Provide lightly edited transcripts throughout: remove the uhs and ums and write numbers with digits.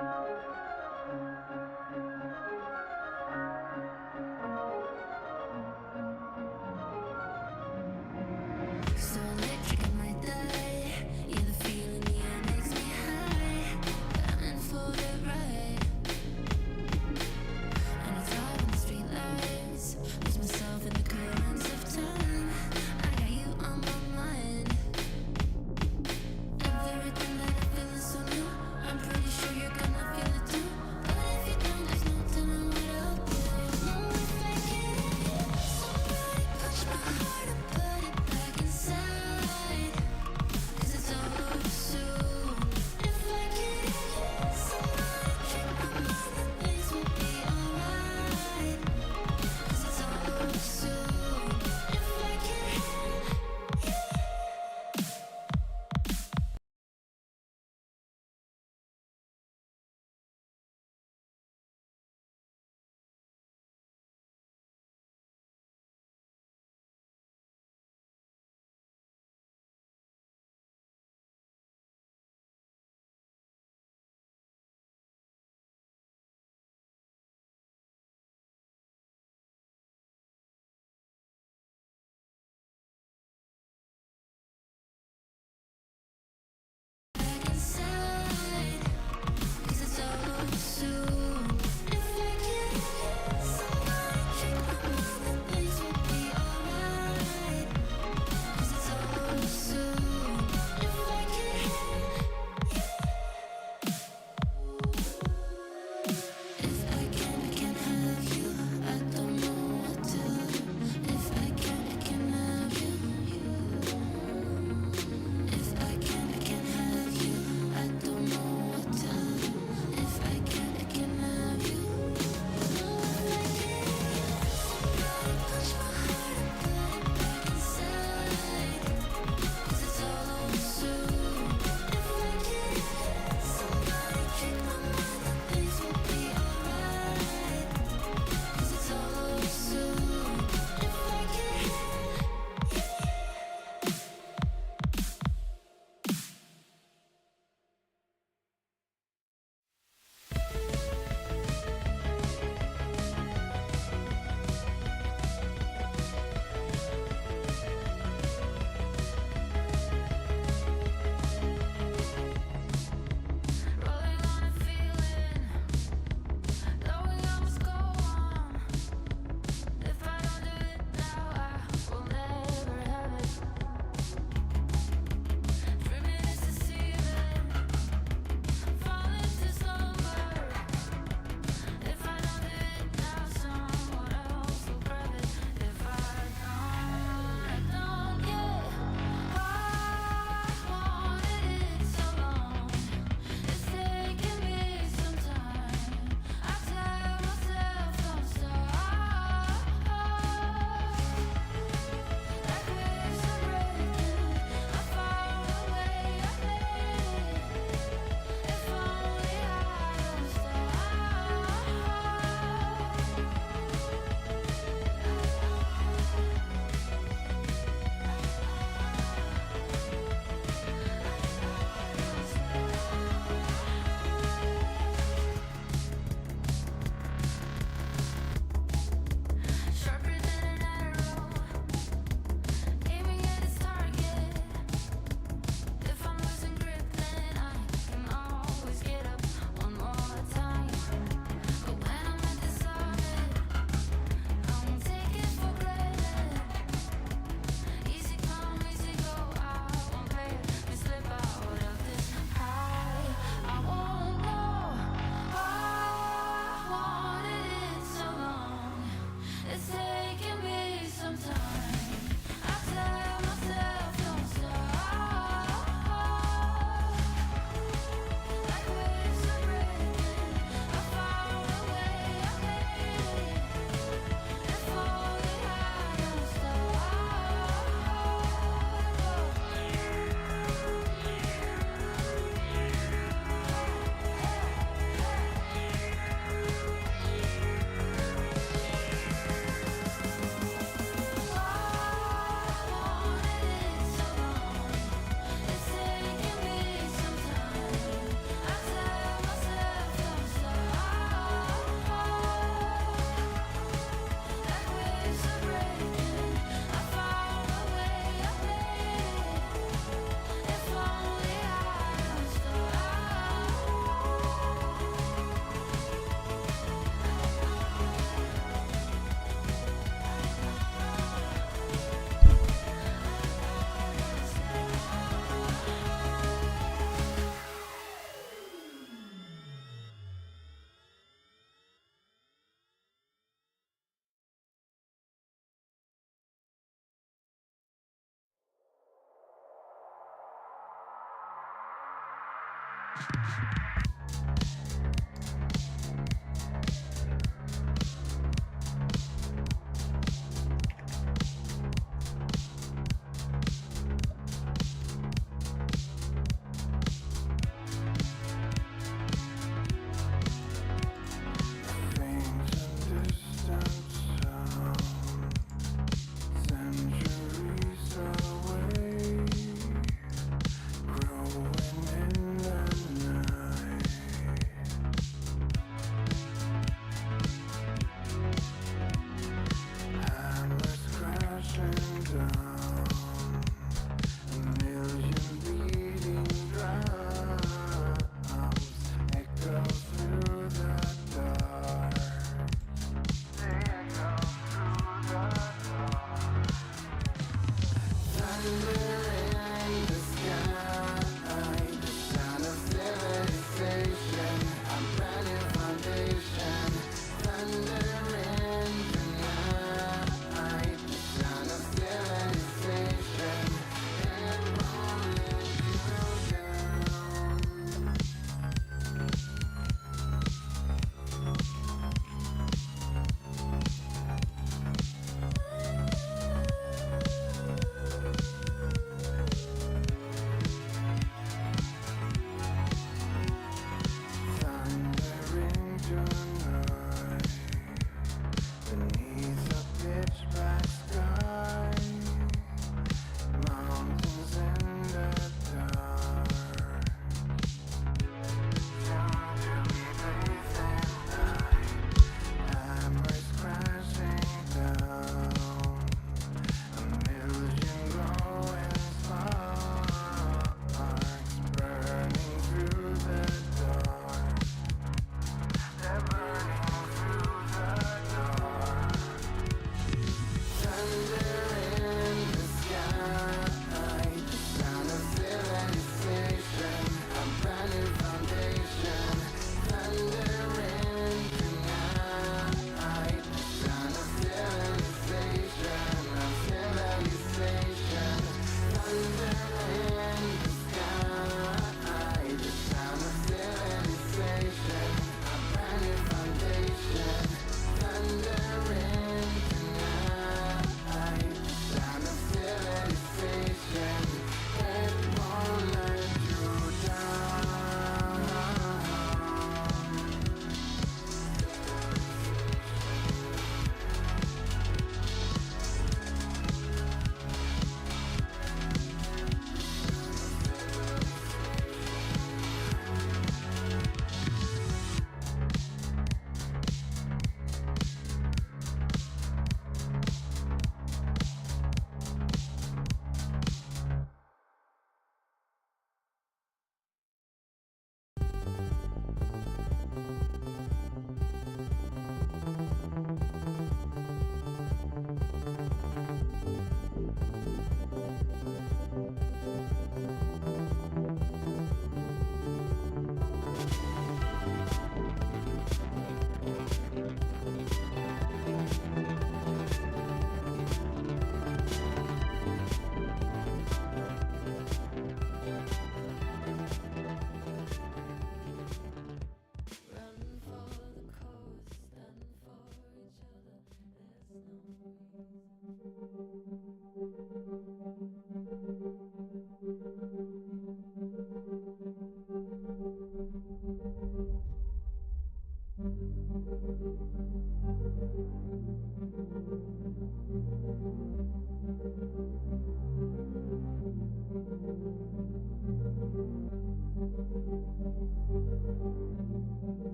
So electric I might die. Yeah, the feeling in the air makes me high. But I'm in for the ride. And I drive on the street lights, lose myself in the currents of time. I got you on my mind. Everything that I feel is so new. I'm pretty sure you're gonna feel it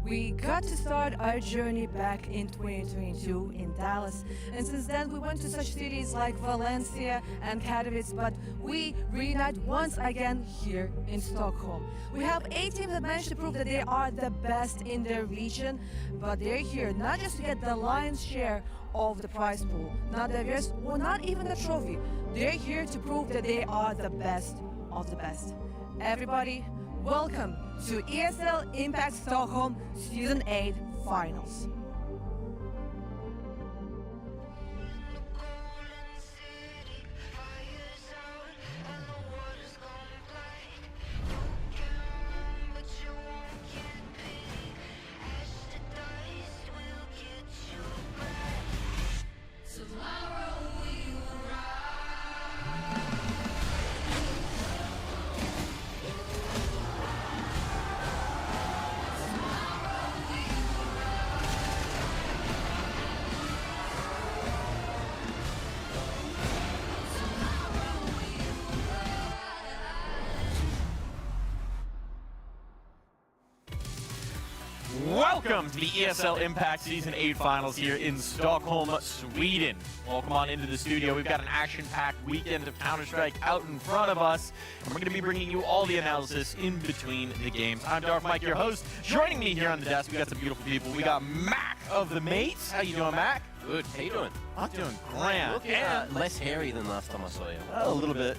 We got to start our journey back in 2022 in Dallas, and since then we went to such cities like Valencia and Katowice, but we reunite once again here in Stockholm. We have 8 teams that managed to prove that they are the best in their region, but they're here not just to get the lion's share of the prize pool, not the awards or not even the trophy. They're here to prove that they are the best of the best. Everybody, welcome to ESL Impact Stockholm Season 8 Finals. Welcome to the ESL Impact Season 8 Finals here in Stockholm, Sweden. Welcome on into the studio. We've got an action-packed weekend of Counter-Strike out in front of us, and we're going to be bringing you all the analysis in between the games. I'm Darth Mike, your host. Joining me here on the desk, we got some beautiful people. We got Mac of the Mates. How you doing, Mac? Good. How you doing? I'm doing grand. Looking less hairy than last time I saw you. A little bit.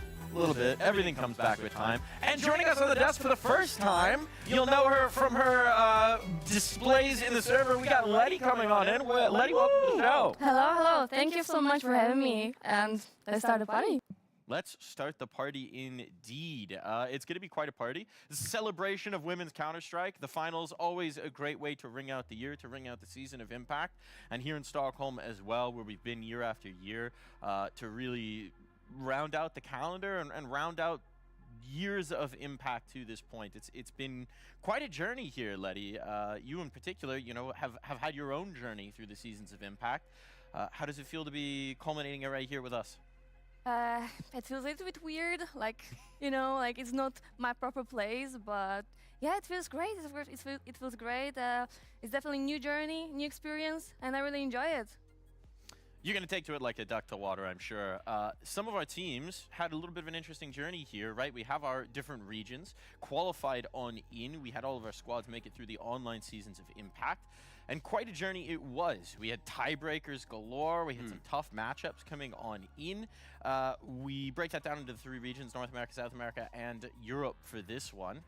Everything comes back with time. And joining us on the desk for the first time, you'll know her from her displays in the server. We got Letty coming on in. Letty, welcome to the show. Hello. Thank you so much for having me. And let's start the party. Let's start the party indeed. It's going to be quite a party. It's a celebration of women's Counter-Strike. The finals, always a great way to ring out the year, to ring out the season of Impact. And here in Stockholm as well, where we've been year after year, to really round out the calendar and round out years of Impact to this point. It's been quite a journey here, Letty. You in particular, you know, have had your own journey through the seasons of Impact. How does it feel to be culminating it right here with us? It feels a little bit weird, like, you know, like it's not my proper place, but yeah, it feels great. It feels great. It's definitely a new journey, new experience, and I really enjoy it. You're going to take to it like a duck to water, I'm sure. Some of our teams had a little bit of an interesting journey here, right? We have our different regions qualified on in. We had all of our squads make it through the online seasons of Impact. And quite a journey it was. We had tiebreakers galore. We had some tough matchups coming on in. We break that down into the three regions, North America, South America, and Europe for this one.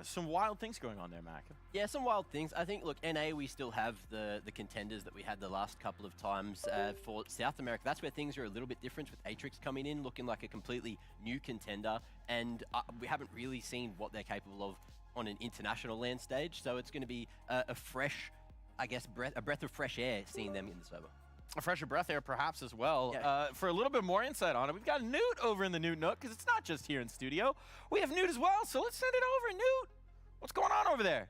Some wild things going on there, Mac. Yeah, some wild things. I think, look, NA, we still have the contenders that we had the last couple of times. For South America, that's where things are a little bit different, with Atrix coming in, looking like a completely new contender. And we haven't really seen what they're capable of on an international land stage. So it's going to be a fresh, I guess, a breath of fresh air seeing them in the server. A fresher breath air perhaps as well. Yeah. For a little bit more insight on it, we've got Newt over in the Newt Nook, because it's not just here in studio. We have Newt as well, so let's send it over. Newt, what's going on over there?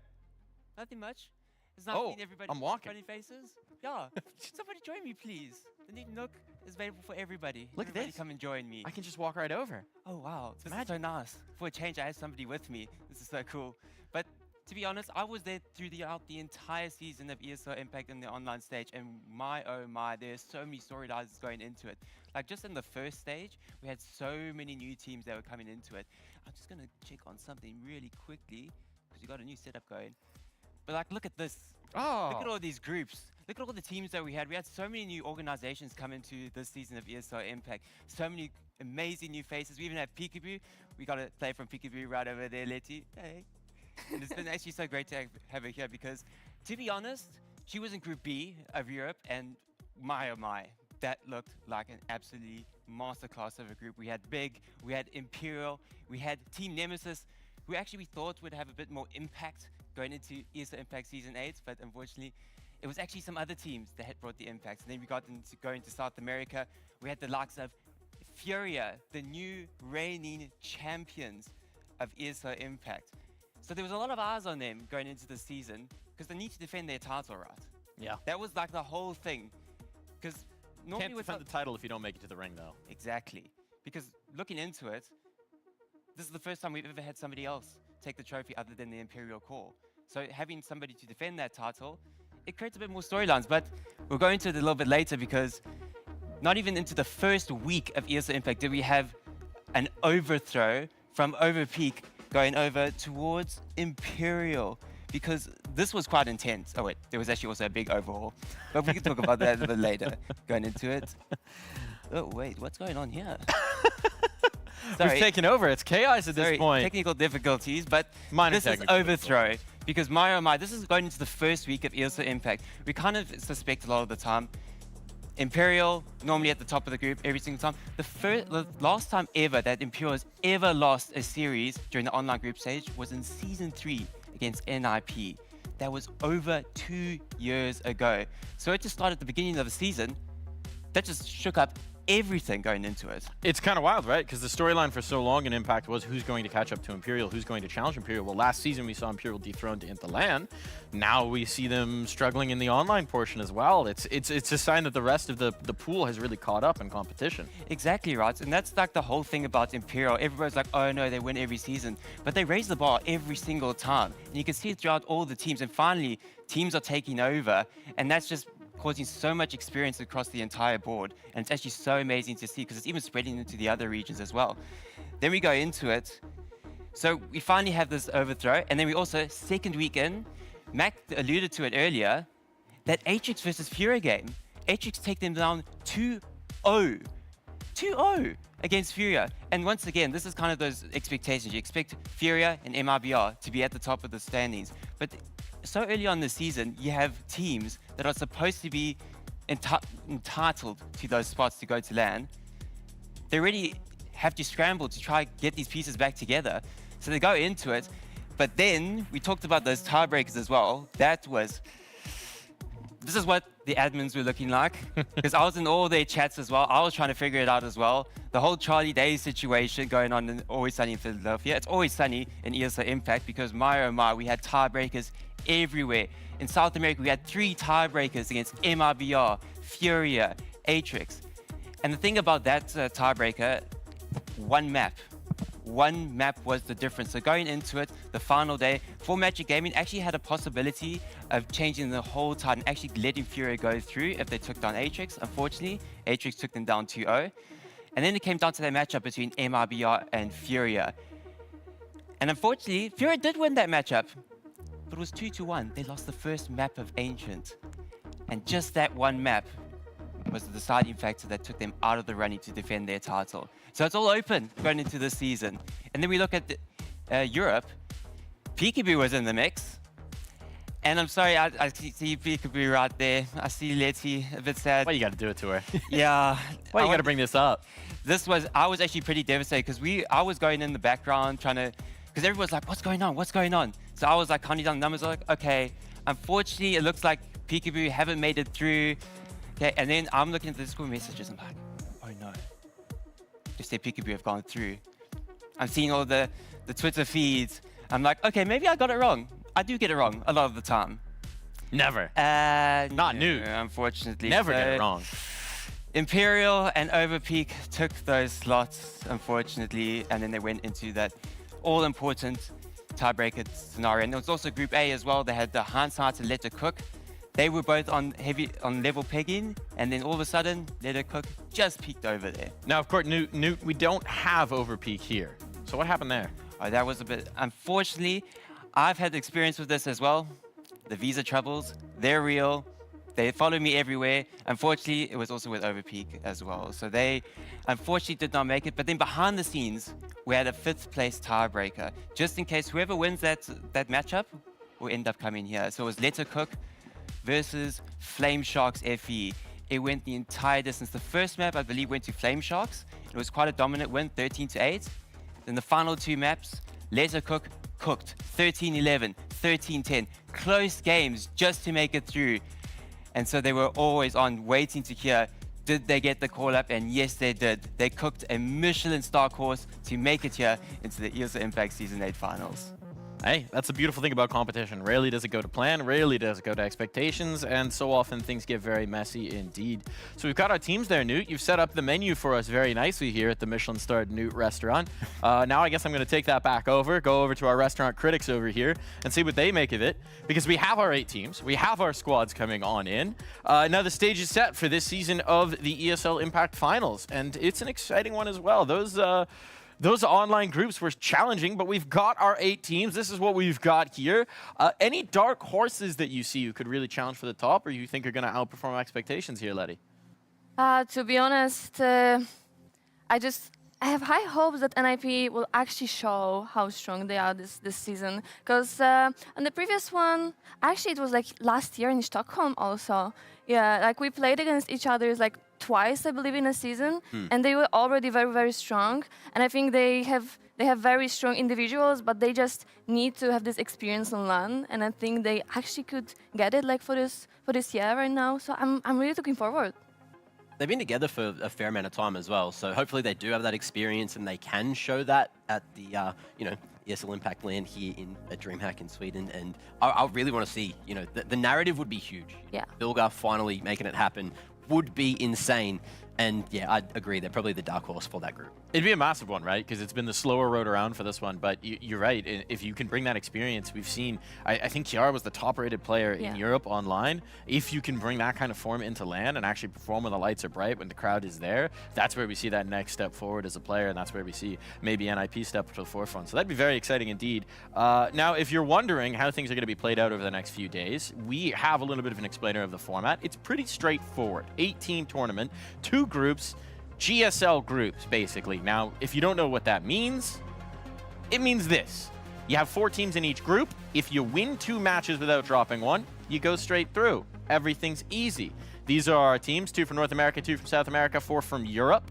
Nothing much. It's not seeing everybody I'm walking. funny faces. Yeah. Somebody join me, please. The new Nook is available for everybody. Look at everybody this. come and join me. I can just walk right over. Oh, wow. This is so nice. For a change, I had somebody with me. This is so cool. But to be honest, I was there throughout the entire season of ESL Impact in the online stage, and my oh my, there's so many storylines going into it. Like just in the first stage, we had so many new teams that were coming into it. I'm just gonna check on something really quickly, because we got a new setup going. But like, look at this. Oh. Look at all these groups. Look at all the teams that we had. We had so many new organizations come into this season of ESL Impact. So many amazing new faces. We even have Peekaboo. We got a play from Peekaboo right over there, Letty. Hey. And it's been actually so great to have her here, because, to be honest, she was in Group B of Europe, and my oh my, that looked like an absolutely masterclass of a group. We had Big, we had Imperial, we had Team Nemesis, who actually we thought would have a bit more impact going into ESL Impact Season 8, but unfortunately, it was actually some other teams that had brought the impacts. And then we got into going to South America. We had the likes of Furia, the new reigning champions of ESL Impact. So there was a lot of eyes on them going into the season, because they need to defend their title, right? Yeah. That was like the whole thing. Because normally Can't with defend the title if you don't make it to the ring, though. Exactly. Because looking into it, this is the first time we've ever had somebody else take the trophy other than the Imperial core. So having somebody to defend that title, it creates a bit more storylines. But we'll go into it a little bit later, because not even into the first week of ESL Impact did we have an overthrow from Overpeak going over towards Imperial, because this was quite intense. Oh wait, there was actually also a big overhaul, but we can talk about that a little bit later going into it. Oh wait, what's going on here? We've taken over. It's chaos at this point. Technical difficulties, but Minor this is overthrow, because my oh my, this is going into the first week of ESL Impact. We kind of suspect a lot of the time Imperial, normally at the top of the group every single time. The last time ever that Imperial has ever lost a series during the online group stage was in Season 3 against NIP. That was over 2 years ago. So it just started at the beginning of the season. that just shook up everything going into it. It's kind of wild, right? Because the storyline for so long in Impact was who's going to catch up to Imperial, who's going to challenge Imperial. Well, last season we saw Imperial dethroned into LAN. Now we see them struggling in the online portion as well. It's a sign that the rest of the pool has really caught up in competition. Exactly right, and that's like the whole thing about Imperial. Everybody's like, oh no, they win every season, but they raise the bar every single time. And you can see it throughout all the teams, and finally, teams are taking over, and that's just causing so much experience across the entire board. And it's actually so amazing to see because it's even spreading into the other regions as well. Then we go into it. So we finally have this overthrow. And then we also, second week in, Mac alluded to it earlier, that Atrix versus Furia game. Atrix take them down 2-0. 2-0 against Furia. And once again, this is kind of those expectations. You expect Furia and MIBR to be at the top of the standings. But so early on this season, you have teams that are supposed to be entitled to those spots to go to LAN. They already have to scramble to try get these pieces back together. So they go into it. But then we talked about those tiebreakers as well. This is what the admins were looking like. Because I was in all their chats as well. I was trying to figure it out as well. The whole Charlie Day situation going on in Always Sunny in Philadelphia. It's always sunny in ESL Impact because my oh my, we had tiebreakers everywhere. In South America, we had 3 tiebreakers against MIBR, Furia, Atrix. And the thing about that tiebreaker, one map was the difference. So going into it, the final day, for Magic Gaming actually had a possibility of changing the whole tide and actually letting Furia go through if they took down Atrix. Unfortunately, Atrix took them down 2-0. And then it came down to that matchup between MIBR and Furia. And unfortunately, Furia did win that matchup, but it was 2-1. They lost the first map of Ancient. And just that one map was the deciding factor that took them out of the running to defend their title. So it's all open going into this season. And then we look at Europe. Peekaboo was in the mix. And I'm sorry, I see Peekaboo right there. I see Letty a bit sad. Why you got to do it to her? Yeah. Why you got to bring this up? I was actually pretty devastated because I was going in the background trying to, because everyone's like, what's going on? What's going on? So I was like counting down the numbers. I was like, okay, unfortunately, it looks like Peekaboo haven't made it through. Okay, and then I'm looking at the Discord messages. I'm like, oh no, just say Peekaboo have gone through. I'm seeing all the Twitter feeds. I'm like, okay, maybe I got it wrong. I do get it wrong a lot of the time. Never. Not new. Unfortunately. Never get it wrong. Imperial and Overpeak took those slots, unfortunately, and then they went into that all-important tiebreaker scenario. And there was also Group A as well. They had the Hindsight and Let It Cook. They were both on level pegging, and then all of a sudden, Let It Cook just peaked over there. Now, of course, Newt, we don't have Overpeak here. So what happened there? Oh, that was a bit... Unfortunately, I've had experience with this as well. The visa troubles, they're real. They follow me everywhere. Unfortunately, it was also with Overpeak as well. So they unfortunately did not make it. But then behind the scenes, we had a 5th place tiebreaker. Just in case whoever wins that matchup will end up coming here. So it was Let It Cook versus Flame Sharks FE. It went the entire distance. The first map, I believe, went to Flame Sharks. It was quite a dominant win, 13-8. Then the final 2 maps, Let It Cook cooked, 13-11, 13-10. Close games just to make it through. And so they were always on waiting to hear, did they get the call up? And yes, they did. They cooked a Michelin star course to make it here into the ESL Impact Season 8 finals. Hey, that's the beautiful thing about competition. Rarely does it go to plan, rarely does it go to expectations, and so often things get very messy indeed. So we've got our teams there, Newt. You've set up the menu for us very nicely here at the Michelin-starred Newt restaurant. Now I guess I'm going to take that back over, go over to our restaurant critics over here, and see what they make of it. Because we have our 8 teams, we have our squads coming on in. Now the stage is set for this season of the ESL Impact Finals, and it's an exciting one as well. Those online groups were challenging, but we've got our 8 teams. This is what we've got here. Any dark horses that you see who could really challenge for the top, or you think are going to outperform expectations here, Letty? To be honest, I have high hopes that NIP will actually show how strong they are this season. Because on the previous one, actually it was like last year in Stockholm also. Yeah, like we played against each other like twice, I believe, in a season, and they were already very, very strong. And I think they have very strong individuals, but they just need to have this experience on LAN. And I think they actually could get it like for this year right now. So I'm really looking forward. They've been together for a fair amount of time as well, so hopefully they do have that experience and they can show that at the ESL Impact land here at DreamHack in Sweden. And I really want to see, the narrative would be huge. Yeah. Bilga finally making it happen would be insane. And yeah, I agree, they're probably the dark horse for that group. It'd be a massive one, right? Because it's been the slower road around for this one. But you're right. If you can bring that experience, we've seen, I think Kiara was the top-rated player in Europe online. If you can bring that kind of form into LAN and actually perform when the lights are bright, when the crowd is there, that's where we see that next step forward as a player. And that's where we see maybe NIP step to the forefront. So that'd be very exciting indeed. Now, if you're wondering how things are going to be played out over the next few days, we have a little bit of an explainer of the format. It's pretty straightforward. 18 tournament, 2 groups, GSL groups, basically. Now, if you don't know what that means, it means this. You have 4 teams in each group. If you win 2 matches without dropping one, you go straight through. Everything's easy. These are our teams, 2 from North America, 2 from South America, 4 from Europe.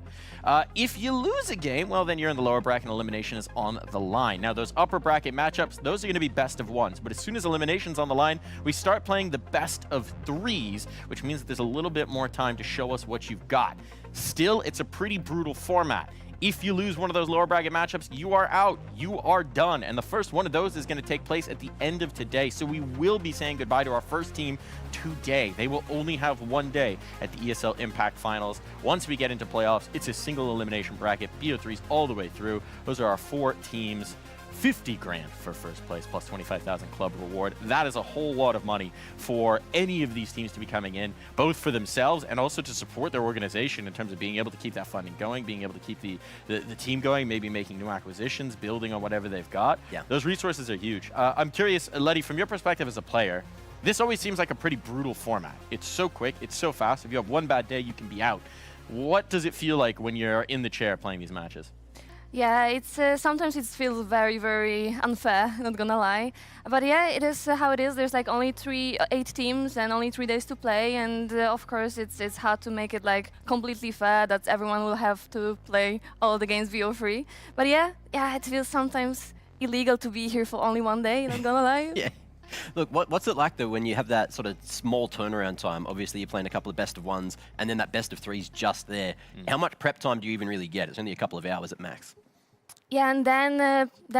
If you lose a game, well, then you're in the lower bracket and elimination is on the line. Now, those upper bracket matchups, those are going to be best of 1s. But as soon as elimination's on the line, we start playing the best of 3s, which means that there's a little bit more time to show us what you've got. Still, it's a pretty brutal format. If you lose one of those lower bracket matchups, you are out. You are done. And the first one of those is going to take place at the end of today. So we will be saying goodbye to our first team today. They will only have 1 day at the ESL Impact Finals. Once we get into playoffs, it's a single elimination bracket, BO3s all the way through. Those are our 4 teams. 50 grand for first place plus 25,000 club reward. That is a whole lot of money for any of these teams to be coming in, both for themselves and also to support their organization in terms of being able to keep that funding going, being able to keep the team going, maybe making new acquisitions, building on whatever they've got. Yeah. Those resources are huge. I'm curious, Letty, from your perspective as a player, this always seems like a pretty brutal format. It's so quick, it's so fast. If you have one bad day, you can be out. What does it feel like when you're in the chair playing these matches? Yeah, it's sometimes it feels very, very unfair, not gonna lie. But yeah, it is how it is. There's like only 8 teams and only 3 days to play, and of course it's hard to make it like completely fair that everyone will have to play all the games VO3. But yeah, it feels sometimes illegal to be here for only 1 day, not gonna lie. Yeah. Look, what's it like though when you have that sort of small turnaround time? Obviously you're playing a couple of best of 1s and then that best of 3's just there. How much prep time do you even really get? It's only a couple of hours at max. Yeah, and then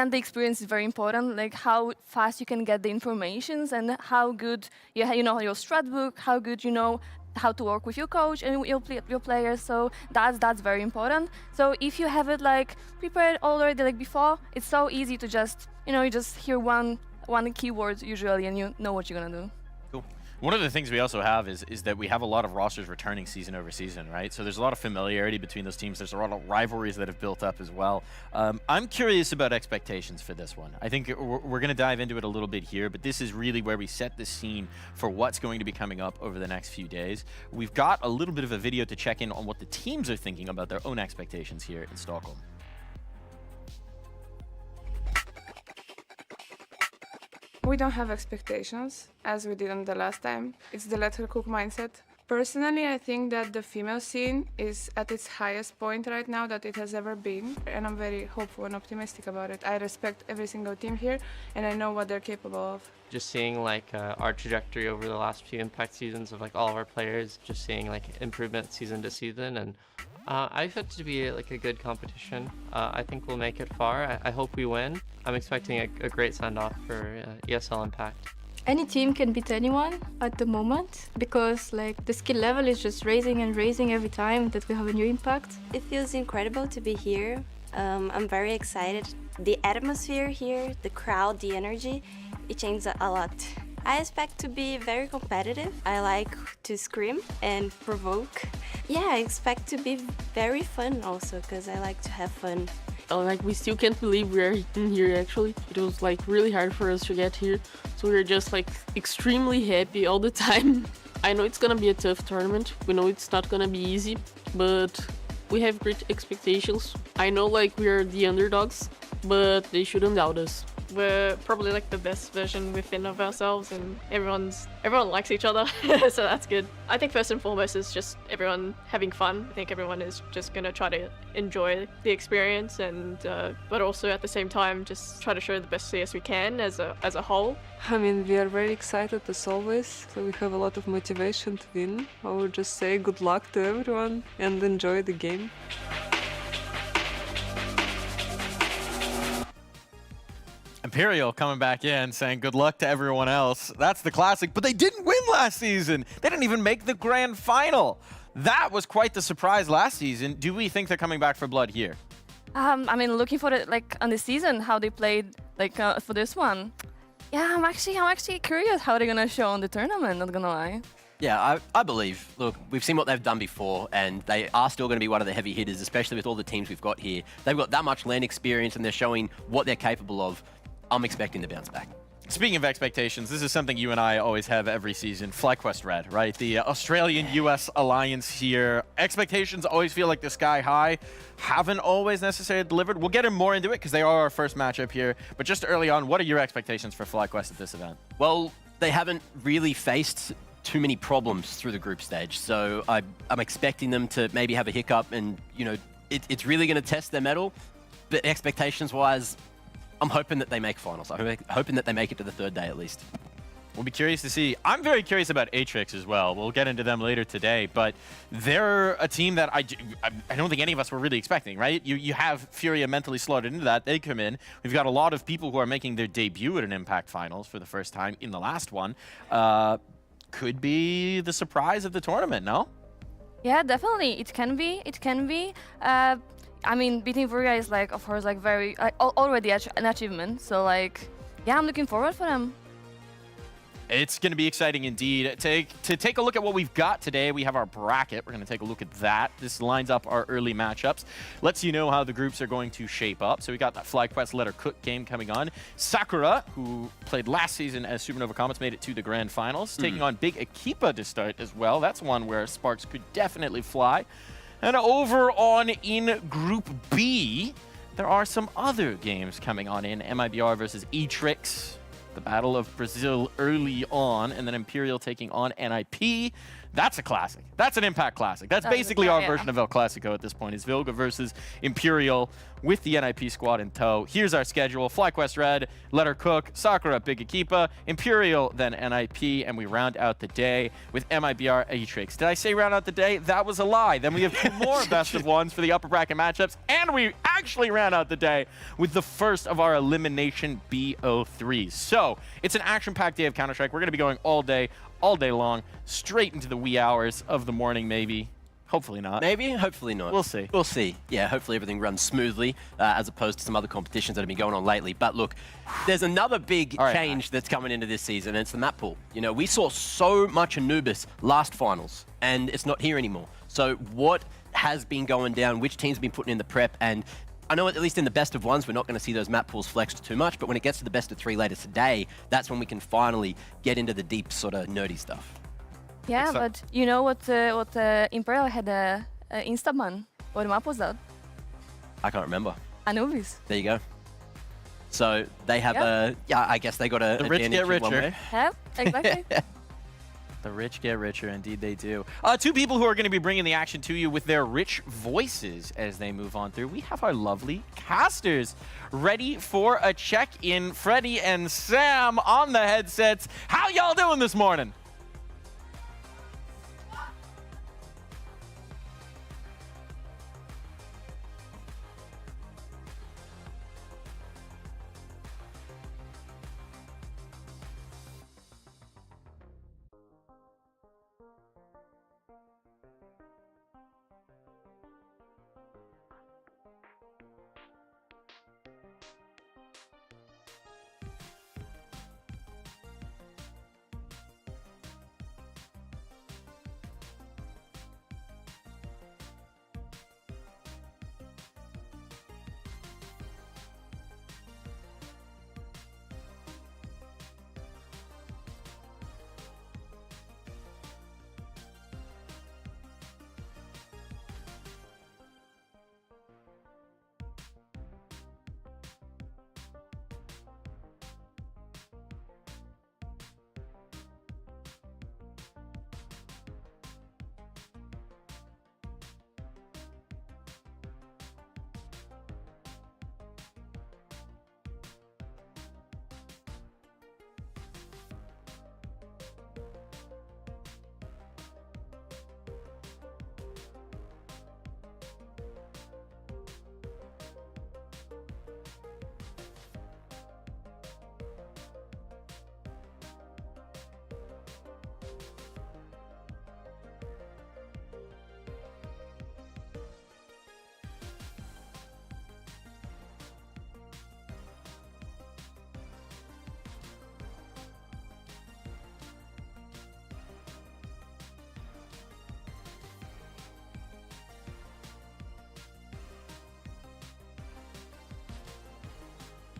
the experience is very important, like how fast you can get the informations and how good you know your strat book, how good you know how to work with your coach and your players. So that's very important. So if you have it like prepared already like before, it's so easy to just you just hear one keyword usually and you know what you're gonna do. One of the things we also have is that we have a lot of rosters returning season over season, right? So there's a lot of familiarity between those teams. There's a lot of rivalries that have built up as well. I'm curious about expectations for this one. I think we're going to dive into it a little bit here, but this is really where we set the scene for what's going to be coming up over the next few days. We've got a little bit of a video to check in on what the teams are thinking about their own expectations here in Stockholm. We don't have expectations, as we didn't the last time. It's the let her cook mindset. Personally, I think that the female scene is at its highest point right now that it has ever been, and I'm very hopeful and optimistic about it. I respect every single team here, and I know what they're capable of. Just seeing like our trajectory over the last few Impact seasons of like all of our players, just seeing like improvement season to season, and I expect it to be like a good competition. I think we'll make it far. I hope we win. I'm expecting a great send-off for ESL Impact. Any team can beat anyone at the moment because like the skill level is just raising and raising every time that we have a new Impact. It feels incredible to be here. I'm very excited. The atmosphere here, the crowd, the energy, it changes a lot. I expect to be very competitive. I like to scream and provoke. Yeah, I expect to be very fun also because I like to have fun. Like we still can't believe we're in here actually. It was like really hard for us to get here. So we're just like extremely happy all the time. I know it's gonna be a tough tournament. We know it's not gonna be easy, but we have great expectations. I know like we are the underdogs, but they shouldn't doubt us. we're probably like the best version within of ourselves, and everyone likes each other, so that's good. I think first and foremost is just everyone having fun. I think everyone is just gonna try to enjoy the experience, and but also at the same time just try to show the best CS we can as a whole. I mean, we are very excited as always, so we have a lot of motivation to win. I would just say good luck to everyone and enjoy the game. Imperial coming back in saying good luck to everyone else. That's the classic, but they didn't win last season. They didn't even make the grand final. That was quite the surprise last season. Do we think they're coming back for blood here? I mean, looking for it like on the season, how they played like for this one. Yeah, I'm actually curious how they're gonna show on the tournament, not gonna lie. Yeah, I believe. Look, we've seen what they've done before, and they are still going to be one of the heavy hitters, especially with all the teams we've got here. They've got that much LAN experience, and they're showing what they're capable of. I'm expecting to bounce back. Speaking of expectations, this is something you and I always have every season. FlyQuest RED, right? The Australian-US alliance here. Expectations always feel like the sky high. Haven't always necessarily delivered. We'll get more into it because they are our first matchup here. But just early on, what are your expectations for FlyQuest at this event? Well, they haven't really faced too many problems through the group stage. So I'm expecting them to maybe have a hiccup, and, you know, it's really going to test their mettle. But expectations-wise, I'm hoping that they make finals. I'm hoping that they make it to the third day at least. We'll be curious to see. I'm very curious about Atrix as well. We'll get into them later today, but they're a team that I don't think any of us were really expecting, right? You have Furia mentally slotted into that. They come in. We've got a lot of people who are making their debut at an Impact Finals for the first time in the last one. Could be the surprise of the tournament, no? Yeah, definitely. It can be. It can be. I mean, beating Furia is like, of course, like very already an achievement. So like, yeah, I'm looking forward for them. It's going to be exciting indeed. To take a look at what we've got today, we have our bracket. We're going to take a look at that. This lines up our early matchups. Lets you know how the groups are going to shape up. So we got that FlyQuest Let Her Cook game coming on. Sakura, who played last season as Supernova Comets, made it to the grand finals. Taking on big Equipa to start as well. That's one where Sparks could definitely fly. And over on in Group B, there are some other games coming on in. MIBR versus Atrix, the Battle of Brazil early on, and then Imperial taking on NIP. That's a classic. That's an Impact classic. That's basically our version of El Clasico at this point. Is Vilga versus Imperial with the NIP squad in tow. Here's our schedule. FlyQuest RED, Let Her Cook, Sakura, Big Equipa, Imperial, then NIP, and we round out the day with MIBR Atrix. Did I say round out the day? That was a lie. Then we have two more best of ones for the upper bracket matchups, and we actually round out the day with the first of our elimination BO3. So it's an action-packed day of Counter-Strike. We're going to be going all day long, straight into the wee hours of the morning, maybe. Hopefully not. Maybe, hopefully not. We'll see. We'll see. Yeah, hopefully everything runs smoothly, as opposed to some other competitions that have been going on lately. But look, there's another big change that's coming into this season, and it's the map pool. You know, we saw so much Anubis last finals, and it's not here anymore. So what has been going down, which teams have been putting in the prep, and I know at least in the best of ones, we're not going to see those map pools flexed too much, but when it gets to the best of 3 later today, that's when we can finally get into the deep sort of nerdy stuff. Yeah, but you know what Imperial had a Instaban? What map was that? I can't remember. Anubis. There you go. So they have I guess they got a the rich get richer. Yeah, exactly. The rich get richer, indeed they do. Two people who are going to be bringing the action to you with their rich voices as they move on through. We have our lovely casters ready for a check-in. Freddie and Sam on the headsets. How y'all doing this morning?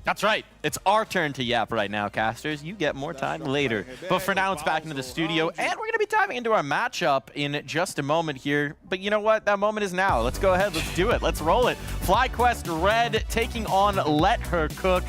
That's right. It's our turn to yap right now, casters. You get more time later. But for now, it's back into the studio, and we're going to be diving into our matchup in just a moment here. But you know what? That moment is now. Let's go ahead. Let's do it. Let's roll it. FlyQuest RED taking on Let Her Cook.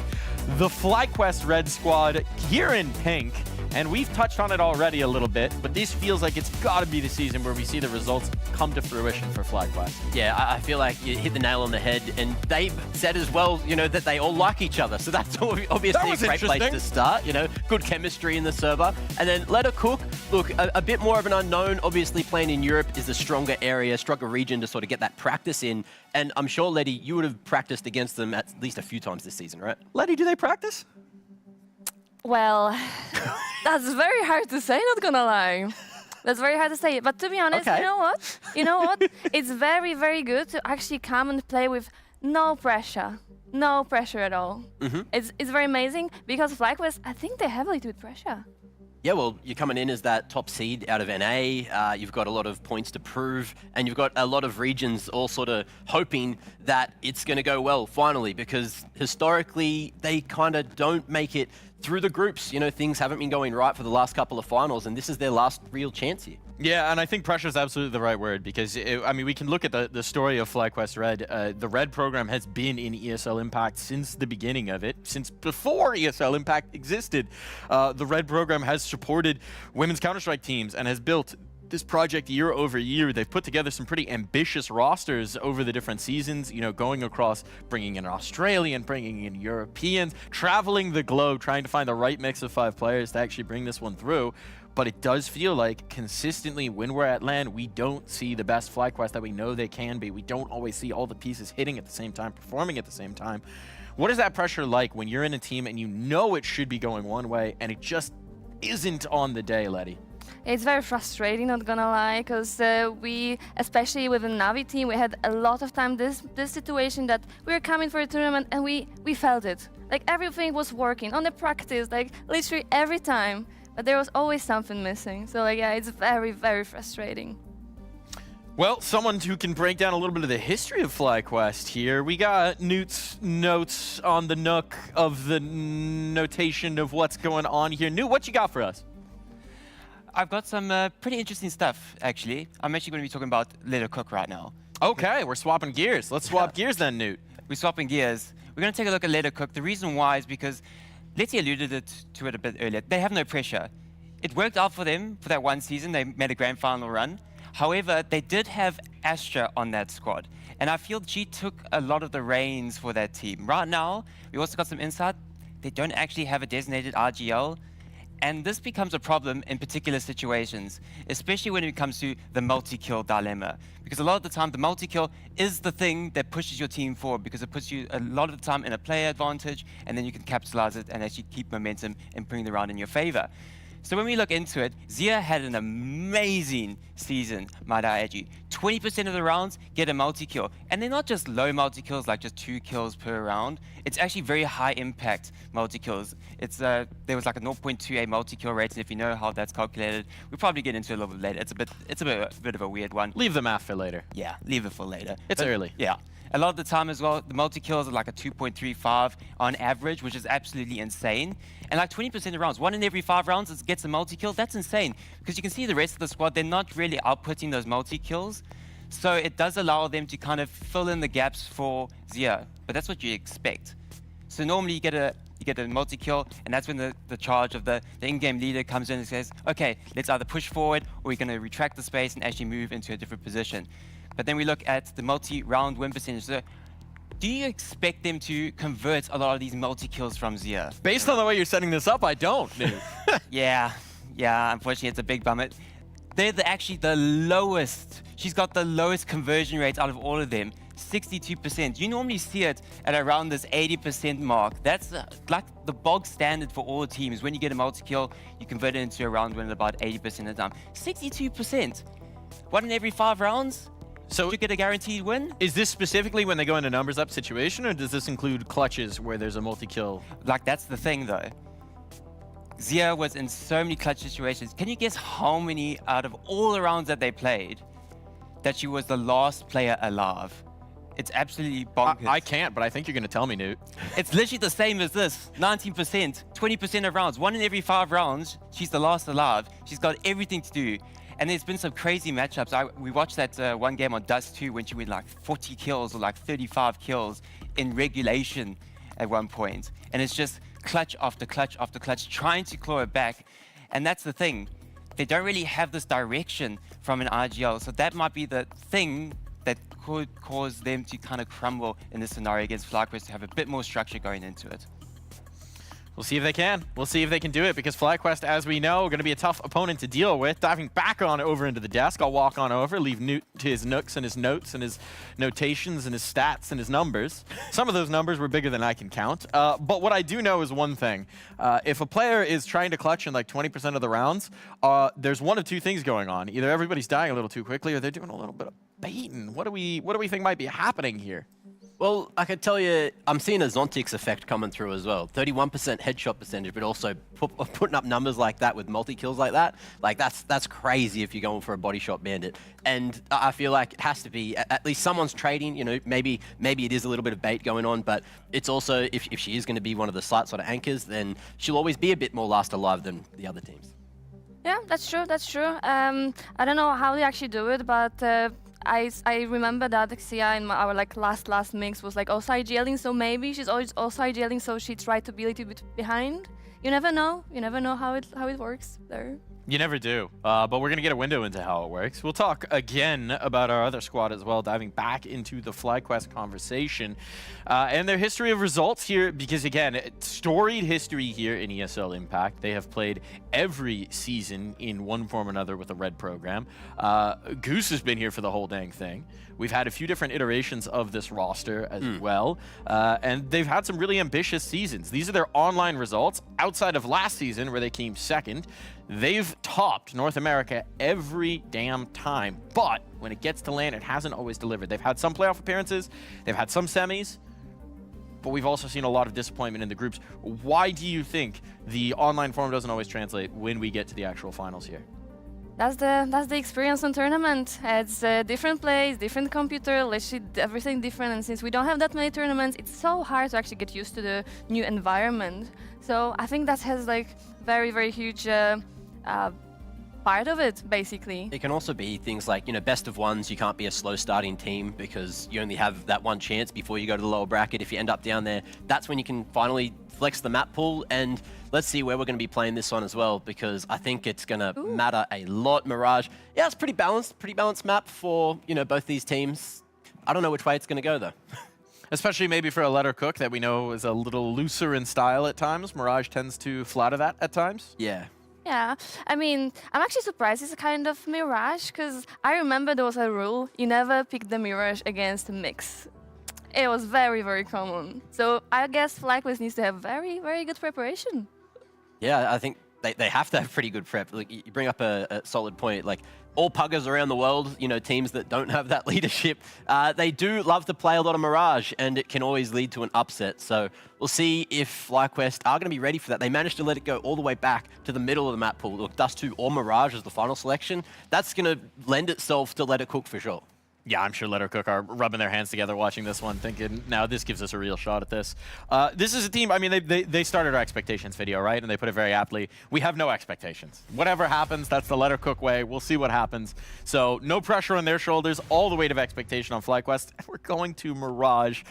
The FlyQuest RED squad here in pink. And we've touched on it already a little bit, but this feels like it's got to be the season where we see the results come to fruition for FlyQuest. Yeah, I feel like you hit the nail on the head, and they said as well, you know, that they all like each other. So that's obviously a great place to start, you know, good chemistry in the server. And then Let Her Cook, look, a bit more of an unknown. Obviously playing in Europe is a stronger area, stronger region to sort of get that practice in. And I'm sure, Letty, you would have practiced against them at least a few times this season, right? Letty, do they practice? Well, that's very hard to say, not gonna lie. That's very hard to say. But to be honest, okay. You know what? You know what? It's very, very good to actually come and play with no pressure. No pressure at all. It's very amazing because FlyQuest, I think they have a little bit pressure. Yeah, well, you're coming in as that top seed out of NA. You've got a lot of points to prove, and you've got a lot of regions all sort of hoping that it's going to go well, finally, because historically, they kind of don't make it through the groups. You know, things haven't been going right for the last couple of finals, and this is their last real chance here. Yeah, and I think pressure is absolutely the right word because, I mean, we can look at the story of FlyQuest RED. The RED program has been in ESL Impact since the beginning of it, since before ESL Impact existed. The RED program has supported women's Counter-Strike teams and has built this project year over year. They've put together some pretty ambitious rosters over the different seasons, you know, going across, bringing in Australian, bringing in Europeans, traveling the globe, trying to find the right mix of 5 players to actually bring this one through. But it does feel like consistently when we're at LAN, we don't see the best FlyQuest that we know they can be. We don't always see all the pieces hitting at the same time, performing at the same time. What is that pressure like when you're in a team and you know it should be going one way and it just isn't on the day, Letty? It's very frustrating, not gonna lie, because we, especially with the Navi team, we had a lot of time this situation that we were coming for a tournament and we felt it. Like everything was working on the practice, like literally every time. But there was always something missing. So like, yeah, it's very, very frustrating. Well, someone who can break down a little bit of the history of FlyQuest here. We got Newt's notes on the nook of the notation of what's going on here. Newt, what you got for us? I've got some pretty interesting stuff, actually. I'm actually going to be talking about Let Her Cook right now. Okay, we're swapping gears. Let's swap gears then, Newt. We're swapping gears. We're going to take a look at Let Her Cook. The reason why is because Letty alluded to it a bit earlier. They have no pressure. It worked out for them for that one season. They made a grand final run. However, they did have Astra on that squad. And I feel she took a lot of the reins for that team. Right now, we also got some insight. They don't actually have a designated RGL. And this becomes a problem in particular situations, especially when it comes to the multi-kill dilemma. Because a lot of the time, the multi-kill is the thing that pushes your team forward because it puts you a lot of the time in a player advantage, and then you can capitalize it and actually keep momentum and bring the round in your favor. So when we look into it, Zia had an amazing season, might I add you. 20% of the rounds get a multi-kill. And they're not just low multi-kills, like just 2 kills per round. It's actually very high impact multi-kills. It's there was like a 0.28 multi-kill rate, and if you know how that's calculated, we'll probably get into it a little bit later. It's a bit of a weird one. Leave the math for later. Yeah, leave it for later. It's early. Yeah. A lot of the time as well, the multi-kills are like a 2.35 on average, which is absolutely insane. And like 20% of rounds, 1 in every 5 rounds gets a multi-kill. That's insane. Because you can see the rest of the squad, they're not really outputting those multi-kills. So it does allow them to kind of fill in the gaps for Zia. But that's what you expect. So normally you get a multi-kill, and that's when the charge of the in-game leader comes in and says, okay, let's either push forward, or we're going to retract the space and actually move into a different position. But then we look at the multi-round win percentage. So do you expect them to convert a lot of these multi-kills from Zia? Based on the way you're setting this up, I don't. Yeah, unfortunately, it's a big bummer. They're actually the lowest. She's got the lowest conversion rate out of all of them, 62%. You normally see it at around this 80% mark. That's like the bog standard for all teams. When you get a multi-kill, you convert it into a round win at about 80% of the time. 62%. 1 in every 5 rounds? So to get a guaranteed win? Is this specifically when they go into numbers up situation, or does this include clutches where there's a multi-kill? Like, that's the thing, though. Zia was in so many clutch situations. Can you guess how many out of all the rounds that they played that she was the last player alive? It's absolutely bonkers. I can't, but I think you're going to tell me, Newt. It's literally the same as this. 19%, 20% of rounds. 1 in every 5 rounds, she's the last alive. She's got everything to do. And there's been some crazy matchups. We watched that one game on Dust 2 when she went like 40 kills or like 35 kills in regulation at one point. And it's just clutch after clutch after clutch, trying to claw it back. And that's the thing. They don't really have this direction from an IGL. So that might be the thing that could cause them to kind of crumble in this scenario against FlyQuest, to have a bit more structure going into it. We'll see if they can. We'll see if they can do it, because FlyQuest, as we know, are going to be a tough opponent to deal with. Diving back on over into the desk, I'll walk on over, leave Newt to his nooks and his notes and his notations and his stats and his numbers. Some of those numbers were bigger than I can count. But what I do know is one thing. If a player is trying to clutch in like 20% of the rounds, there's one of two things going on. Either everybody's dying a little too quickly, or they're doing a little bit of baiting. What do we think might be happening here? Well, I can tell you, I'm seeing a Zontix effect coming through as well. 31% headshot percentage, but also putting up numbers like that with multi-kills like that, like that's crazy if you're going for a body shot bandit. And I feel like it has to be, at least someone's trading, you know, maybe it is a little bit of bait going on, but it's also, if she is going to be one of the slight sort of anchors, then she'll always be a bit more last alive than the other teams. Yeah, that's true. That's true. I don't know how they actually do it, but I remember that Xia in our like last mix was like also IGLing, so maybe she's always also IGLing, so she tried to be a little bit behind. You never know. You never know how it works there. You never do, but we're going to get a window into how it works. We'll talk again about our other squad as well, diving back into the FlyQuest conversation and their history of results here, because again, storied history here in ESL Impact. They have played every season in one form or another with a Red program. Goose has been here for the whole dang thing. We've had a few different iterations of this roster as well, and they've had some really ambitious seasons. These are their online results outside of last season where they came second. They've topped North America every damn time, but when it gets to LAN, it hasn't always delivered. They've had some playoff appearances, they've had some semis, but we've also seen a lot of disappointment in the groups. Why do you think the online form doesn't always translate when we get to the actual finals here? That's the experience on tournament. It's a different place, different computer, literally everything different. And since we don't have that many tournaments, it's so hard to actually get used to the new environment. So I think that has like very huge part of it, basically. It can also be things like, you know, best of ones. You can't be a slow starting team because you only have that one chance before you go to the lower bracket. If you end up down there, that's when you can finally flex the map pool. And let's see where we're going to be playing this on as well, because I think it's going to matter a lot. Mirage, yeah, it's pretty balanced map for, you know, both these teams. I don't know which way it's going to go though. Especially maybe for a Letter Cook that we know is a little looser in style at times. Mirage tends to flatter that at times. Yeah. Yeah, I mean, I'm actually surprised it's a kind of Mirage, because I remember there was a rule, you never pick the Mirage against a mix. It was very common. So I guess FlyQuest needs to have very good preparation. Yeah, I think they have to have pretty good prep. Like, you bring up a solid point. Like, all puggers around the world, you know, teams that don't have that leadership, they do love to play a lot of Mirage, and it can always lead to an upset. So we'll see if FlyQuest are going to be ready for that. They managed to let it go all the way back to the middle of the map pool. Look, Dust 2 or Mirage as the final selection. That's going to lend itself to Let It Cook for sure. Yeah, I'm sure Let Her Cook are rubbing their hands together watching this one, thinking, now this gives us a real shot at this. This is a team, I mean, they started our expectations video, right? And they put it very aptly. We have no expectations. Whatever happens, that's the Let Her Cook way. We'll see what happens. So no pressure on their shoulders, all the weight of expectation on FlyQuest. And we're going to Mirage.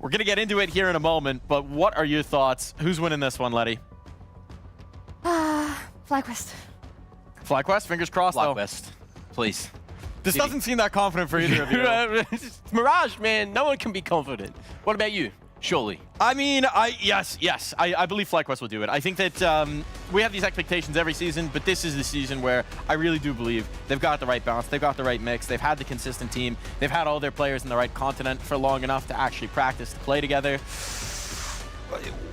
We're going to get into it here in a moment, but what are your thoughts? Who's winning this one, Letty? FlyQuest. FlyQuest? Fingers crossed, FlyQuest, please. This doesn't seem that confident for either of you. It's Mirage, man. No one can be confident. What about you? Surely. I mean, yes. I believe FlyQuest will do it. I think that we have these expectations every season, but this is the season where I really do believe they've got the right balance, they've got the right mix, they've had the consistent team, they've had all their players in the right continent for long enough to actually practice to play together.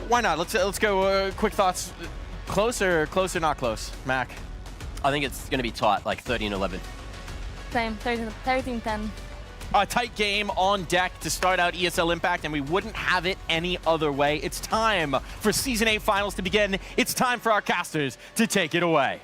Why not? Let's go. Quick thoughts. Closer, not close. Mac. I think it's going to be tight, like 13-11. Same, 13-10. A tight game on deck to start out ESL Impact, and we wouldn't have it any other way. It's time for Season 8 Finals to begin. It's time for our casters to take it away.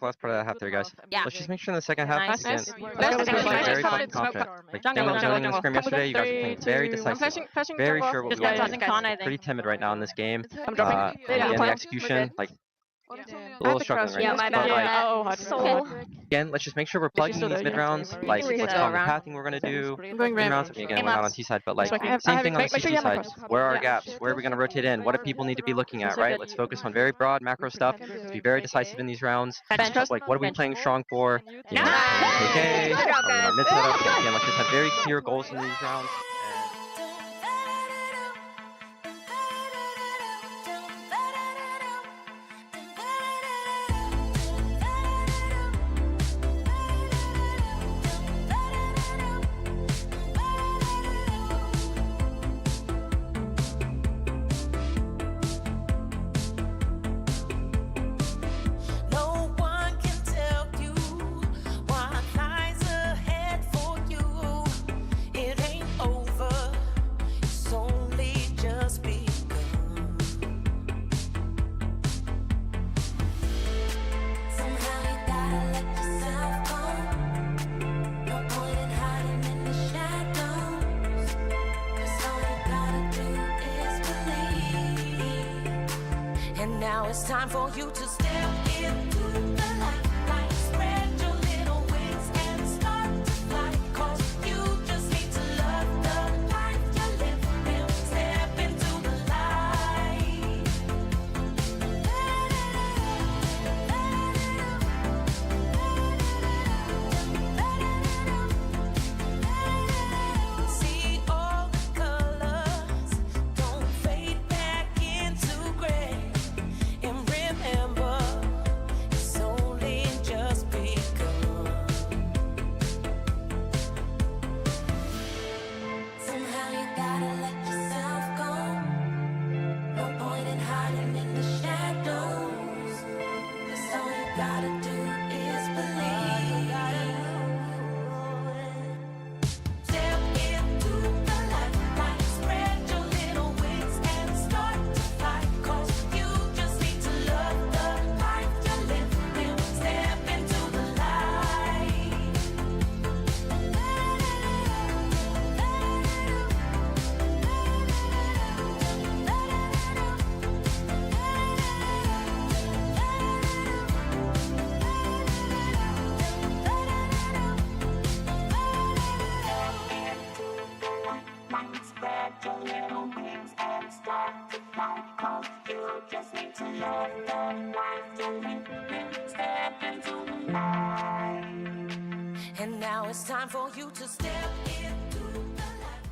the last part of that half there, guys. Yeah. Let's just make sure in the second half, Nice. again, Nice. let's Nice. play Nice. very Nice. fucking confident. Like, Jungle, Demo jungle, joining the jungle. scrim yesterday, you guys are playing very decisive. Very sure what we want to do. Pretty timid right now in this game. I'm dropping. And again, the execution, like, a little struggling right Yeah, now. my But, like, bad. Oh, soul. again, let's just make sure we're plugging these mid rounds. Like, let's call the pathing we're gonna do. I'm going Mid ramp. rounds, again, we're not on T side, but like, I have- same I thing on the have- make sure CC you have side. macros. Where are our Yeah. gaps? Where are we gonna rotate in? What do people need to be looking at, right? Let's focus on very broad macro stuff. Let's be very decisive in these rounds. Like, what are we playing strong for? You know, okay, our mid setup. Again, like, just have very clear goals in these rounds. No one can tell you what lies ahead for you. It ain't over, it's only just begun. Somehow you gotta let yourself go. No point in hiding in the shadows, 'cause all you gotta do is believe. And now it's time for you to step into the light. Like spread your little wings and start to fly. 'Cause you just need to love the life you're living. Step into the light. See all the colors, don't fade back into gray. And remember, it's only just begun. Somehow you gotta let yourself go. No point in hiding in the shadows, 'cause all you gotta do is believe. Step into the light, like spread your little wings and start to fly. 'Cause you just need to love the life you're living. Step into the light. Spread your little wings and start to fly. 'Cause you just need to love the life you're living. Step into the light. And now it's time for you to step into the light.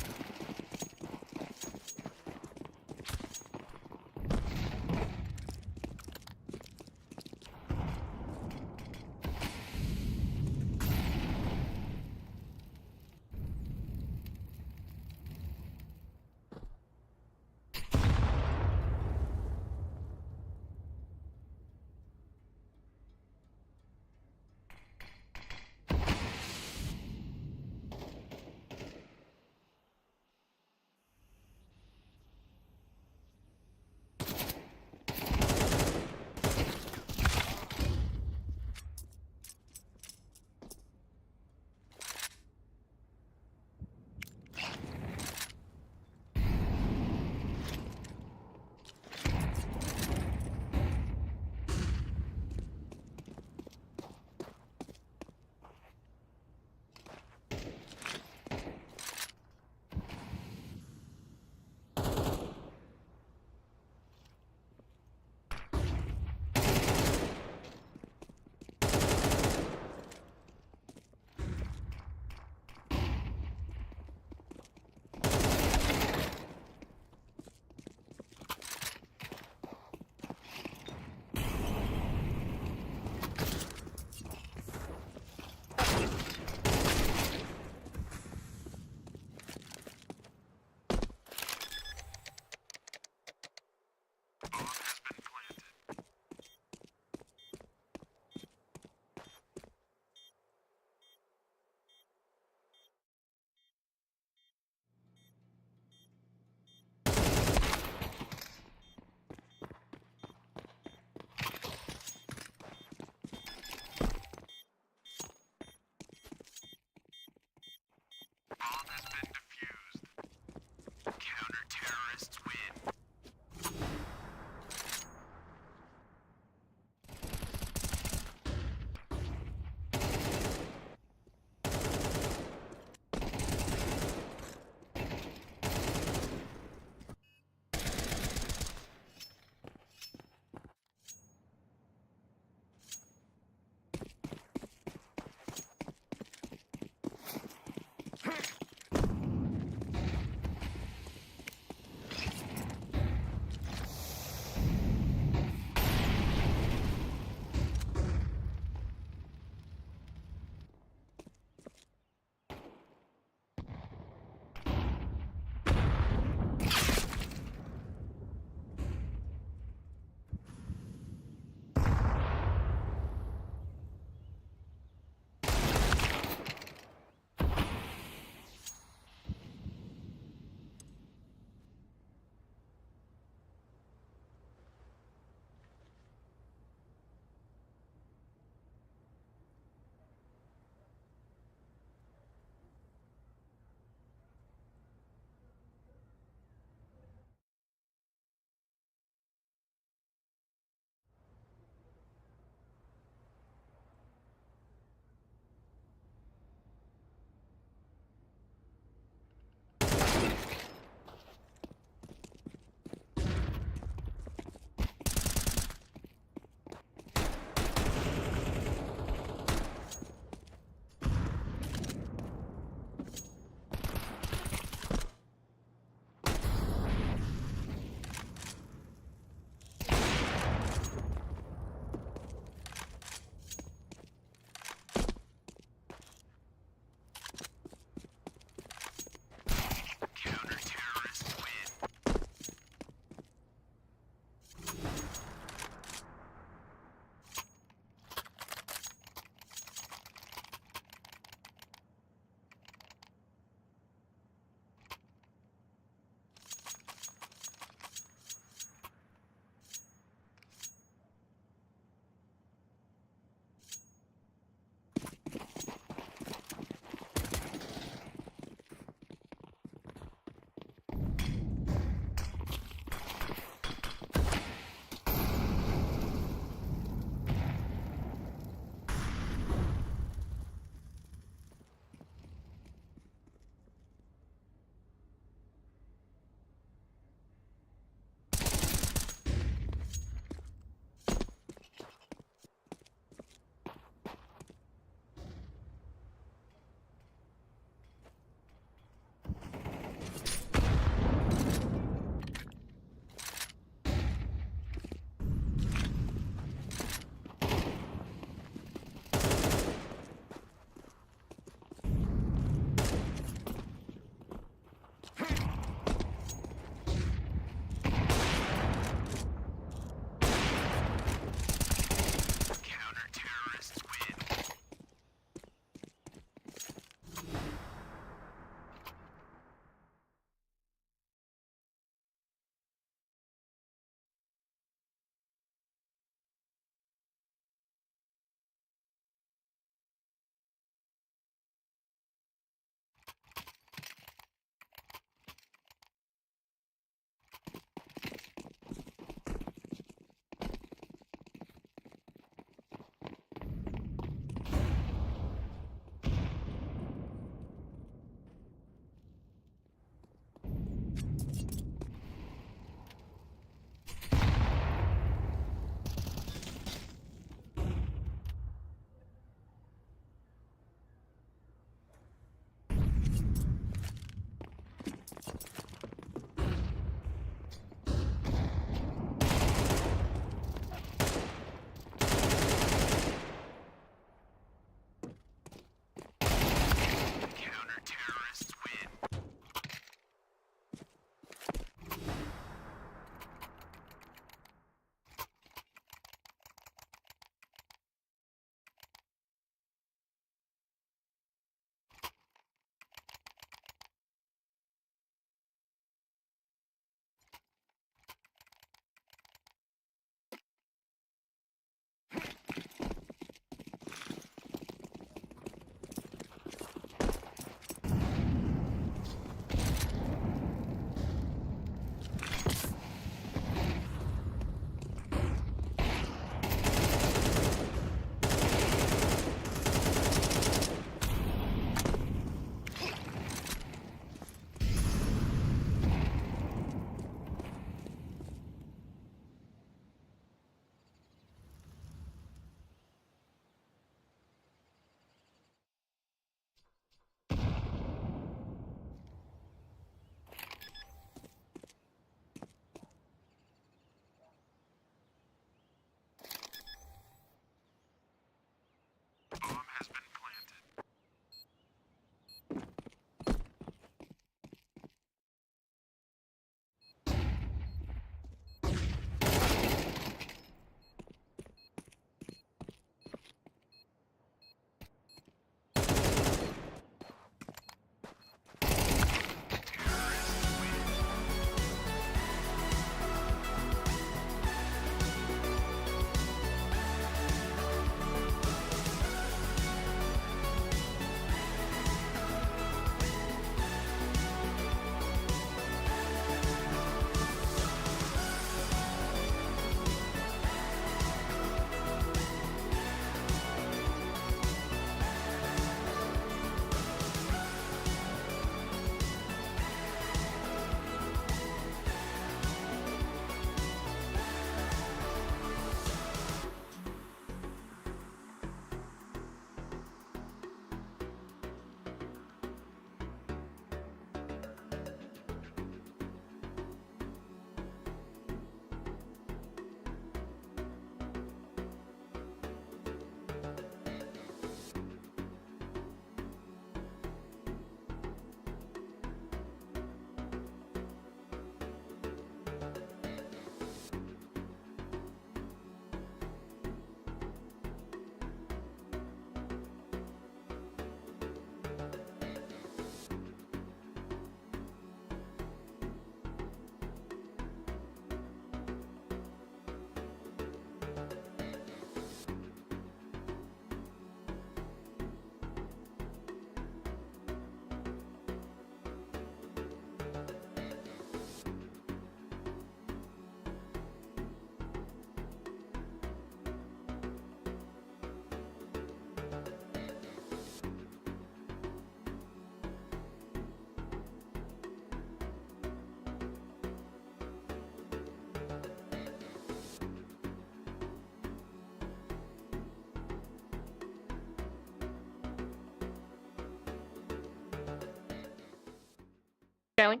Scaling.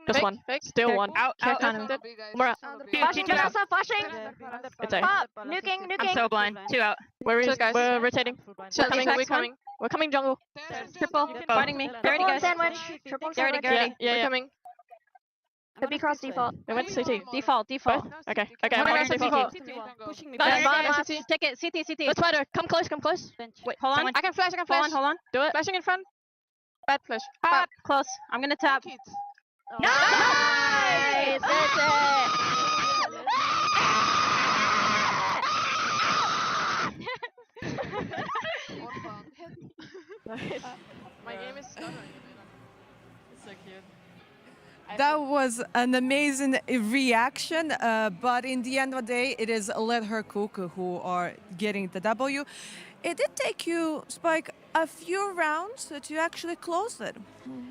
Just one. Still one. Care kind of. More out. Flashing, flashing. It's A. Pop, nuking. I'm so blind. 2 out. We're rotating. We're coming. We're coming jungle. Triple. Fighting me. Get ready, guys. Sandwich. Triple sandwich. Yeah. We're coming. Could be cross default. They went to CT. Default. Okay. I'm on default. Last. Take it. CT. Let's fight her. Come close. Wait, hold on. I can flash. Hold on. Do it. Flashing in front. Bad flash. Pop. Close. I'm gonna tap. Nice! That's it! My game is stuttering. It's so cute. That was an amazing reaction, but in the end of the day, it is Let Her Cook who are getting the W. It did take you, Spike, a few rounds to actually close it.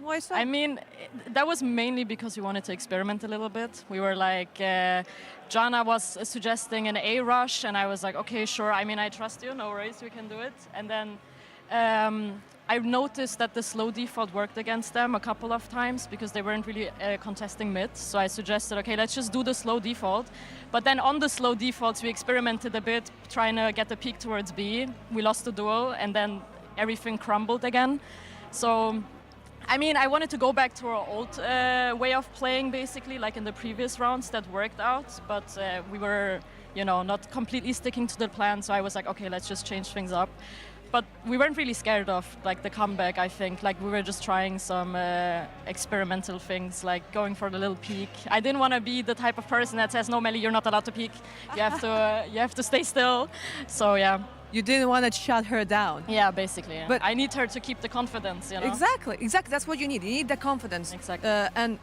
Why is that? I mean, that was mainly because we wanted to experiment a little bit. We were like, Jana was suggesting an A rush, and I was like, okay, sure. I mean, I trust you. No worries, we can do it. And then I noticed that the slow default worked against them a couple of times because they weren't really contesting mid. So I suggested, okay, let's just do the slow default. But then on the slow defaults, we experimented a bit, trying to get the peak towards B. We lost the duel, and then everything crumbled again. So, I mean, I wanted to go back to our old way of playing, basically, like in the previous rounds that worked out. But we were, not completely sticking to the plan. So I was like, okay, let's just change things up. But we weren't really scared of the comeback, I think. Like we were just trying some experimental things, like going for the little peek. I didn't want to be the type of person that says, no, Melly, you're not allowed to peek. You have to stay still. So yeah. You didn't want to shut her down. Yeah, basically. Yeah. But I need her to keep the confidence, Exactly. That's what you need. You need the confidence. Exactly. And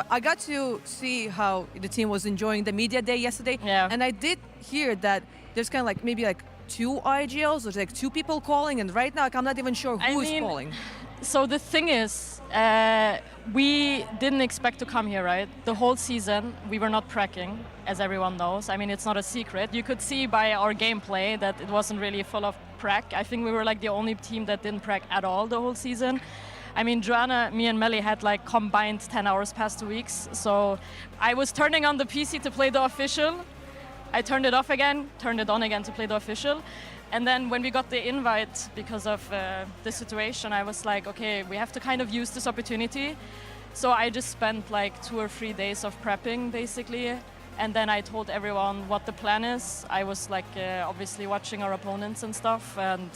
I got to see how the team was enjoying the media day yesterday. Yeah. And I did hear that there's kind of maybe 2 IGLs, there's 2 people calling, and right now I'm not even sure who's calling. So the thing is, we didn't expect to come here, right? The whole season we were not pracking, as everyone knows. I mean, it's not a secret. You could see by our gameplay that it wasn't really full of prac. I think we were the only team that didn't prac at all the whole season. I mean, Joanna, me and Melly had combined 10 hours past 2 weeks. So I was turning on the PC to play the official. I turned it off again, turned it on again to play the official. And then when we got the invite because of the situation, I was like, okay, we have to kind of use this opportunity. So I just spent 2 or 3 days of prepping, basically. And then I told everyone what the plan is. I was obviously watching our opponents and stuff. And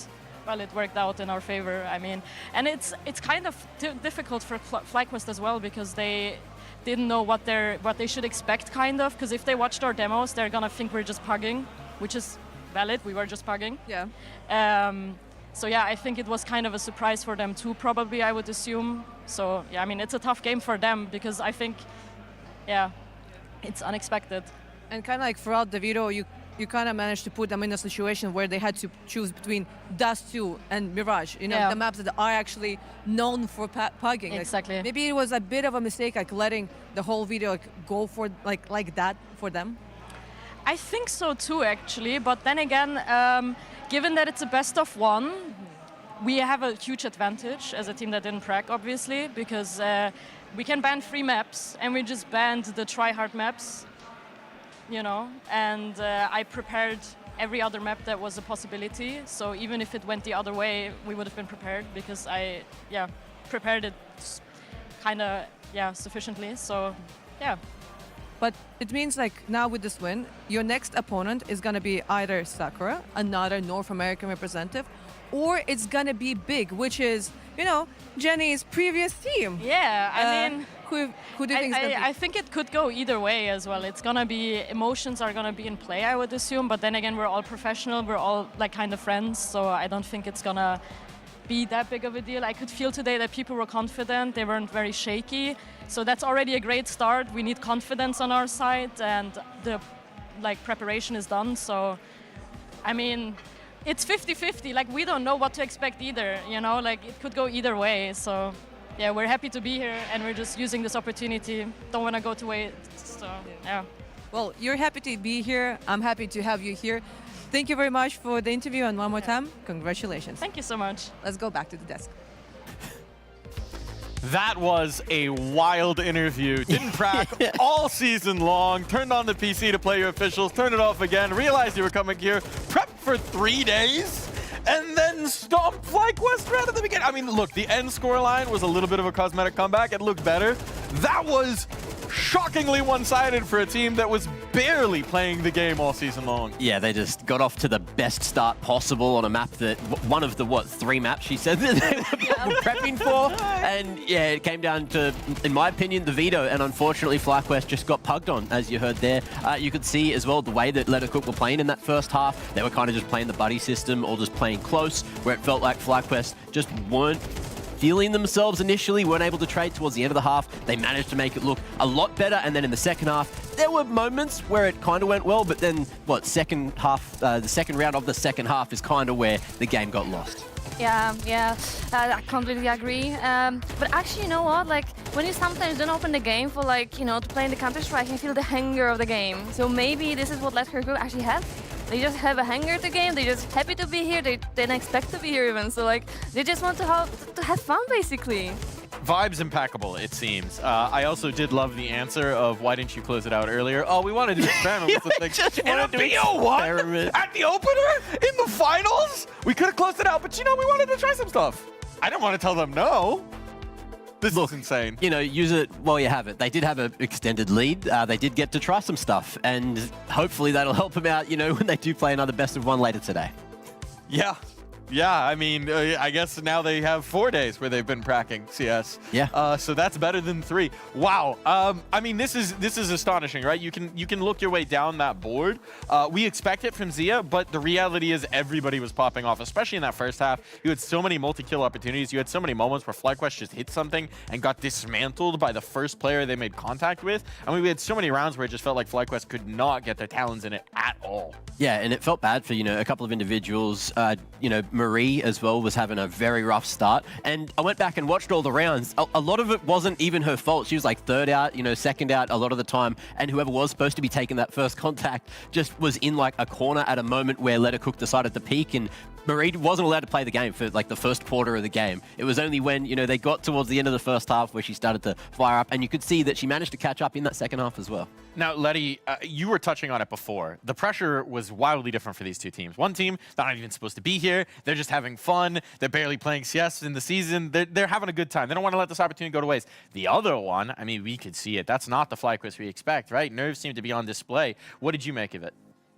well, it worked out in our favor. I mean, and it's kind of difficult for FlyQuest as well because they didn't know what they should expect, kind of, because if they watched our demos, they're gonna think we're just pugging, which is valid. We were just pugging. Yeah. So yeah, I think it was kind of a surprise for them too, probably, I would assume. So yeah, I mean, it's a tough game for them because I think, yeah, it's unexpected. And kind of throughout the video, you kind of managed to put them in a situation where they had to choose between Dust 2 and Mirage, the maps that are actually known for pugging. Exactly. Maybe it was a bit of a mistake, letting the whole video go for like that for them. I think so too, actually. But then again, given that it's a best of 1, we have a huge advantage as a team that didn't prac, obviously, because we can ban 3 maps, and we just banned the try-hard maps. And I prepared every other map that was a possibility. So even if it went the other way, we would have been prepared because I, prepared it kind of, sufficiently. So, yeah. But it means now with this win, your next opponent is going to be either Sakura, another North American representative, or it's going to be Big, which is, Jenny's previous team. Yeah, I mean, who do you think is going to be? I think it could go either way as well. It's going to be, emotions are going to be in play, I would assume. But then again, we're all professional. We're all kind of friends. So I don't think it's going to be that big of a deal. I could feel today that people were confident. They weren't very shaky. So that's already a great start. We need confidence on our side. And the preparation is done. So, I mean, it's 50-50. We don't know what to expect either. It could go either way. So. Yeah, we're happy to be here, and we're just using this opportunity. Don't want to go to waste, so yeah. Well, you're happy to be here. I'm happy to have you here. Thank you very much for the interview, and one more time, congratulations. Thank you so much. Let's go back to the desk. That was a wild interview. Didn't crack all season long. Turned on the PC to play your officials, turned it off again, realized you were coming here, prepped for 3 days, and then stomped FlyQuest RED at the beginning. I mean, look, the end scoreline was a little bit of a cosmetic comeback. It looked better. That was shockingly one-sided for a team that was barely playing the game all season long. Yeah, they just got off to the best start possible on a map that, one of the, 3 maps she said that they were prepping for. And yeah, it came down to, in my opinion, the veto. And unfortunately, FlyQuest just got pugged on, as you heard there. You could see as well the way that Lettercook were playing in that first half. They were kind of just playing the buddy system or just playing close, where it felt like FlyQuest just weren't feeling themselves initially, weren't able to trade towards the end of the half. They managed to make it look a lot better, and then in the second half, there were moments where it kind of went well, but then, second half, the second round of the second half is kind of where the game got lost. Yeah, I completely agree. But actually, you know what? Like, when you sometimes don't open the game for, to play in the Counter-Strike, you feel the hunger of the game. So maybe this is what Lettercook actually have. They just have a hunger to game. They're just happy to be here. They didn't expect to be here even. So they just want to have fun basically. Vibes impeccable, it seems. I also did love the answer of why didn't you close it out earlier? Oh, we wanted to experiment with the thing. Just in a BO1 at the opener in the finals. We could have closed it out, but we wanted to try some stuff. I didn't want to tell them no. This looks insane. Use it while you have it. They did have an extended lead. They did get to try some stuff, and hopefully that'll help them out, when they do play another best of 1 later today. Yeah, I mean, I guess now they have 4 days where they've been cracking CS. Yeah. So that's better than 3. Wow. I mean, this is astonishing, right? You can look your way down that board. We expect it from Zia, but the reality is everybody was popping off, especially in that first half. You had so many multi-kill opportunities. You had so many moments where FlyQuest just hit something and got dismantled by the first player they made contact with. I mean, we had so many rounds where it just felt like FlyQuest could not get their talons in it at all. Yeah, and it felt bad for, a couple of individuals, Marie as well was having a very rough start. And I went back and watched all the rounds. A lot of it wasn't even her fault. She was like third out, second out a lot of the time. And whoever was supposed to be taking that first contact just was in like a corner at a moment where Lettercook decided to peek, and Marie wasn't allowed to play the game for like the first quarter of the game. It was only when, they got towards the end of the first half where she started to fire up, and you could see that she managed to catch up in that second half as well. Now, Letty, you were touching on it before. The pressure was wildly different for these two teams. One team, they're not even supposed to be here. They're just having fun. They're barely playing CS in the season. They're having a good time. They don't want to let this opportunity go to waste. The other one, I mean, we could see it. That's not the FlyQuest we expect, right? Nerves seem to be on display. What did you make of it?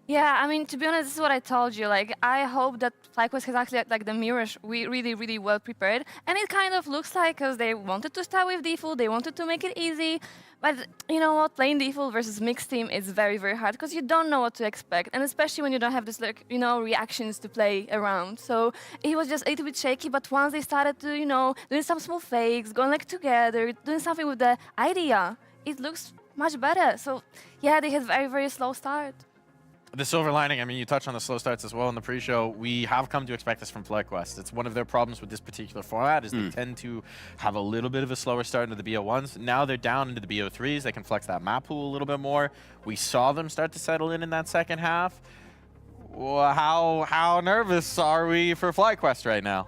Yeah, I mean, to be honest, this is what I told you. Like, I hope that FlyQuest has actually, the mirrors, really, really well prepared. And it kind of looks like, because they wanted to start with default, they wanted to make it easy. But you know what? Playing default versus mixed team is very, very hard, because you don't know what to expect. And especially when you don't have this, reactions to play around. So it was just a little bit shaky, but once they started to, doing some small fakes, going together, doing something with the idea, it looks much better. So yeah, they had very, very slow start. The silver lining, I mean, you touched on the slow starts as well in the pre-show. We have come to expect this from FlyQuest. It's one of their problems with this particular format is they tend to have a little bit of a slower start into the BO1s. Now they're down into the BO3s. They can flex that map pool a little bit more. We saw them start to settle in that second half. Well, how nervous are we for FlyQuest right now?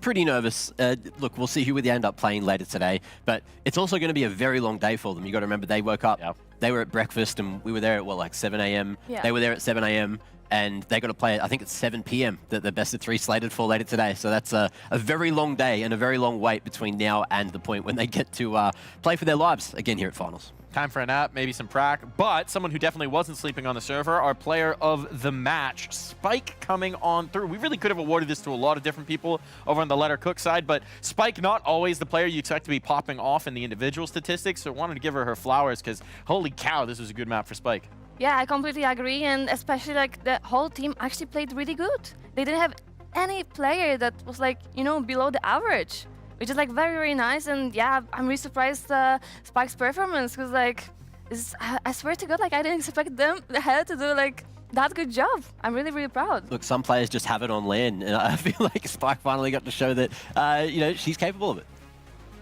Pretty nervous. Look, we'll see who they end up playing later today, but it's also going to be a very long day for them. You got to remember they woke up, they were at breakfast, and we were there at 7 a.m. Yeah. They were there at 7 a.m. and they got to play, I think it's 7 p.m. that the best of 3 slated for later today. So that's a very long day and a very long wait between now and the point when they get to play for their lives again here at Finals. Time for a nap, maybe some prac, but someone who definitely wasn't sleeping on the server, our player of the match, Spike, coming on through. We really could have awarded this to a lot of different people over on the Lettercook side, but Spike, not always the player you expect to be popping off in the individual statistics, so I wanted to give her flowers because, holy cow, this was a good map for Spike. Yeah, I completely agree, and especially the whole team actually played really good. They didn't have any player that was below the average, which is very, very nice. And yeah, I'm really surprised Spike's performance, because I swear to God, I didn't expect her to do that good job. I'm really, really proud. Look, some players just have it on LAN, and I feel like Spike finally got to show that she's capable of it.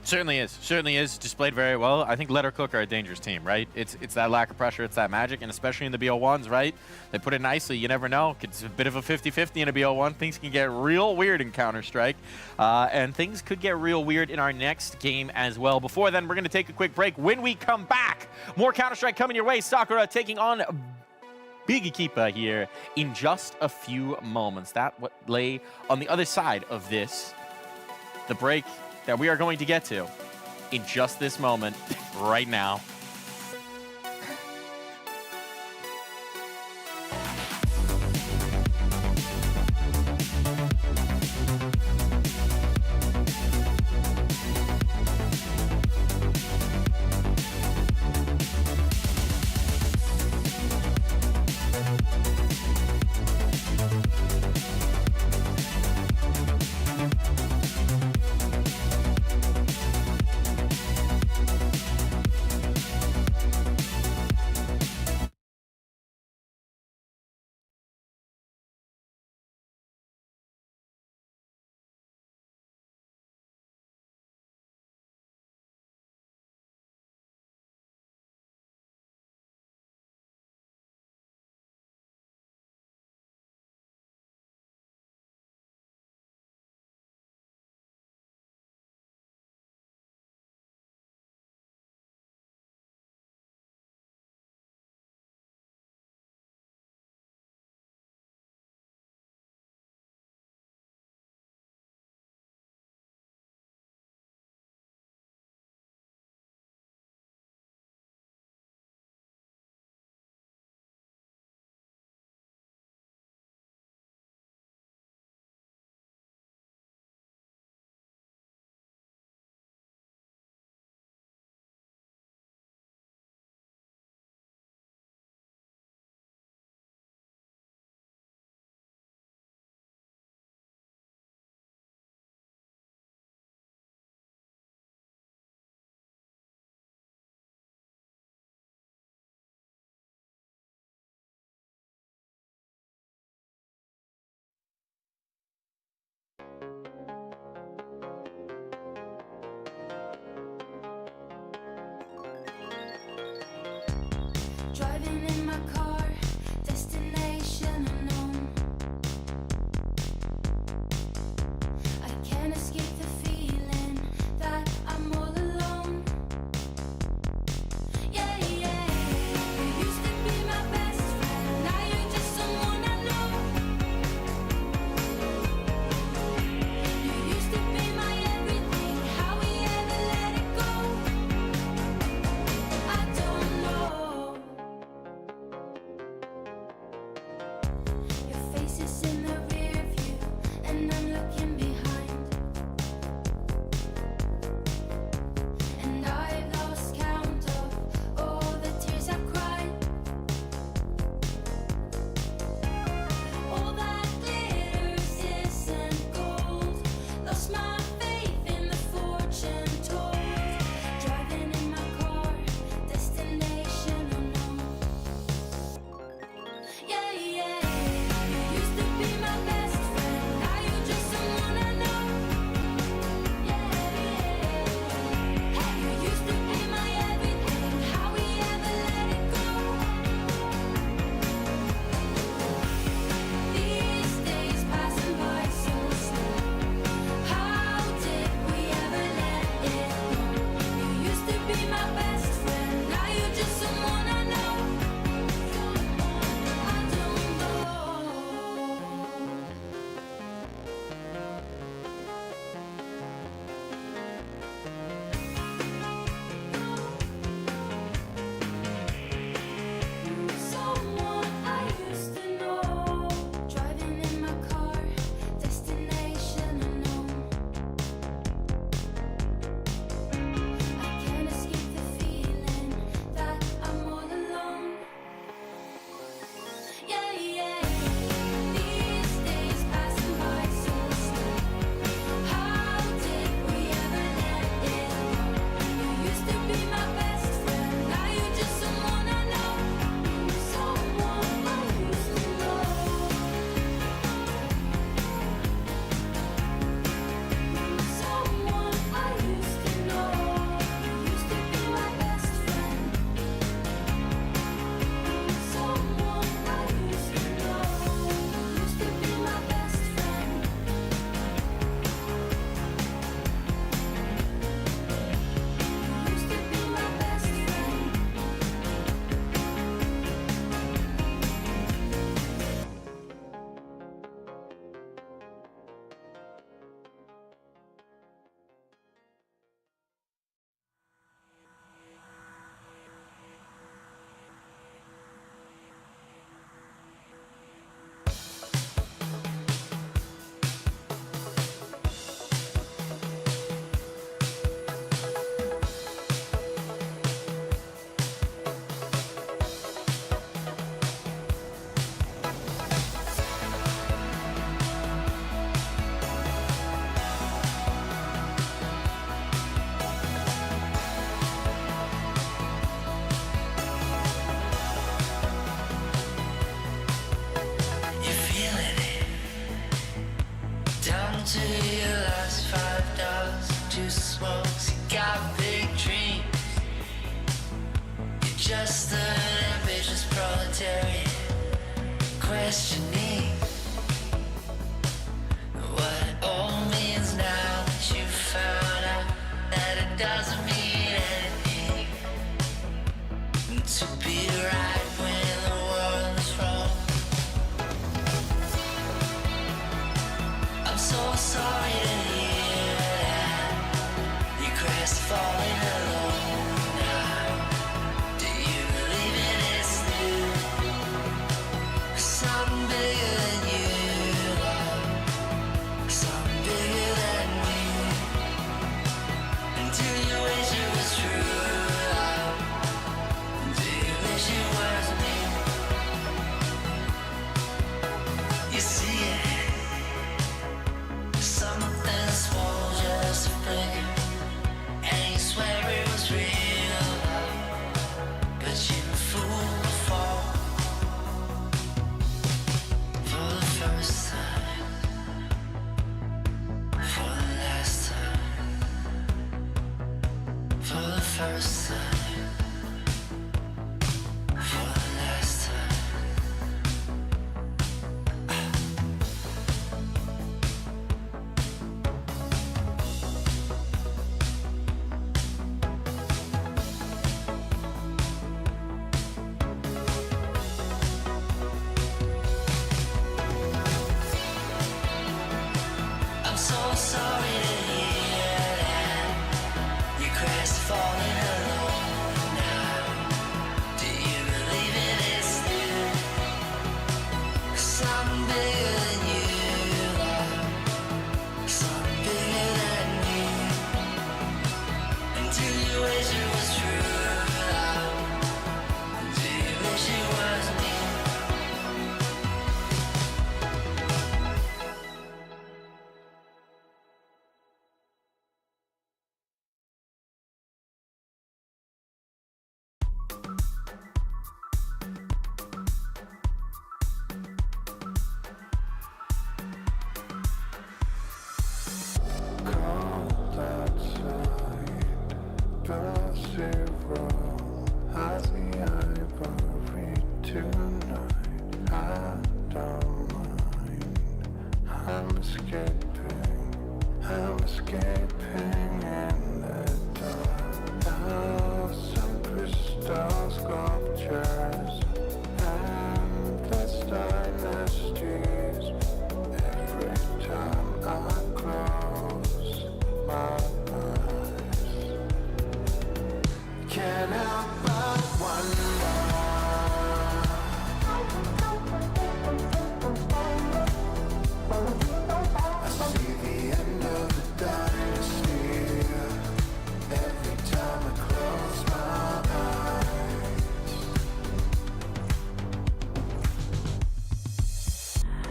Certainly is displayed very well. I think Let Her Cook are a dangerous team, right? It's that lack of pressure, it's that magic, and especially in the BO1s, right? They put it nicely. You never know. It's a bit of a 50-50 in a BO1. Things can get real weird in Counter-Strike, and things could get real weird in our next game as well. Before then, we're going to take a quick break. When we come back, more Counter-Strike coming your way. Sakura taking on big Equipa here in just a few moments. That what lay on the other side of this, the break that we are going to get to in just this moment right now. questioning what it all means now that you found out that it doesn't mean anything to be right when the world is wrong. I'm so sorry to hear that you crashed falling alone now. Do you believe it is new? Something bigger than you, love. Something bigger than me. And do you wish it was true, love? Do you wish it was me? You see it, something small, just a flicker, and you swear it was real, love. But you were fooled before. For the first time, for the last time, for the first time, for the last time. I'm so sorry to hear that you crashed falling alone now. Do you believe it is new? Something bigger than you, love. Something bigger than me. And do you wish it was true, love? Do you wish it was me? I'm escaping in the dark. Thousand crystal sculptures, endless dynasties. Every time I close my eyes, can't help but wonder. I see the end of the dynasty every time I close my eyes.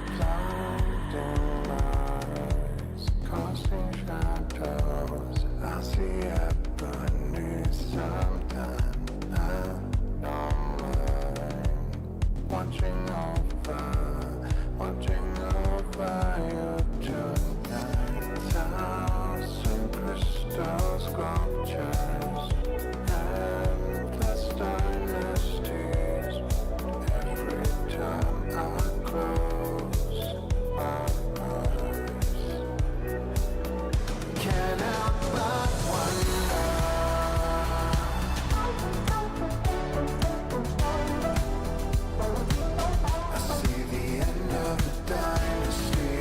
Blinding lights, casting shadows. I see ebony sometimes. I'm watching over you tonight. Thousand crystal sculptures, endless dynasties. Every time I close my eyes, can't help but wonder. I see the end of the dynasty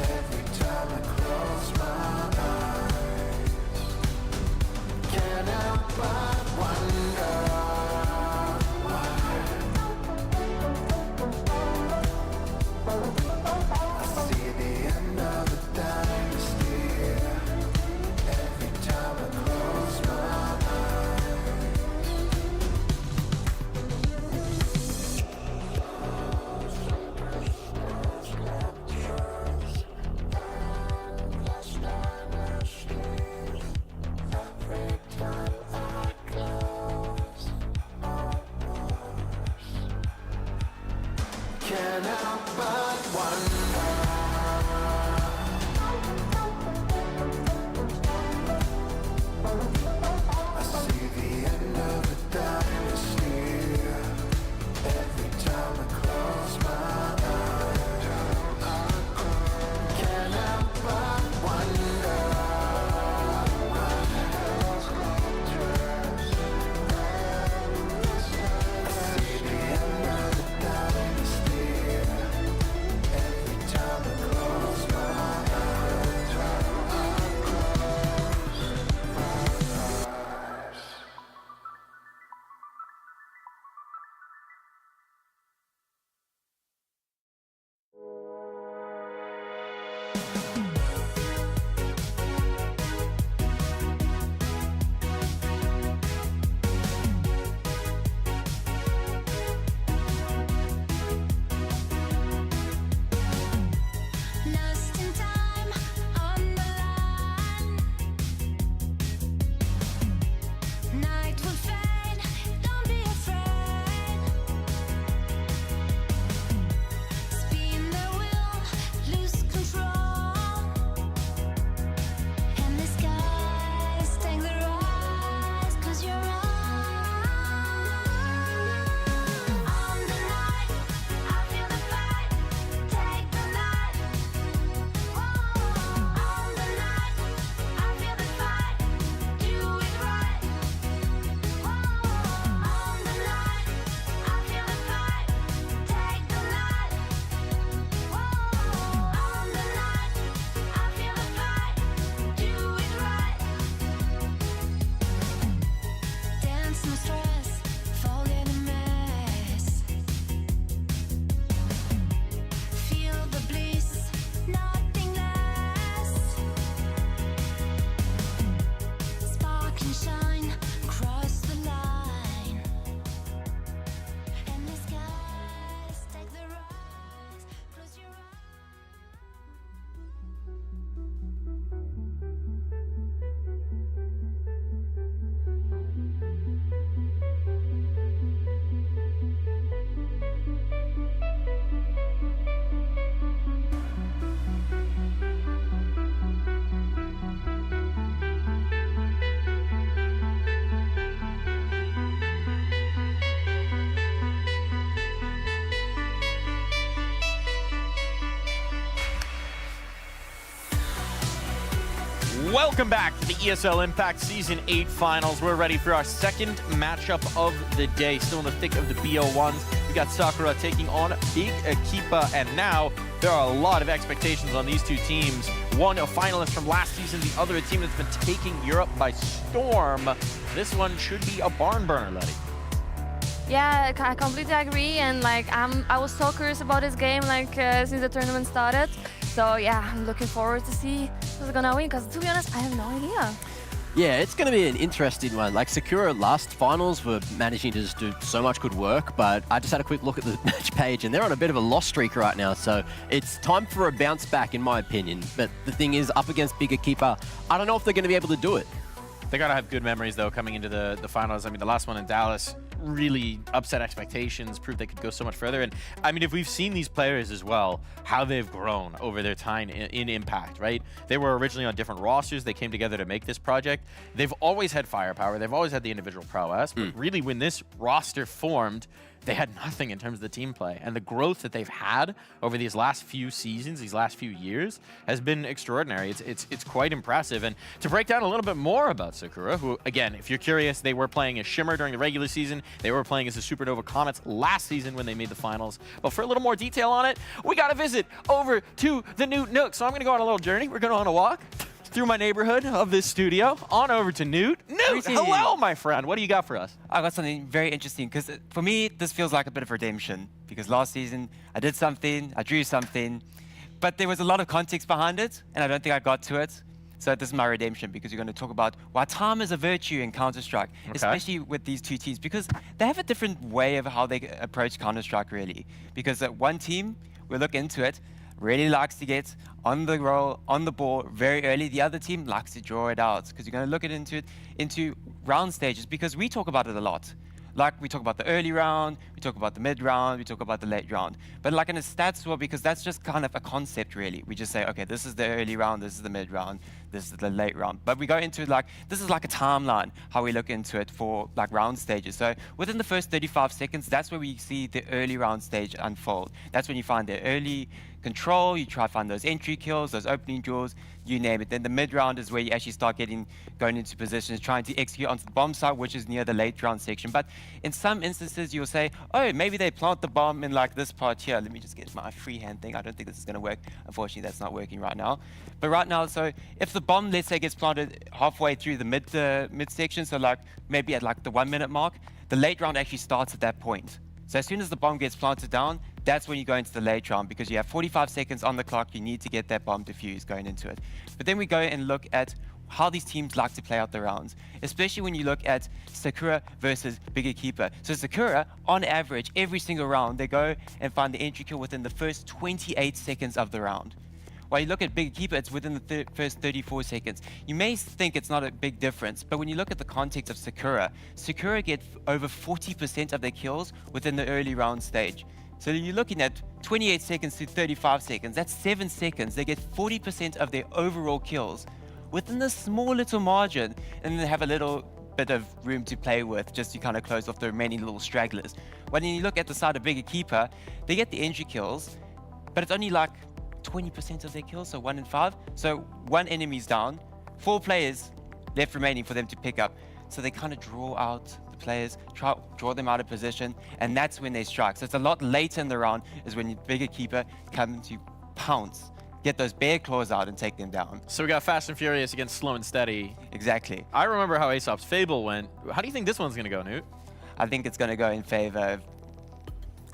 every time I close my eyes. Can't help but wonder why. I see the end of the dynasty every time I close my eyes. Every time I close my eyes, can't help but wonder. I see the end of a dynasty every time I close Welcome back to the ESL Impact Season 8 Finals. We're ready for our second matchup of the day. Still in the thick of the BO1s. We got Sakura taking on Big Equipa, and now there are a lot of expectations on these two teams. One a finalist from last season, the other a team that's been taking Europe by storm. This one should be a barn burner, Letty. Yeah, I completely agree, and like I was so curious about this game since the tournament started. So yeah, I'm looking forward to see who's gonna win, because to be honest, I have no idea. Yeah, it's going to be an interesting one. Like Sakura last finals were managing to just do so much good work, but I just had a quick look at the match page and they're on a bit of a loss streak right now. So it's time for a bounce back, in my opinion. But the thing is, up against Big Equipa, I don't know if they're going to be able to do it. They got to have good memories, though, coming into the finals. I mean, the last one in Dallas really upset expectations, proved they could go so much further. And, I mean, if we've seen these players as well, how they've grown over their time in Impact, right? They were originally on different rosters. They came together to make this project. They've always had firepower. They've always had the individual prowess. But really, when this roster formed, they had nothing in terms of the team play. And the growth that they've had over these last few seasons, these last few years, has been extraordinary. It's quite impressive. And to break down a little bit more about Sakura, who, again, if you're curious, they were playing as Shimmer during the regular season. They were playing as the Supernova Comets last season when they made the finals. But for a little more detail on it, we got to visit over to the Newt Nook. So I'm going to go on a little journey. We're going on a walk through my neighborhood of this studio, on over to Newt. Newt, hello, my friend. What do you got for us? I got something very interesting, because for me, this feels like a bit of redemption. Because last season, I did something, I drew something, but there was a lot of context behind it, and I don't think I got to it. So this is my redemption, because you're going to talk about why time is a virtue in Counter-Strike, especially with these two teams, because they have a different way of how they approach Counter-Strike, really. Because one team, we'll look into it, really likes to get on the roll, on the ball very early. The other team likes to draw it out, because you're going to look into round stages, because we talk about it a lot. Like we talk about the early round, we talk about the mid round, we talk about the late round. But like in a stats war, because that's just kind of a concept, really. We just say, okay, this is the early round, this is the mid round, this is the late round. But we go into it like, this is like a timeline, how we look into it for like round stages. So within the first 35 seconds, that's where we see the early round stage unfold. That's when you find the early control, you try to find those entry kills, those opening draws, you name it. Then the mid round is where you actually start going into positions, trying to execute onto the bomb site, which is near the late round section. But in some instances, you'll say, oh, maybe they plant the bomb in like this part here. Let me just get my freehand thing. I don't think this is going to work. Unfortunately, that's not working right now. But right now, so if the bomb, let's say, gets planted halfway through the mid section, so like maybe at like the 1 minute mark, the late round actually starts at that point. So as soon as the bomb gets planted down, that's when you go into the late round, because you have 45 seconds on the clock. You need to get that bomb defused going into it. But then we go and look at how these teams like to play out the rounds, especially when you look at Sakura versus Big Equipa. So Sakura, on average, every single round, they go and find the entry kill within the first 28 seconds of the round. While you look at Big Equipa, it's within the first 34 seconds. You may think it's not a big difference, but when you look at the context of Sakura, Sakura get over 40% of their kills within the early round stage. So you're looking at 28 seconds to 35 seconds. That's 7 seconds. They get 40% of their overall kills within this small little margin, and then have a little bit of room to play with just to kind of close off the remaining little stragglers. When you look at the side of Big Equipa, they get the entry kills, but it's only like 20% of their kills, so 1 in 5. So 1 enemy's down, 4 players left remaining for them to pick up. So they kind of draw out the players, draw them out of position, and that's when they strike. So it's a lot later in the round is when Big Equipa come to pounce, get those bear claws out and take them down. So we got Fast and Furious against Slow and Steady. Exactly. I remember how Aesop's Fable went. How do you think this one's going to go, Newt? I think it's going to go in favor of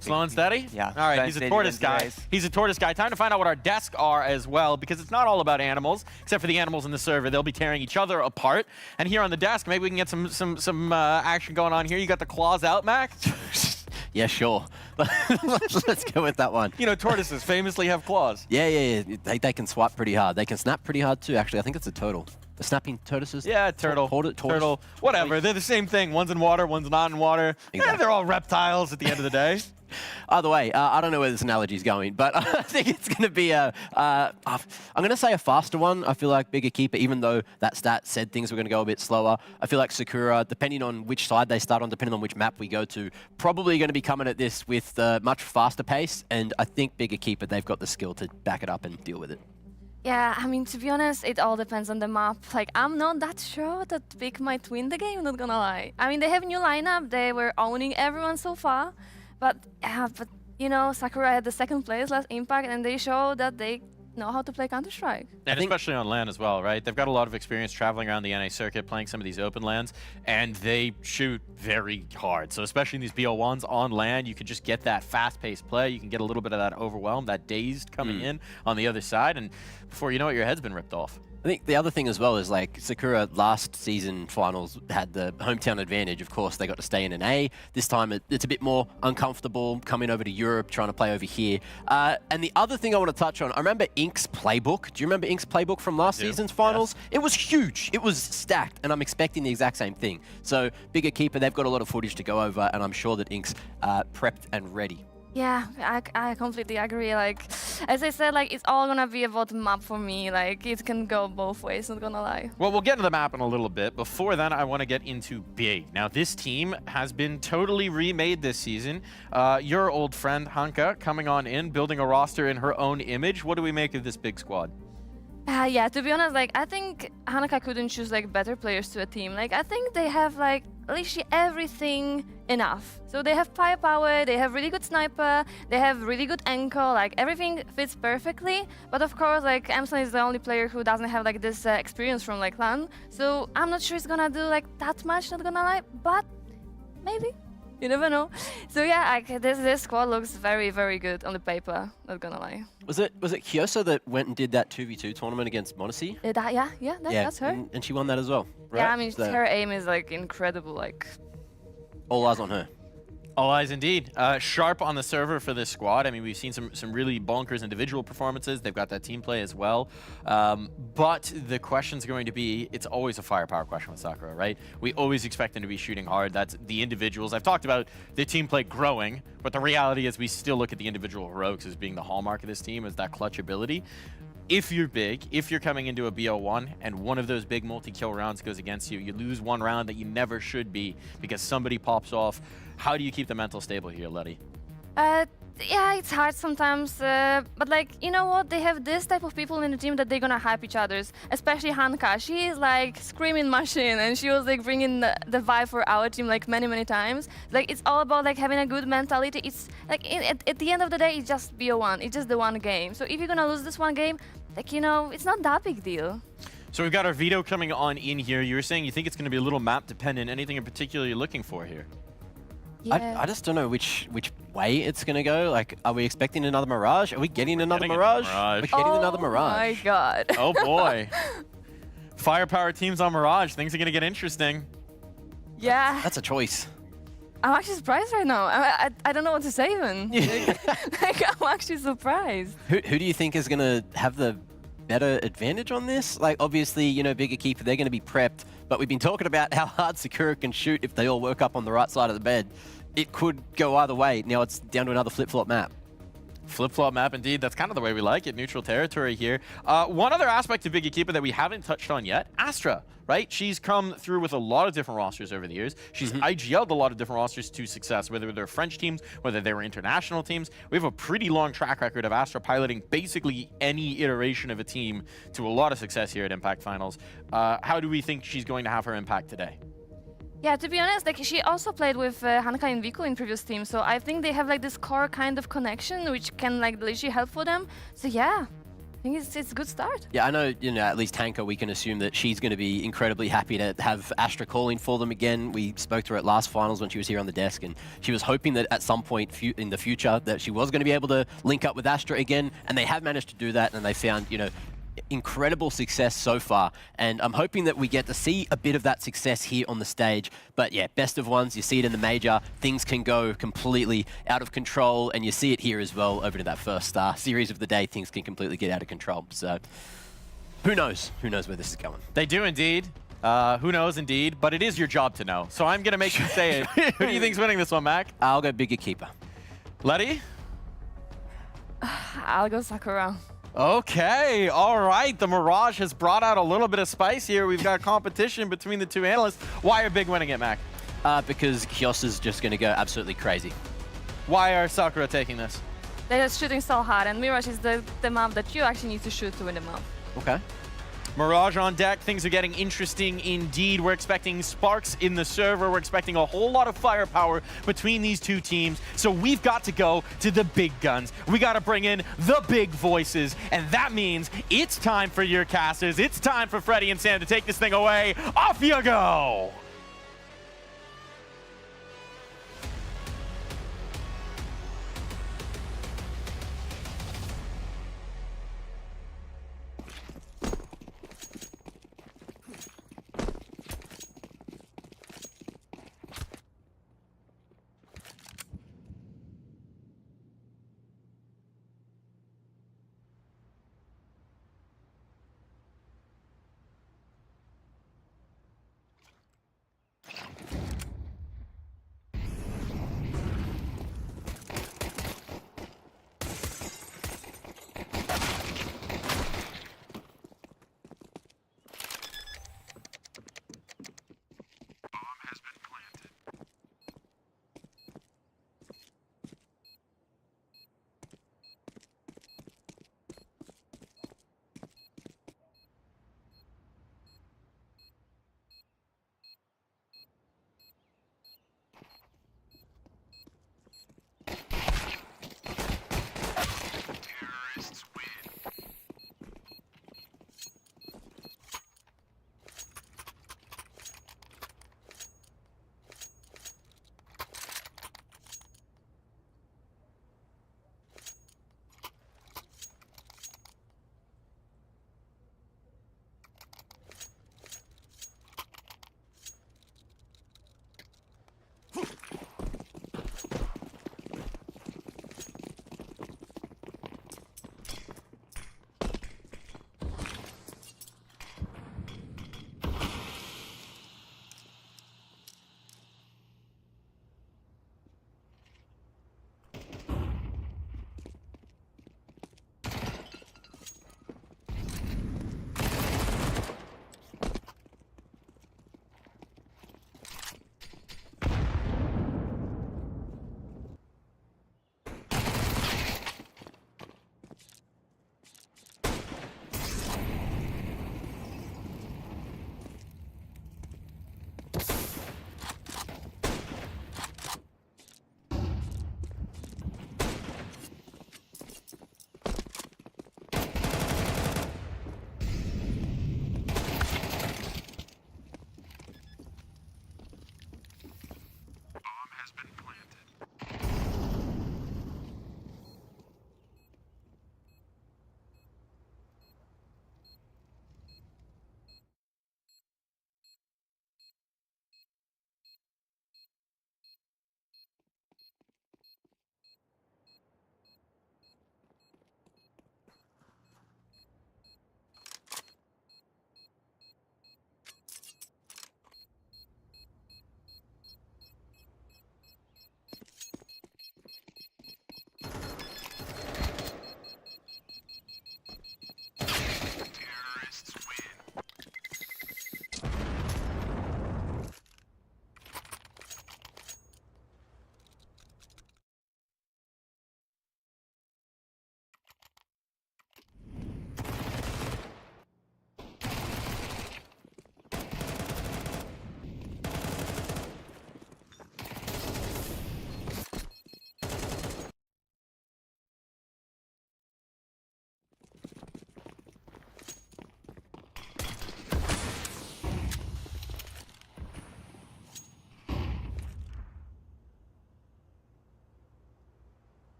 Slow and Steady? Yeah. All right, he's a tortoise guy. He's a tortoise guy. Time to find out what our desks are as well, because it's not all about animals, except for the animals in the server. They'll be tearing each other apart. And here on the desk, maybe we can get some action going on here. You got the claws out, Max? Yeah, sure. Let's go with that one. You know, tortoises famously have claws. Yeah. They can swipe pretty hard. They can snap pretty hard too, actually. I think it's a turtle. The snapping tortoises? Yeah, turtle. Turtle. Whatever. They're the same thing. One's in water, one's not in water. Exactly. They're all reptiles at the end of the day. Either way, I don't know where this analogy is going, but I think it's going to be I'm going to say a faster one. I feel like Big Equipa, even though that stat said things were going to go a bit slower, I feel like Sakura, depending on which side they start on, depending on which map we go to, probably going to be coming at this with much faster pace, and I think Big Equipa, they've got the skill to back it up and deal with it. Yeah, I mean, to be honest, it all depends on the map. Like, I'm not that sure that Big might win the game, not gonna lie. I mean, they have a new lineup, they were owning everyone so far, but you know, Sakura had the 2nd place last Impact, and they showed that they know how to play Counter-Strike. And especially on LAN as well, right? They've got a lot of experience traveling around the NA circuit, playing some of these open LANs, and they shoot very hard. So especially in these BO1s on LAN, you can just get that fast-paced play. You can get a little bit of that overwhelm, that dazed coming in on the other side, and before you know it, your head's been ripped off. I think the other thing as well is like Sakura last season finals had the hometown advantage. Of course, they got to stay in an A. This time it's a bit more uncomfortable coming over to Europe, trying to play over here. And the other thing I want to touch on, I remember Ink's playbook. Do you remember Ink's playbook from last season's finals? Yes. It was huge. It was stacked, and I'm expecting the exact same thing. So big Equipa, they've got a lot of footage to go over, and I'm sure that Ink's prepped and ready. Yeah, I completely agree. Like, as I said, like, it's all gonna be about the map for me. Like, it can go both ways, not gonna lie. Well, we'll get into the map in a little bit. Before then, I want to get into Big. Now, this team has been totally remade this season. Your old friend, Hanka, coming on in, building a roster in her own image. What do we make of this Big squad? Yeah, to be honest, like, I think Hanaka couldn't choose, like, better players to a team. Like, I think they have, like, literally everything enough. So they have firepower, they have really good sniper, they have really good ankle, like, everything fits perfectly. But of course, like, Amson is the only player who doesn't have, like, this experience from, like, LAN. So I'm not sure it's gonna do, like, that much, not gonna lie, but maybe. You never know. So yeah, this squad looks very, very good on the paper, not gonna lie. Was it Kyosa that went and did that 2v2 tournament against Monacy? That's her. And she won that as well, right? Yeah, I mean, her aim is, like, incredible, like... All eyes on her. All eyes indeed. Sharp on the server for this squad. I mean, we've seen some really bonkers individual performances. They've got that team play as well. But the question's going to be, it's always a firepower question with Sakura, right? We always expect them to be shooting hard. That's the individuals. I've talked about the team play growing, but the reality is we still look at the individual heroics as being the hallmark of this team, as that clutch ability. If you're big, if you're coming into a BO1 and one of those big multi-kill rounds goes against you, you lose one round that you never should be because somebody pops off. How do you keep the mental stable here, Letty? Yeah, it's hard sometimes, but, like, you know what? They have this type of people in the team that they're gonna hype each other's, especially Hanka. She is, like, screaming machine, and she was, like, bringing the vibe for our team, like, many, many times. Like, it's all about, like, having a good mentality. It's, like, at the end of the day, it's just BO1. It's just the one game. So if you're gonna lose this one game, like, you know, it's not that big deal. So we've got our veto coming on in here. You were saying you think it's going to be a little map dependent. Anything in particular you're looking for here? Yeah. I just don't know which way it's going to go. Like, are we expecting another Mirage? Are we getting another Mirage? We're getting another Mirage. Oh my god. Oh boy. Firepower teams on Mirage. Things are going to get interesting. Yeah. That's a choice. I'm actually surprised right now. I don't know what to say even. Like, I'm actually surprised. Who do you think is going to have the better advantage on this? Like, obviously, you know, big Equipa, they're going to be prepped, but we've been talking about how hard Sakura can shoot if they all work up on the right side of the bed. It could go either way. Now it's down to another flip-flop map. Flip-flop map, indeed. That's kind of the way we like it. Neutral territory here. One other aspect of big Equipa that we haven't touched on yet, Astra, right? She's come through with a lot of different rosters over the years. She's IGL'd a lot of different rosters to success, whether they're French teams, whether they were international teams. We have a pretty long track record of Astra piloting basically any iteration of a team to a lot of success here at Impact Finals. How do we think she's going to have her impact today? Yeah, to be honest, like, she also played with Hanka and Vivo in previous teams, so I think they have, like, this core kind of connection which can, like, literally help for them. So yeah, I think it's a good start. Yeah, I know, you know, at least Hanka, we can assume that she's going to be incredibly happy to have Astra calling for them again. We spoke to her at last finals when she was here on the desk, and she was hoping that at some point in the future that she was going to be able to link up with Astra again, and they have managed to do that, and they found, you know, incredible success so far, and I'm hoping that we get to see a bit of that success here on the stage. But yeah, best of ones, you see it in the major, things can go completely out of control, and you see it here as well over to that first series of the day. Things can completely get out of control, so who knows where this is going. They do indeed. Who knows indeed, but it is your job to know, so I'm gonna make you say it. Who do you think's winning this one, Mac? I'll go big Equipa. Letty? I'll go Sakura. Okay, all right. The Mirage has brought out a little bit of spice here. We've got competition between the two analysts. Why are Big winning it, Mac? Because Kyosa's just going to go absolutely crazy. Why are Sakura taking this? they're just shooting so hard, and Mirage is the map that you actually need to shoot to win the map. Okay. Mirage on deck. Things are getting interesting indeed. We're expecting sparks in the server. We're expecting a whole lot of firepower between these two teams. So we've got to go to the big guns. We got to bring in the big voices. And that means it's time for your casters. It's time for Freddy and Sam to take this thing away. Off you go!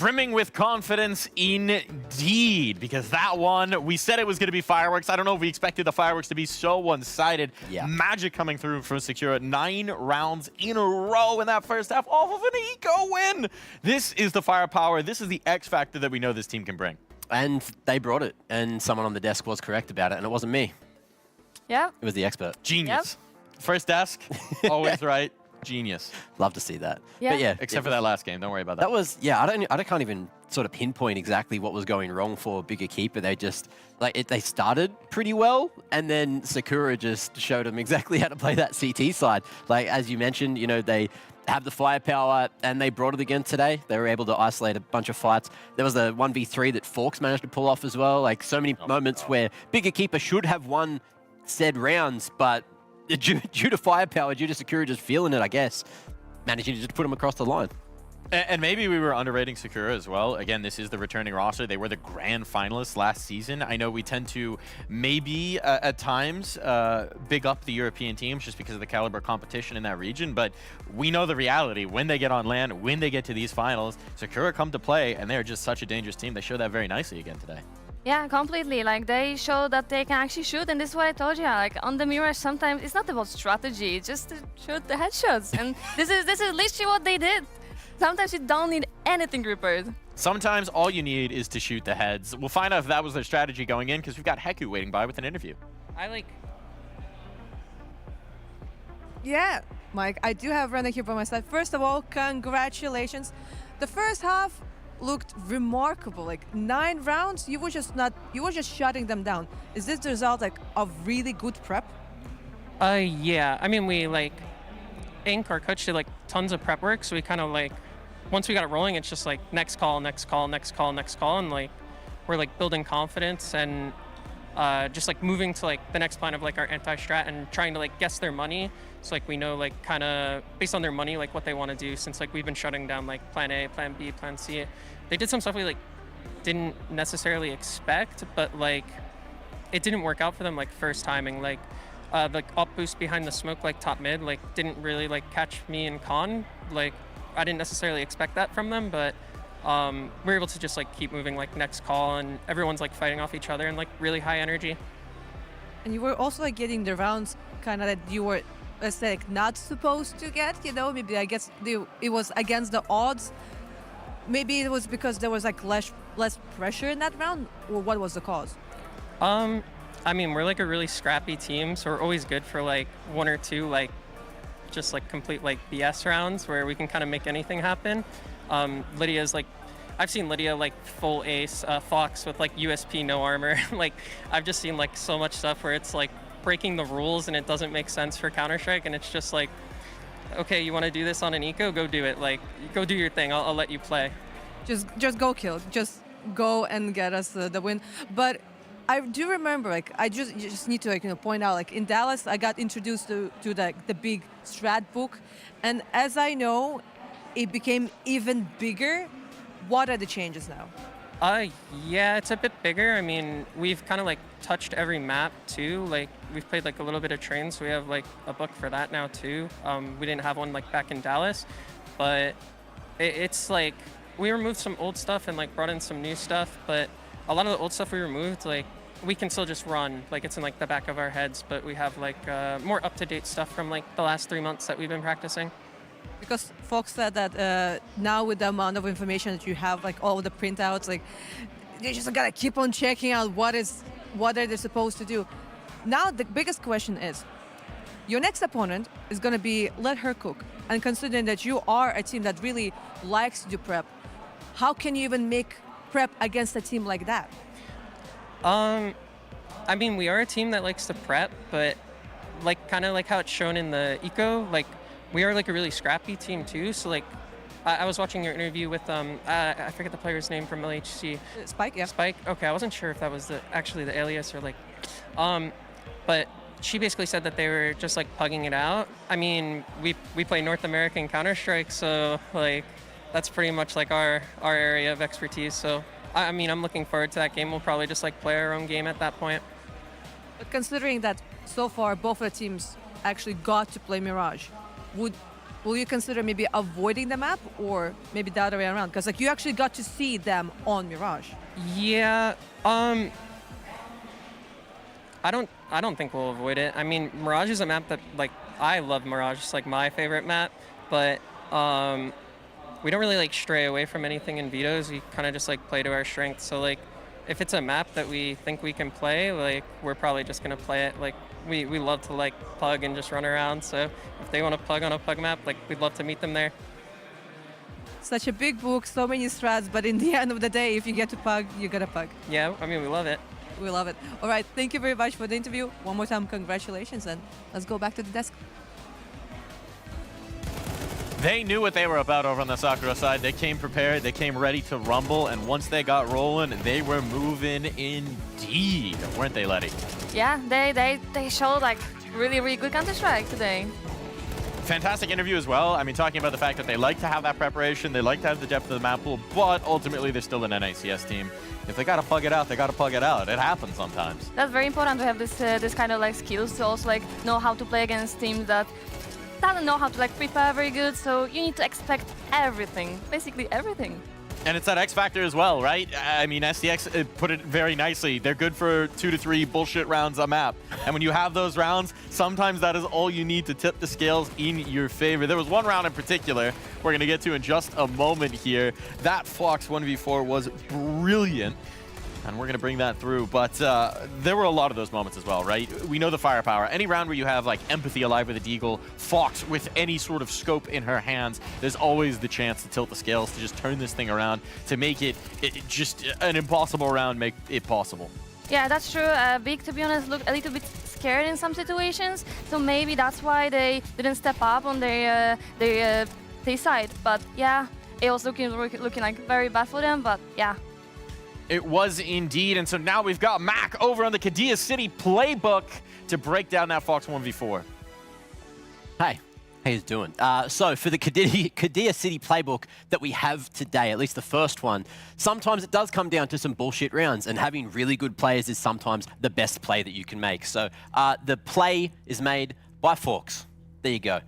brimming with confidence indeed, because that one, we said it was going to be fireworks. I don't know if we expected the fireworks to be so one-sided. Yeah. Magic coming through from Sakura. 9 rounds in a row in that first half off of an eco win. This is the firepower. This is the X factor that we know this team can bring. And they brought it, and someone on the desk was correct about it, and it wasn't me. Yeah. It was the expert. Genius. First desk, always right. Genius. Love to see that. Yeah. But yeah, Except for that last game. Don't worry about that. that was, yeah, I can't even sort of pinpoint exactly what was going wrong for Big Equipa. They just, like, they started pretty well, and then Sakura just showed them exactly how to play that CT side. Like, as you mentioned, you know, they have the firepower, and they brought it again today. They were able to isolate a bunch of fights. There was the 1v3 that Forks managed to pull off as well. Like, so many moments where Big Equipa should have won said rounds, but due to firepower, due to Sakura just feeling it, I guess, managing to just put them across the line. And maybe we were underrating Sakura as well. Again, this is the returning roster. They were the grand finalists last season. I know we tend to maybe at times big up the European teams just because of the caliber of competition in that region, but we know the reality. When they get on land, when they get to these finals, Sakura come to play, and they're just such a dangerous team. They show that very nicely again today. Yeah, completely. Like, they show that they can actually shoot, and this is what I told you. Like, on the Mirage, sometimes it's not about strategy, it's just to shoot the headshots. And this is literally what they did. Sometimes you don't need anything prepared. Sometimes all you need is to shoot the heads. We'll find out if that was their strategy going in, because we've got Heku waiting by with an interview. Yeah, Mike, I do have Rena here by my side. First of all, congratulations. The first half looked remarkable. Like, 9 rounds, you were just shutting them down. Is this the result like of really good prep? Yeah. I mean, we Inc, our coach, did tons of prep work, so we kind of once we got it rolling, it's just next call, next call, next call, next call, and we're building confidence and just moving to the next plan of our anti-strat and trying to guess their money. So we know kind of based on their money what they want to do, since we've been shutting down plan A, plan B, plan C. They did some stuff we didn't necessarily expect, but it didn't work out for them first timing. The up boost behind the smoke top mid didn't really catch me and Con. I didn't necessarily expect that from them, but we're able to just keep moving next call, and everyone's fighting off each other and really high energy. And you were also getting the rounds kind of that you were, let's say, not supposed to get, you know? Maybe I guess it was against the odds. Maybe it was because there was less pressure in that round, or what was the cause? I mean, we're a really scrappy team, so we're always good for 1 or 2 just complete BS rounds where we can kind of make anything happen. Lydia's I've seen Lydia full ace, Fox with USP no armor. I've just seen so much stuff where it's breaking the rules and it doesn't make sense for Counter-Strike, and it's just okay, you want to do this on an eco, go do it. Go do your thing, I'll let you play. Just go kill, just go and get us the win. But I do remember, I just need to point out, in Dallas, I got introduced to the big strat book, and as I know, it became even bigger. What are the changes now? Yeah, it's a bit bigger. I mean, we've kind of touched every map too. We've played a little bit of train, so we have a book for that now too. We didn't have one back in Dallas, but it's we removed some old stuff and brought in some new stuff, but a lot of the old stuff we removed, we can still just run. It's in the back of our heads, but we have more up-to-date stuff from the last 3 months that we've been practicing. Because Fox said that now with the amount of information that you have, all the printouts, you just gotta keep on checking out what are they supposed to do. Now the biggest question is, your next opponent is gonna be let her cook, and considering that you are a team that really likes to do prep, how can you even make prep against a team like that? I mean, we are a team that likes to prep, but kind of how it's shown in the eco, we are a really scrappy team too. So I was watching your interview with I forget the player's name from LHC. Spike, yeah. Spike. Okay, I wasn't sure if that was actually the alias or but she basically said that they were just pugging it out. I mean, we play North American Counter-Strike, so that's pretty much our area of expertise. So I mean, I'm looking forward to that game. We'll probably just play our own game at that point. But considering that so far both of the teams actually got to play Mirage, would will you consider maybe avoiding the map or maybe the other way around? Because like you actually got to see them on Mirage. Yeah. I don't think we'll avoid it. I mean, Mirage is a map that like I love Mirage. It's like my favorite map, but we don't really like stray away from anything in vetoes. We kind of just like play to our strengths. So like if it's a map that we think we can play, like we're probably just gonna play it. Like we love to like pug and just run around. So if they want to pug on a pug map, like we'd love to meet them there. Such a big book, so many strats, but in the end of the day, if you get to pug, you gotta pug. Yeah, I mean, we love it. We love it. All right, thank you very much for the interview. One more time, congratulations, and let's go back to the desk. They knew what they were about over on the Sakura side. They came prepared, they came ready to rumble, and once they got rolling, they were moving indeed, weren't they, Letty? Yeah, they showed like really good Counter-Strike today. Fantastic interview as well. I mean, talking about the fact that they like to have that preparation, they like to have the depth of the map pool, but ultimately they're still an NICS team. If they gotta plug it out, they gotta plug it out. It happens sometimes. That's very important to have this kind of like skills to also like know how to play against teams that doesn't know how to like prepare very good. So you need to expect everything, basically everything. And it's that X factor as well, right? I mean, SDX put it very nicely. They're good for 2 to 3 bullshit rounds a map. And when you have those rounds, sometimes that is all you need to tip the scales in your favor. There was one round in particular we're going to get to in just a moment here. That Fox 1v4 was brilliant. And we're going to bring that through. But there were a lot of those moments as well, right? We know the firepower. Any round where you have like Empathy alive with a Deagle, Fox with any sort of scope in her hands, there's always the chance to tilt the scales, to just turn this thing around, to make it just an impossible round, make it possible. Yeah, that's true. Big, to be honest, looked a little bit scared in some situations. So maybe that's why they didn't step up on their side. But yeah, it was looking like very bad for them. But yeah. It was indeed, and so now we've got Mac over on the Kadia City playbook to break down that Fox 1v4. Hey, how you doing? So for the Kadia City playbook that we have today, at least the first one, sometimes it does come down to some bullshit rounds, and having really good players is sometimes the best play that you can make. So the play is made by Fox. There you go.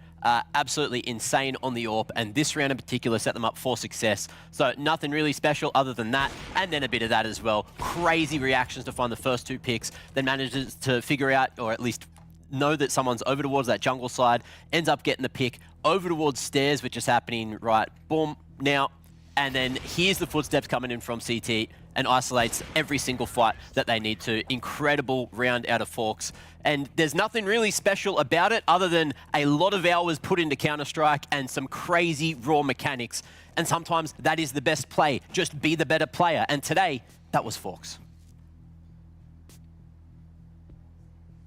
Absolutely insane on the AWP, and this round in particular set them up for success. So nothing really special other than that, and then a bit of that as well. Crazy reactions to find the first 2 picks, then manages to figure out, or at least know that someone's over towards that jungle side, ends up getting the pick over towards stairs, which is happening right, boom, now, and then here's the footsteps coming in from CT, and isolates every single fight that they need to. Incredible round out of Fox. And there's nothing really special about it other than a lot of hours put into Counter-Strike and some crazy raw mechanics. And sometimes that is the best play. Just be the better player. And today, that was Fox.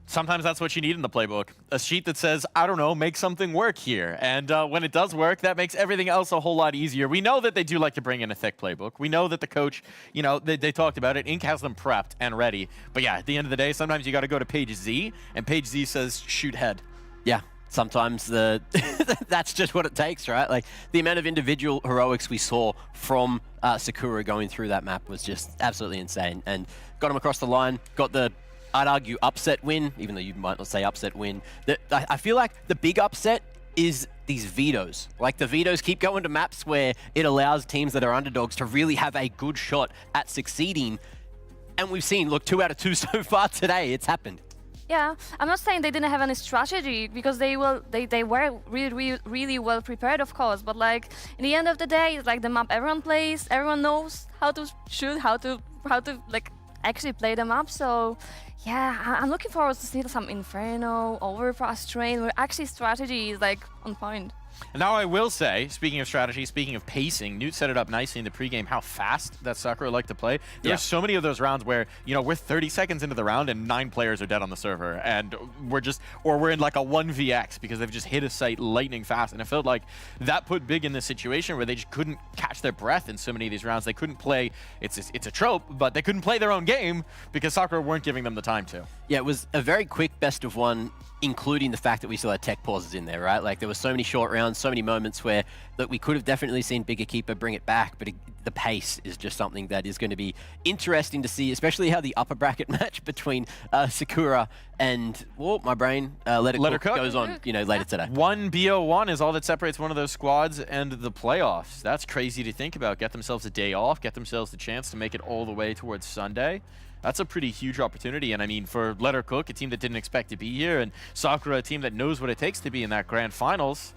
Sometimes that's what you need in the playbook. A sheet that says, I don't know, make something work here. And when it does work, that makes everything else a whole lot easier. We know that they do like to bring in a thick playbook. We know that the coach, you know, they talked about it. Ink has them prepped and ready. But yeah, at the end of the day, sometimes you got to go to page Z, and page Z says, shoot head. Yeah, sometimes that's just what it takes, right? Like, the amount of individual heroics we saw from Sakura going through that map was just absolutely insane. And got him across the line, got the, I'd argue, upset win, even though you might not say upset win. I feel like the big upset is these vetoes. Like, the vetoes keep going to maps where it allows teams that are underdogs to really have a good shot at succeeding. And we've seen, look, 2 out of 2 so far today. It's happened. Yeah, I'm not saying they didn't have any strategy, because they were really well prepared, of course. But like, in the end of the day, it's like the map everyone plays, everyone knows how to shoot, how to like actually play them up. So yeah, I'm looking forward to see some Inferno, Overpass Train, where actually strategy is like on point. And now I will say, speaking of strategy, speaking of pacing, Newt set it up nicely in the pregame, how fast that Sakura like to play. There's so many of those rounds where, you know, we're 30 seconds into the round and 9 players are dead on the server. And we're in like a 1vx because they've just hit a site lightning fast. And it felt like that put Big in this situation where they just couldn't catch their breath in so many of these rounds. They couldn't play, it's a trope, but they couldn't play their own game because Sakura weren't giving them the time to. Yeah, it was a very quick best of one, including the fact that we still had tech pauses in there, right? Like, there were so many short rounds, so many moments where, look, we could have definitely seen Big Equipa bring it back, but the pace is just something that is going to be interesting to see, especially how the upper bracket match between Sakura and, well, my brain, Let It Cook goes on, you know, later today. 1 BO1 is all that separates one of those squads and the playoffs. That's crazy to think about. Get themselves a day off, get themselves the chance to make it all the way towards Sunday. That's a pretty huge opportunity. And I mean, for Let Her Cook, a team that didn't expect to be here, and Sakura, a team that knows what it takes to be in that grand finals,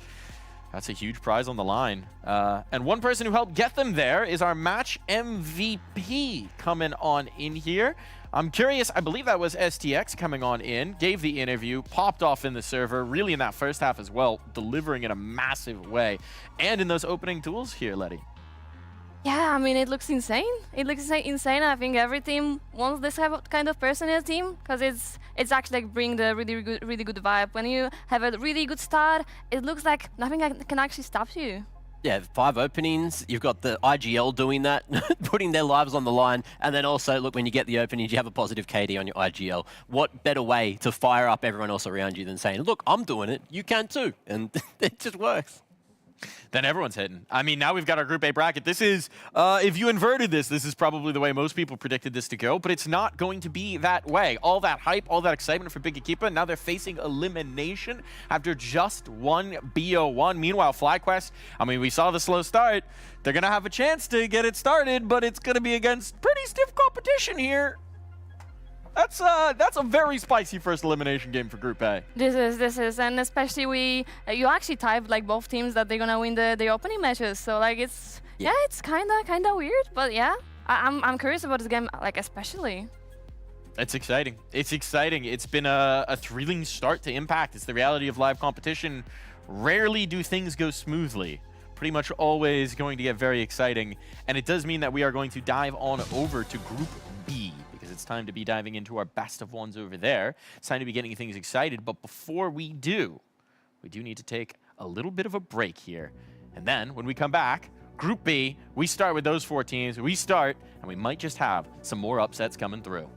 that's a huge prize on the line. And one person who helped get them there is our match MVP coming on in here. I'm curious, I believe that was STX coming on in, gave the interview, popped off in the server, really in that first half as well, delivering in a massive way. And in those opening duels here, Letty. Yeah, I mean, it looks insane. It looks insane. I think every team wants this kind of person in a team because it's actually like bring the really good vibe. When you have a really good start, it looks like nothing can actually stop you. Yeah, 5 openings. You've got the IGL doing that, putting their lives on the line. And then also, look, when you get the openings, you have a positive KD on your IGL. What better way to fire up everyone else around you than saying, look, I'm doing it, you can too. And it just works. Then everyone's hitting. I mean, now we've got our Group A bracket. This is, if you inverted this is probably the way most people predicted this to go, but it's not going to be that way. All that hype, all that excitement for Big Equipa, now they're facing elimination after just 1 BO1. Meanwhile, FlyQuest, I mean, we saw the slow start. They're going to have a chance to get it started, but it's going to be against pretty stiff competition here. That's a very spicy first elimination game for Group A. This is, and especially you actually typed like both teams that they're gonna win the opening matches. So like it's it's kinda weird, but yeah, I'm curious about this game, like especially. It's exciting. It's exciting. It's been a thrilling start to Impact. It's the reality of live competition. Rarely do things go smoothly. Pretty much always going to get very exciting, and it does mean that we are going to dive on over to Group B. It's time to be diving into our best of ones over there. It's time to be getting things excited. But before we do need to take a little bit of a break here. And then when we come back, Group B, we start with those 4 teams. We start, and we might just have some more upsets coming through.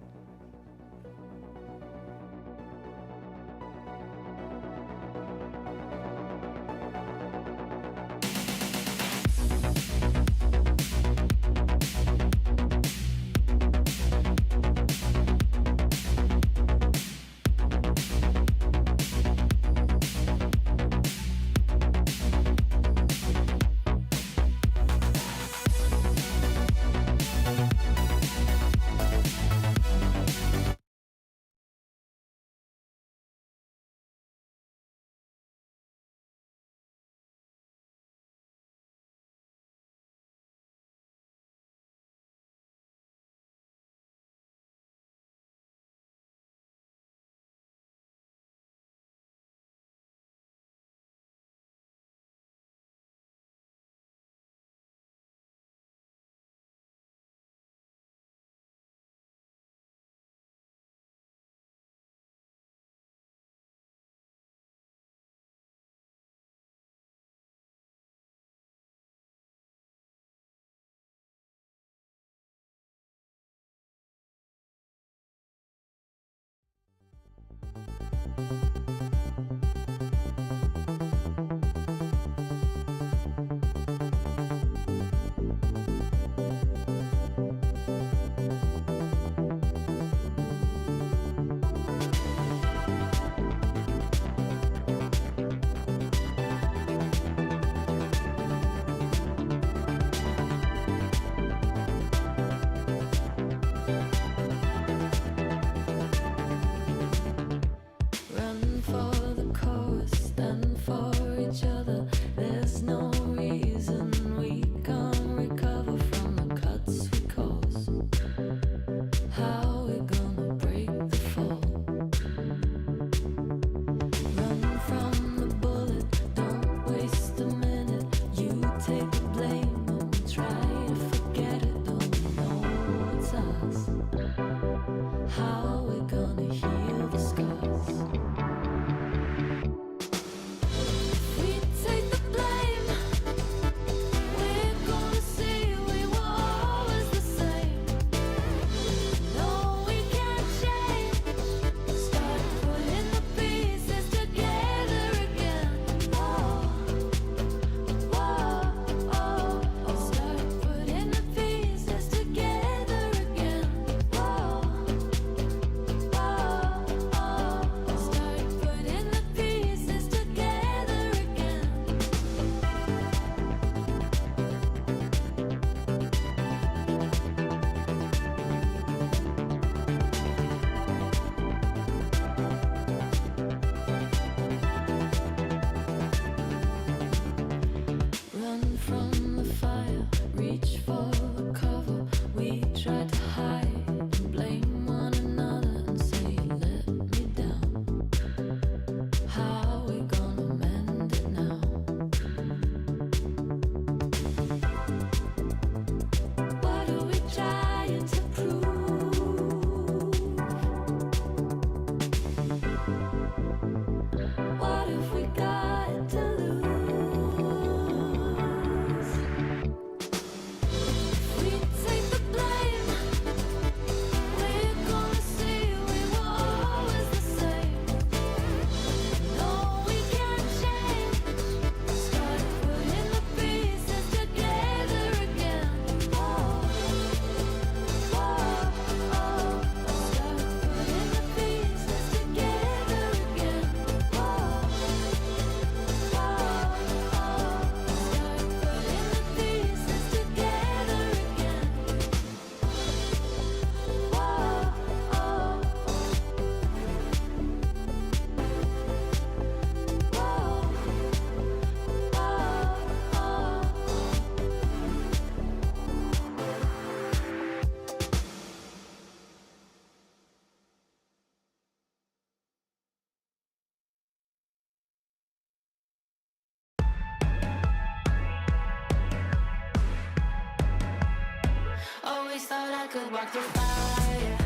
I could walk through fire,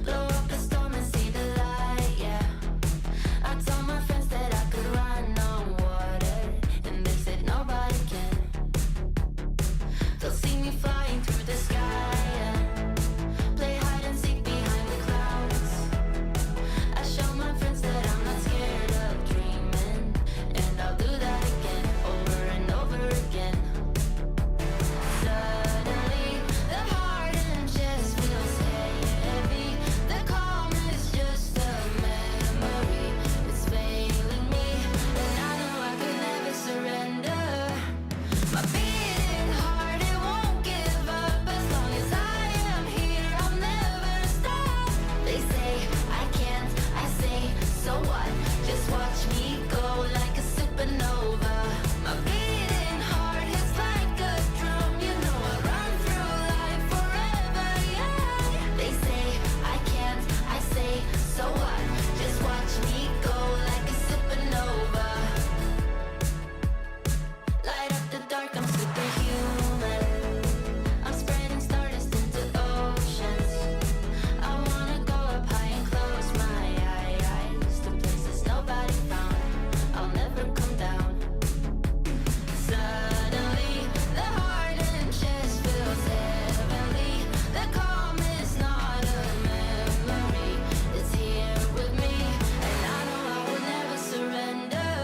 blow up the storm and see the light, yeah. I told my friends that I could run on water, and they said nobody can. They'll see me flying through the sky, yeah. Play hide and seek behind the clouds. I show my friends that I'm not scared of dreaming, and I'll do that again, over and over again. Suddenly, the heart and chest feels heavy. The calm is just a memory. It's failing me, and I know I could never surrender. My beating heart, it won't give up. As long as I am here, I'll never stop. They say I can't, I say, so what? Just watch me go like a supernova. My beating heart is like a drum. You know I run through life forever, yeah. They say I can't, I say, so what? Just watch me go like a supernova. Light up the dark, I'm superhuman. I'm spreading stardust into oceans. I wanna go up high and close my eyes to places nobody found. I'll never come down. Suddenly, the heart and chest feels heavenly. The calm is not a memory. It's here with me, and I know I will never surrender.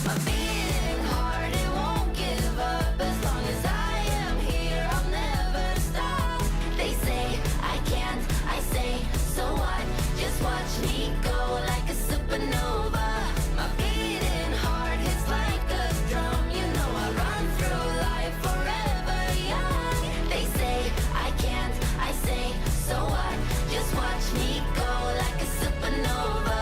My beating heart, it won't give up. As long as I am here, I'll never stop. They say I can't, I say, so what? Just watch me go like a supernova. My beating heart hits like a drum. You know I run through life forever young. They say I can't, I say, so what? Just watch me go like a supernova.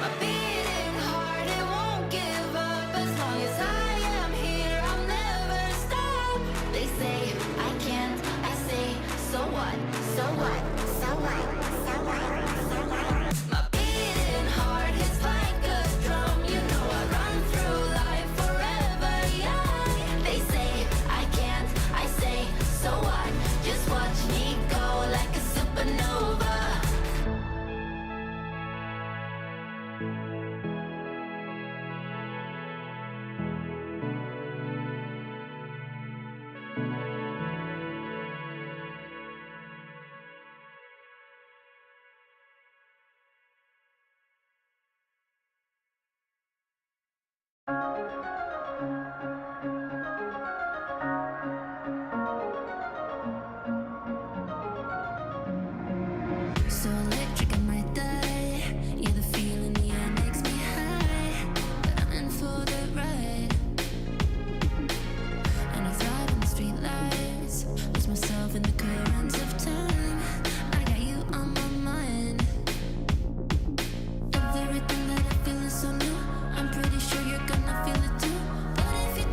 My beating heart, it won't give up. As long as I am here, I'll never stop. They say I can't, I say, so what? So what? So what? So what? So what? My beating heart hits like a drum. You know I run through life forever young. They say I can't, I say, so what? Just watch me go like a supernova. So electric in my thigh. Yeah, the feeling in the air makes me high. But I'm in for the ride. And I thrive in the street lights. Lose myself in the currents of time. I got you on my mind. Everything that I feel is so new. I'm pretty sure you're gonna feel it too. But if you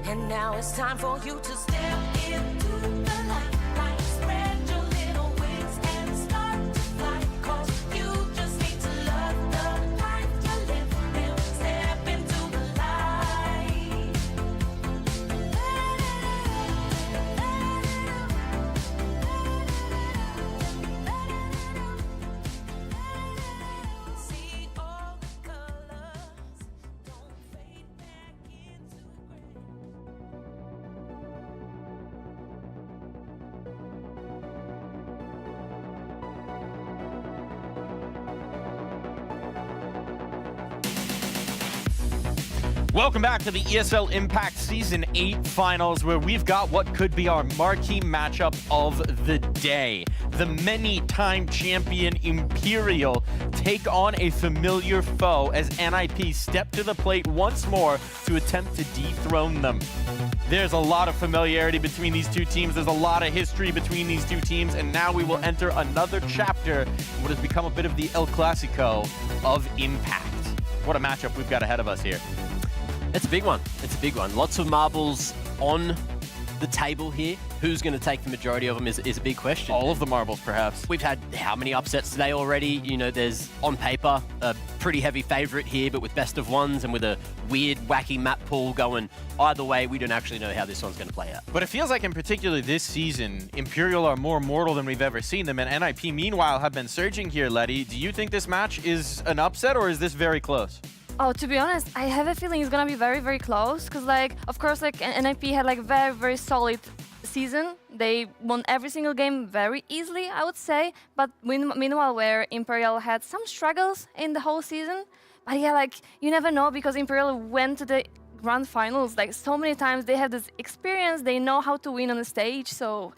And now it's time for you to step into the light. Like spread your little wings and start to fly. 'Cause you just need to love the life you live and step into the light. See all the colors, don't fade back into gray. Welcome back to the ESL Impact Season 8 Finals, where we've got what could be our marquee matchup of the day. The many-time champion Imperial take on a familiar foe as NIP step to the plate once more to attempt to dethrone them. There's a lot of familiarity between these two teams. There's a lot of history between these two teams, and now we will enter another chapter in what has become a bit of the El Clasico of Impact. What a matchup we've got ahead of us here. It's a big one. It's a big one. Lots of marbles on the table here. Who's going to take the majority of them is a big question. All of the marbles, perhaps. We've had how many upsets today already? You know, there's, on paper, a pretty heavy favorite here, but with best of ones and with a weird, wacky map pool going either way, we don't actually know how this one's going to play out. But it feels like, in particular this season, Imperial are more mortal than we've ever seen them, and NIP, meanwhile, have been surging here, Letty. Do you think this match is an upset, or is this very close? Oh, to be honest, I have a feeling it's gonna be very, very close. Because, like, of course, like NIP had like very, very solid season. They won every single game very easily, I would say. But meanwhile, where Imperial had some struggles in the whole season. But yeah, like you never know, because Imperial went to the grand finals like so many times. They have this experience. They know how to win on the stage. So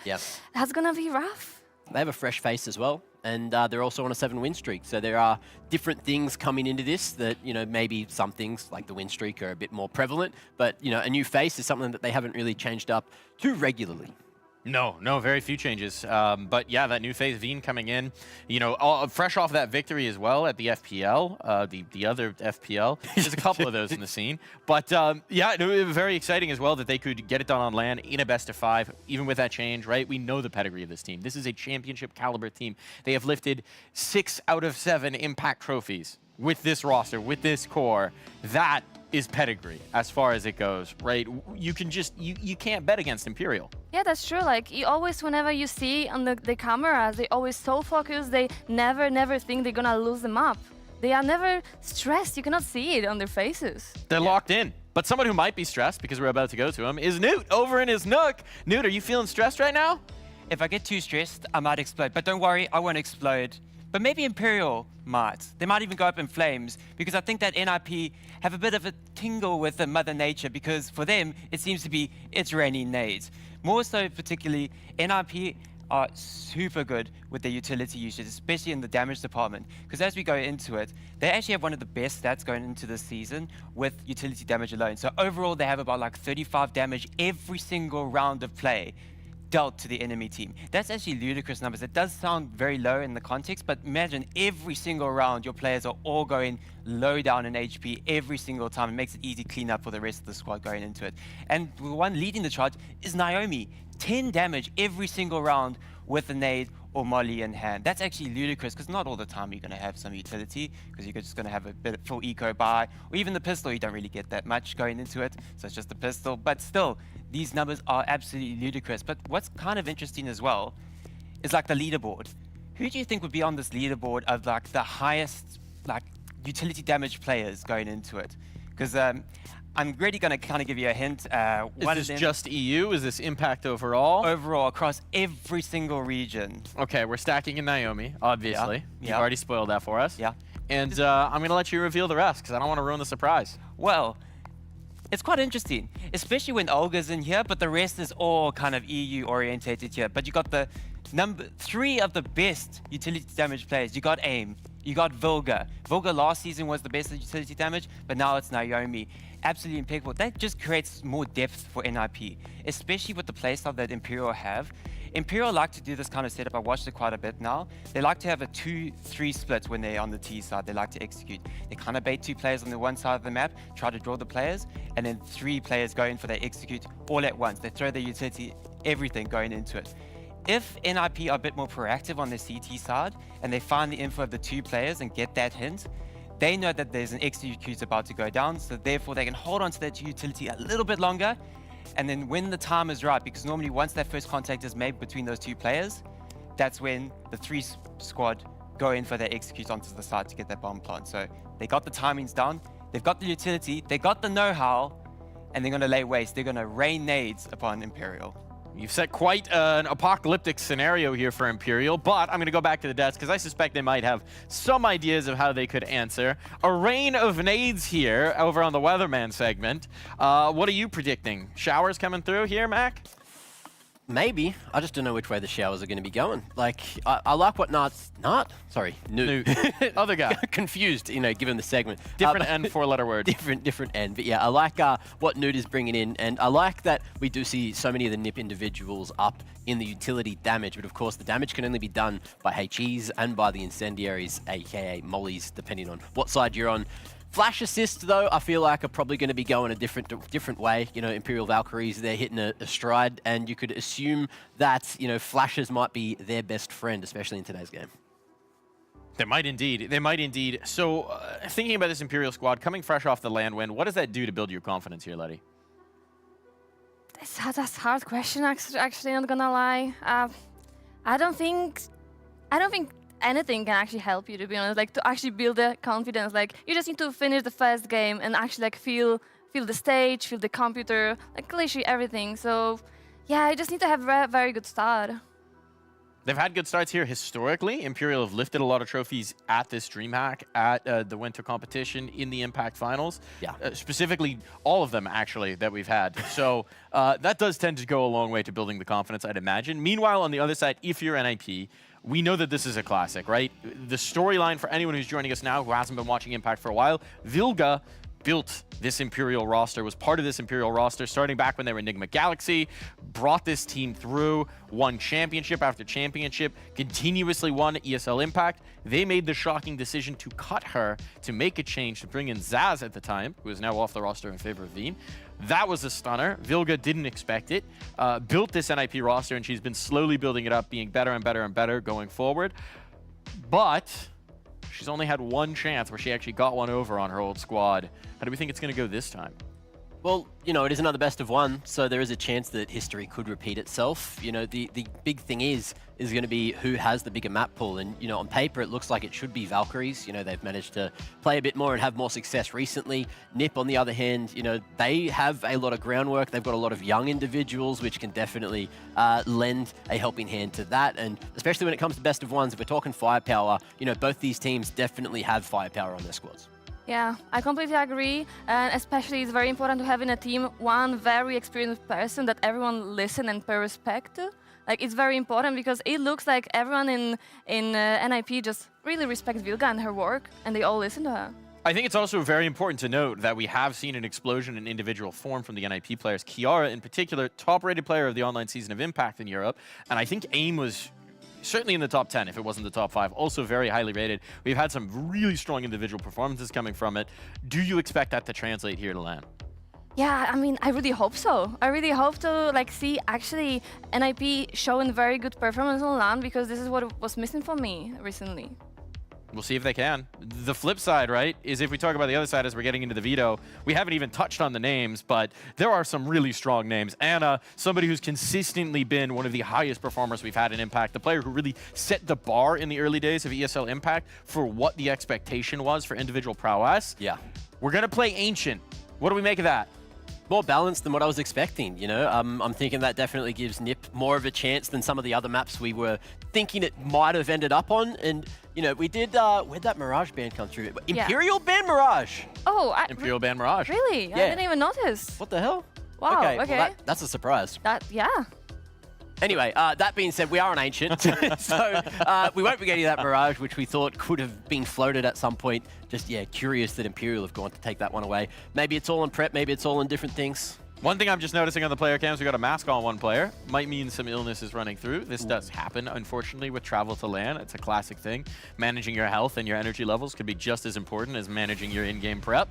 that's gonna be rough. They have a fresh face as well, and they're also on a 7-win streak. So there are different things coming into this that, you know, maybe some things like the win streak are a bit more prevalent, but, you know, a new face is something that they haven't really changed up too regularly. No, very few changes. But yeah, that new phase Veen coming in, you know, fresh off that victory as well at the FPL, the other FPL. There's a couple of those in the scene. But yeah, it was very exciting as well that they could get it done on land in a best of 5, even with that change, right? We know the pedigree of this team. This is a championship caliber team. They have lifted 6 out of 7 Impact trophies with this roster, with this core. That is pedigree as far as it goes, right? You can just, you can't bet against Imperial. Yeah, that's true. Like, you always, whenever you see on the cameras, they always so focused. They never think they're gonna lose the map. They are never stressed. You cannot see it on their faces. They're locked in. But someone who might be stressed, because we're about to go to him, is Newt over in his nook. Newt, are you feeling stressed right now? If I get too stressed, I might explode. But don't worry, I won't explode. But maybe Imperial might. They might even go up in flames, because I think that NIP have a bit of a tingle with the Mother Nature, because for them, it seems to be it's raining nades. More so, particularly, NIP are super good with their utility usage, especially in the damage department. Because as we go into it, they actually have one of the best stats going into this season with utility damage alone. So overall, they have about like 35 damage every single round of play dealt to the enemy team. That's actually ludicrous numbers. It does sound very low in the context, but imagine every single round your players are all going low down in HP every single time. It makes it easy clean up for the rest of the squad going into it. And the one leading the charge is Naomi. 10 damage every single round with a nade or molly in hand. That's actually ludicrous, because not all the time you're going to have some utility, because you're just going to have a bit of full eco buy, or even the pistol, you don't really get that much going into it, so it's just a pistol. But still, these numbers are absolutely ludicrous. But what's kind of interesting as well is like the leaderboard. Who do you think would be on this leaderboard of like the highest like utility damage players going into it? Because I'm really going to kind of give you a hint. Is this just EU? Is this Impact overall? Overall, across every single region. Okay, we're stacking in Naomi, obviously. You've already spoiled that for us. Yeah. And I'm going to let you reveal the rest, because I don't want to ruin the surprise. Well, it's quite interesting, especially when Olga's in here, but the rest is all kind of EU orientated here. But you got the number 3 of the best utility damage players. You got AIM, you got Vilga. Vilga last season was the best at utility damage, but now it's Naomi. Absolutely impeccable. That just creates more depth for NIP, especially with the playstyle that Imperial have. Imperial like to do this kind of setup. I watched it quite a bit now. They like to have a 2-3 split when they're on the T side. They like to execute. They kind of bait 2 players on the one side of the map, try to draw the players, and then 3 players go in for their execute all at once. They throw their utility, everything going into it. If NIP are a bit more proactive on the CT side and they find the info of the 2 players and get that hint, they know that there's an execute about to go down, so therefore they can hold on to that utility a little bit longer. And then when the time is right, because normally once that first contact is made between those 2 players, that's when the 3 squad go in for their execute onto the side to get that bomb plant. So they got the timings down, they've got the utility, they got the know-how, and they're going to lay waste. They're going to rain nades upon Imperial. You've set quite an apocalyptic scenario here for Imperial, but I'm going to go back to the desk because I suspect they might have some ideas of how they could answer. A rain of nades here over on the Weatherman segment. What are you predicting? Showers coming through here, Mac? Maybe. I just don't know which way the showers are going to be going. Like, I like what Newt. Other guy. Confused, you know, given the segment. Different N, 4-letter word. Different N. But yeah, I like what Newt is bringing in, and I like that we do see so many of the NIP individuals up in the utility damage, but of course the damage can only be done by HEs and by the incendiaries, aka mollies, depending on what side you're on. Flash assists, though, I feel like are probably going to be going a different way. You know, Imperial Valkyries, they're hitting a stride, and you could assume that, you know, flashes might be their best friend, especially in today's game. They might indeed. They might indeed. So, thinking about this Imperial squad, coming fresh off the land win, what does that do to build your confidence here, Letty? That's a hard question, actually, not gonna lie. I don't think anything can actually help you, to be honest, like to actually build the confidence. Like you just need to finish the first game and actually like feel the stage, feel the computer, like literally everything. So yeah, you just need to have a very good start. They've had good starts here historically. Imperial have lifted a lot of trophies at this DreamHack, at the winter competition, in the Impact Finals. Yeah. Specifically, all of them, actually, that we've had. So that does tend to go a long way to building the confidence, I'd imagine. Meanwhile, on the other side, if you're NIP, we know that this is a classic, right? The storyline for anyone who's joining us now who hasn't been watching Impact for a while, Vilga built this Imperial roster, was part of this Imperial roster starting back when they were Enigma Galaxy, brought this team through, won championship after championship, continuously won ESL Impact. They made the shocking decision to cut her, to make a change, to bring in Zaz at the time, who is now off the roster in favor of Veen. That was a stunner. Vilga didn't expect it, built this NIP roster, and she's been slowly building it up, being better and better and better going forward. But she's only had one chance where she actually got one over on her old squad. How do we think it's going to go this time? Well, you know, it is another best of one, so there is a chance that history could repeat itself. You know, the big thing is going to be who has the bigger map pool. And, you know, on paper, it looks like it should be Valkyries. You know, they've managed to play a bit more and have more success recently. NIP, on the other hand, you know, they have a lot of groundwork. They've got a lot of young individuals, which can definitely lend a helping hand to that. And especially when it comes to best of ones, if we're talking firepower, you know, both these teams definitely have firepower on their squads. Yeah, I completely agree, and especially it's very important to have in a team one very experienced person that everyone listen and pay respect to. Like it's very important because it looks like everyone in NIP just really respects Vilga and her work, and they all listen to her. I think it's also very important to note that we have seen an explosion in individual form from the NIP players. Kiara, in particular, top-rated player of the online season of Impact in Europe, and I think AIM was certainly in the top 10, if it wasn't the top 5. Also very highly rated. We've had some really strong individual performances coming from it. Do you expect that to translate here to LAN? Yeah, I mean, I really hope so. I really hope to like see actually NIP showing very good performance on LAN, because this is what was missing for me recently. We'll see if they can. The flip side, right, is if we talk about the other side as we're getting into the veto, we haven't even touched on the names, but there are some really strong names. Anna, somebody who's consistently been one of the highest performers we've had in Impact, the player who really set the bar in the early days of ESL Impact for what the expectation was for individual prowess. Yeah. We're going to play Ancient. What do we make of that? More balanced than what I was expecting, you know. I'm thinking that definitely gives NIP more of a chance than some of the other maps we were thinking it might have ended up on. And, you know, we did, where'd that Mirage ban come through? Imperial ban Mirage! Oh, Imperial ban Mirage. Really? Yeah. I didn't even notice. What the hell? Wow, okay. Well, that's a surprise. Yeah. Anyway, that being said, we are an Ancient, so we won't be getting that Mirage, which we thought could have been floated at some point. Just, yeah, curious that Imperial have gone to take that one away. Maybe it's all in prep, maybe it's all in different things. One thing I'm just noticing on the player cams, we got a mask on one player. Might mean some illness is running through. This does happen, unfortunately, with travel to LAN. It's a classic thing. Managing your health and your energy levels could be just as important as managing your in-game prep.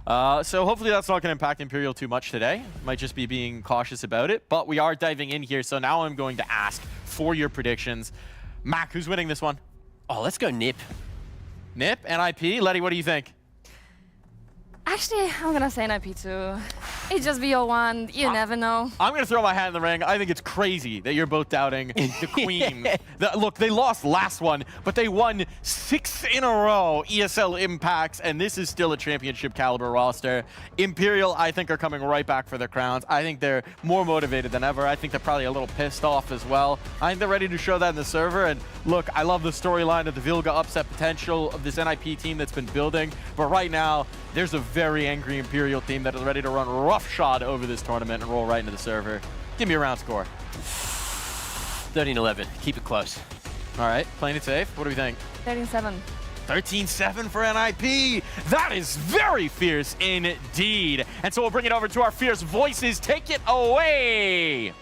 So hopefully that's not going to impact Imperial too much today. Might just be being cautious about it. But we are diving in here, so now I'm going to ask for your predictions. Mac, who's winning this one? Oh, let's go Nip. Nip, NIP. Letty, what do you think? Actually, I'm gonna say NIP too. It just be your one. You never know. I'm going to throw my hat in the ring. I think it's crazy that you're both doubting the Queens. Look, they lost last one, but they won 6 in a row ESL Impacts, and this is still a championship caliber roster. Imperial, I think, are coming right back for their crowns. I think they're more motivated than ever. I think they're probably a little pissed off as well. I think they're ready to show that in the server. And look, I love the storyline of the Vilga upset potential of this NIP team that's been building. But right now, there's a very angry Imperial team that is ready to run roughshod over this tournament and roll right into the server. Give me a round score. 13-11. Keep it close. All right, playing it safe. What do we think? 13-7. 13-7 for NIP. That is very fierce indeed. And so we'll bring it over to our fierce voices. Take it away.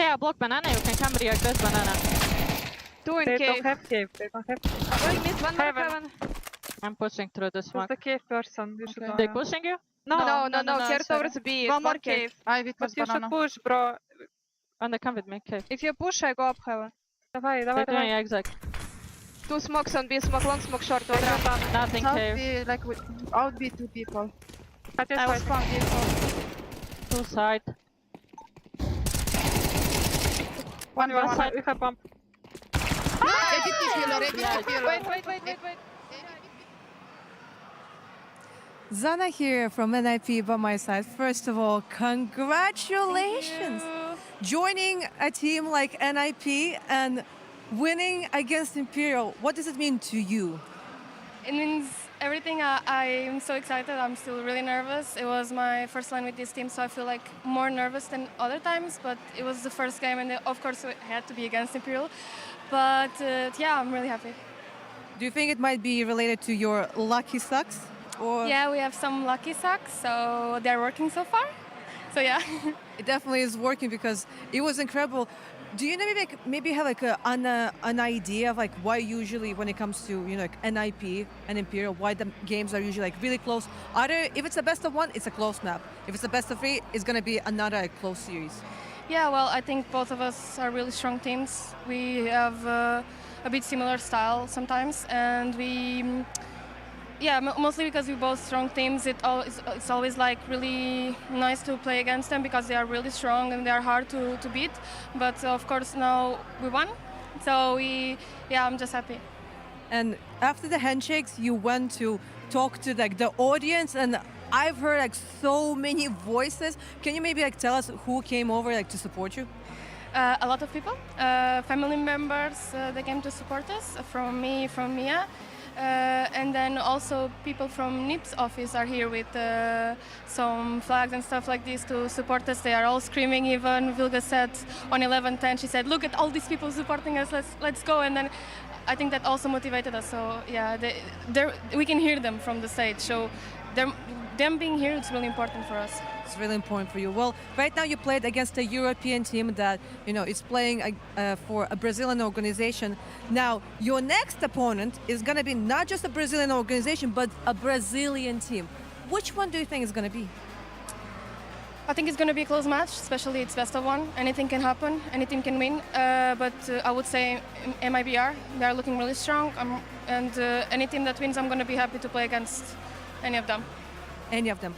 Okay, I'll block banana. You can come react banana. Two in They cave. don't have cave. They don't have cave. Going mid, one more Heaven. heaven. I'm pushing through this Who's one. the cave person? You should know. They pushing you? No, Here towards B. One more cave. I with But you should banana. push, bro. And they come with me, cave. If you push, I go up heaven. Давай, давай, давай. Yeah, exactly. Two smokes on B, smoke long, smoke short. Nothing South cave. B, like out B, two people. I just I will fight. spawn B. Two side. One. We have bomb. Wait. Zana here from NIP by my side. First of all, congratulations! Joining a team like NIP and winning against Imperial. What does it mean to you? It means everything. I am so excited. I'm still really nervous. It was my first line with this team, so I feel like more nervous than other times. But it was the first game, and of course it had to be against Imperial. But yeah, I'm really happy. Do you think it might be related to your lucky sucks? Or Yeah, we have some lucky socks, so they're working so far. So yeah. it definitely is working because it was incredible. Do you maybe have like an idea of like why usually when it comes to like NIP and Imperial, why the games are usually like really close? Either if it's a best of one, it's a close map. If it's a best of three, it's gonna be another close series. Yeah, well, I think both of us are really strong teams. We have a bit similar style sometimes, and mostly because we're both strong teams. It's always like really nice to play against them because they are really strong and they are hard to beat. But of course now we won, so I'm just happy. And after the handshakes, you went to talk to like the audience, and I've heard like so many voices. Can you maybe like tell us who came over like to support you? A lot of people, family members, they came to support us. From me, from Mia. And then also people from NIP's office are here with some flags and stuff like this to support us. They are all screaming. Even Vilga said on 11:10, she said, "Look at all these people supporting us. Let's go!" And then I think that also motivated us. So yeah, we can hear them from the stage. So them being here, it's really important for us. It's really important for you. Well, right now you played against a European team that is playing for a Brazilian organization. Now your next opponent is going to be not just a Brazilian organization, but a Brazilian team. Which one do you think is going to be? I think it's going to be a close match, especially it's best of one. Anything can happen, any team can win. But I would say MIBR, they are looking really strong. And any team that wins, I'm going to be happy to play against any of them. Any of them.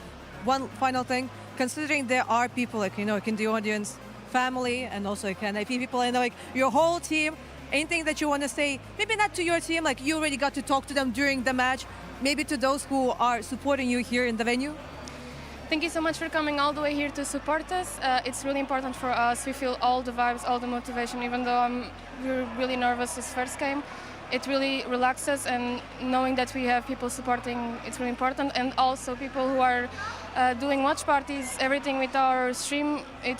One final thing, considering there are people like, in the audience, family, and also like NIP people, and like your whole team, anything that you want to say, maybe not to your team, like you already got to talk to them during the match, maybe to those who are supporting you here in the venue? Thank you so much for coming all the way here to support us. It's really important for us. We feel all the vibes, all the motivation, even though we're really nervous this first game. It really relaxes, and knowing that we have people supporting, it's really important. And also people who are doing watch parties, everything with our stream, it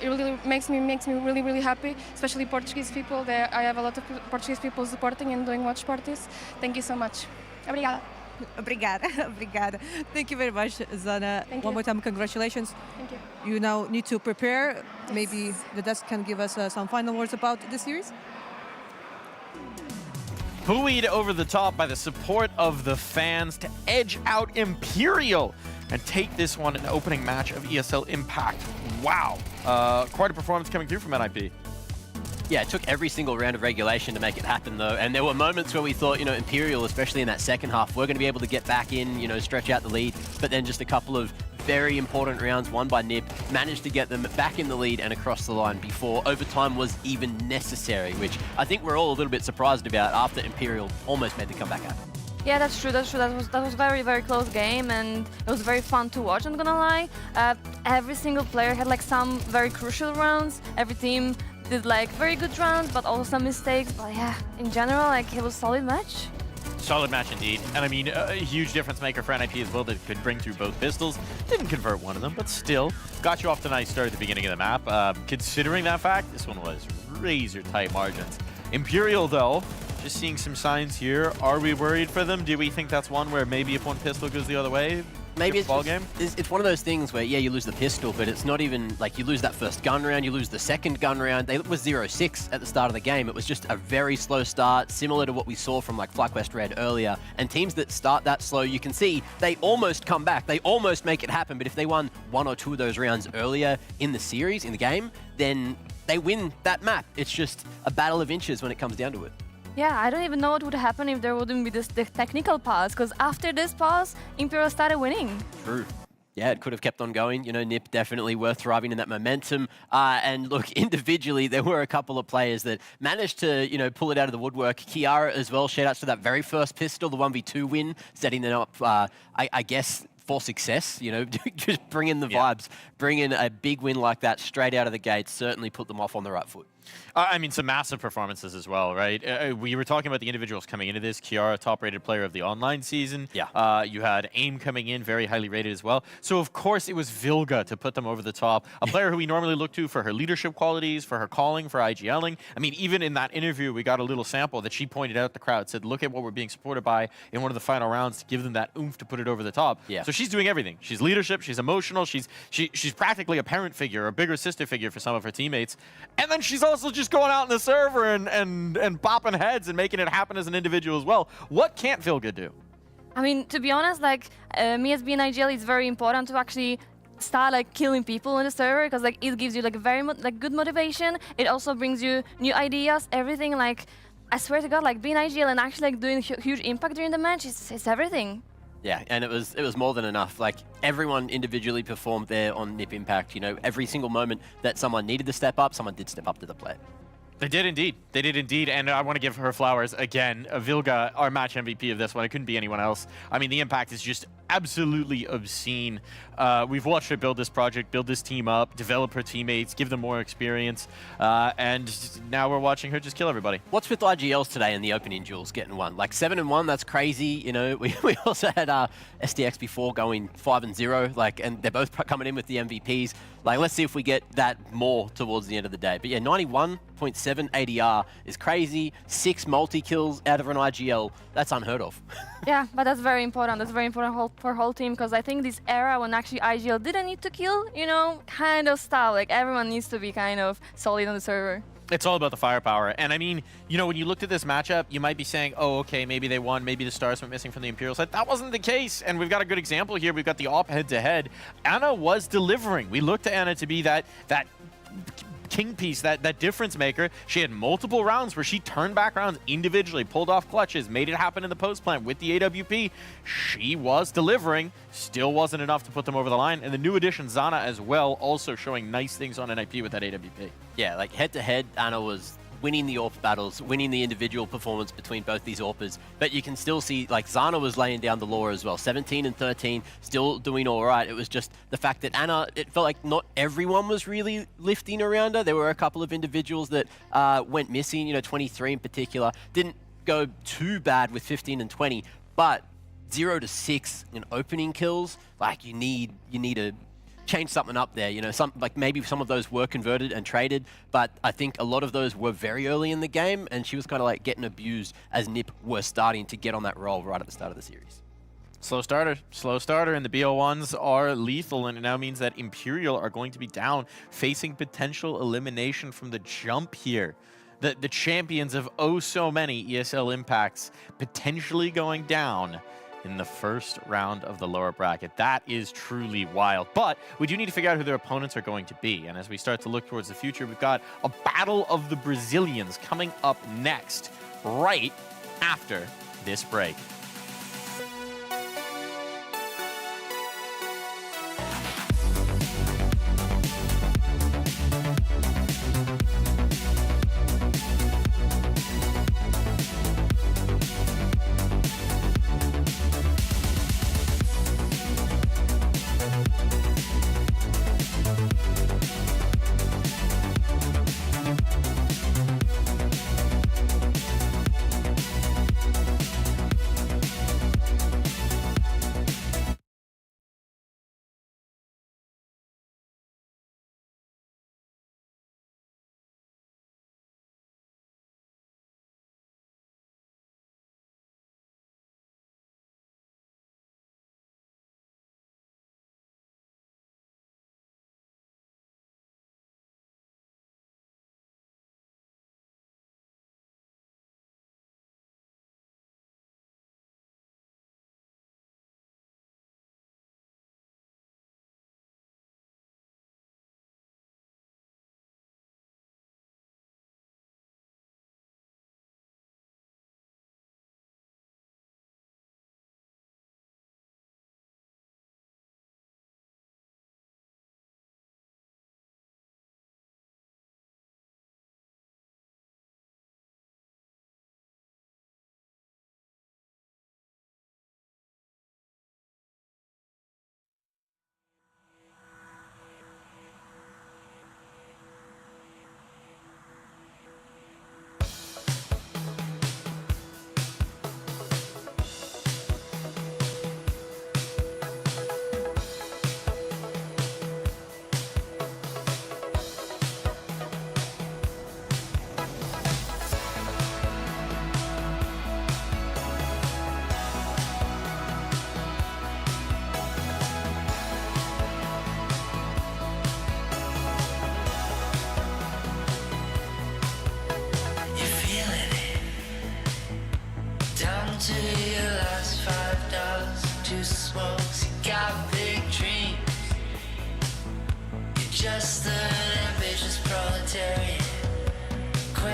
really makes me really, really happy, especially Portuguese people. I have a lot of Portuguese people supporting and doing watch parties. Thank you so much. Obrigada. Obrigada. Thank you very much, Zana. One more time, congratulations. Thank you. You now need to prepare. Yes. Maybe the desk can give us some final words about the series. Buoyed over the top by the support of the fans to edge out Imperial and take this one an opening match of ESL Impact. Wow. Quite a performance coming through from NIP. Yeah, it took every single round of regulation to make it happen, though. And there were moments where we thought, Imperial, especially in that second half, we're going to be able to get back in, stretch out the lead. But then just a couple of very important rounds won by NIP managed to get them back in the lead and across the line before overtime was even necessary, which I think we're all a little bit surprised about after Imperial almost made the comeback happen. Yeah, that's true. That was very, very close game, and it was very fun to watch. I'm not gonna lie. Every single player had like some very crucial rounds. Every team did like very good rounds, but also some mistakes. But yeah, in general, like it was a solid match. Solid match indeed. And I mean, a huge difference maker for NIP as well that could bring through both pistols. Didn't convert one of them, but still got you off to a nice start at the beginning of the map. Considering that fact, this one was razor tight margins. Imperial though, just seeing some signs here. Are we worried for them? Do we think that's one where maybe if one pistol goes the other way, maybe it's ball just, game. it's one of those things where, yeah, you lose the pistol, but it's not even like you lose that first gun round, you lose the second gun round. It was 0-6 at the start of the game. It was just a very slow start, similar to what we saw from like FlyQuest RED earlier. And teams that start that slow, you can see they almost come back. They almost make it happen. But if they won 1 or 2 of those rounds earlier in the series, in the game, then they win that map. It's just a battle of inches when it comes down to it. Yeah, I don't even know what would happen if there wouldn't be the technical pause, because after this pause, Imperial started winning. True. Yeah, it could have kept on going. You know, Nip definitely worth thriving in that momentum. And look, individually, there were a couple of players that managed to, you know, pull it out of the woodwork. Kiara as well, shout outs to that very first pistol, the 1v2 win, setting them up, I guess, for success, you know, just bring in the vibes, bring in a big win like that straight out of the gate, certainly put them off on the right foot. I mean, some massive performances as well, right? We were talking about the individuals coming into this. Kiara, top-rated player of the online season. Yeah. You had AIM coming in, very highly rated as well. So, of course, it was Vilga to put them over the top. A player who we normally look to for her leadership qualities, for her calling, for IGLing. I mean, even in that interview, we got a little sample that she pointed out the crowd, said, look at what we're being supported by in one of the final rounds to give them that oomph to put it over the top. Yeah. So she's doing everything. She's leadership, she's emotional, she's practically a parent figure, a bigger sister figure for some of her teammates. And then she's also just going out in the server and bopping heads and making it happen as an individual as well. What can't Vilga do? I mean, to be honest, like, me as being IGL, it's very important to actually start like killing people in the server, because like it gives you like very good motivation. It also brings you new ideas, everything. Like, I swear to God, like being IGL and actually like doing huge impact during the match, it's everything. Yeah, and it was more than enough. Like, everyone individually performed there on Nip Impact. You know, every single moment that someone needed to step up, someone did step up to the plate. They did indeed. They did indeed, and I want to give her flowers again. Vilga, our match MVP of this one. It couldn't be anyone else. I mean, the impact is just absolutely obscene. We've watched her build this project, build this team up, develop her teammates, give them more experience, and now we're watching her just kill everybody. What's with IGLs today in the opening duels getting one? Like 7-1, that's crazy. You know, we also had SDX before going 5-0, like, and they're both coming in with the MVPs. Like, let's see if we get that more towards the end of the day. But yeah, 91.7 ADR is crazy. 6 multi-kills out of an IGL. That's unheard of. Yeah, but that's very important. That's very important for whole team, because I think this era when actually IGL didn't need to kill, you know, kind of style. Like, everyone needs to be kind of solid on the server. It's all about the firepower. And I mean, you know, when you looked at this matchup, you might be saying, oh, okay, maybe they won, maybe the stars went missing from the Imperial side. That wasn't the case. And we've got a good example here. We've got the op head-to-head. Anna was delivering. We looked to Anna to be that king piece, that difference maker. She had multiple rounds where she turned back rounds individually, pulled off clutches, made it happen in the post plant with the AWP. She was delivering, still wasn't enough to put them over the line. And the new addition, Zana, as well, also showing nice things on NIP with that AWP. Yeah, like head-to-head, Anna was winning the AWP battles, winning the individual performance between both these AWPers. But you can still see, like, Zana was laying down the law as well. 17 and 13, still doing all right. It was just the fact that Anna, it felt like not everyone was really lifting around her. There were a couple of individuals that went missing, you know, 23 in particular. Didn't go too bad with 15 and 20, but 0-6 in opening kills, like, you need a change something up there, you know, like maybe some of those were converted and traded, but I think a lot of those were very early in the game, and she was kind of like getting abused as Nip were starting to get on that roll right at the start of the series. Slow starter, and the BO1s are lethal, and it now means that Imperial are going to be down, facing potential elimination from the jump here. The champions of oh so many ESL impacts potentially going down in the first round of the lower bracket. That is truly wild. But we do need to figure out who their opponents are going to be. And as we start to look towards the future, we've got a battle of the Brazilians coming up next, right after this break.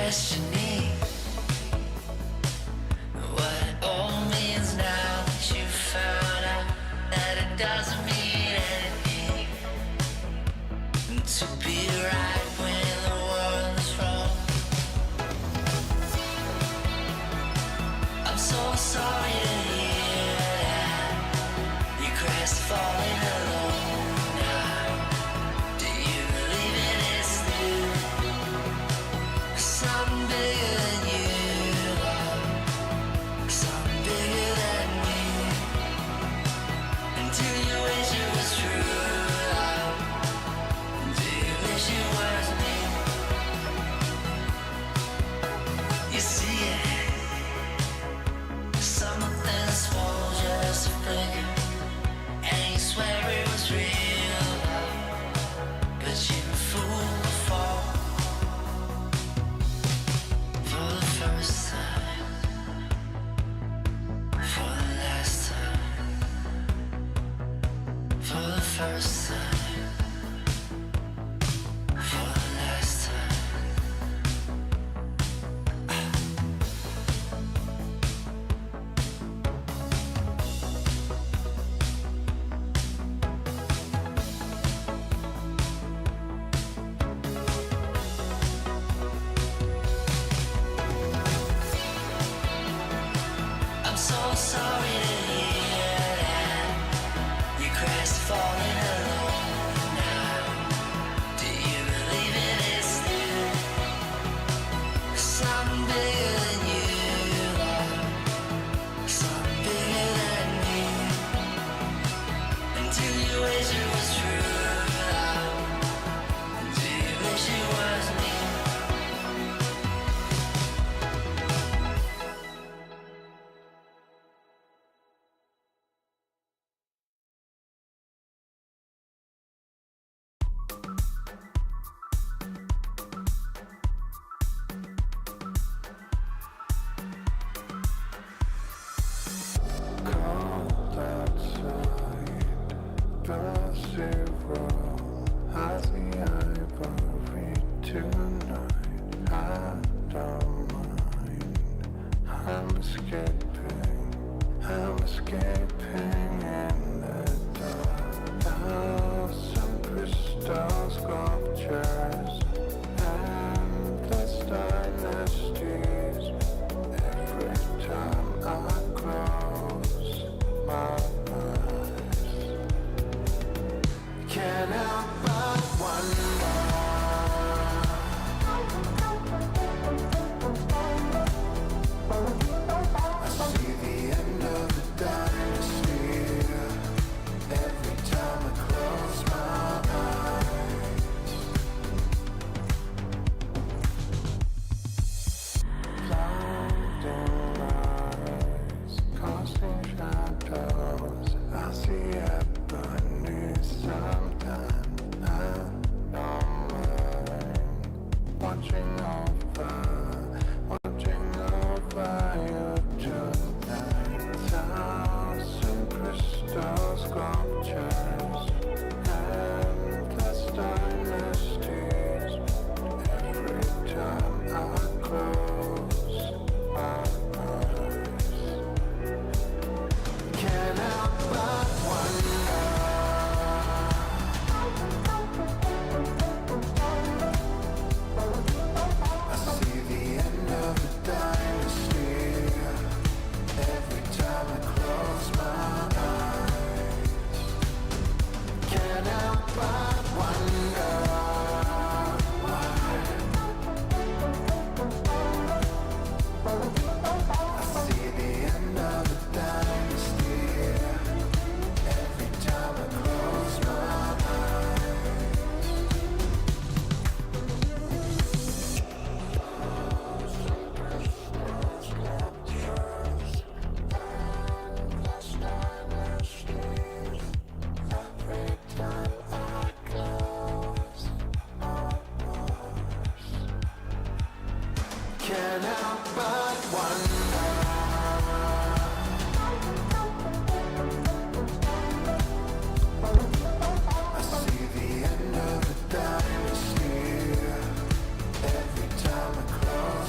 questioning what it all means now that you found out that it doesn't mean anything to be right when the world is wrong. I'm so sorry to hear that you crest falling alone now. Do you believe it is new? Something bigger than you, something bigger than me. Until you wish it was true, do you wish it was me? You see it, something small, just a flicker, and you swear it was real, but you fool the fall. For the first time, for the last time, for the first time, for the last time. I'm so sorry to hear that you crest falling alone now. Do you believe it is new? Something bigger than you, something bigger than me. Until you wish it was true, do you wish it was me? I'm escaping in the dark. Thousand crystal sculptures, endless dynasties. Every time I close my eyes, can't help but wonder. I see the end of the dynasty every time I close my eyes. Blinding lights, casting shadows. I see ebony sometimes. I don't mind watching over you tonight. Thousand crystal sculptures, endless dynasties. Every time I close my eyes, can't help but wonder. I see the end of the dynasty every time I close my eyes. Can't help but wonder why. I see the end of the dynasty every time I close my eyes. Can't help but wonder. I see the end of the dynasty every time I close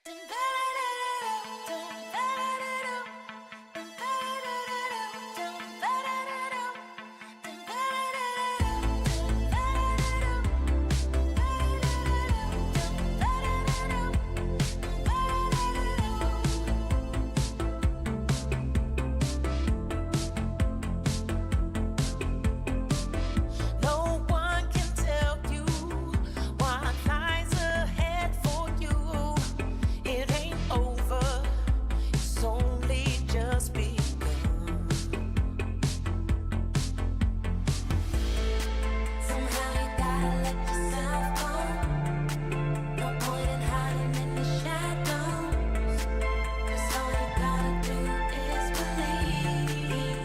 No one can tell you what lies ahead for you. It ain't over, it's only just begun. Somehow you gotta let yourself go. No point in hiding in the shadows, 'cause all you gotta do is believe.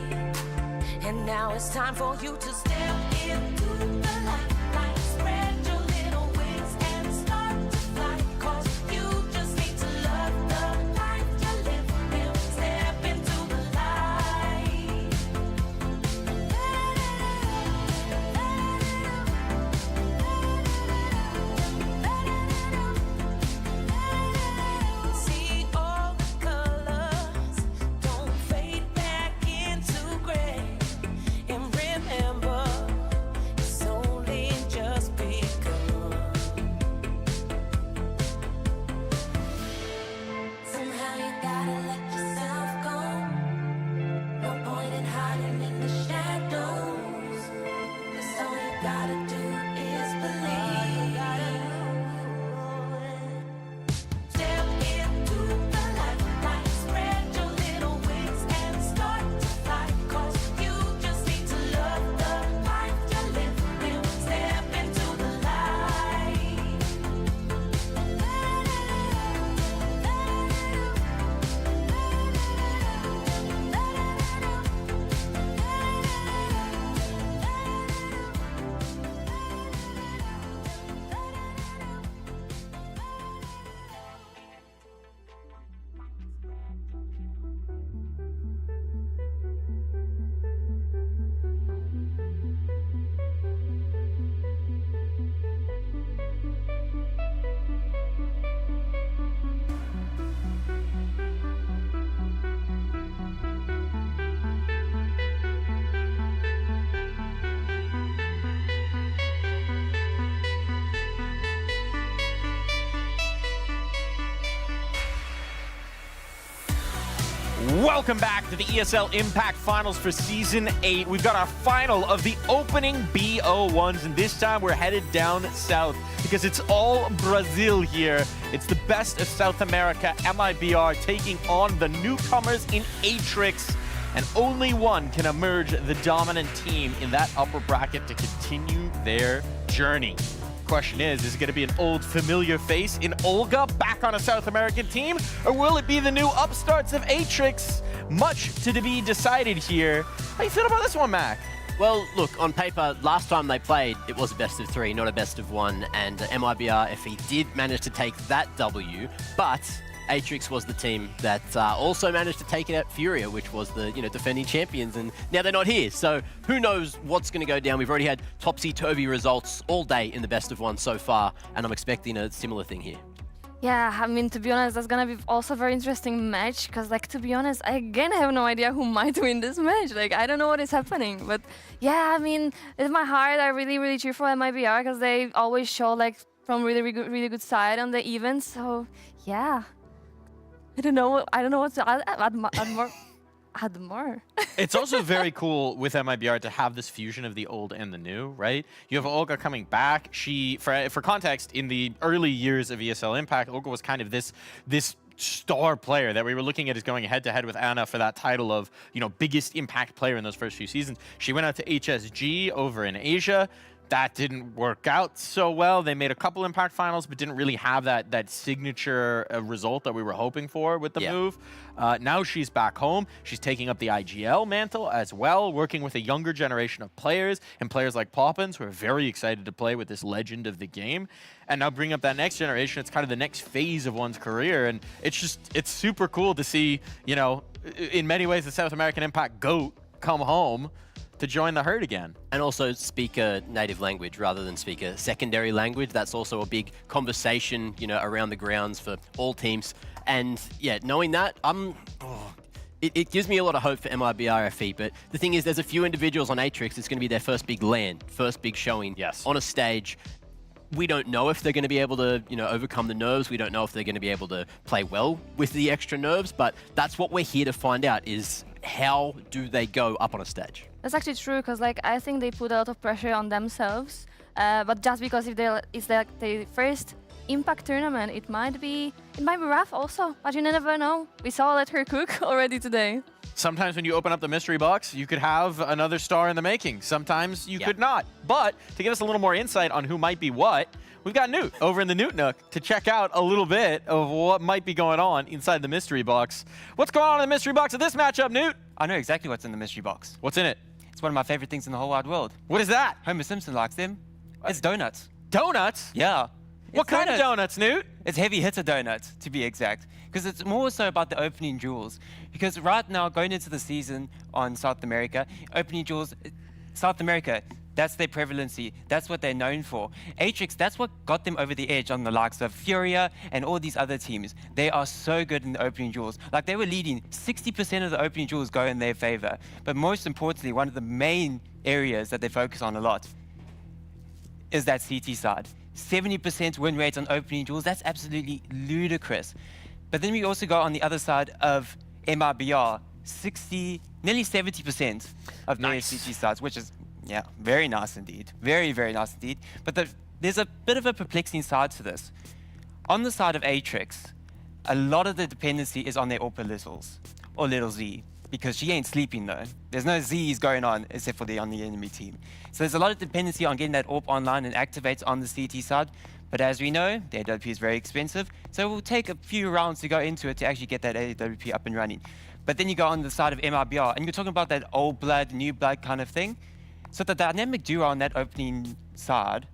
And now it's time for you to step into the light, spread your little wings and start to fly. 'Cause you just need to love the life you live and step into the light. See all the colors, don't fade back into gray. And remember, it's only just begun. Somehow you gotta let yourself go. No point in hiding in the shadows, 'cause all you gotta do is believe. Step into the light, spread your little wings and start to fly. 'Cause you just need to love the life you live and step into the light. Welcome back to the ESL Impact Finals for Season 8. We've got our final of the opening BO1s, and this time we're headed down south because it's all Brazil here. It's the best of South America, MIBR, taking on the newcomers in Atrix, and only one can emerge the dominant team in that upper bracket to continue their journey. Question is it going to be an old familiar face in Olga back on a South American team, or will it be the new upstarts of Atrix? Much to be decided here. How you feel about this one, Mac? Well, look, on paper, last time they played, it was a best of 3, not a best of 1, and MIBR, if he did manage to take that W, but Atrix was the team that also managed to take it out Furia, which was the defending champions, and now they're not here. So who knows what's going to go down? We've already had topsy-turvy results all day in the best of 1 so far, and I'm expecting a similar thing here. Yeah, I mean, to be honest, that's gonna be also a very interesting match, because, like, to be honest, I again have no idea who might win this match. Like, I don't know what is happening. But yeah, I mean, in my heart, I really cheer for MIBR, because they always show, like, from really good side on the events. So yeah, I don't know what to add more. It's also very cool with MIBR to have this fusion of the old and the new, right? You have Olga coming back. She, for context, in the early years of ESL Impact, Olga was kind of this star player that we were looking at as going head-to-head with Anna for that title of, biggest impact player in those first few seasons. She went out to HSG over in Asia. That didn't work out so well. They made a couple Impact finals, but didn't really have that signature result that we were hoping for with the move. Now she's back home. She's taking up the IGL mantle as well, working with a younger generation of players, and players like Poppins, who are very excited to play with this legend of the game. And now bring up that next generation. It's kind of the next phase of one's career, and it's super cool to see, in many ways, the South American Impact GOAT come home to join the herd again. And also speak a native language rather than speak a secondary language. That's also a big conversation, you know, around the grounds for all teams. And yeah, knowing that, it gives me a lot of hope for MIBR FE, but the thing is there's a few individuals on Atrix, it's going to be their first big land, first big showing on a stage. We don't know if they're going to be able to, you know, overcome the nerves. We don't know if they're going to be able to play well with the extra nerves, but that's what we're here to find out is how do they go up on a stage? That's actually true, because like I think they put a lot of pressure on themselves, but just because if it's like the first Impact tournament, it might be rough also, but you never know. We saw Let Her Cook already today. Sometimes when you open up the mystery box, you could have another star in the making. Sometimes you could not. But to give us a little more insight on who might be what, we've got Newt over in the Newt Nook to check out a little bit of what might be going on inside the mystery box. What's going on in the mystery box of this matchup, Newt? I know exactly what's in the mystery box. What's in it? It's one of my favorite things in the whole wide world. What is that? Homer Simpson likes them. It's donuts. Donuts? Yeah. What kind of donuts, Newt? It's heavy hitter donuts, to be exact. Because it's more so about the opening jewels. Because right now, going into the season on South America, opening jewels, South America, that's their prevalency. That's what they're known for. Atrix, that's what got them over the edge on the likes of Furia and all these other teams. They are so good in the opening jewels. Like they were leading, 60% of the opening jewels go in their favor. But most importantly, one of the main areas that they focus on a lot is that CT side. 70% win rates on opening jewels, that's absolutely ludicrous. But then we also go on the other side of MIBR, nearly 70% of their CT sides, which is, yeah, very nice indeed. Very, very nice indeed. But there's a bit of a perplexing side to this. On the side of Atrix, a lot of the dependency is on their AWP littles, or little Z, because she ain't sleeping though. There's no Z's going on except for on the enemy team. So there's a lot of dependency on getting that AWP online and activates on the CT side. But as we know, the AWP is very expensive, so it will take a few rounds to go into it to actually get that AWP up and running. But then you go on the side of MIBR, and you're talking about that old blood, new blood kind of thing. So the dynamic duo on that opening side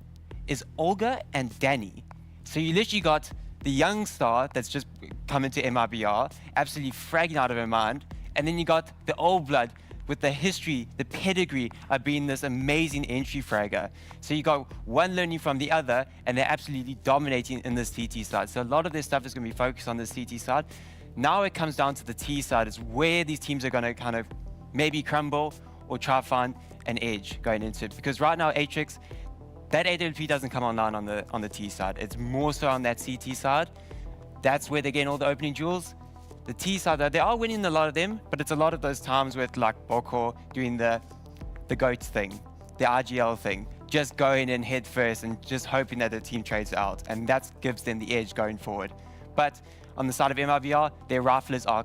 is Olga and Danny. So you literally got the young star that's just come into MIBR, absolutely fragging out of her mind, and then you got the old blood with the history, the pedigree of being this amazing entry fragger. So you got one learning from the other, and they're absolutely dominating in this CT side. So a lot of their stuff is going to be focused on the CT side. Now it comes down to the T side, is where these teams are going to kind of maybe crumble or try to find an edge going into it. Because right now, Atrix, that AWP doesn't come online on the T side. It's more so on that CT side. That's where they're getting all the opening jewels. The T side, they are winning a lot of them, but it's a lot of those times with like Boko doing the GOAT thing, the RGL thing, just going in head first and just hoping that the team trades out, and that gives them the edge going forward. But on the side of MIBR, their riflers are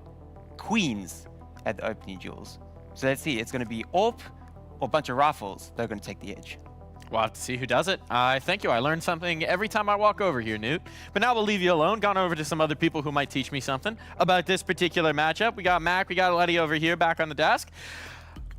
queens at the opening jewels. So let's see, it's going to be AWP or a bunch of rifles that are going to take the edge. We'll have to see who does it. Thank you. I learn something every time I walk over here, Newt. But now we'll leave you alone. Gone over to some other people who might teach me something about this particular matchup. We got Mac, we got Letty over here back on the desk.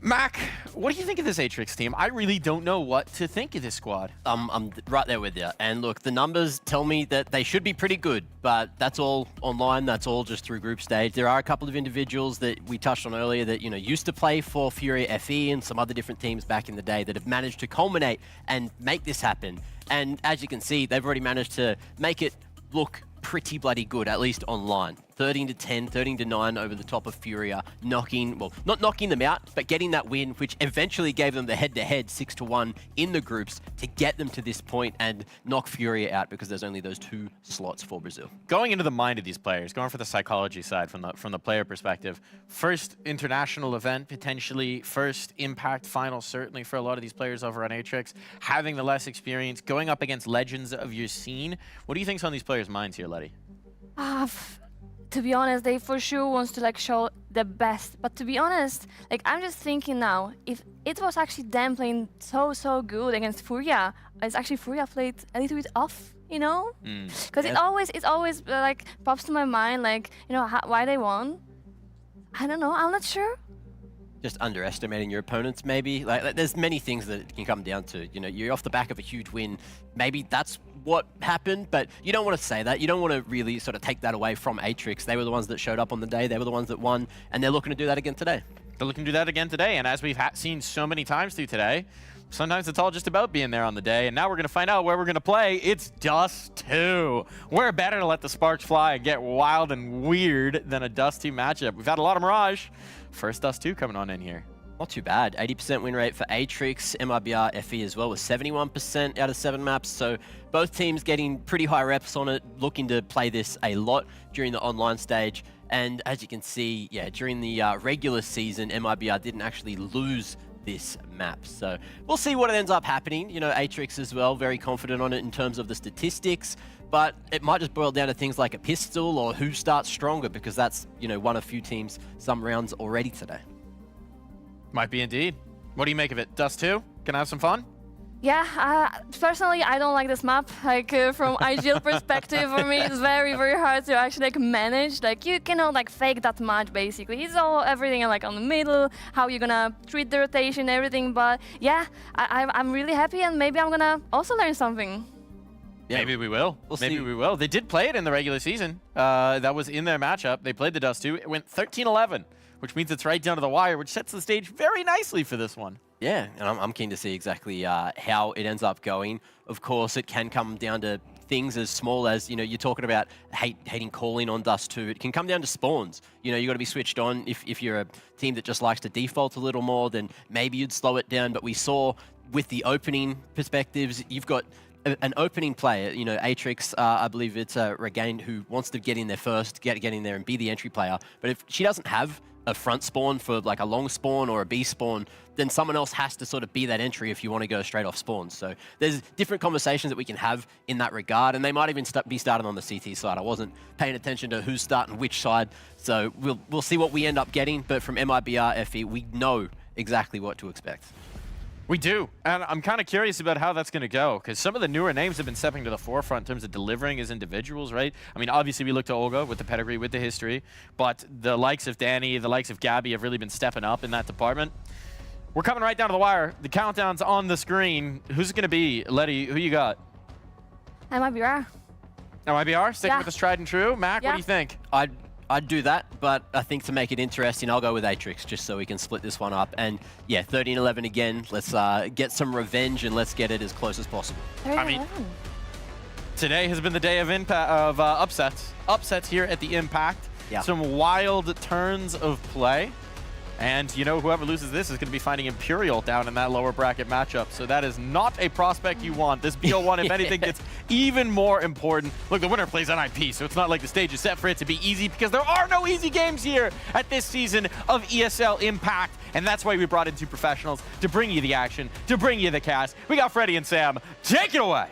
Mac, what do you think of this Atrix team? I really don't know what to think of this squad. I'm right there with you. And look, the numbers tell me that they should be pretty good, but that's all online. That's all just through group stage. There are a couple of individuals that we touched on earlier that, you know, used to play for Furia FE and some other different teams back in the day that have managed to culminate and make this happen. And as you can see, they've already managed to make it look pretty bloody good, at least online. 13-10, 13-9 over the top of Furia, knocking, well, not knocking them out, but getting that win, which eventually gave them the head-to-head 6-1 in the groups to get them to this point and knock Furia out because there's only those 2 slots for Brazil. Going into the mind of these players, going for the psychology side from the player perspective, first international event, potentially first impact final, certainly for a lot of these players over on Atrix, having the less experience, going up against legends of your scene. What do you think's on these players' minds here, Letty? To be honest, they for sure wants to like show the best. But to be honest, like I'm just thinking now, if it was actually them playing so good against Furia, it's actually Furia played a little bit off, you know? Because it always like pops to my mind, like, you know, why they won. I don't know. I'm not sure. Just underestimating your opponents, maybe. Like, there's many things that it can come down to. You know, you're off the back of a huge win. Maybe that's what happened, but you don't want to say that. You don't want to really sort of take that away from Atrix. They were the ones that showed up on the day. They were the ones that won, and they're looking to do that again today. They're looking to do that again today, and as we've seen so many times through today, sometimes it's all just about being there on the day, and now we're going to find out where we're going to play. It's Dust 2. Where better to let the sparks fly and get wild and weird than a Dust 2 matchup? We've had a lot of Mirage. First Dust 2 coming on in here. Not too bad. 80% win rate for Atrix, MIBR, FE as well, with 71% out of 7 maps. So both teams getting pretty high reps on it, looking to play this a lot during the online stage. And as you can see, yeah, during the regular season, MIBR didn't actually lose this map. So we'll see what ends up happening. You know, Atrix as well, very confident on it in terms of the statistics, but it might just boil down to things like a pistol or who starts stronger, because that's, you know, one of few teams some rounds already today. Might be indeed. What do you make of it? Dust 2? Can I have some fun? Yeah, personally, I don't like this map. Like, from IGL perspective, for me, it's very, very hard to actually like manage. Like, you cannot like fake that much, basically. It's all everything like on the middle, how you're gonna treat the rotation, everything. But yeah, I'm really happy, and maybe I'm gonna also learn something. Yeah, maybe we will. Maybe see. we will. They did play it in the regular season. That was in their matchup. They played the Dust 2. It went 13-11, which means it's right down to the wire, which sets the stage very nicely for this one. Yeah, and I'm keen to see exactly how it ends up going. Of course, it can come down to things as small as, you know, you're talking about hating calling on Dust 2. It can come down to spawns. You know, you got to be switched on. If you're a team that just likes to default a little more, then maybe you'd slow it down. But we saw with the opening perspectives, you've got an opening player, you know, Atrix, I believe it's Regain, who wants to get in there first, get in there and be the entry player. But if she doesn't have a front spawn for like a long spawn or a B spawn, then someone else has to sort of be that entry if you want to go straight off spawn. So there's different conversations that we can have in that regard, and they might even be starting on the CT side. I wasn't paying attention to who's starting which side, so we'll see what we end up getting. But from MIBR FE, we know exactly what to expect. We do, and I'm kind of curious about how that's going to go, because some of the newer names have been stepping to the forefront in terms of delivering as individuals, right? I mean, obviously we look to Olga with the pedigree, with the history, but the likes of Danny, the likes of Gabby have really been stepping up in that department. We're coming right down to the wire. The countdown's on the screen. Who's it going to be? Letty, who you got? MIBR. MIBR? Sticking with the tried and true? Mac, what Yeah. do you think? I'd do that, but I think to make it interesting, I'll go with Atrix just so we can split this one up. And yeah, 13-11 again. Let's get some revenge and let's get it as close as possible. I mean, today has been the day of upsets. Upsets here at the Impact. Yeah. Some wild turns of play. And, you know, whoever loses this is going to be finding Imperial down in that lower bracket matchup. So that is not a prospect you want. This BO1, if anything, gets even more important. Look, the winner plays NIP, so it's not like the stage is set for it to be easy, because there are no easy games here at this season of ESL Impact. And that's why we brought in two professionals to bring you the action, to bring you the cast. We got Freddie and Sam. Take it away.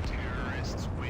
Terrorists win.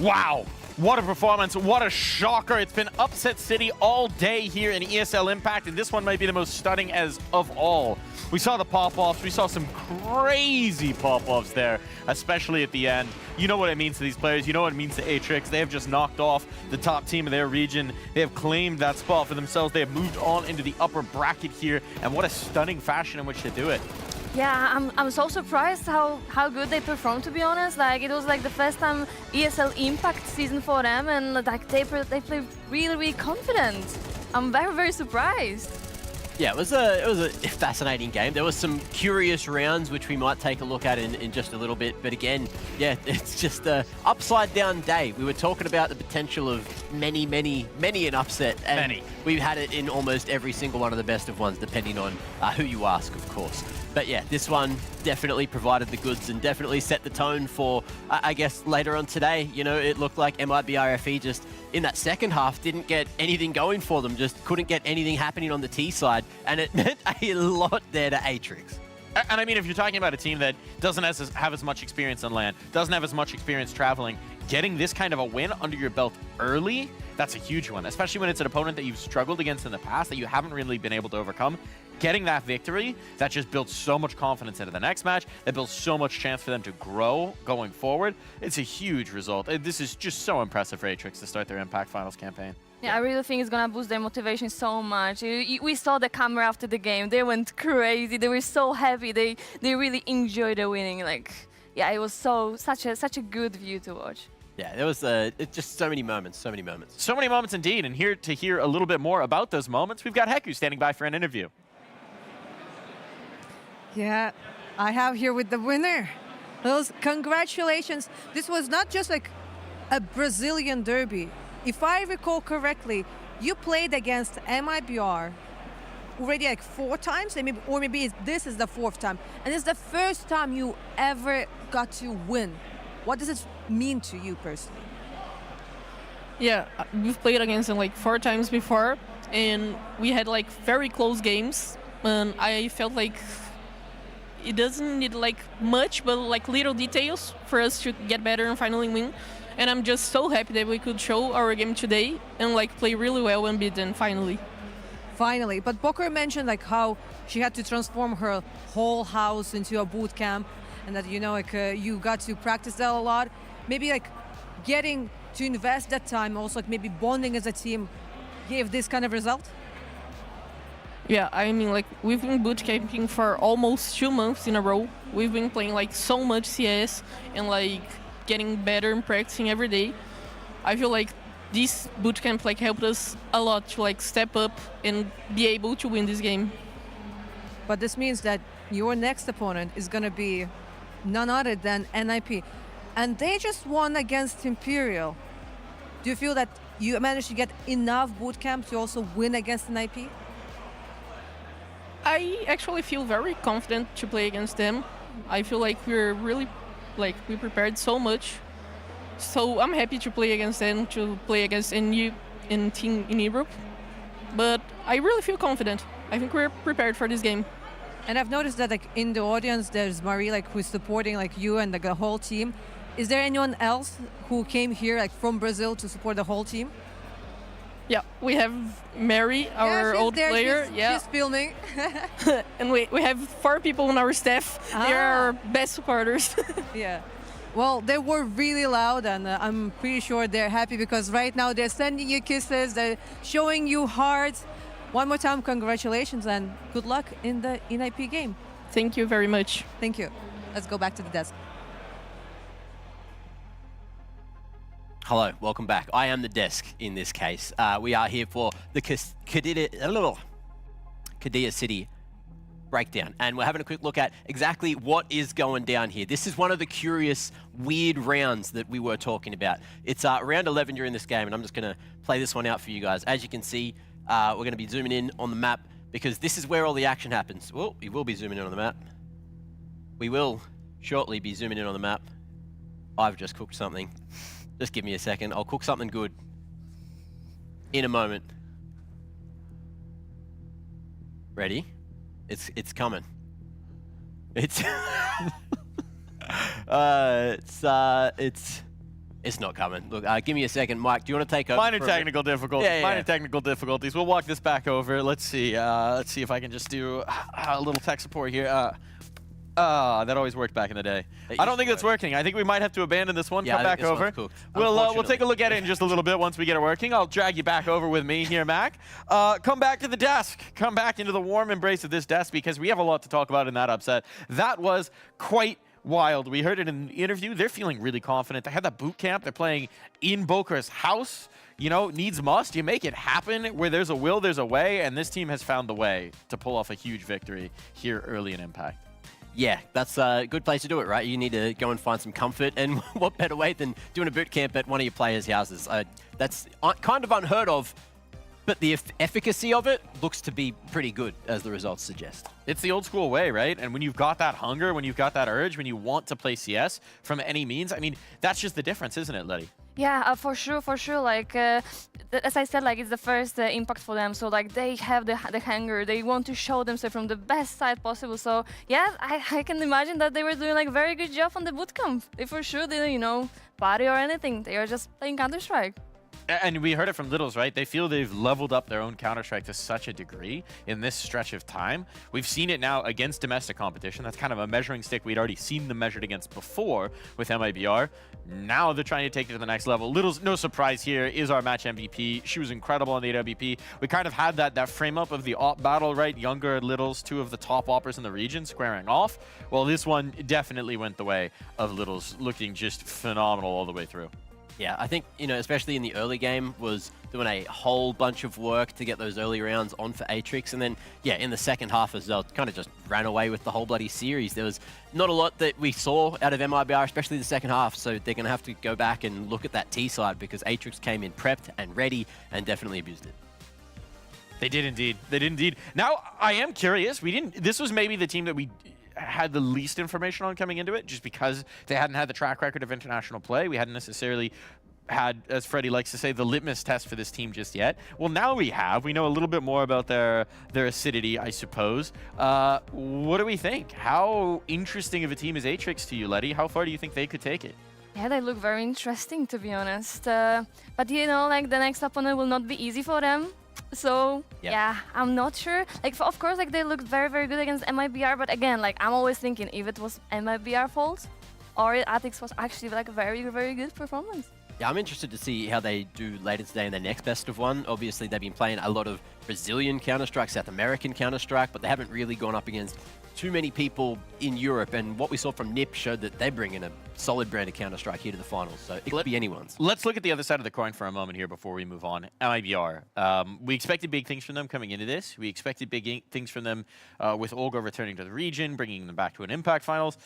Wow. What a performance. What a shocker. It's been upset city all day here in ESL Impact, and this one might be the most stunning of all. We saw the pop-offs. We saw some crazy pop-offs there, especially at the end. You know what it means to these players. You know what it means to Atrix. They have just knocked off the top team of their region. They have claimed that spot for themselves. They have moved on into the upper bracket here, and what a stunning fashion in which to do it. Yeah, I'm so surprised how good they performed, to be honest. Like, it was like the first time ESL Impact season for them, and like they played really confident. I'm very surprised. Yeah, it was a fascinating game. There was some curious rounds which we might take a look at in just a little bit. But again, yeah, it's just a upside down day. We were talking about the potential of many an upset, and we've had it in almost every single one of the best of ones, depending on who you ask, of course. But yeah, this one definitely provided the goods and definitely set the tone for, I guess, later on today. You know, it looked like MIBR just in that second half didn't get anything going for them, just couldn't get anything happening on the T side, and it meant a lot there to Atrix. And I mean, if you're talking about a team that doesn't have as much experience on land, doesn't have as much experience traveling, getting this kind of a win under your belt early, that's a huge one, especially when it's an opponent that you've struggled against in the past that you haven't really been able to overcome. Getting that victory, that just builds so much confidence into the next match. That builds so much chance for them to grow going forward. It's a huge result. This is just so impressive for Atrix to start their Impact Finals campaign. Yeah, I really think it's gonna boost their motivation so much. We saw the camera after the game. They went crazy. They were so happy. They really enjoyed the winning. Like, yeah, it was such a good view to watch. Yeah, there was just so many moments, so many moments. So many moments indeed. And here to hear a little bit more about those moments, we've got Heku standing by for an interview. Yeah, I have here with the winner. Those congratulations. This was not just like a Brazilian derby. If I recall correctly, you played against MIBR already like 4 times, or maybe this is the 4th time. And it's the first time you ever got to win. What does it mean to you personally? Yeah, we've played against them like 4 times before, and we had like very close games. And I felt like it doesn't need like much, but like little details for us to get better and finally win. And I'm just so happy that we could show our game today and like play really well and beat them finally. Finally, but Boker mentioned like how she had to transform her whole house into a boot camp, and that you got to practice that a lot. Maybe like getting to invest that time, also like maybe bonding as a team, gave this kind of result. Yeah, I mean, like, we've been boot camping for almost 2 months in a row. We've been playing like so much CS and like getting better and practicing every day. I feel like this boot camp like helped us a lot to like step up and be able to win this game. But this means that your next opponent is gonna be none other than NIP, and they just won against Imperial. Do you feel that you managed to get enough boot camp to also win against NIP? I actually feel very confident to play against them. I feel like we're really, like, we prepared so much. So I'm happy to play against them, to play against any team in Europe. But I really feel confident. I think we're prepared for this game. And I've noticed that like in the audience, there's Marie like who's supporting like you and the whole team. Is there anyone else who came here like from Brazil to support the whole team? Yeah, we have Mary, our old player. She's filming. And we have 4 people on our staff. They are our best supporters. Yeah. Well, they were really loud, and I'm pretty sure they're happy because right now they're sending you kisses, they're showing you hearts. One more time, congratulations and good luck in the NIP game. Thank you very much. Thank you. Let's go back to the desk. Hello, welcome back. I am the desk in this case. We are here for the Kadia City breakdown, and we're having a quick look at exactly what is going down here. This is one of the curious, weird rounds that we were talking about. It's round 11 during this game, and I'm just going to play this one out for you guys. As you can see, we're going to be zooming in on the map because this is where all the action happens. Well, we will be zooming in on the map. We will shortly be zooming in on the map. I've just cooked something. Just give me a second. I'll cook something good in a moment. Ready? It's coming. It's It's not coming. Look, give me a second. Mike, do you want to take over? Minor technical difficulties. Yeah. Minor technical difficulties. We'll walk this back over. Let's see. Let's see if I can just do a little tech support here. That always worked back in the day. I don't think that's working. I think we might have to abandon this one. Come back over. We'll take a look at it in just a little bit once we get it working. I'll drag you back over with me here, Mac. Come back to the desk. Come back into the warm embrace of this desk because we have a lot to talk about in that upset. That was quite wild. We heard it in the interview. They're feeling really confident. They had that boot camp. They're playing in Boker's house. You know, needs must. You make it happen. Where there's a will, there's a way. And this team has found the way to pull off a huge victory here early in Impact. Yeah, that's a good place to do it, right? You need to go and find some comfort, and what better way than doing a boot camp at one of your players' houses? That's kind of unheard of, but the efficacy of it looks to be pretty good, as the results suggest. It's the old school way, right? And when you've got that hunger, when you've got that urge, when you want to play CS from any means, I mean, that's just the difference, isn't it, Letty? Yeah, for sure. Like, as I said, like, it's the first impact for them. So, like, they have the hunger. They want to show themselves from the best side possible. So, yeah, I can imagine that they were doing, like, a very good job on the bootcamp. They for sure didn't, you know, party or anything. They are just playing Counter-Strike. And we heard it from Littles, right? They feel they've leveled up their own Counter-Strike to such a degree in this stretch of time. We've seen it now against domestic competition. That's kind of a measuring stick we'd already seen them measured against before with MIBR. Now they're trying to take it to the next level. Littles, no surprise here, is our match MVP. She was incredible on the AWP. We kind of had that frame up of the op battle, right? Younger Littles, two of the top oppers in the region, squaring off. Well, this one definitely went the way of Littles, looking just phenomenal all the way through. Yeah, I think, you know, especially in the early game, was doing a whole bunch of work to get those early rounds on for Atrix. And then, yeah, in the second half as well, kind of just ran away with the whole bloody series. There was not a lot that we saw out of MIBR, especially the second half. So they're going to have to go back and look at that T side because Atrix came in prepped and ready and definitely abused it. They did indeed. They did indeed. Now, I am curious. This was maybe the team that we had the least information on coming into it, just because they hadn't had the track record of international play. We hadn't necessarily had, as Freddie likes to say, the litmus test for this team just yet. Well, now we have. We know a little bit more about their acidity, I suppose. What do we think? How interesting of a team is Atrix to you, Letty? How far do you think they could take it? Yeah, they look very interesting, to be honest. But, you know, like, the next opponent will not be easy for them. So, yeah, I'm not sure. Like, of course, like, they looked very, very good against MIBR, but again, like, I'm always thinking if it was MIBR fault or Atrix was actually, like, a very, very good performance. Yeah, I'm interested to see how they do later today in their next best of one. Obviously, they've been playing a lot of Brazilian Counter-Strike, South American Counter-Strike, but they haven't really gone up against too many people in Europe. And what we saw from NIP showed that they bring in a solid brand of Counter-Strike here to the finals. So it could be anyone's. Let's look at the other side of the coin for a moment here before we move on. MIBR. We expected big things from them coming into this. We expected big things from them with Olga returning to the region, bringing them back to an Impact Finals.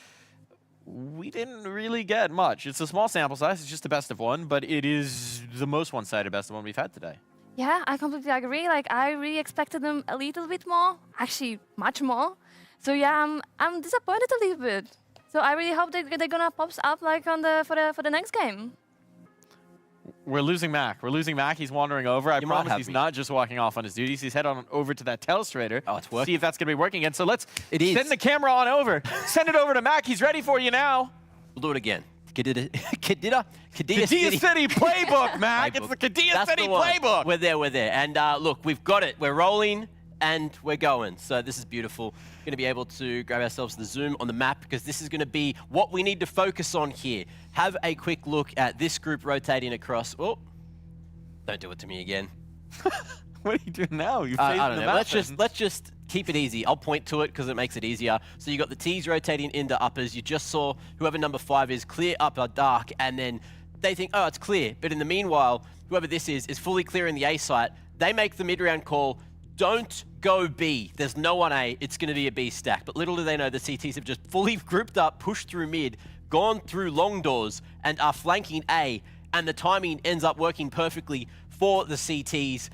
We didn't really get much. It's a small sample size. It's just the best of one, but it is the most one-sided best of one we've had today. Yeah, I completely agree. Like, I really expected them a little bit more, actually much more. So yeah, I'm disappointed a little bit. So I really hope they're gonna pop up like for the next game. We're losing Mac. We're losing Mac. He's wandering over. I promise he's not just walking off on his duties. He's head on over to that telestrator. Oh, it's working. See if that's going to be working again. So let's send the camera on over. Send it over to Mac. He's ready for you now. We'll do it again. Kadita City playbook, Mac. It's the Kadita City playbook. We're there. And look, we've got it. We're rolling and we're going. So this is beautiful. We're going to be able to grab ourselves the zoom on the map because this is going to be what we need to focus on here. Have a quick look at this group rotating across. Oh, don't do it to me again. What are you doing now? I don't know. Let's just keep it easy. I'll point to it because it makes it easier. So you got the T's rotating into uppers. You just saw whoever number 5 is clear upper dark, and then they think, oh, it's clear. But in the meanwhile, whoever this is fully clearing the A site. They make the mid-round call. Don't go B. There's no one A. It's going to be a B stack. But little do they know the CTs have just fully grouped up, pushed through mid, gone through long doors, and are flanking A. And the timing ends up working perfectly for the CTs.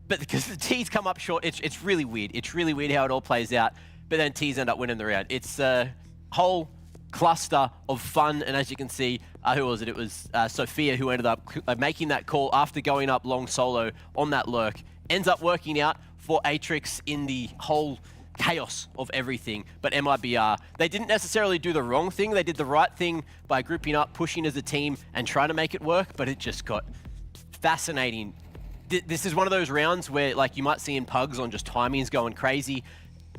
But because the T's come up short, it's really weird. It's really weird how it all plays out. But then T's end up winning the round. It's a whole cluster of fun. And as you can see, who was it? It was Sophia who ended up making that call after going up long solo on that lurk. Ends up working out for Atrix in the whole chaos of everything. But MIBR, they didn't necessarily do the wrong thing. They did the right thing by grouping up, pushing as a team, and trying to make it work, but it just got fascinating. This is one of those rounds where, like, you might see in pugs on just timings going crazy,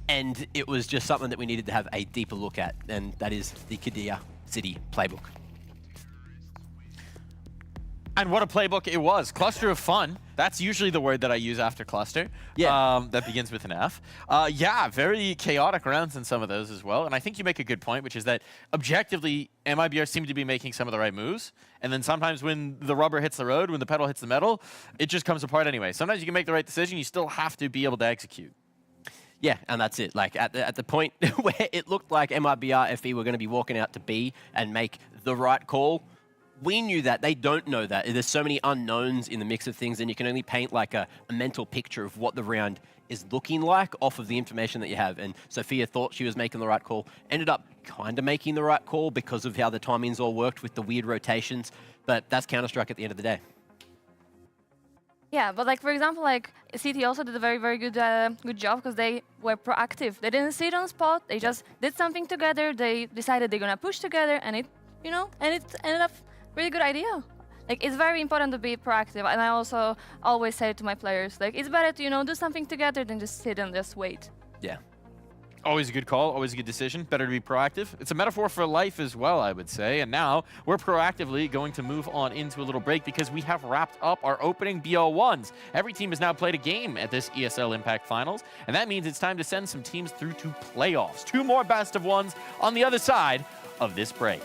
and it was just something that we needed to have a deeper look at, and that is the Kadia City playbook. And what a playbook it was. Cluster of fun. That's usually the word that I use after cluster. Yeah. That begins with an F. Yeah, very chaotic rounds in some of those as well. And I think you make a good point, which is that objectively, MIBR seem to be making some of the right moves. And then sometimes when the rubber hits the road, when the pedal hits the metal, it just comes apart anyway. Sometimes you can make the right decision. You still have to be able to execute. Yeah, and that's it. Like at the point where it looked like MIBR FE were going to be walking out to B and make the right call, we knew that. They don't know that. There's so many unknowns in the mix of things, and you can only paint like a mental picture of what the round is looking like off of the information that you have. And Sophia thought she was making the right call, ended up kind of making the right call because of how the timings all worked with the weird rotations. But that's Counter-Strike at the end of the day. Yeah, but like for example, like CT also did a very, very good good job because they were proactive. They didn't sit on spot. They just did something together. They decided they're gonna push together, and it, you know, and it ended up really good idea. Like it's very important to be proactive, and I also always say to my players, like it's better to, you know, do something together than just sit and just wait. Yeah. Always a good call, always a good decision. Better to be proactive. It's a metaphor for life as well, I would say. And now we're proactively going to move on into a little break because we have wrapped up our opening BL1s. Every team has now played a game at this ESL Impact Finals, and that means it's time to send some teams through to playoffs. 2 more best of ones on the other side of this break.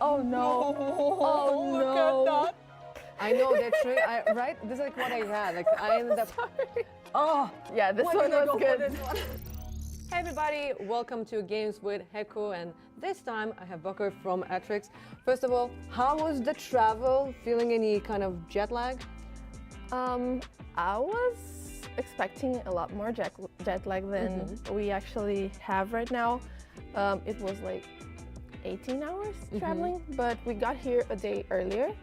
Oh no! Oh Look no! at that! I know that's right. Right? This is like what I had. Like I ended up. Oh yeah, this one was good. Hey everybody, welcome to Games with Heku, and this time I have Booker from Atrix. First of all, how was the travel? Feeling any kind of jet lag? I was expecting a lot more jet lag than we actually have right now. It was like 18 hours traveling, but we got here a day earlier,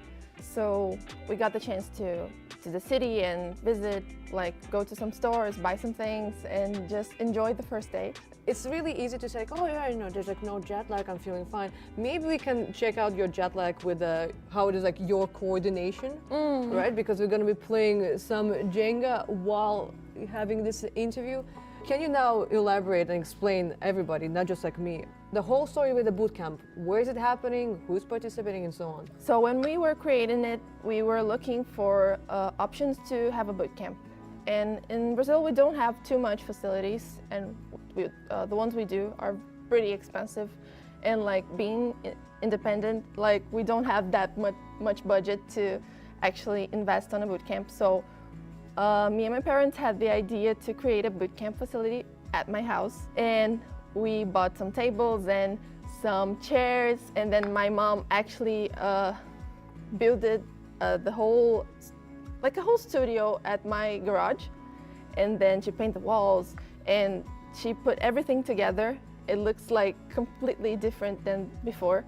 so we got the chance to the city and visit, like go to some stores, buy some things, and just enjoy the first day. It's really easy to say, like, oh yeah, you know, there's like no jet lag, I'm feeling fine. Maybe we can check out your jet lag with how it is like your coordination, right? Because we're gonna be playing some Jenga while having this interview. Can you now elaborate and explain everybody, not just like me, the whole story with the bootcamp? Where is it happening? Who's participating and so on? So when we were creating it, we were looking for options to have a bootcamp. And in Brazil, we don't have too much facilities, and the ones we do are pretty expensive. And like being independent, like we don't have that much budget to actually invest on a bootcamp. So me and my parents had the idea to create a bootcamp facility at my house, and we bought some tables and some chairs, and then my mom actually built the whole, like a whole studio at my garage, and then she painted the walls and she put everything together. It looks like completely different than before,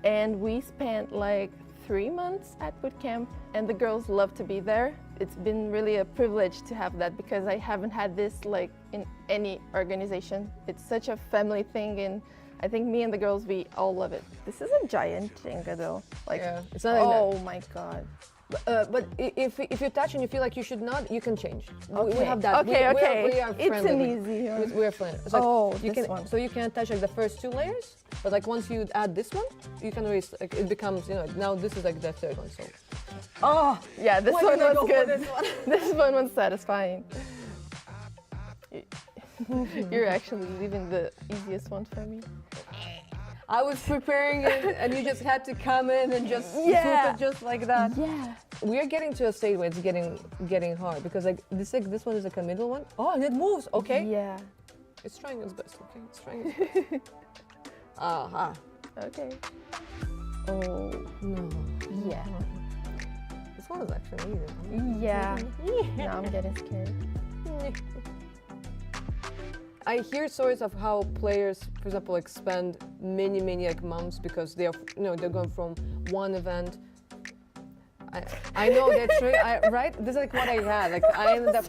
and we spent like 3 months at bootcamp, and the girls love to be there. It's been really a privilege to have that because I haven't had this like in any organization. It's such a family thing, and I think me and the girls, we all love it. This is a giant Jenga though. Like, yeah, it's not like oh that. My God. But if you touch and you feel like you should not, you can change. Okay. We have that. Okay, we are it's friendly. an easy. We're friendly. It's like you this can, one. so you can touch like the first 2 layers, but like once you add this one, you can raise. Like, it becomes, you know, now this is like the 3rd one. So. Oh yeah, this Why one did I was go for good. this one? This one was satisfying. You're actually leaving the easiest one for me. I was preparing it, and you just had to come in and just swoop it just like that. Yeah. We are getting to a state where it's getting hard because like this one is like a middle one. Oh, and it moves. Okay. Yeah. It's trying its best. Okay, it's trying its best. Aha. Okay. Oh No. yeah. This one is actually easy. Yeah. Now I'm getting scared. I hear stories of how players, for example, like spend many like months because they are, they're going from one event. I know that's true, right? This is like what I had. Like I ended up.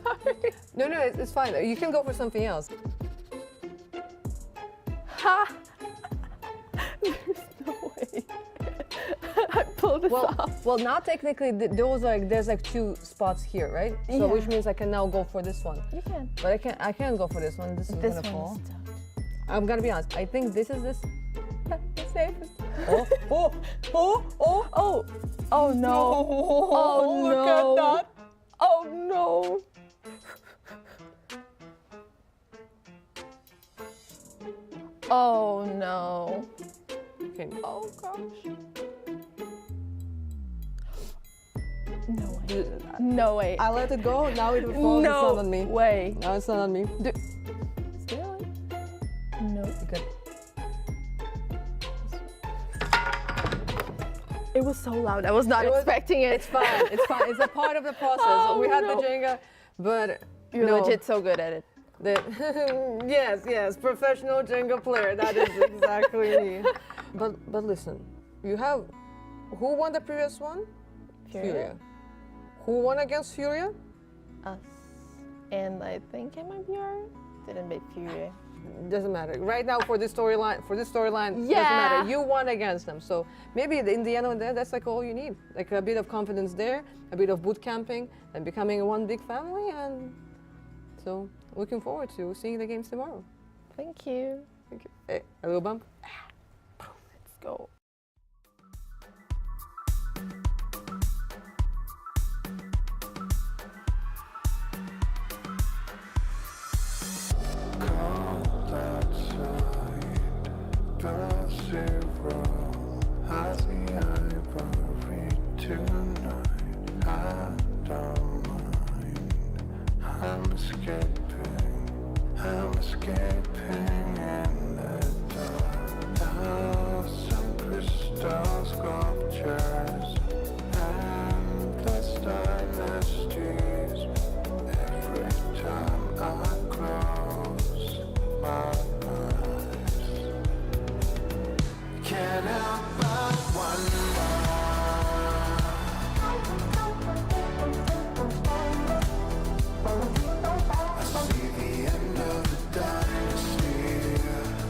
No, it's fine. You can go for something else. Ha! There's no way. I pulled this off. Well, now technically there's like 2 spots here, right? So Yeah. which means I can now go for this one. You can. But I can't go for this one. This is gonna fall. I'm gonna be honest. I think this is this. The safest. Oh no. Oh no. Look at that. Oh no. Oh no. Okay. Oh gosh. No way. No way. I let it go. Now it will fall. No It's not on me. way. No, it's not on me. Still? No. Good. It was so loud. I was not expecting it. It's fine. It's fine. It's a part of the process. Oh, we had no. the Jenga, but You're legit so good at it. Yes, professional Jenga player. That is exactly me. But listen, you have who won the previous one? Furia. Who won against Furia? Us. And I think MIBR didn't beat Furia. Doesn't matter. Right now for this storyline, doesn't Yeah. matter. You won against them. So maybe in the end of the day, that's like all you need. Like a bit of confidence there, a bit of boot camping, and becoming one big family. And so looking forward to seeing the games tomorrow. Thank you. Thank you. Hey, a little bump. Let's go. I'm escaping in the dark. Thousand crystal sculptures, endless dynasties. Every time I close my eyes, can't help but wonder. I see the end of the dynasty.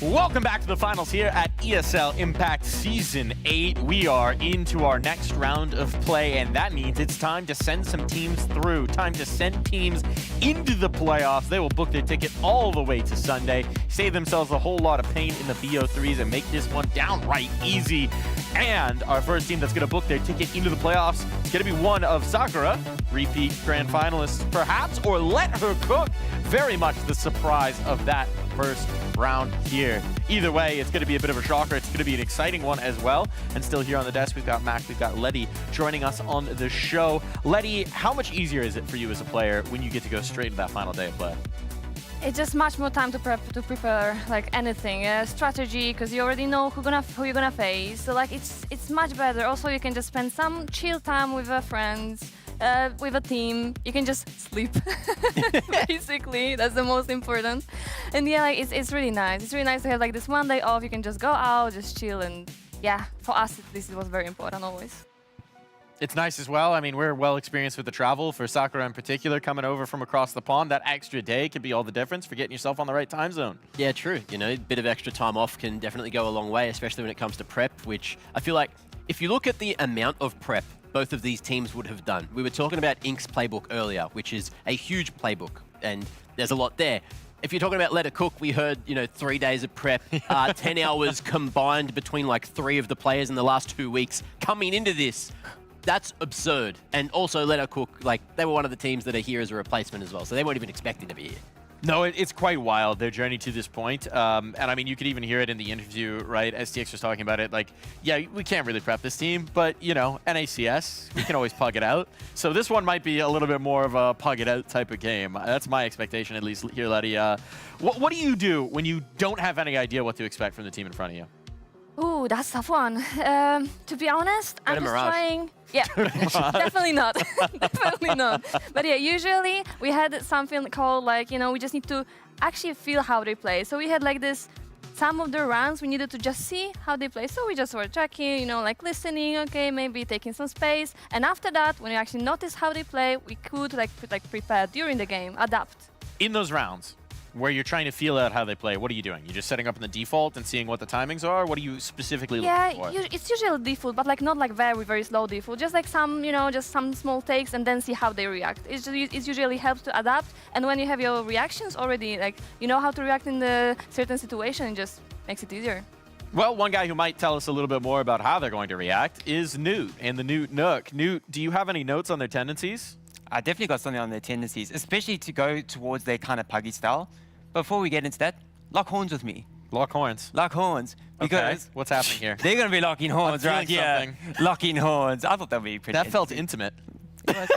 Welcome back to the finals here at ESL Impact Season 8. We are into our next round of play, and that means it's time to send some teams through. Time to send teams into the playoffs. They will book their ticket all the way to Sunday, save themselves a whole lot of pain in the BO3s, and make this one downright easy. And our first team that's going to book their ticket into the playoffs is going to be one of Sakura, repeat grand finalists perhaps, or let her cook. Very much the surprise of that first round here. Either way, it's going to be a bit of a shocker. It's going to be an exciting one as well. And still here on the desk, we've got Mac, we've got Letty joining us on the show. Letty, how much easier is it for you as a player when you get to go straight into that final day of play? It's just much more time to prepare like anything, strategy, because you already know who you're gonna face. So like it's much better. Also, you can just spend some chill time with friends, with a team. You can just sleep, basically. That's the most important. And yeah, like, it's really nice. It's really nice to have like this one day off. You can just go out, just chill, and yeah, for us at least it was very important always. It's nice as well. I mean, we're well experienced with the travel. For Sakura in particular, coming over from across the pond, that extra day could be all the difference for getting yourself on the right time zone. Yeah, true. You know, a bit of extra time off can definitely go a long way, especially when it comes to prep, which I feel like if you look at the amount of prep both of these teams would have done. We were talking about Ink's playbook earlier, which is a huge playbook, and there's a lot there. If you're talking about Let It Cook, we heard, 3 days of prep, 10 hours combined between like 3 of the players in the last 2 weeks coming into this. That's absurd. And also Let It Cook, like, they were one of the teams that are here as a replacement as well, so they weren't even expecting to be here. No, it's quite wild, their journey to this point. And I mean, you could even hear it in the interview, right? STX was talking about it, like, yeah, we can't really prep this team, but, NACS, we can always pug it out. So this one might be a little bit more of a pug it out type of game. That's my expectation, at least here, Letty. What do you do when you don't have any idea what to expect from the team in front of you? Ooh, that's a tough one. To be honest, I'm just trying. Yeah, definitely not. Definitely not. But yeah, usually we had something called like, we just need to actually feel how they play. So we had like this, some of the runs we needed to just see how they play. So we just were checking, like listening, okay, maybe taking some space. And after that, when we actually notice how they play, we could prepare during the game, adapt. In those rounds, where you're trying to feel out how they play, what are you doing? You're just setting up in the default and seeing what the timings are? What are you specifically looking for? Yeah, it's usually default, but like not like very, very slow default. Just like some, just some small takes and then see how they react. It usually helps to adapt. And when you have your reactions already, like, you know how to react in the certain situation, it just makes it easier. Well, one guy who might tell us a little bit more about how they're going to react is Newt and the Newt Nook. Newt, do you have any notes on their tendencies? I definitely got something on their tendencies, especially to go towards their kind of puggy style. Before we get into that, lock horns with me. Lock horns? Lock horns. Because okay. What's happening here? They're going to be locking horns right here. Locking horns. I thought that would be pretty That felt intimate. I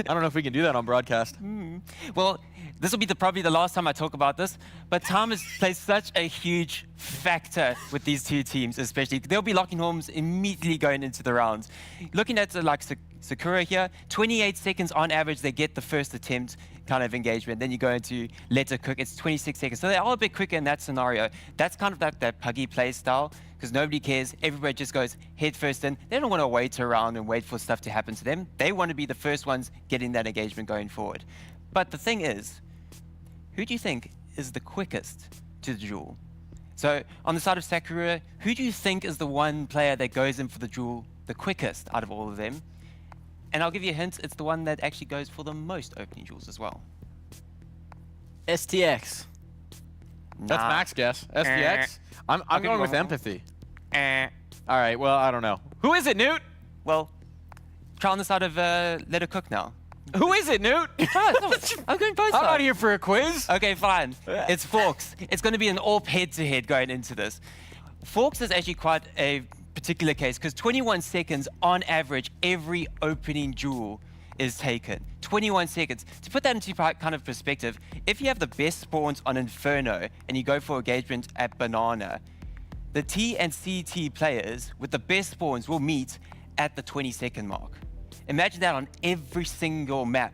don't know if we can do that on broadcast. Well, this will be probably the last time I talk about this, but time has played such a huge factor with these two teams, especially. They'll be locking horns immediately going into the rounds. Looking at like Sakura here, 28 seconds on average, they get the first attempt kind of engagement. Then you go into Let It Cook, it's 26 seconds. So they are a bit quicker in that scenario. That's kind of like that puggy play style, because nobody cares. Everybody just goes head first in. They don't want to wait around and wait for stuff to happen to them. They want to be the first ones getting that engagement going forward. But the thing is, who do you think is the quickest to the duel? So on the side of Sakura, who do you think is the one player that goes in for the duel the quickest out of all of them? And I'll give you a hint, it's the one that actually goes for the most opening duels as well. STX. That's Mac's guess. STX? I'm going with empathy. All right, well, I don't know. Who is it, Newt? Well, try on the side of Let It Cook now. Who is it, Newt? I'm going both sides. I'm not here for a quiz. Okay, fine. It's Forks. It's going to be an AWP head-to-head going into this. Forks is actually quite a particular case, because 21 seconds on average, every opening duel is taken. 21 seconds. To put that into kind of perspective, if you have the best spawns on Inferno and you go for engagement at Banana, the T and CT players with the best spawns will meet at the 20-second mark. Imagine that on every single map.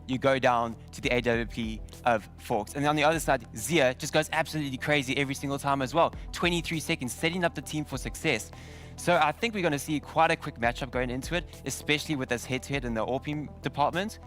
You go down to the AWP of Forks. And on the other side, Zia just goes absolutely crazy every single time as well. 23 seconds, setting up the team for success. So I think we're going to see quite a quick matchup going into it, especially with this head-to-head in the AWP department.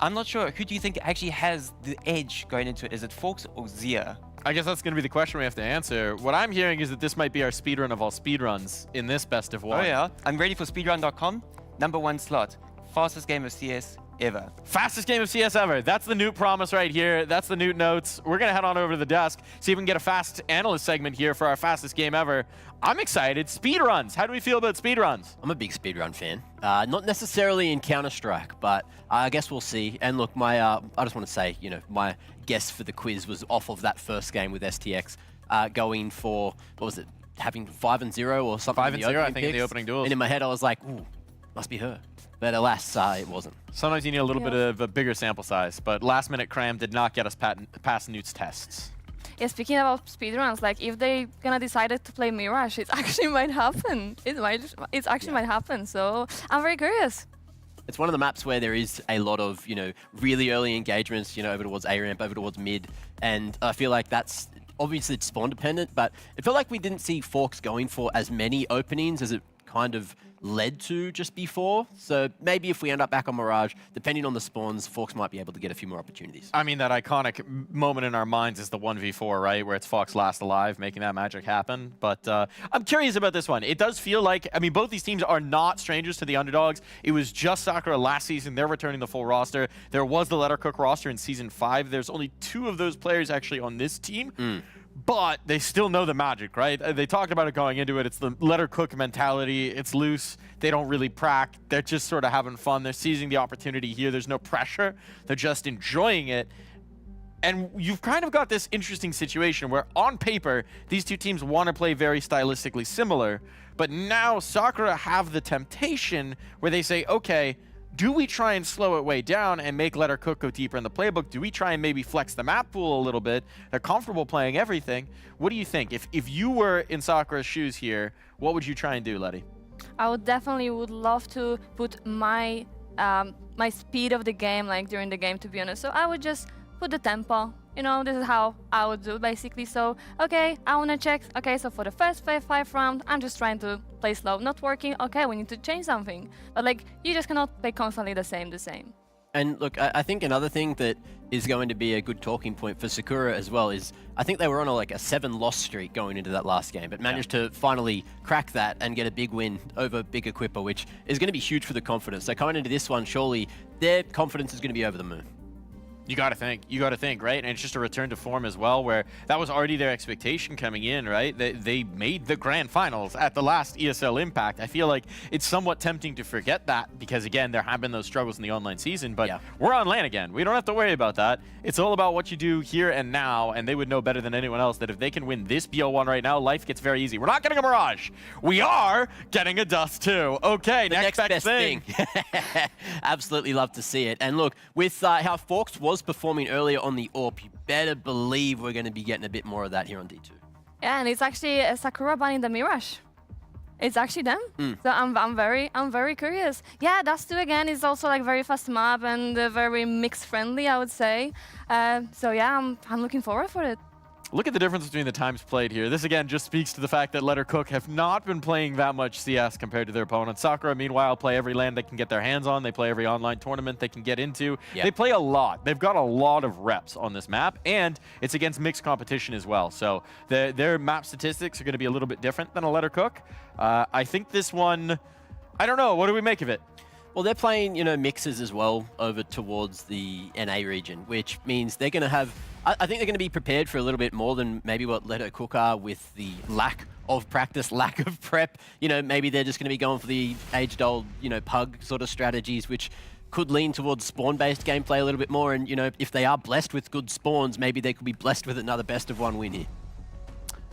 I'm not sure. Who do you think actually has the edge going into it? Is it Forks or Zia? I guess that's going to be the question we have to answer. What I'm hearing is that this might be our speedrun of all speedruns in this best of one. Oh yeah, I'm ready for speedrun.com. #1 slot. Fastest game of CS ever. Fastest game of CS ever. That's the Newt promise right here. That's the Newt notes. We're going to head on over to the desk, see if we can get a fast analyst segment here for our fastest game ever. I'm excited. Speedruns. How do we feel about speedruns? I'm a big speedrun fan. Not necessarily in Counter-Strike, but I guess we'll see. And look, my I just want to say, you know, my guess for the quiz was off of that first game with STX, going for, what was it, having 5-0 or something? 5-0, I think, in the opening duels. And in my head, I was like, ooh, must be her. But alas, it wasn't. Sometimes you need a little bit of a bigger sample size, but last minute cram did not get us past Newt's tests. Yeah, speaking about speedruns, like if they gonna decide to play Mirage, it actually might happen. It actually might happen. So I'm very curious. It's one of the maps where there is a lot of, you know, really early engagements, you know, over towards A ramp, over towards mid, and I feel like that's obviously it's spawn dependent, but it felt like we didn't see Forks going for as many openings as it kind of led to just before. So maybe if we end up back on Mirage, depending on the spawns, Forks might be able to get a few more opportunities. I mean, that iconic moment in our minds is the 1v4, right? Where it's Fox last alive, making that magic happen. But I'm curious about this one. It does feel like, I mean, both these teams are not strangers to the underdogs. It was just Sakura last season. They're returning the full roster. There was the Lettercook roster in Season 5. There's only 2 of those players actually on this team. But they still know the magic, right? They talked about it going into it. It's the Lettercook mentality. It's loose. They don't really prac. They're just sort of having fun. They're seizing the opportunity here. There's no pressure. They're just enjoying it. And you've kind of got this interesting situation where on paper, these two teams want to play very stylistically similar. But now Sakura have the temptation where they say, okay, do we try and slow it way down and make Lettercook go deeper in the playbook? Do we try and maybe flex the map pool a little bit? They're comfortable playing everything. What do you think? If you were in Sakura's shoes here, what would you try and do, Letty? I would definitely love to put my my speed of the game like during the game, to be honest. So I would just put the tempo. You know, this is how I would do basically. So, okay, I want to check. Okay, so for the first 5 round, I'm just trying to play slow. Not working. Okay, we need to change something. But like, you just cannot play constantly the same. And look, I think another thing that is going to be a good talking point for Sakura as well is I think they were on a 7-loss streak going into that last game, but managed to finally crack that and get a big win over big Equipa, which is going to be huge for the confidence. So coming into this one, surely their confidence is going to be over the moon. You got to think, right? And it's just a return to form as well, where that was already their expectation coming in, right? They made the grand finals at the last ESL Impact. I feel like it's somewhat tempting to forget that because, again, there have been those struggles in the online season, but we're on LAN again. We don't have to worry about that. It's all about what you do here and now, and they would know better than anyone else that if they can win this BL1 right now, life gets very easy. We're not getting a Mirage. We are getting a Dust 2. Okay, next best thing. Absolutely love to see it. And look, with how Forks was performing earlier on the AWP, you better believe we're going to be getting a bit more of that here on D2. Yeah, and it's actually Sakura banning the Mirage. It's actually them. So I'm very curious. Yeah, Dust 2 again is also like very fast map and very mix friendly, I would say. So yeah, I'm looking forward for it. Look at the difference between the times played here. This, again, just speaks to the fact that Lettercook have not been playing that much CS compared to their opponents. Sakura, meanwhile, play every LAN they can get their hands on. They play every online tournament they can get into. Yep. They play a lot. They've got a lot of reps on this map, and it's against mixed competition as well. So their map statistics are going to be a little bit different than a Lettercook. I think this one, I don't know. What do we make of it? Well, they're playing, mixes as well over towards the NA region, which means they're going to have... I think they're going to be prepared for a little bit more than maybe what Lettercook are with the lack of practice, lack of prep. Maybe they're just going to be going for the age-old, pug sort of strategies, which could lean towards spawn-based gameplay a little bit more. And, if they are blessed with good spawns, maybe they could be blessed with another best-of-1 win here.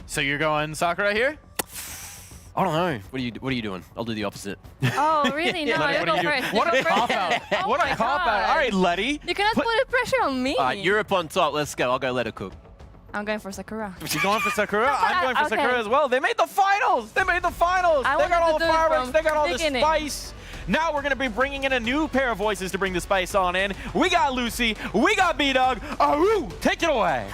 So you're going Sakura here? I don't know. What are you doing? I'll do the opposite. Oh, really? No, you go first. What a cop-out. What a cop-out. All right, Letty. You cannot put pressure on me. Europe on top. Let's go. I'll go Lettercook. I'm going for Sakura. You're going for Sakura? I'm going for Sakura as well. They made the finals. They got all the fireworks. They got all the spice. Now we're going to be bringing in a new pair of voices to bring the spice on in. We got Lucy. We got B-Dog. Aru, take it away.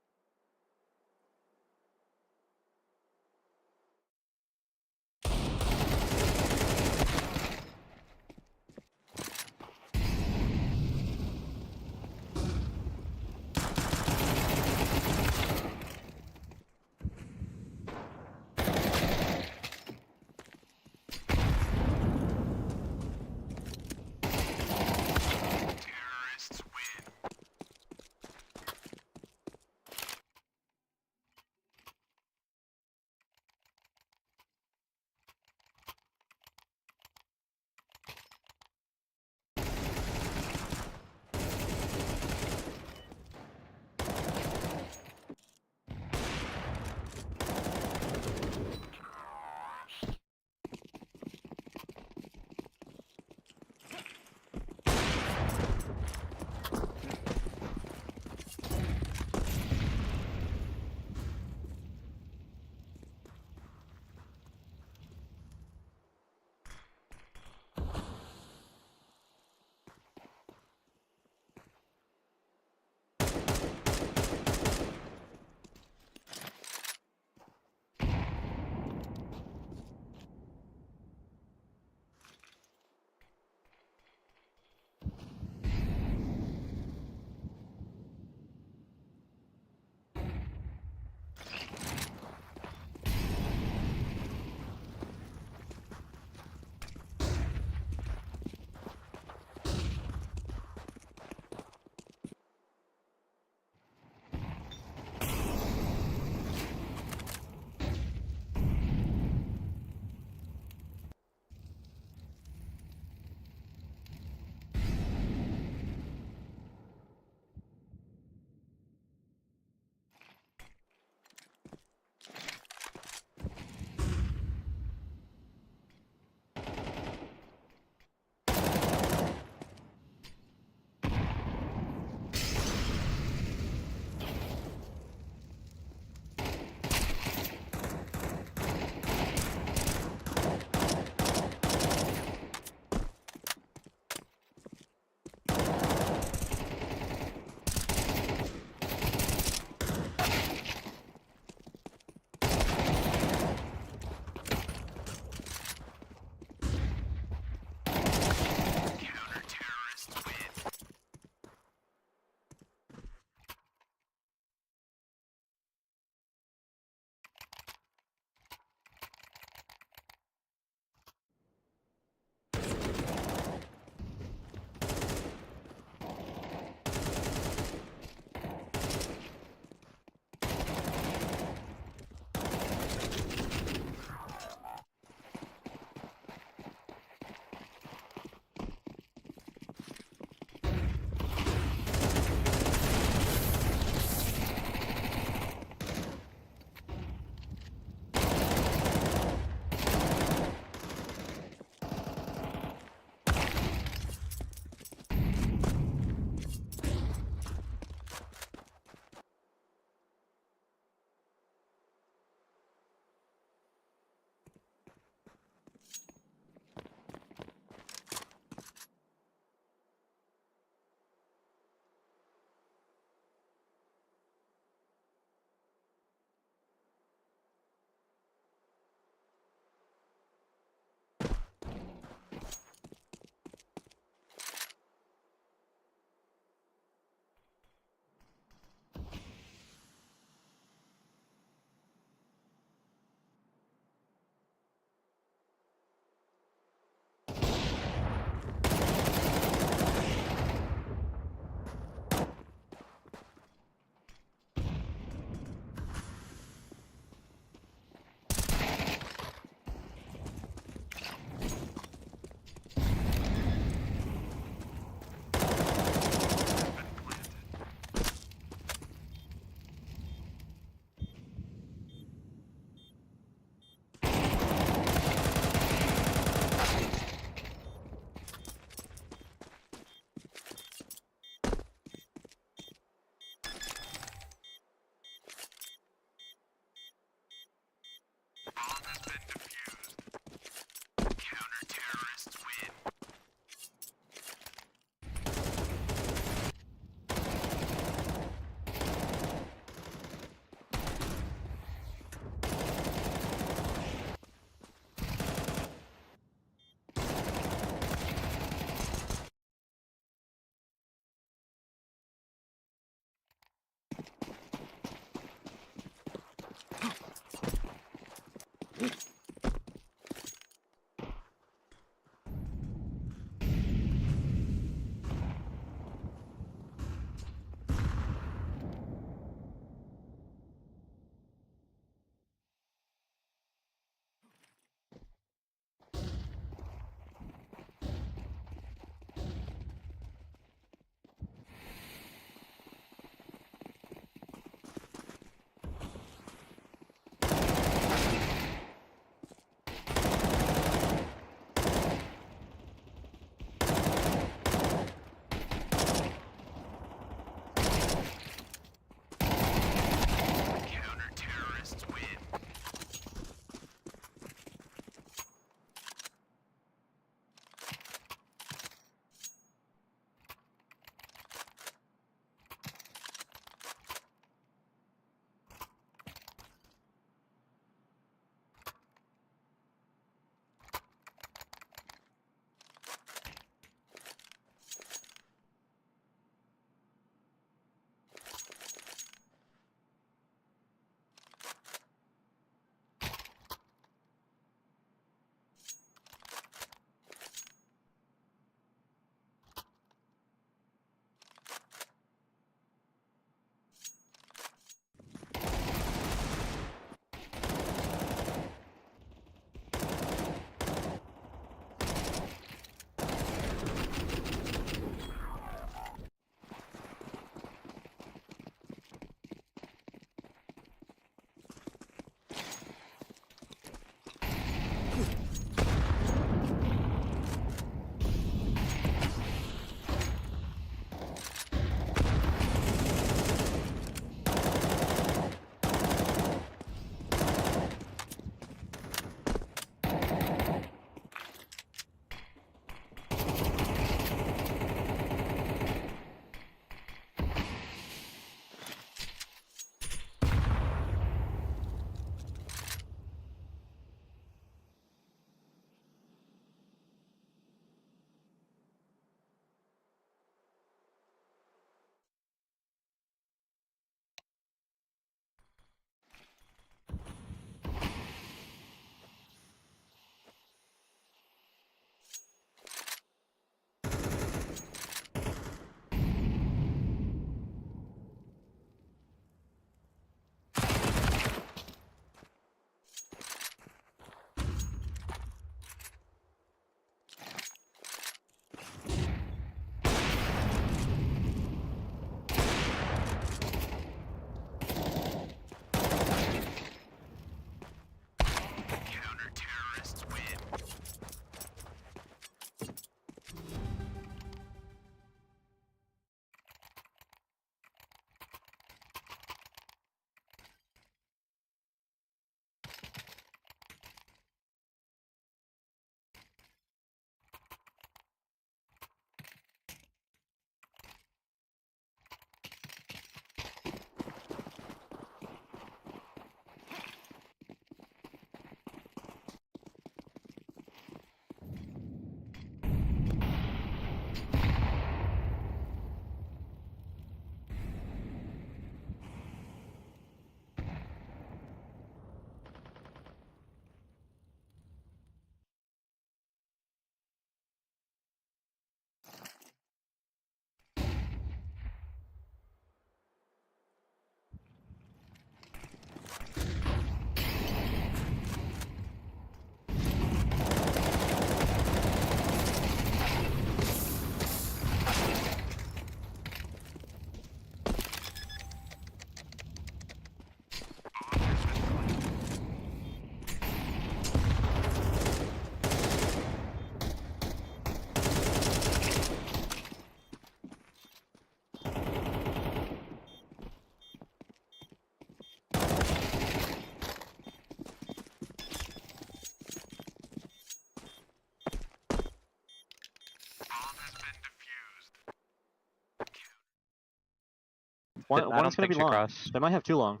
One's gonna be long. Cross. They might have two long.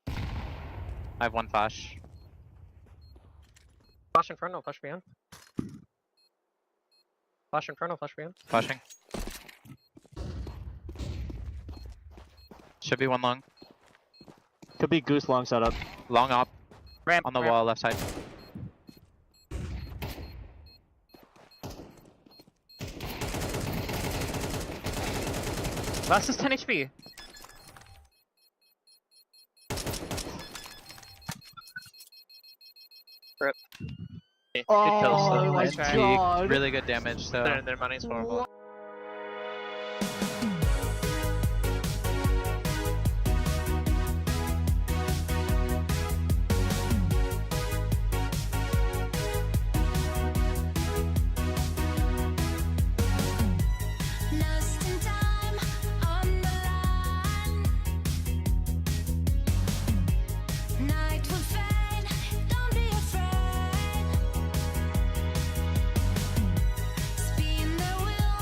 I have one flash. Flash Inferno, flash behind. Flash Inferno, flash behind. Flashing. Should be one long. Could be Goose long setup. Long up. Ramp On the wall, left side. Last is 10 HP. Rip. Oh my Peak. god. Really good damage, so. Their money's horrible. Lost in time on the line. Night will fade, don't be afraid. Spin the wheel,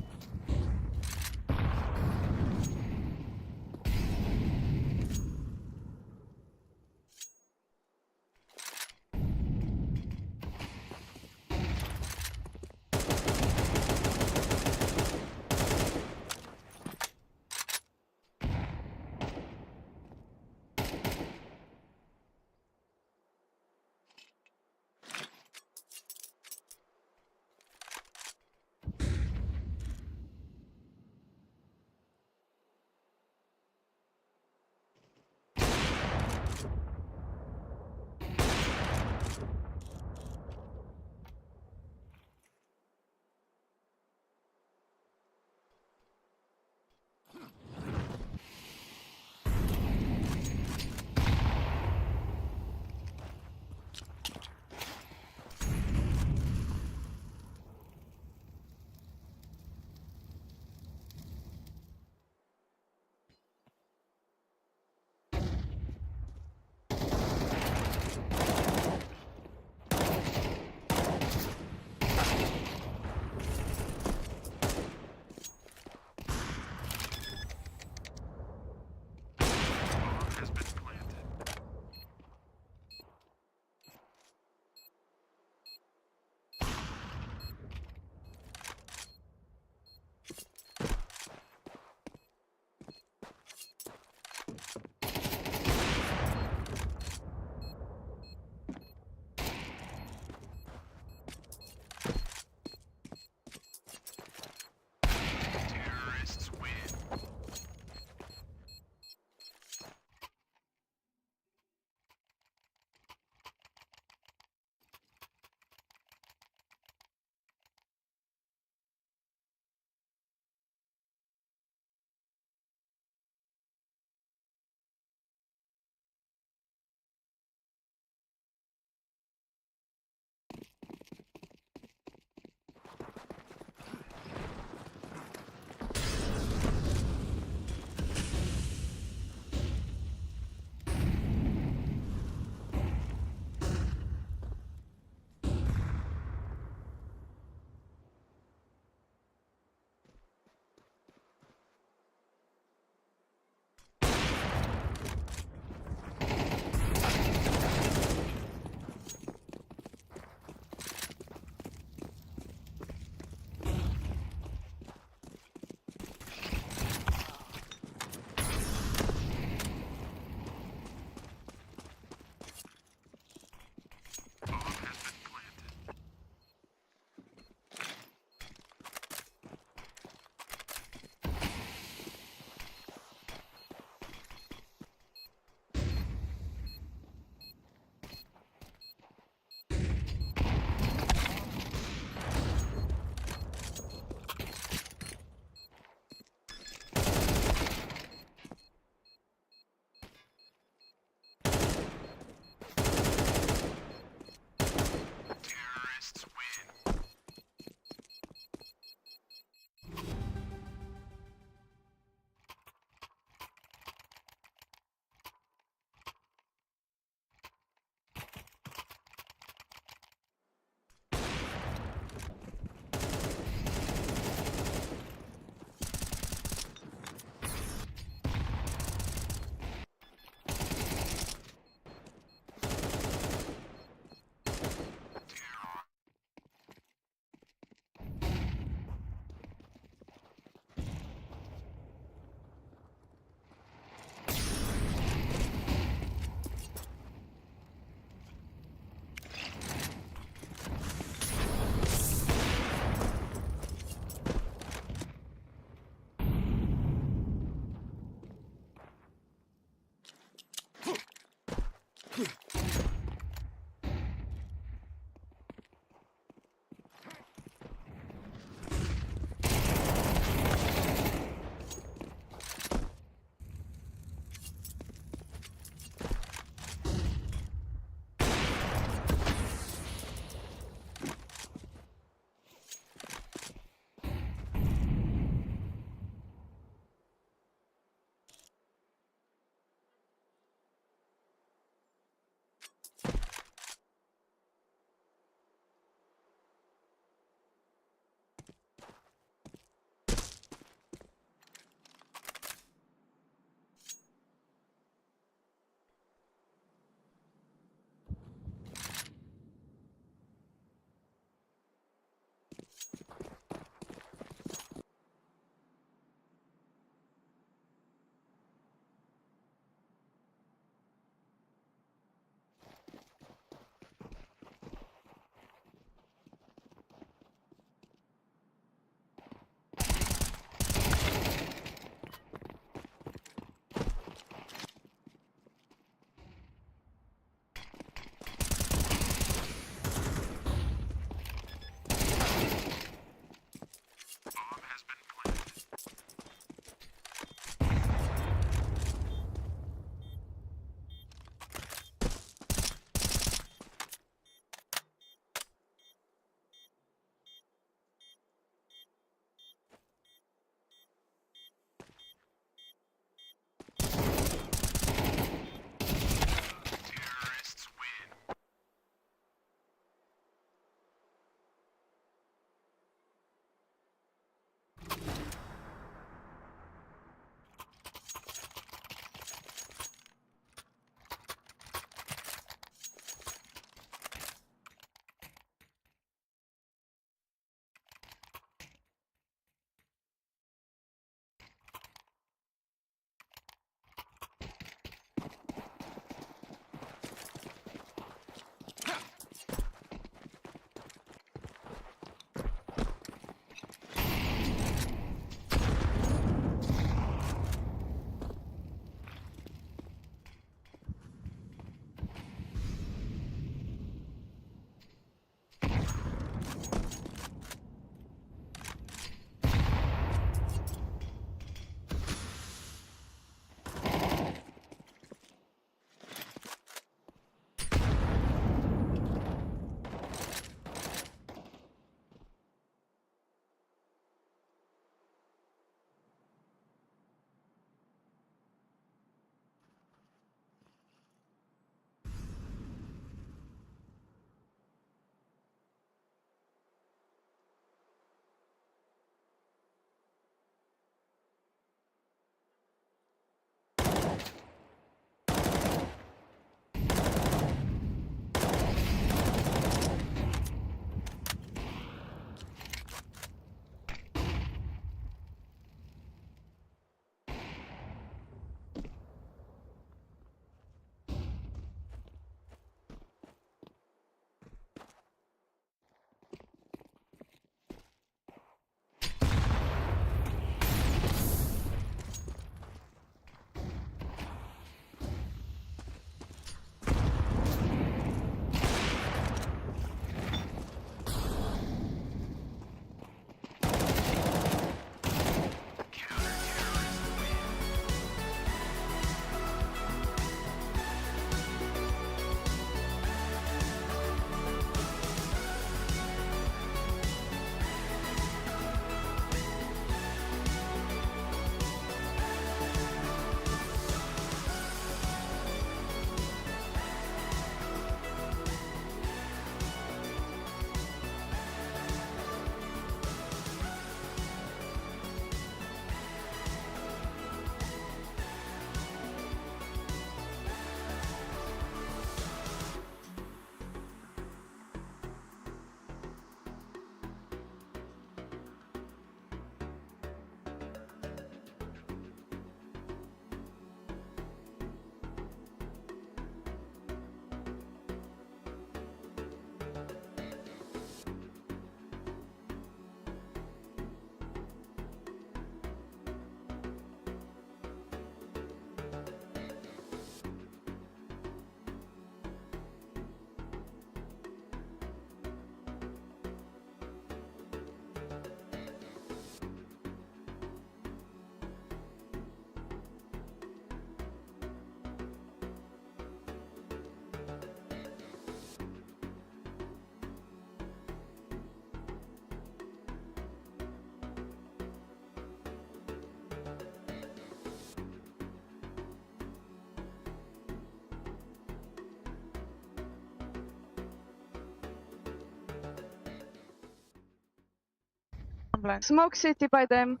I'm blind. Smoke city by them.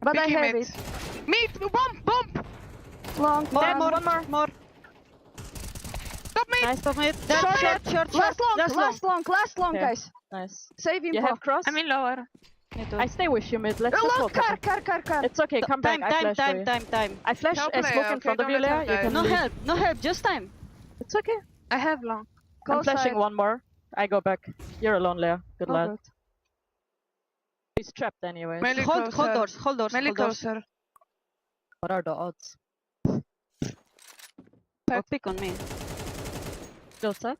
But I have it. Meet! Bomb! Long. More. Top mid! Nice, top mid. Short. Last long, Okay. guys. Nice. Save him. You have cross? I'm in lower. I stay with you mid. Let's just Long walk. car. It's okay, come back. I flash for you. I flash Help and me, smoke in okay, front of don't you, let Leia. her You die. can No leave. No help, just time. It's okay. I have long. I'm Close flashing side. one more. I go back. You're alone, Leia. Good Oh, lad. good. He's trapped anyway. Melee Hold closer. doors. Melee closer. What are the odds? Or pick on me. Still set?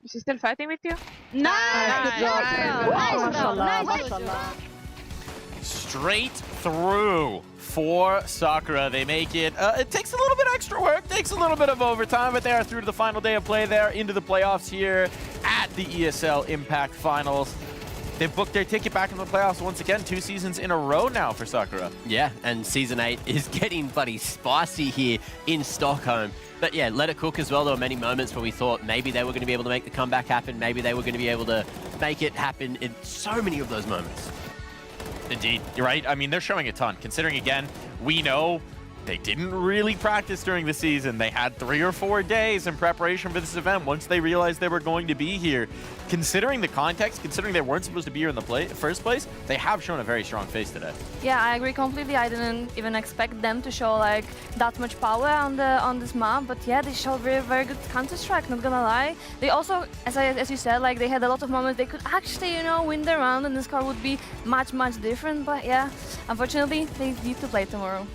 Is he still fighting with you? Nice! Good job. Nice. Mashallah, mashallah. Straight through for Sakura. They make it. It takes a little bit extra work, takes a little bit of overtime, but they are through to the final day of play there, into the playoffs here at the ESL Impact Finals. They've booked their ticket back in the playoffs once again, 2 seasons in a row now for Sakura. Yeah, and Season 8 is getting bloody spicy here in Stockholm. But yeah, let it cook as well. There were many moments where we thought maybe they were going to be able to make the comeback happen. Maybe they were going to be able to make it happen in so many of those moments. Indeed, you're right. I mean, they're showing a ton, considering, again, we know they didn't really practice during the season. They had 3 or 4 days in preparation for this event once they realized they were going to be here. Considering the context, considering they weren't supposed to be here in the first place, they have shown a very strong face today. Yeah, I agree completely. I didn't even expect them to show like that much power on this map, but yeah, they showed very good Counter-Strike, not gonna lie. They also, as you said, like they had a lot of moments they could actually, you know, win the round and the score would be much different, but yeah, unfortunately, they need to play tomorrow.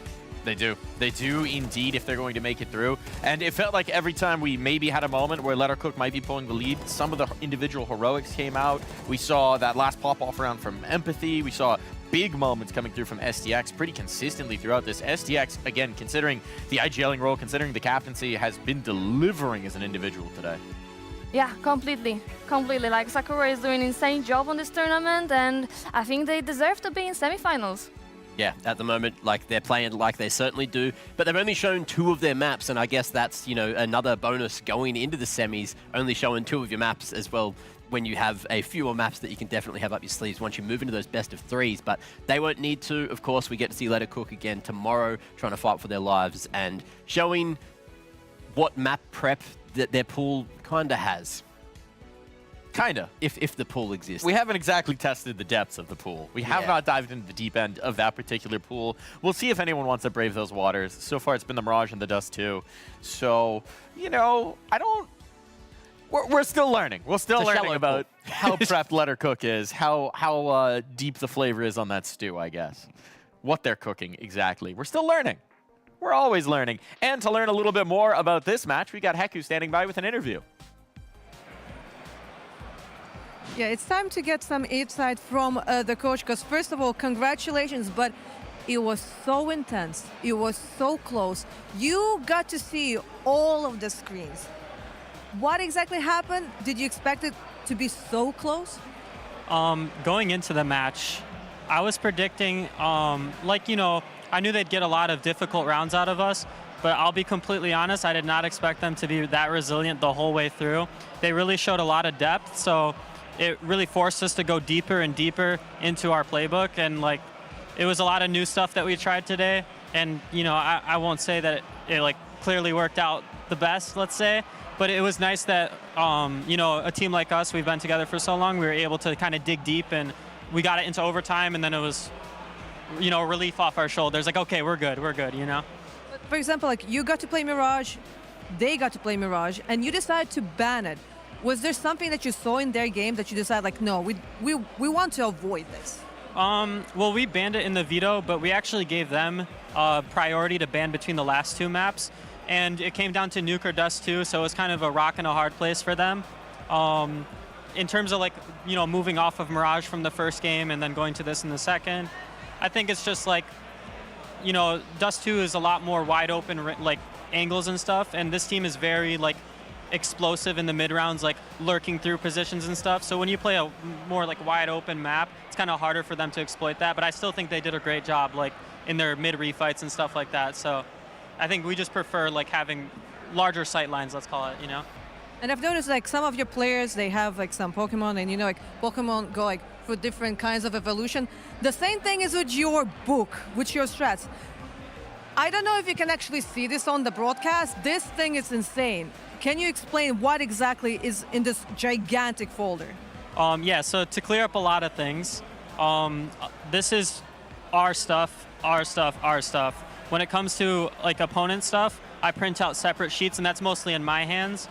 They do. They do indeed if they're going to make it through. And it felt like every time we maybe had a moment where Let Her Cook might be pulling the lead, some of the individual heroics came out. We saw that last pop-off round from Empathy. We saw big moments coming through from STX pretty consistently throughout this. STX, again, considering the IGLing role, considering the captaincy, has been delivering as an individual today. Yeah, completely. Like Sakura is doing an insane job on this tournament, and I think they deserve to be in semifinals. Yeah, at the moment, like they're playing like they certainly do, but they've only shown 2 of their maps, and I guess that's, you know, another bonus going into the semis, only showing 2 of your maps as well, when you have a fewer maps that you can definitely have up your sleeves once you move into those best of 3s, but they won't need to. Of course, we get to see Let It Cook again tomorrow, trying to fight for their lives and showing what map prep that their pool kinda has. Kinda, if the pool exists. We haven't exactly tested the depths of the pool. We have not dived into the deep end of that particular pool. We'll see if anyone wants to brave those waters. So far, it's been the Mirage and the Dust too. So, you know, we're still learning. We're still learning about how prepped Let Her Cook is, how deep the flavor is on that stew, I guess. What they're cooking exactly. We're still learning. We're always learning. And to learn a little bit more about this match, we got Heku standing by with an interview. Yeah, it's time to get some insight from the coach, because first of all, congratulations, but it was so intense. It was so close. You got to see all of the screens. What exactly happened? Did you expect it to be so close? Going into the match, I was predicting, like, you know, I knew they'd get a lot of difficult rounds out of us, but I'll be completely honest, I did not expect them to be that resilient the whole way through. They really showed a lot of depth, so it really forced us to go deeper and deeper into our playbook, and like it was a lot of new stuff that we tried today, and you know, I won't say that it like clearly worked out the best, let's say, but it was nice that you know, a team like us, we've been together for so long, we were able to kind of dig deep, and we got it into overtime, and then it was, you know, relief off our shoulders, like okay, we're good, you know. But for example, like you got to play Mirage, they got to play Mirage, and you decided to ban it. Was there something that you saw in their game that you decided, like, no, we want to avoid this? Well, we banned it in the veto, but we actually gave them priority to ban between the last 2 maps, and it came down to Nuke or Dust 2, so it was kind of a rock and a hard place for them. In terms of, like, you know, moving off of Mirage from the first game and then going to this in the second, I think it's just like, you know, Dust 2 is a lot more wide open, like, angles and stuff, and this team is very, like, explosive in the mid rounds, like lurking through positions and stuff. So when you play a more like wide open map, it's kind of harder for them to exploit that. But I still think they did a great job, like in their mid refights and stuff like that. So I think we just prefer like having larger sight lines, let's call it, you know. And I've noticed like some of your players, they have like some Pokemon, and you know, like Pokemon go like for different kinds of evolution. The same thing is with your book, with your strats. I don't know if you can actually see this on the broadcast. This thing is insane. Can you explain what exactly is in this gigantic folder? Yeah, so to clear up a lot of things, this is our stuff, our stuff, our stuff. When it comes to like opponent stuff, I print out separate sheets, and that's mostly in my hands.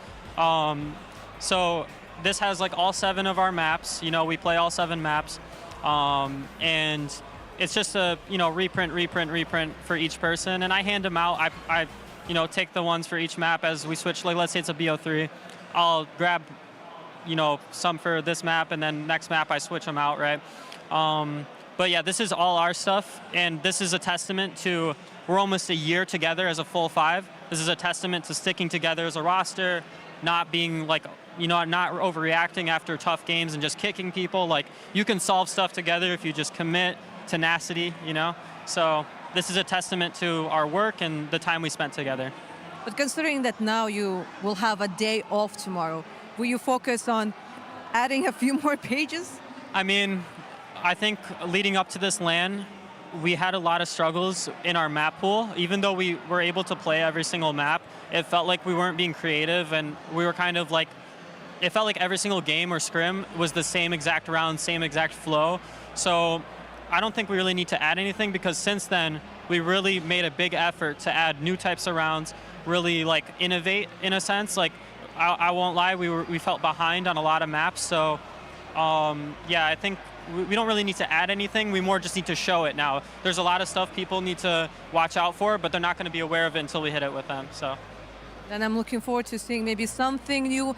So this has like all 7 of our maps. You know, we play all 7 maps, and it's just a reprint for each person, and I hand them out. I take the ones for each map as we switch. Like let's say it's a BO3, I'll grab some for this map, and then next map I switch them out, right? But yeah, this is all our stuff, and this is a testament to we're almost a year together as a full 5. This is a testament to sticking together as a roster, not being like, not overreacting after tough games and just kicking people. Like, you can solve stuff together if you just commit, tenacity, So this is a testament to our work and the time we spent together. But considering that now you will have a day off tomorrow, will you focus on adding a few more pages? I mean, I think leading up to this LAN, we had a lot of struggles in our map pool. Even though we were able to play every single map, it felt like we weren't being creative, and we were kind of like, it felt like every single game or scrim was the same exact round, same exact flow. So I don't think we really need to add anything, because since then, we really made a big effort to add new types of rounds, really like innovate in a sense. Like, I won't lie, we felt behind on a lot of maps. So yeah, I think we don't really need to add anything. We more just need to show it now. There's a lot of stuff people need to watch out for, but they're not going to be aware of it until we hit it with them. So then I'm looking forward to seeing maybe something new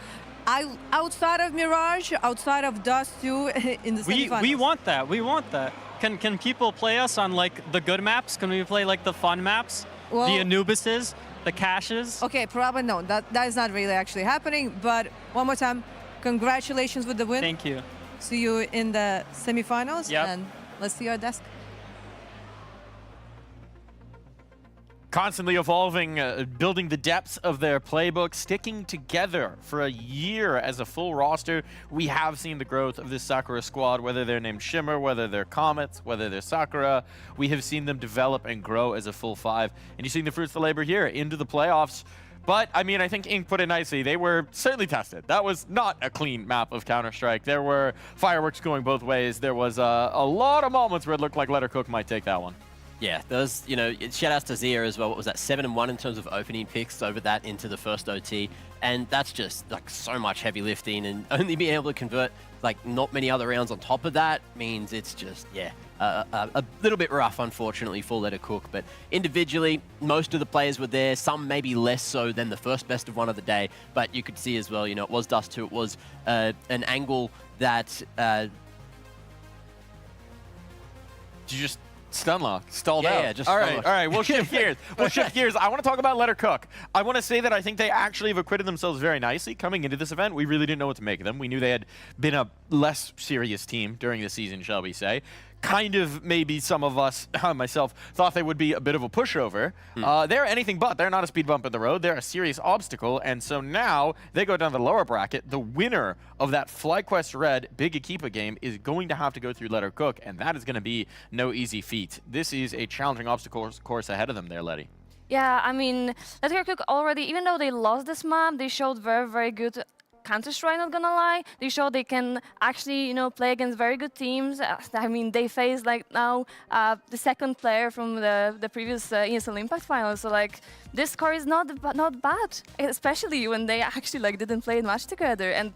outside of Mirage, outside of Dust 2 in the semifinals. We want that. We want that. Can people play us on like the good maps? Can we play like the fun maps? Well, the Anubises, the Caches? Okay, probably no. That is not really actually happening. But one more time, congratulations with the win. Thank you. See you in the semifinals. Yep. And let's see our desk. Constantly evolving, building the depths of their playbook, sticking together for a year as a full roster. We have seen the growth of this Sakura squad, whether they're named Shimmer, whether they're Comets, whether they're Sakura. We have seen them develop and grow as a full 5. And you're seeing the fruits of the labor here into the playoffs. But, I mean, I think Inc put it nicely. They were certainly tested. That was not a clean map of Counter-Strike. There were fireworks going both ways. There was a lot of moments where it looked like Let Her Cook might take that one. Yeah, there's, shout outs to Zia as well. What was that, 7-1 in terms of opening picks over that into the first OT. And that's just like so much heavy lifting, and only being able to convert like not many other rounds on top of that means it's just, yeah, a little bit rough, unfortunately, for Let Her Cook. But individually, most of the players were there, some maybe less so than the first best of one of the day. But you could see as well, it was Dust 2, it was an angle that... Did you just stunlock, stalled out? Yeah, just all right, we'll shift gears. We'll shift gears. I want to talk about Let Her Cook. I want to say that I think they actually have acquitted themselves very nicely coming into this event. We really didn't know what to make of them. We knew they had been a less serious team during the season, shall we say. Kind of maybe some of us, myself, thought they would be a bit of a pushover. They're anything but. They're not a speed bump in the road. They're a serious obstacle. And so now they go down the lower bracket. The winner of that FlyQuest RED big Equipa game is going to have to go through Let Her Cook, and that is going to be no easy feat. This is a challenging obstacle course ahead of them there, Letty. Yeah, I mean, Let Her Cook already, even though they lost this map, they showed very, very good Counter-Strike, not gonna lie. They showed they can actually, play against very good teams. I mean, they faced like now the second player from the previous ESL Impact final. So like, this score is not bad, especially when they actually like didn't play much together and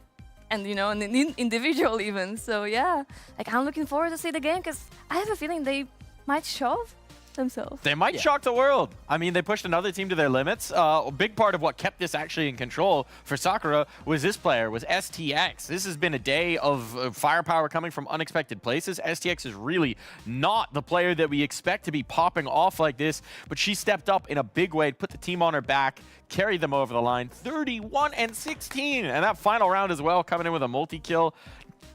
individual even. So yeah, like I'm looking forward to see the game, because I have a feeling they might shove themselves. They might shock the world. I mean, they pushed another team to their limits. A big part of what kept this actually in control for Sakura was this player, was STX. This has been a day of firepower coming from unexpected places. STX is really not the player that we expect to be popping off like this, but she stepped up in a big way, put the team on her back, carried them over the line, 31-16. And that final round as well, coming in with a multi-kill.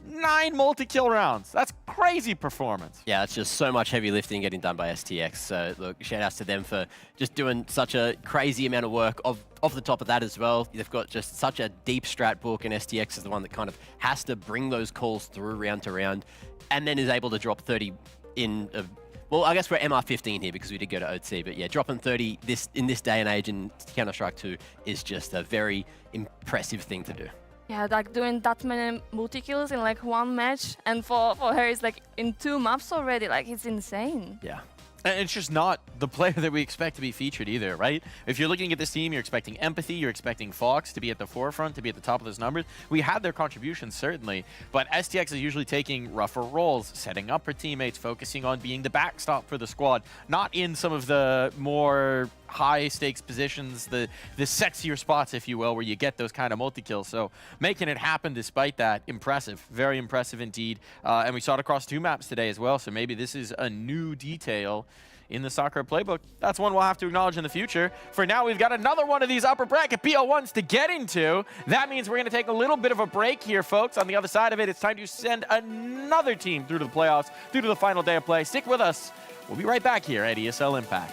9 multi-kill rounds. That's crazy performance. Yeah, it's just so much heavy lifting getting done by STX. So look, shout outs to them for just doing such a crazy amount of work. Off the top of that as well, they've got just such a deep strat book, and STX is the one that kind of has to bring those calls through round to round, and then is able to drop 30 in well, I guess we're MR15 here because we did go to OT, but yeah, dropping 30 in this day and age in Counter-Strike 2 is just a very impressive thing to do. Yeah, like doing that many multi-kills in like one match, and for her it's like in 2 maps already, like it's insane. Yeah. And it's just not the player that we expect to be featured either, right? If you're looking at this team, you're expecting empathy, you're expecting Fox to be at the forefront, to be at the top of those numbers. We had their contributions, certainly, but STX is usually taking rougher roles, setting up her teammates, focusing on being the backstop for the squad, not in some of the more high-stakes positions, the sexier spots, if you will, where you get those kind of multi-kills. So making it happen despite that, impressive. Very impressive indeed. And we saw it across 2 maps today as well, so maybe this is a new detail in the Sakura playbook. That's one we'll have to acknowledge in the future. For now, we've got another one of these upper bracket PL1s to get into. That means we're going to take a little bit of a break here, folks. On the other side of it, it's time to send another team through to the playoffs, through to the final day of play. Stick with us. We'll be right back here at ESL Impact.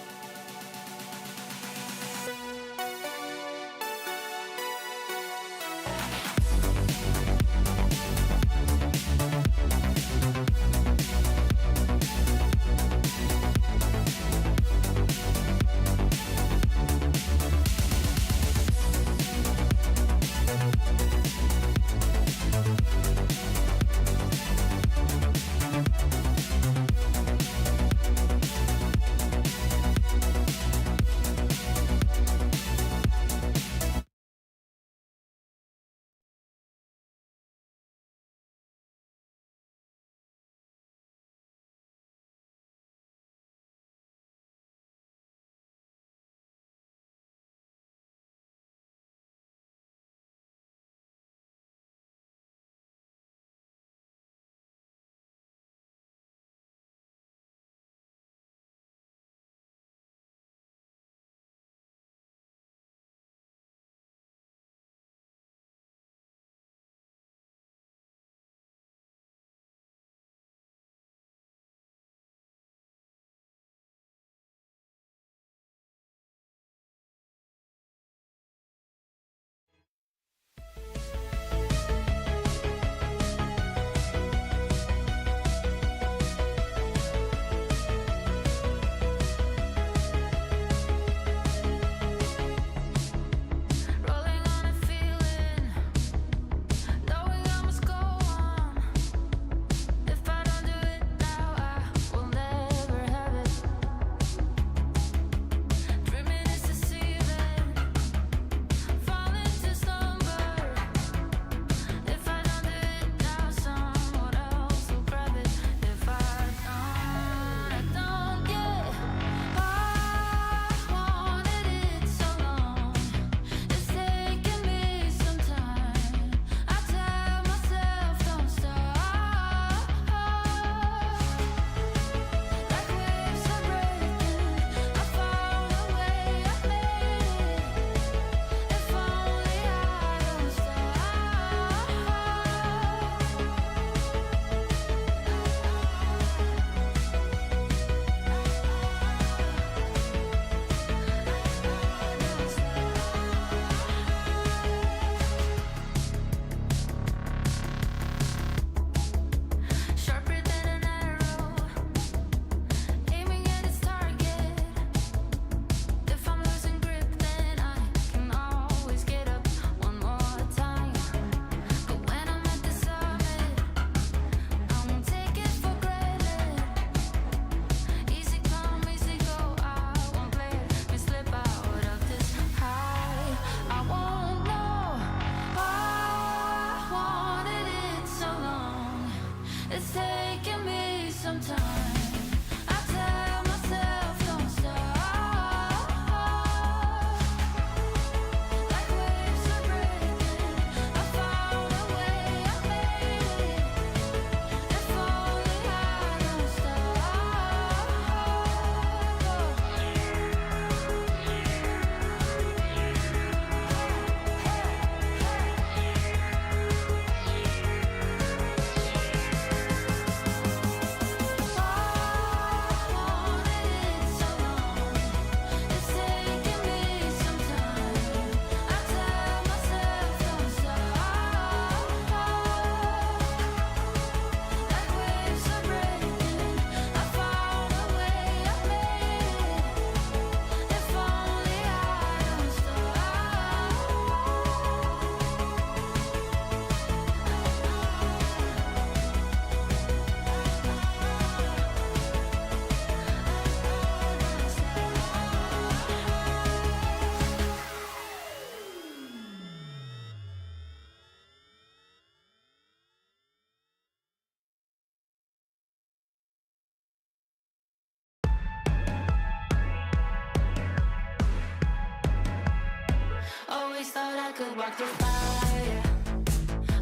I could walk through fire,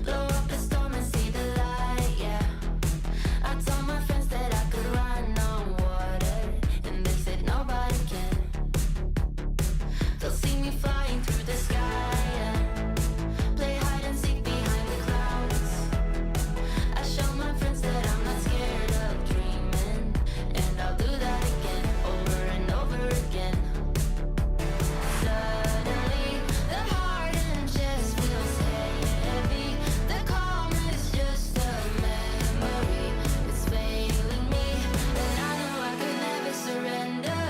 blow up the storm and see the light, yeah. I told my friends that I could run on water, and they said nobody can. They'll see me flying through the sky, yeah. Play hide and seek behind the clouds. I show my friends that I'm not scared of dreaming, and I'll do that again, over and over again. Suddenly, the heart and chest feels heavy. The calm is just a memory. It's failing me, and I know I could never surrender.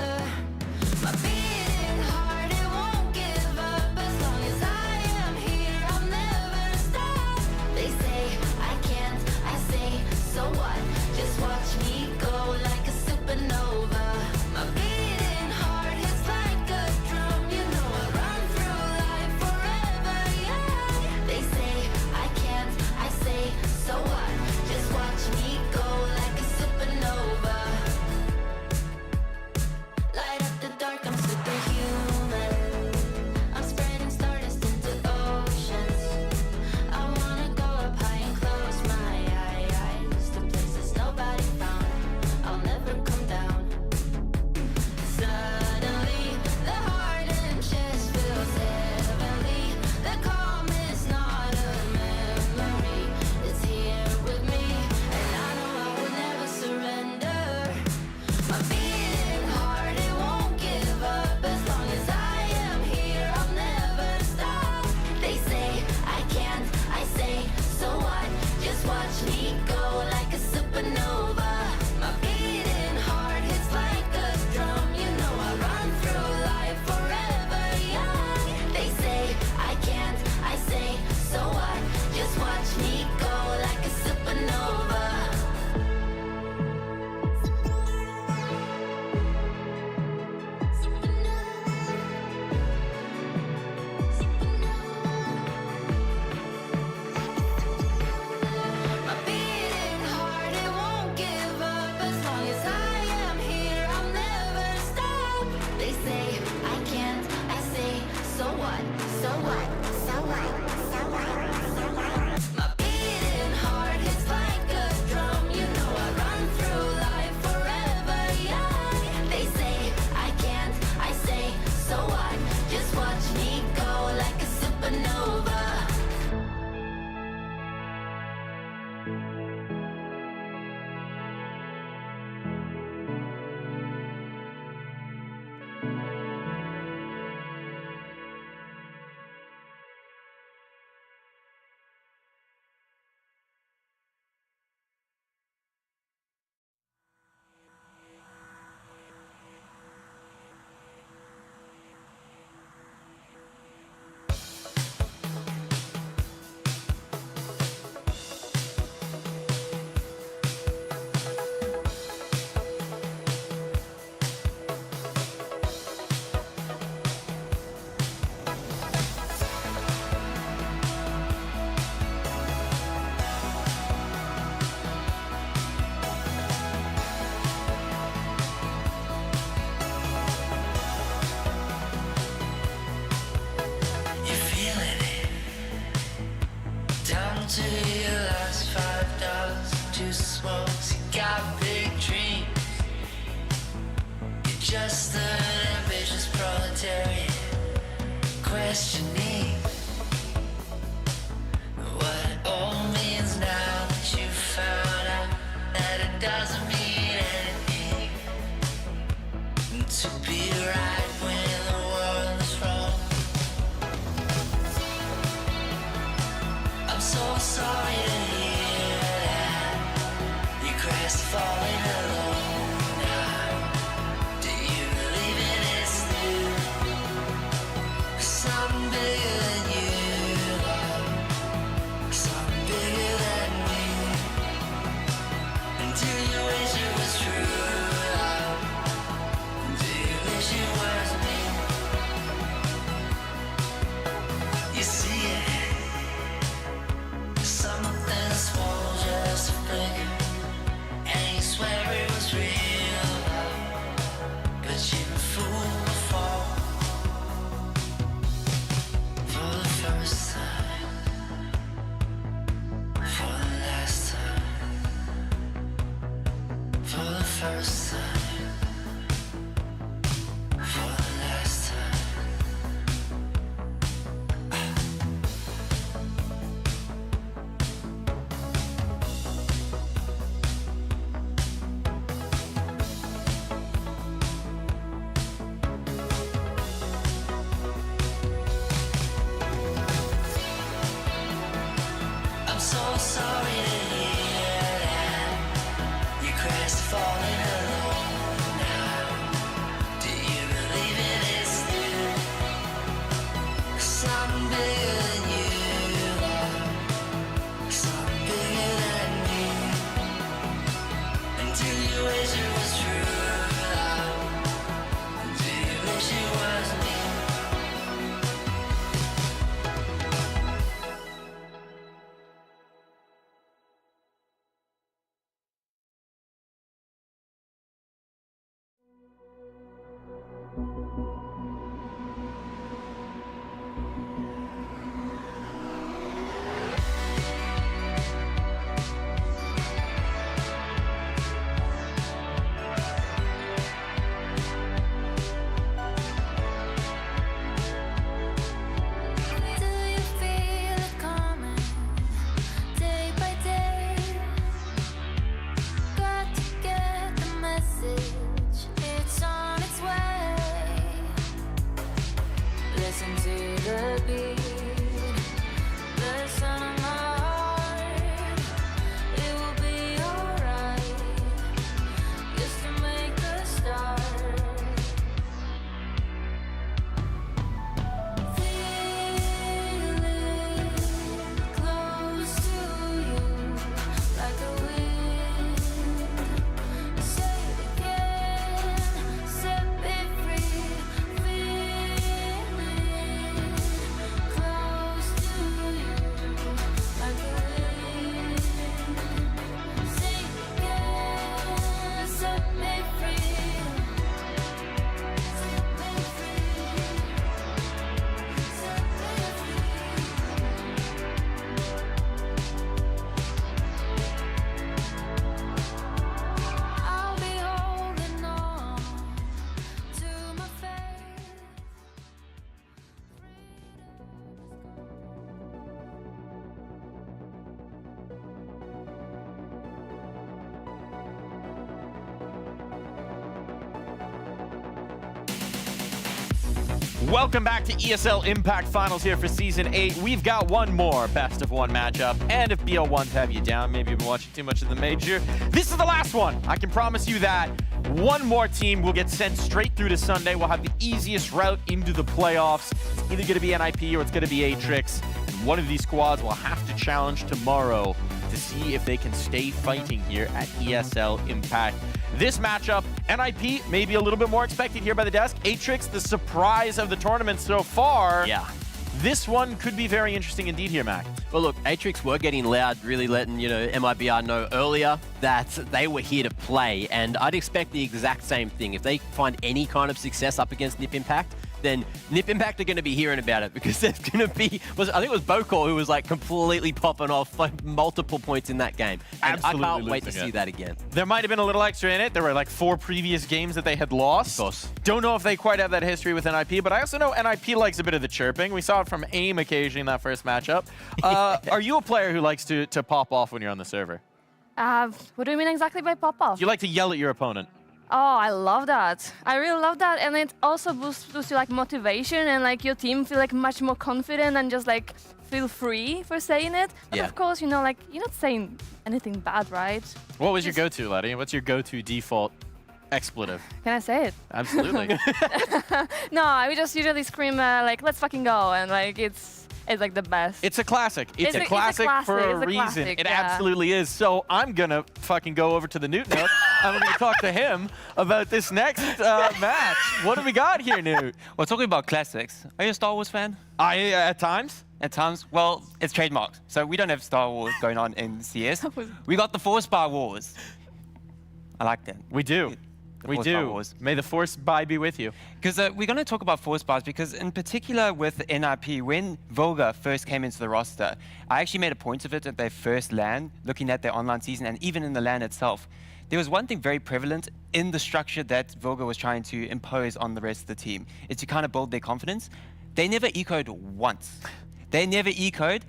My beating heart, it won't give up. As long as I am here, I'll never stop. They say I can't, I say, so what? Just watch me go like a supernova. My beating heart hits like a drum. You know I run through life forever, yeah. They say I can't, I say, so what? Just watch me go like a supernova. Light up the dark, I'm superhuman. I'm spreading stardust into oceans. I wanna go up high and close my eyes to places nobody found. I'll never come down. Suddenly, the heart and chest feels heavenly. The calm is not a memory. It's here with me, and I know I will never surrender. My beating heart, it won't give up. As long as I am here, I'll never stop. They say I can't, I say, so what? Just watch me go like a supernova. My beating heart hits like a drum. You know I run through life forever young. They say I can't, I say, so what? Just watch me go like a supernova. My beating heart, it won't give up. As long as I am here, I'll never stop. They say I can't, I say, so what? So what? So what? So what? So what? My beating heart hits like a drum. You know I run through life forever young. They say I can't, I say, so what? Just watch me go like a supernova. You're feeling it down to your last $5 to smokes. You got big dreams. You're just an ambitious proletariat, questioning what it all means now that you found out that it doesn't mean anything to be right when the world is wrong. I'm so sorry to hear that you crestfallen alone now. Do you believe in it's new? Something bigger than you, love. Something bigger than me. And do you wish it was true, love? Do you wish it was me? You see it. Something small, just a flicker, and you swear it was real, but you've been fooled before. something bigger than you are, something bigger than me. Until you wish it was true, until you wish it was me. Do you feel it coming day by day? Got to get the message, it's on its way. Listen to the beat, the sound of my heart. It will be alright, just to make a start. Feel it close to you, like a wind. Say it again, set me free. Feel it close to you, like a wind. Say it again, set me free. Set me free. I'll be holding on to my faith. Welcome back to ESL Impact Finals here for Season 8. We've got one more best of one matchup, and if BL1s have you down, maybe you've been watching too much of the major, this is the last one. I can promise you that. One more team will get sent straight through to Sunday. We'll have the easiest route into the playoffs. It's either going to be NIP or it's going to be Atrix. And one of these squads will have to challenge tomorrow to see if they can stay fighting here at ESL Impact. This matchup, NIP, maybe a little bit more expected here by the desk. Atrix, the surprise of the tournament so far. Yeah. This one could be very interesting indeed here, Mac. Well, look, Atrix were getting loud, really letting, MIBR know earlier that they were here to play. And I'd expect the exact same thing. If they find any kind of success up against NIP Impact, then NIP Impact are going to be hearing about it, because there's going to be, I think it was Bokor who was like completely popping off like multiple points in that game. And Absolutely I can't wait to losing see it. that again. There might have been a little extra in it. There were like 4 previous games that they had lost. Of course. Don't know if they quite have that history with NIP, but I also know NIP likes a bit of the chirping. We saw it from AIM occasionally in that first matchup. Are you a player who likes to pop off when you're on the server? What do you mean exactly by pop off? You like to yell at your opponent? Oh, I love that. I really love that, and it also boosts your like motivation, and like your team feel like much more confident and just like feel free for saying it. But Yeah. of course, like you're not saying anything bad, right? What was your go-to, Letty? What's your go-to default expletive? Can I say it? Absolutely. No, we just usually scream like "Let's fucking go," and like it's like the best. It's a classic. It's a classic for a It's a reason. classic, It yeah. absolutely is. So I'm gonna fucking go over to the Newt note. I'm gonna talk to him about this next match. What do we got here, Newt? Well, talking about classics, are you a Star Wars fan? At times. At times? Well, it's trademarked. So we don't have Star Wars going on in CS. We got the Force Bar Wars. I like that. We do. We Force Bar do. Wars. May the Force by be with you. Because we're going to talk about Force Bars, because in particular with NIP, when Volga first came into the roster, I actually made a point of it at their first LAN, looking at their online season, and even in the LAN itself. There was one thing very prevalent in the structure that Volga was trying to impose on the rest of the team, is to kind of build their confidence. They never ecoed once. They never ecoed.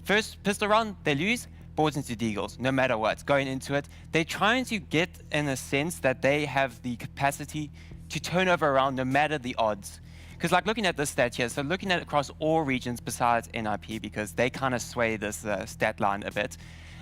First pistol round, they lose. Boards into deagles, no matter what, going into it. They're trying to get in a sense that they have the capacity to turn over around no matter the odds. Because like looking at this stat here, so looking at it across all regions besides NIP, because they kind of sway this stat line a bit.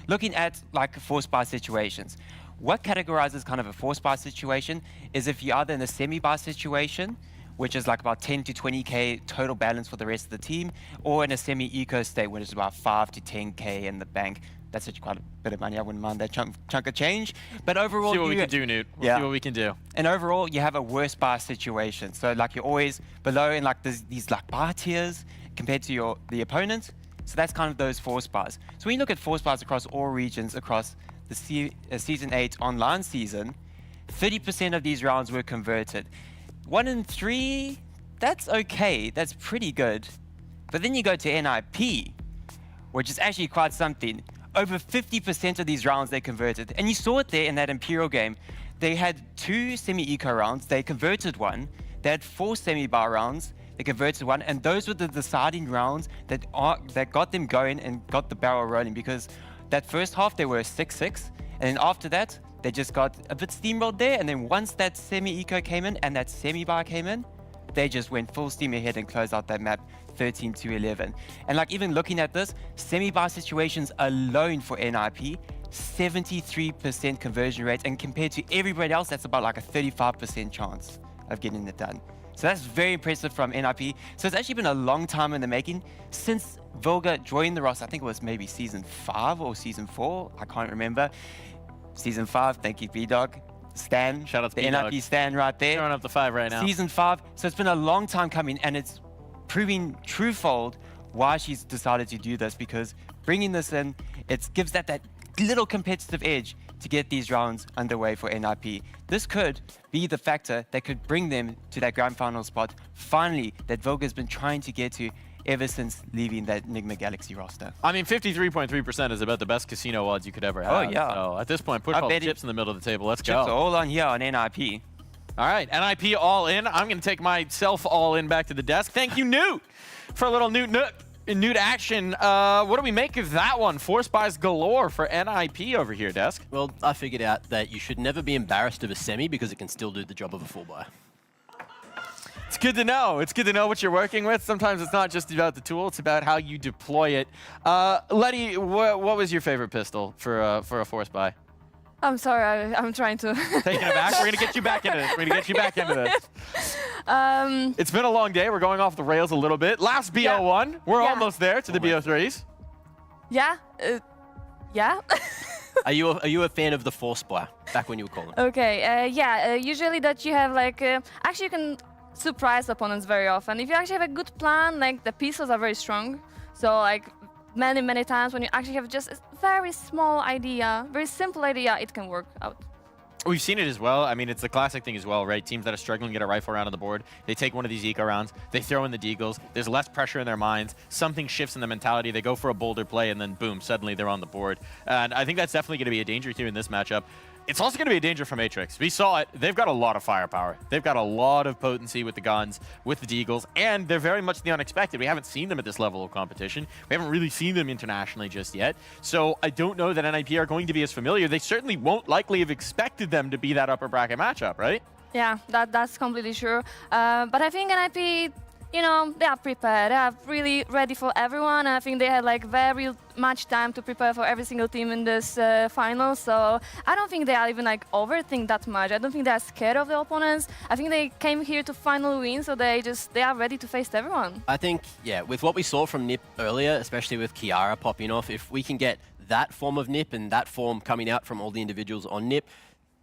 Looking at like force bar situations. What categorizes kind of a force bar situation is if you're either in a semi-bar situation which is like about 10 to 20k total balance for the rest of the team, or in a semi-eco state, which is about 5 to 10k in the bank. That's actually quite a bit of money. I wouldn't mind that chunk of change. But overall, see what we can do, Newt. We'll see what we can do. And overall, you have a worse bar situation. So like you're always below in like these like bar tiers compared to the opponent. So that's kind of those force bars. So when you look at force bars across all regions across the Season 8 online season, 30% of these rounds were converted. 1 in 3, that's okay. That's pretty good. But then you go to NIP, which is actually quite something. Over 50% of these rounds they converted. And you saw it there in that Imperial game. They had 2 semi-eco rounds. They converted 1. They had 4 semi-bar rounds. They converted 1. And those were the deciding rounds that got them going and got the barrel rolling. Because that first half, they were 6-6. And then after that, they just got a bit steamrolled there. And then once that semi-eco came in and that semi-bar came in, they just went full steam ahead and closed out that map 13 to 11. And like even looking at this, semi-bar situations alone for NIP, 73% conversion rate. And compared to everybody else, that's about like a 35% chance of getting it done. So that's very impressive from NIP. So it's actually been a long time in the making since Volga joined the roster. I think it was maybe season 5 or season 4. I can't remember. Season 5, thank you, B-Dog. Stan, shout out to the NIP Stan right there. Throwing up the 5 right now. Season 5. So it's been a long time coming, and it's proving truefold why she's decided to do this, because bringing this in, it gives that little competitive edge to get these rounds underway for NIP. This could be the factor that could bring them to that grand final spot, finally, that Volga's been trying to get to ever since leaving that Enigma Galaxy roster. I mean, 53.3% is about the best casino odds you could ever have. Oh, yeah. So at this point, put all the chips in the middle of the table. Let's go. Chips are all on here on NIP. All right, NIP all in. I'm going to take myself all in back to the desk. Thank you, Newt, for a little Newt action. What do we make of that one? Force buys galore for NIP over here, desk. Well, I figured out that you should never be embarrassed of a semi because it can still do the job of a full buy. It's good to know. It's good to know what you're working with. Sometimes it's not just about the tool, it's about how you deploy it. Letty, what was your favorite pistol for a force buy? I'm sorry, I'm trying to... Taking it back? We're going to get you back into this. We're going to get you back into this. It's been a long day. We're going off the rails a little bit. Last BO1. We're almost there to the BO3s. Yeah? Yeah? Are you a fan of the force buy, back when you were calling? Okay, usually that you have like... actually, you can surprise opponents very often. If you actually have a good plan, like the pieces are very strong. So like many times when you actually have just a very small idea, very simple idea, it can work out. We've seen it as well. I mean, it's the classic thing as well, right? Teams that are struggling to get a rifle round on the board, they take one of these eco rounds, they throw in the deagles, there's less pressure in their minds, something shifts in the mentality, they go for a bolder play, and then boom, suddenly they're on the board. And I think that's definitely going to be a danger here in this matchup. It's also going to be a danger from Atrix. We saw it. They've got a lot of firepower. They've got a lot of potency with the guns, with the deagles, and they're very much the unexpected. We haven't seen them at this level of competition. We haven't really seen them internationally just yet. So I don't know that NIP are going to be as familiar. They certainly won't likely have expected them to be that upper bracket matchup, right? Yeah, that's completely true. But I think NIP, you know, they are prepared. They are really ready for everyone. I think they had like very much time to prepare for every single team in this final. So I don't think they are even like overthink that much. I don't think they are scared of the opponents. I think they came here to finally win, so they are ready to face everyone. I think, yeah, with what we saw from NIP earlier, especially with Kiara popping off, if we can get that form of NIP and that form coming out from all the individuals on NIP,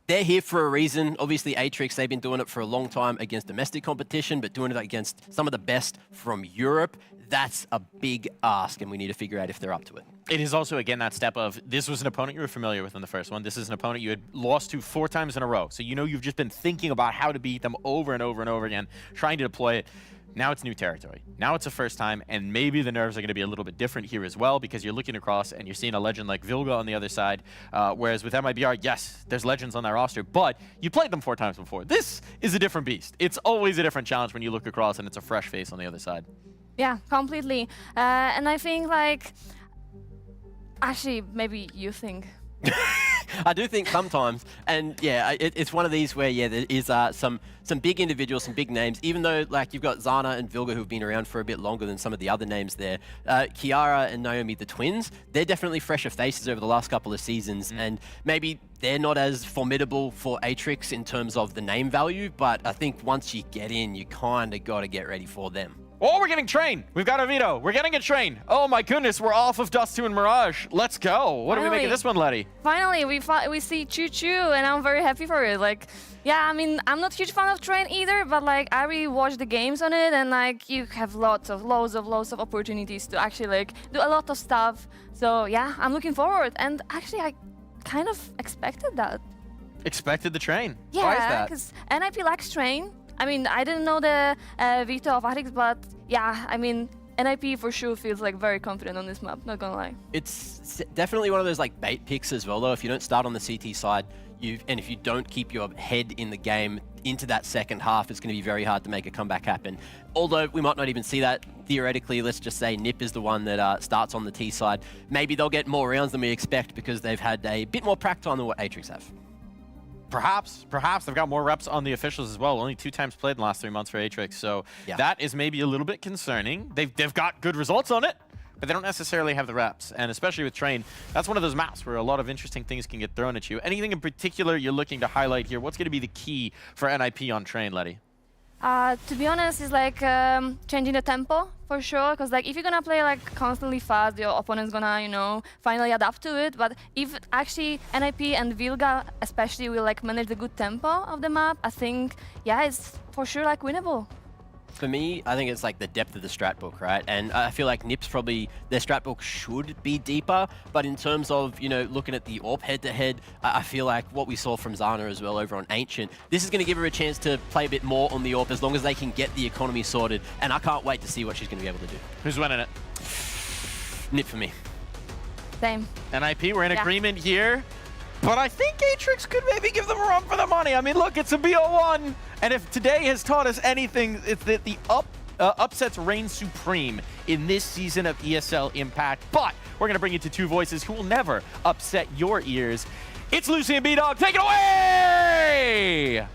they're here for a reason. Obviously, Atrix, they've been doing it for a long time against domestic competition, but doing it against some of the best from Europe, that's a big ask, and we need to figure out if they're up to it. It is also, again, that step of, this was an opponent you were familiar with in the first one. This is an opponent you had lost to 4 times in a row. So you know you've just been thinking about how to beat them over and over and over again, trying to deploy it. Now it's new territory. Now it's a first time, and maybe the nerves are going to be a little bit different here as well, because you're looking across and you're seeing a legend like Vilga on the other side, whereas with MIBR, yes, there's legends on that roster, but you played them 4 times before. This is a different beast. It's always a different challenge when you look across and it's a fresh face on the other side. Yeah, completely. And I think like, actually, maybe you think. I do think sometimes, and yeah, it's one of these where, yeah, there is some big individuals, some big names, even though, like, you've got Zana and Vilga who've been around for a bit longer than some of the other names there. Kiara and Naomi, the twins, they're definitely fresher faces over the last couple of seasons, and maybe they're not as formidable for Atrix in terms of the name value, but I think once you get in, you kind of got to get ready for them. Oh, we're getting Train. We've got a veto. We're getting a Train. Oh my goodness, we're off of Dust 2 and Mirage. Let's go. What do we make of this one, Letty? Finally, we see Choo Choo, and I'm very happy for it. Like, yeah, I mean, I'm not a huge fan of Train either, but like, I really watch the games on it, and like, you have loads of opportunities to actually like do a lot of stuff. So yeah, I'm looking forward, and actually, I kind of expected that. Expected the Train. Yeah, why is that? Because NIP likes Train. I mean, I didn't know the veto of Atrix, but yeah, I mean, NIP for sure feels like very confident on this map, not gonna lie. It's definitely one of those like bait picks as well, though. If you don't start on the CT side, and if you don't keep your head in the game into that second half, it's going to be very hard to make a comeback happen. Although we might not even see that. Theoretically, let's just say Nip is the one that starts on the T side. Maybe they'll get more rounds than we expect because they've had a bit more prac time than what Atrix have. Perhaps they've got more reps on the officials as well. Only 2 times played in the last 3 months for Atrix, so that is maybe a little bit concerning. They've got good results on it, but they don't necessarily have the reps. And especially with Train, that's one of those maps where a lot of interesting things can get thrown at you. Anything in particular you're looking to highlight here? What's going to be the key for NIP on Train, Letty? To be honest, it's like changing the tempo for sure. Because like if you're gonna play like constantly fast, your opponent's gonna, you know, finally adapt to it. But if actually NIP and Vilga especially will like manage the good tempo of the map, I think yeah, it's for sure like winnable. For me, I think it's like the depth of the strat book, right? And I feel like Nip's probably, their strat book should be deeper, but in terms of, you know, looking at the AWP head-to-head, I feel like what we saw from Zana as well over on Ancient, this is going to give her a chance to play a bit more on the AWP as long as they can get the economy sorted, and I can't wait to see what she's going to be able to do. Who's winning it? Nip for me. Same. NIP, we're in agreement here. But I think Atrix could maybe give them a run for the money. I mean, look, it's a BO1. And if today has taught us anything, it's that the upsets reign supreme in this season of ESL Impact. But we're going to bring you to 2 voices who will never upset your ears. It's Lucy and B-Dog. Take it away!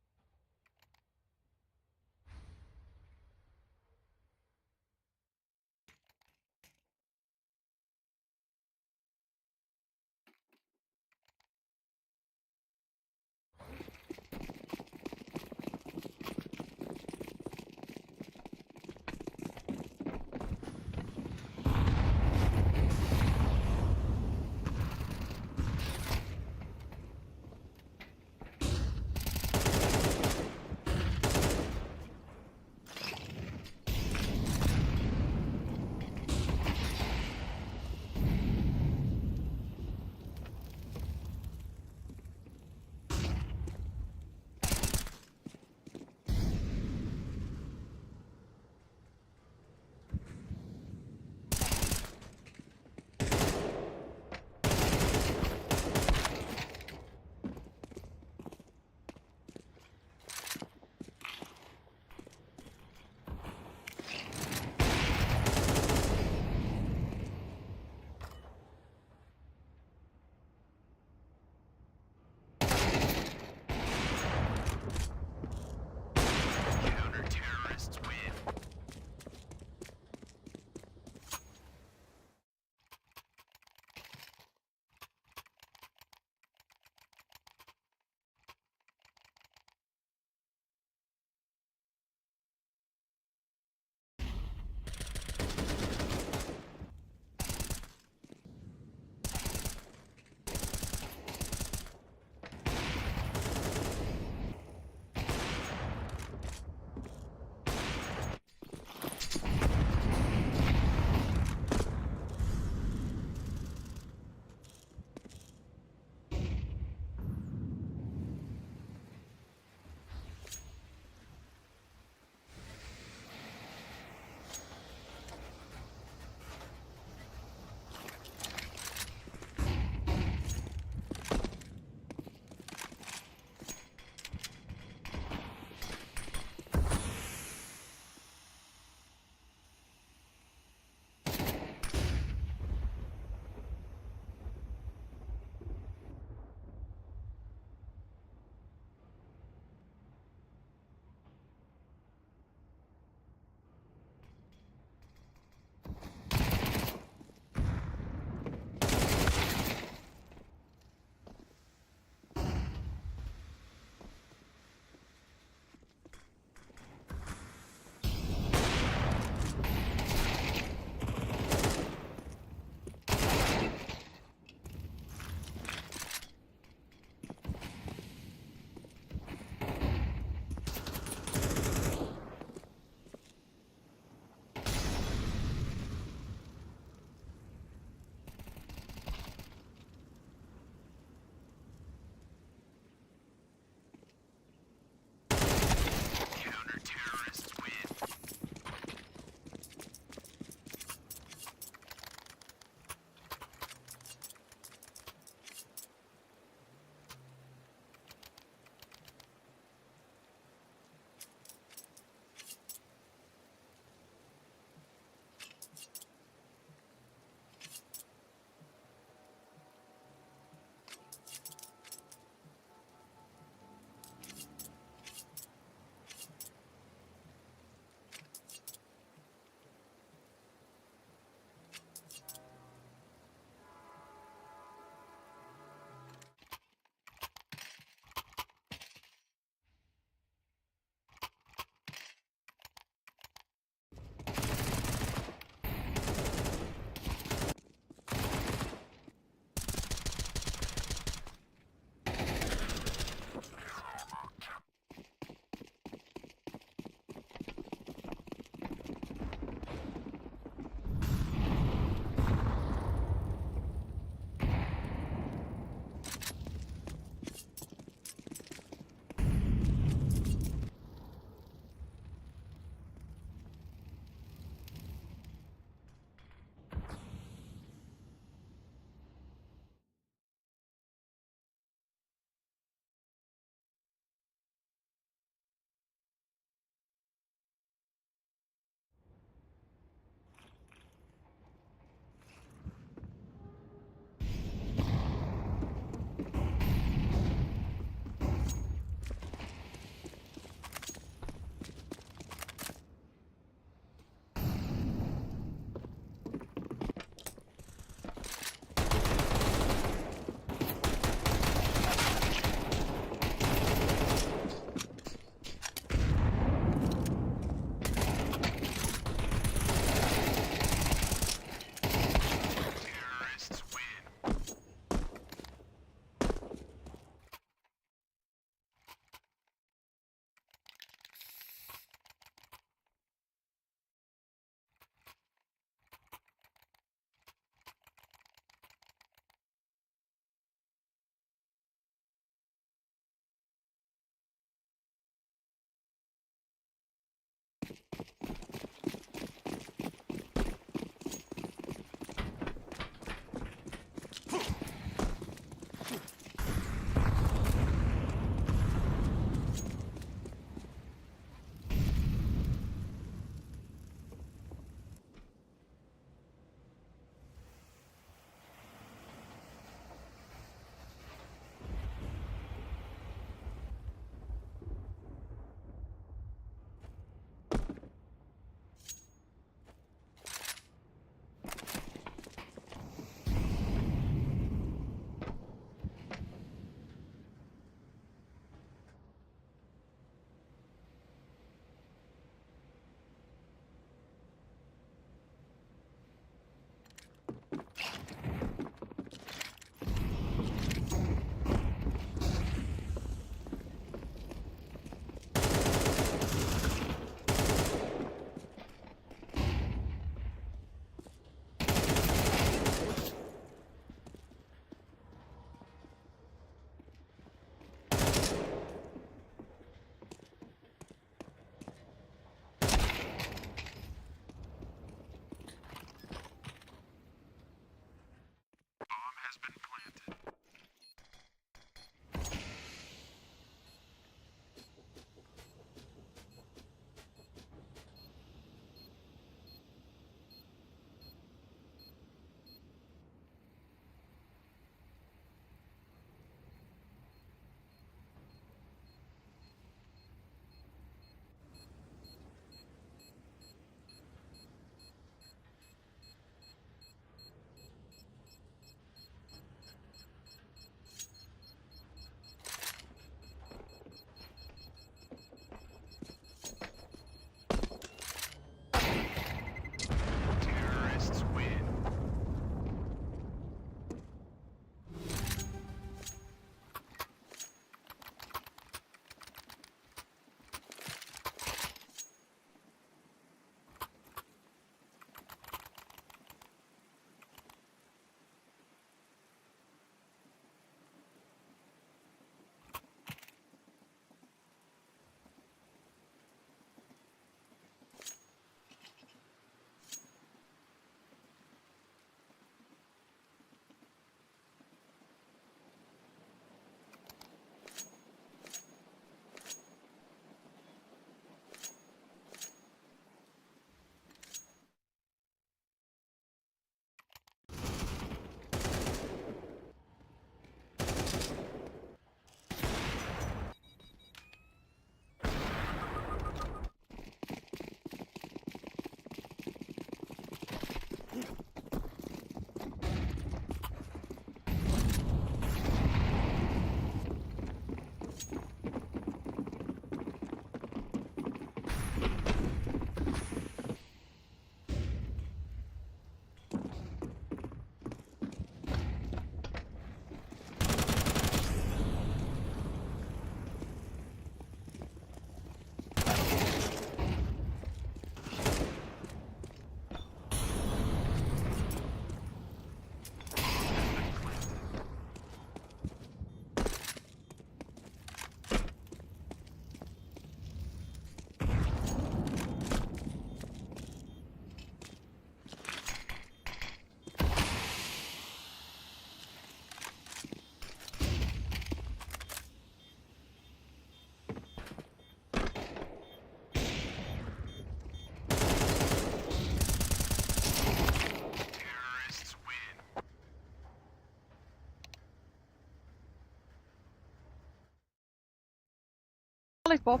Both.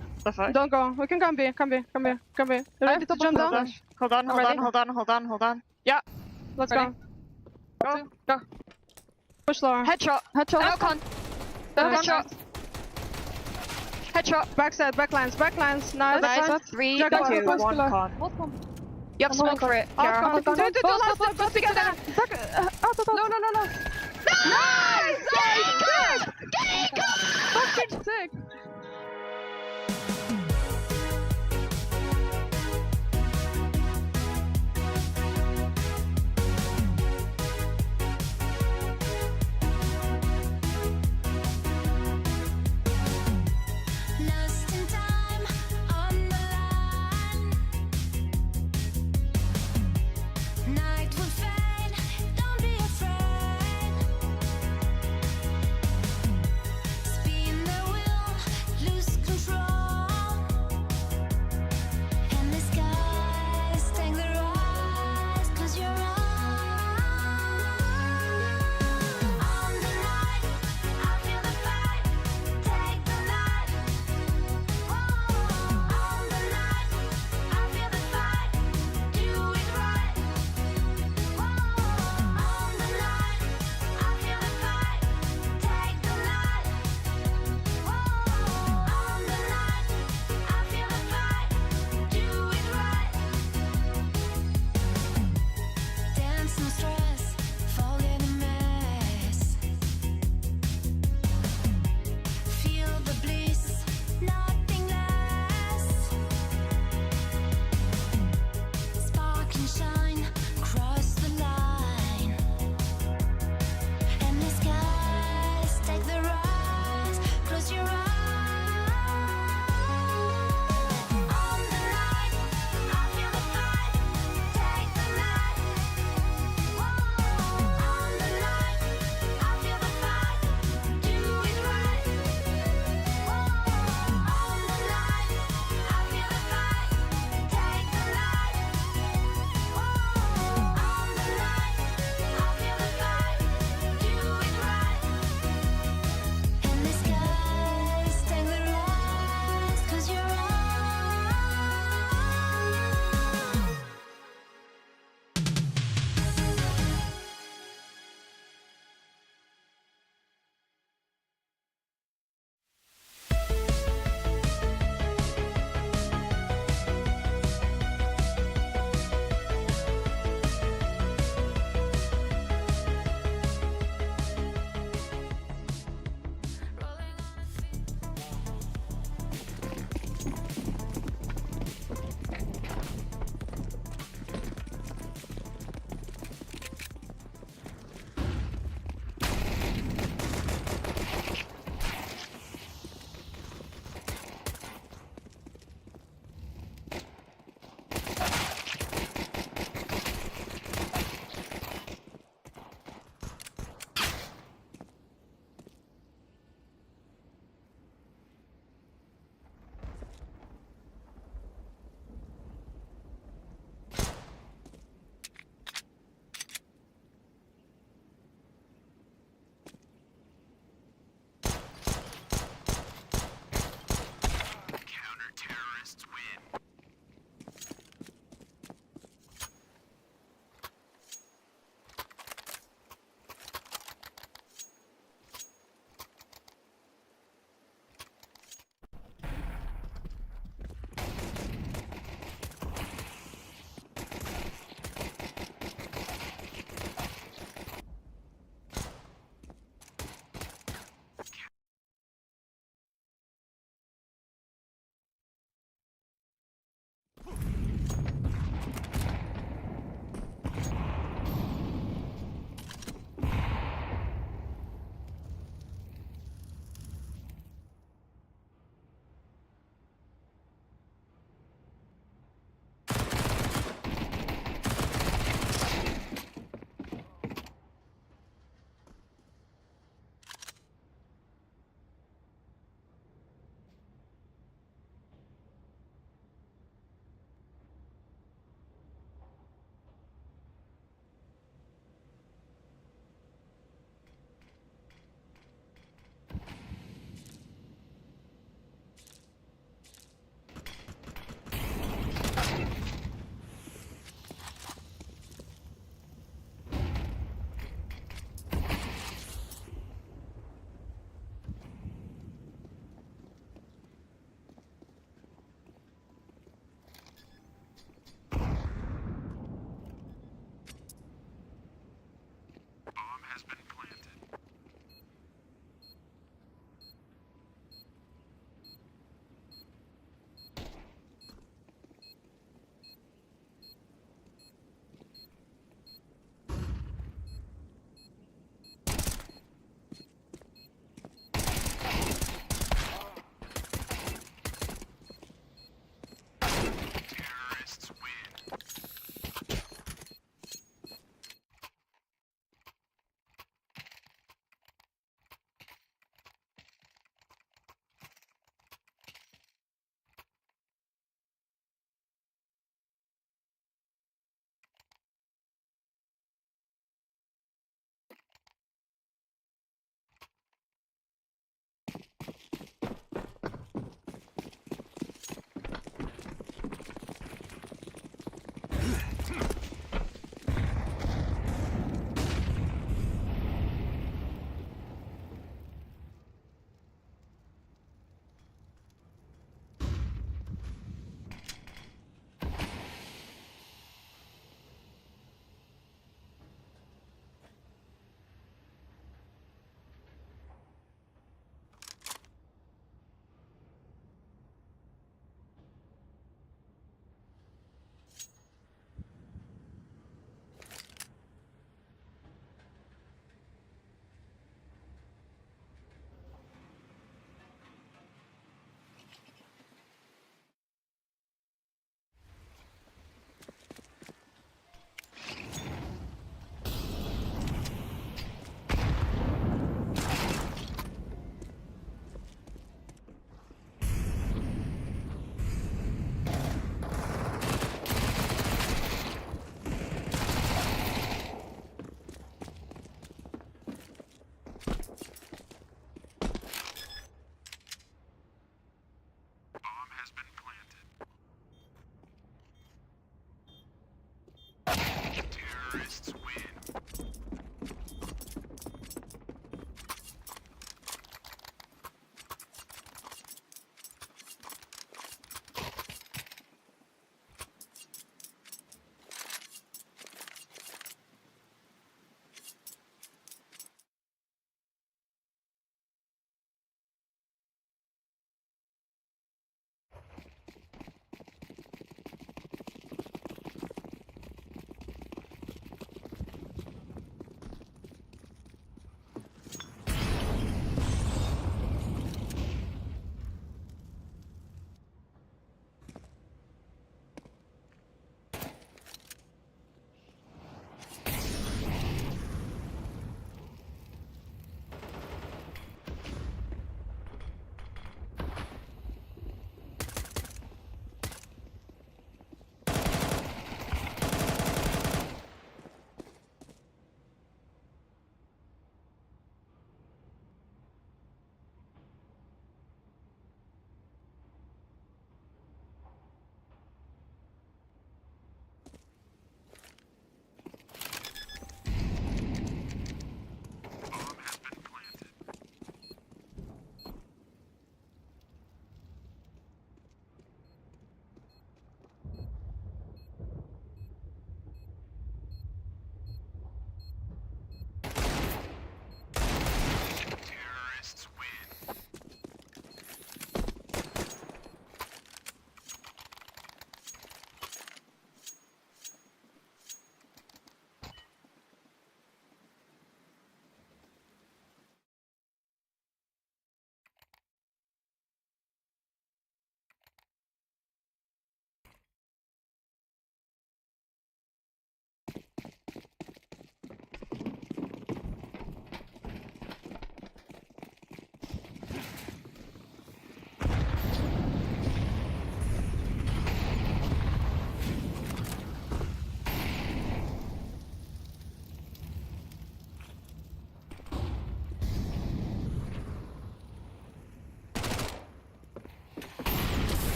Don't go. We can come B. Come B. Come B. Come B. You ready to jump down? Hold on. Yeah. Let's go. Go. Push lower. Headshot. Headshot. Con. Headshot. Headshot. Backside. Backlines. Nice. Nice. 3, 2, 1, con. You have smoke for it. Kiara. Do last step. Let's get there. No. Nice! Good! Fucking sick. Lost in time on the line. Night will fade, don't be afraid.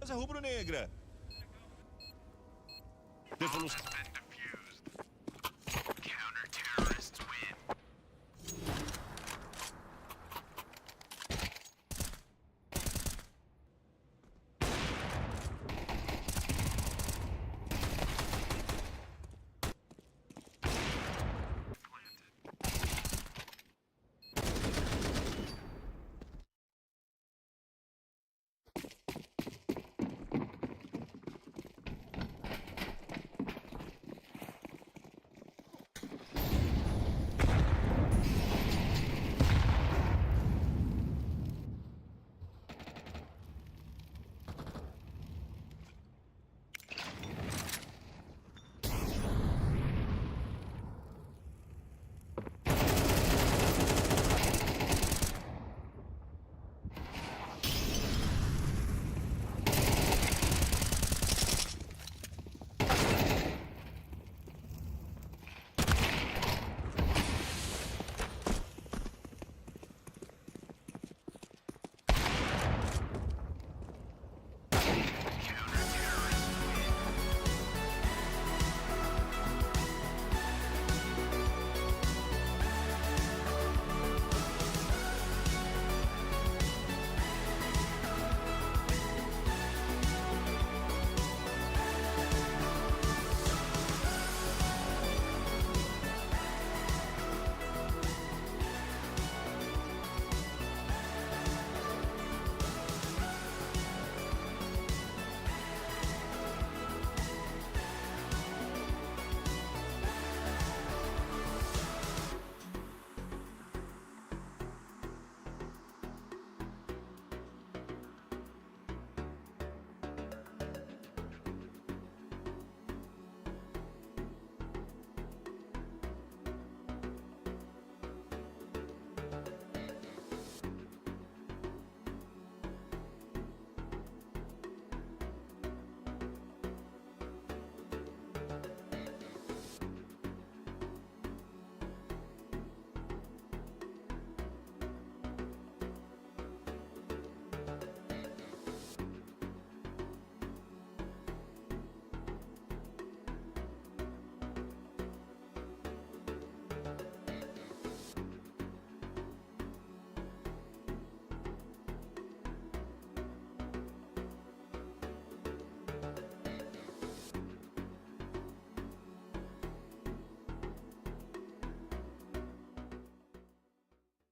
Casa rubro-negra. Devolução.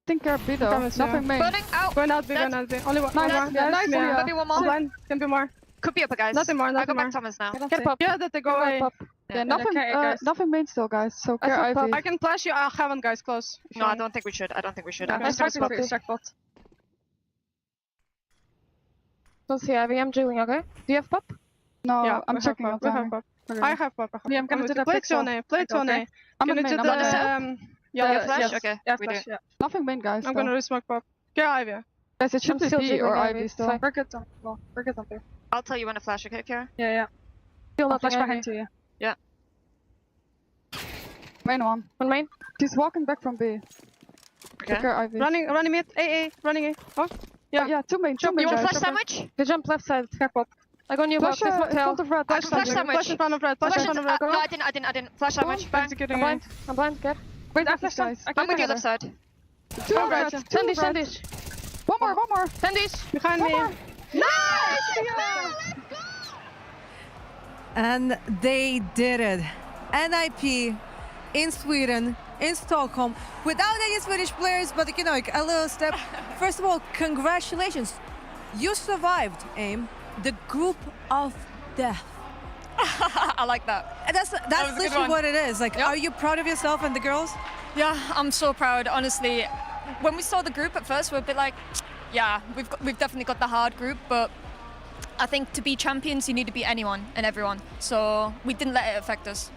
Think you're B though. Nothing main. Burning out. Going out B, going out B. Only one. Nice, nice. Maybe one more. Blind. Can be more. Could be upper, guys. Nothing more, I nothing go more. back Thomas now. Get pop. Yeah, that they go away. Yeah, nothing, nothing main still, guys. So care Ivy. I can flash you. I haven't, guys, close. No, I don't think we should. I don't think we should. Let's distract bot. Don't see Ivy. I'm drilling, okay? Do you have pop? No, yeah, I'm checking. We have pop. I have pop. Yeah, I'm gonna do the play it on A. Play it on A. I'm gonna do the yeah, flash. Okay. Yeah, flash. Yeah. Nothing main, guys. I'm gonna resmoke pop. Get Ivy. Guys, it should be B or Ivy still. Break it on. Well, break it on B. I'll tell you when to flash. Okay, Kara? Yeah, yeah. Feel that flash behind you. Yeah. Main one. One main. She's walking back from B. Okay. Ivy. Running mid. A. Running A. Oh. Yeah, two main. You want flash sandwich? They jump left side. Cap up. I got new flash. In front of red. Flash sandwich. Flash in front of red. Flash in front of red. No, I didn't. Flash sandwich. Bang. I'm blind. Get. Wait, I flash guys. I'm with you left side. Two red. Send this. One more. Send this. Behind me. Nice! And they did it. NIP in Sweden, in Stockholm, without any Swedish players, but you know, like a little step. First of all, congratulations. You survived, AIM, the group of death. I like that. And that's literally what it is. Like, are you proud of yourself and the girls? Yeah, I'm so proud, honestly. When we saw the group at first, we were a bit like, yeah, we've definitely got the hard group, but I think to be champions, you need to beat anyone and everyone. So we didn't let it affect us.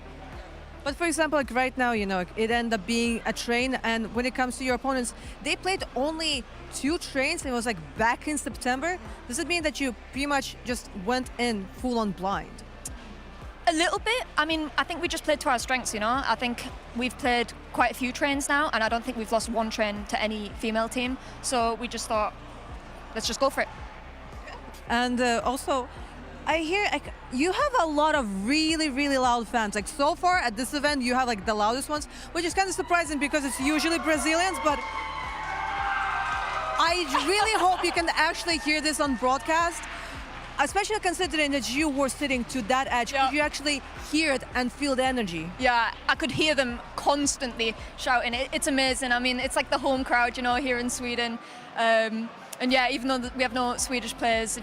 But for example, like right now, you know, it ended up being a train, and when it comes to your opponents, they played only 2 trains, and it was like back in September. Does it mean that you pretty much just went in full on blind? A little bit. I mean, I think we just played to our strengths, you know. I think we've played quite a few trains now, and I don't think we've lost one train to any female team. So we just thought, let's just go for it. And also, I hear like you have a lot of really loud fans. Like so far at this event, you have like the loudest ones, which is kind of surprising because it's usually Brazilians. But I really hope you can actually hear this on broadcast, especially considering that you were sitting to that edge. Could you actually hear it and feel the energy? Yeah, I could hear them constantly shouting. It's amazing. I mean, it's like the home crowd, you know, here in Sweden. And yeah, even though we have no Swedish players,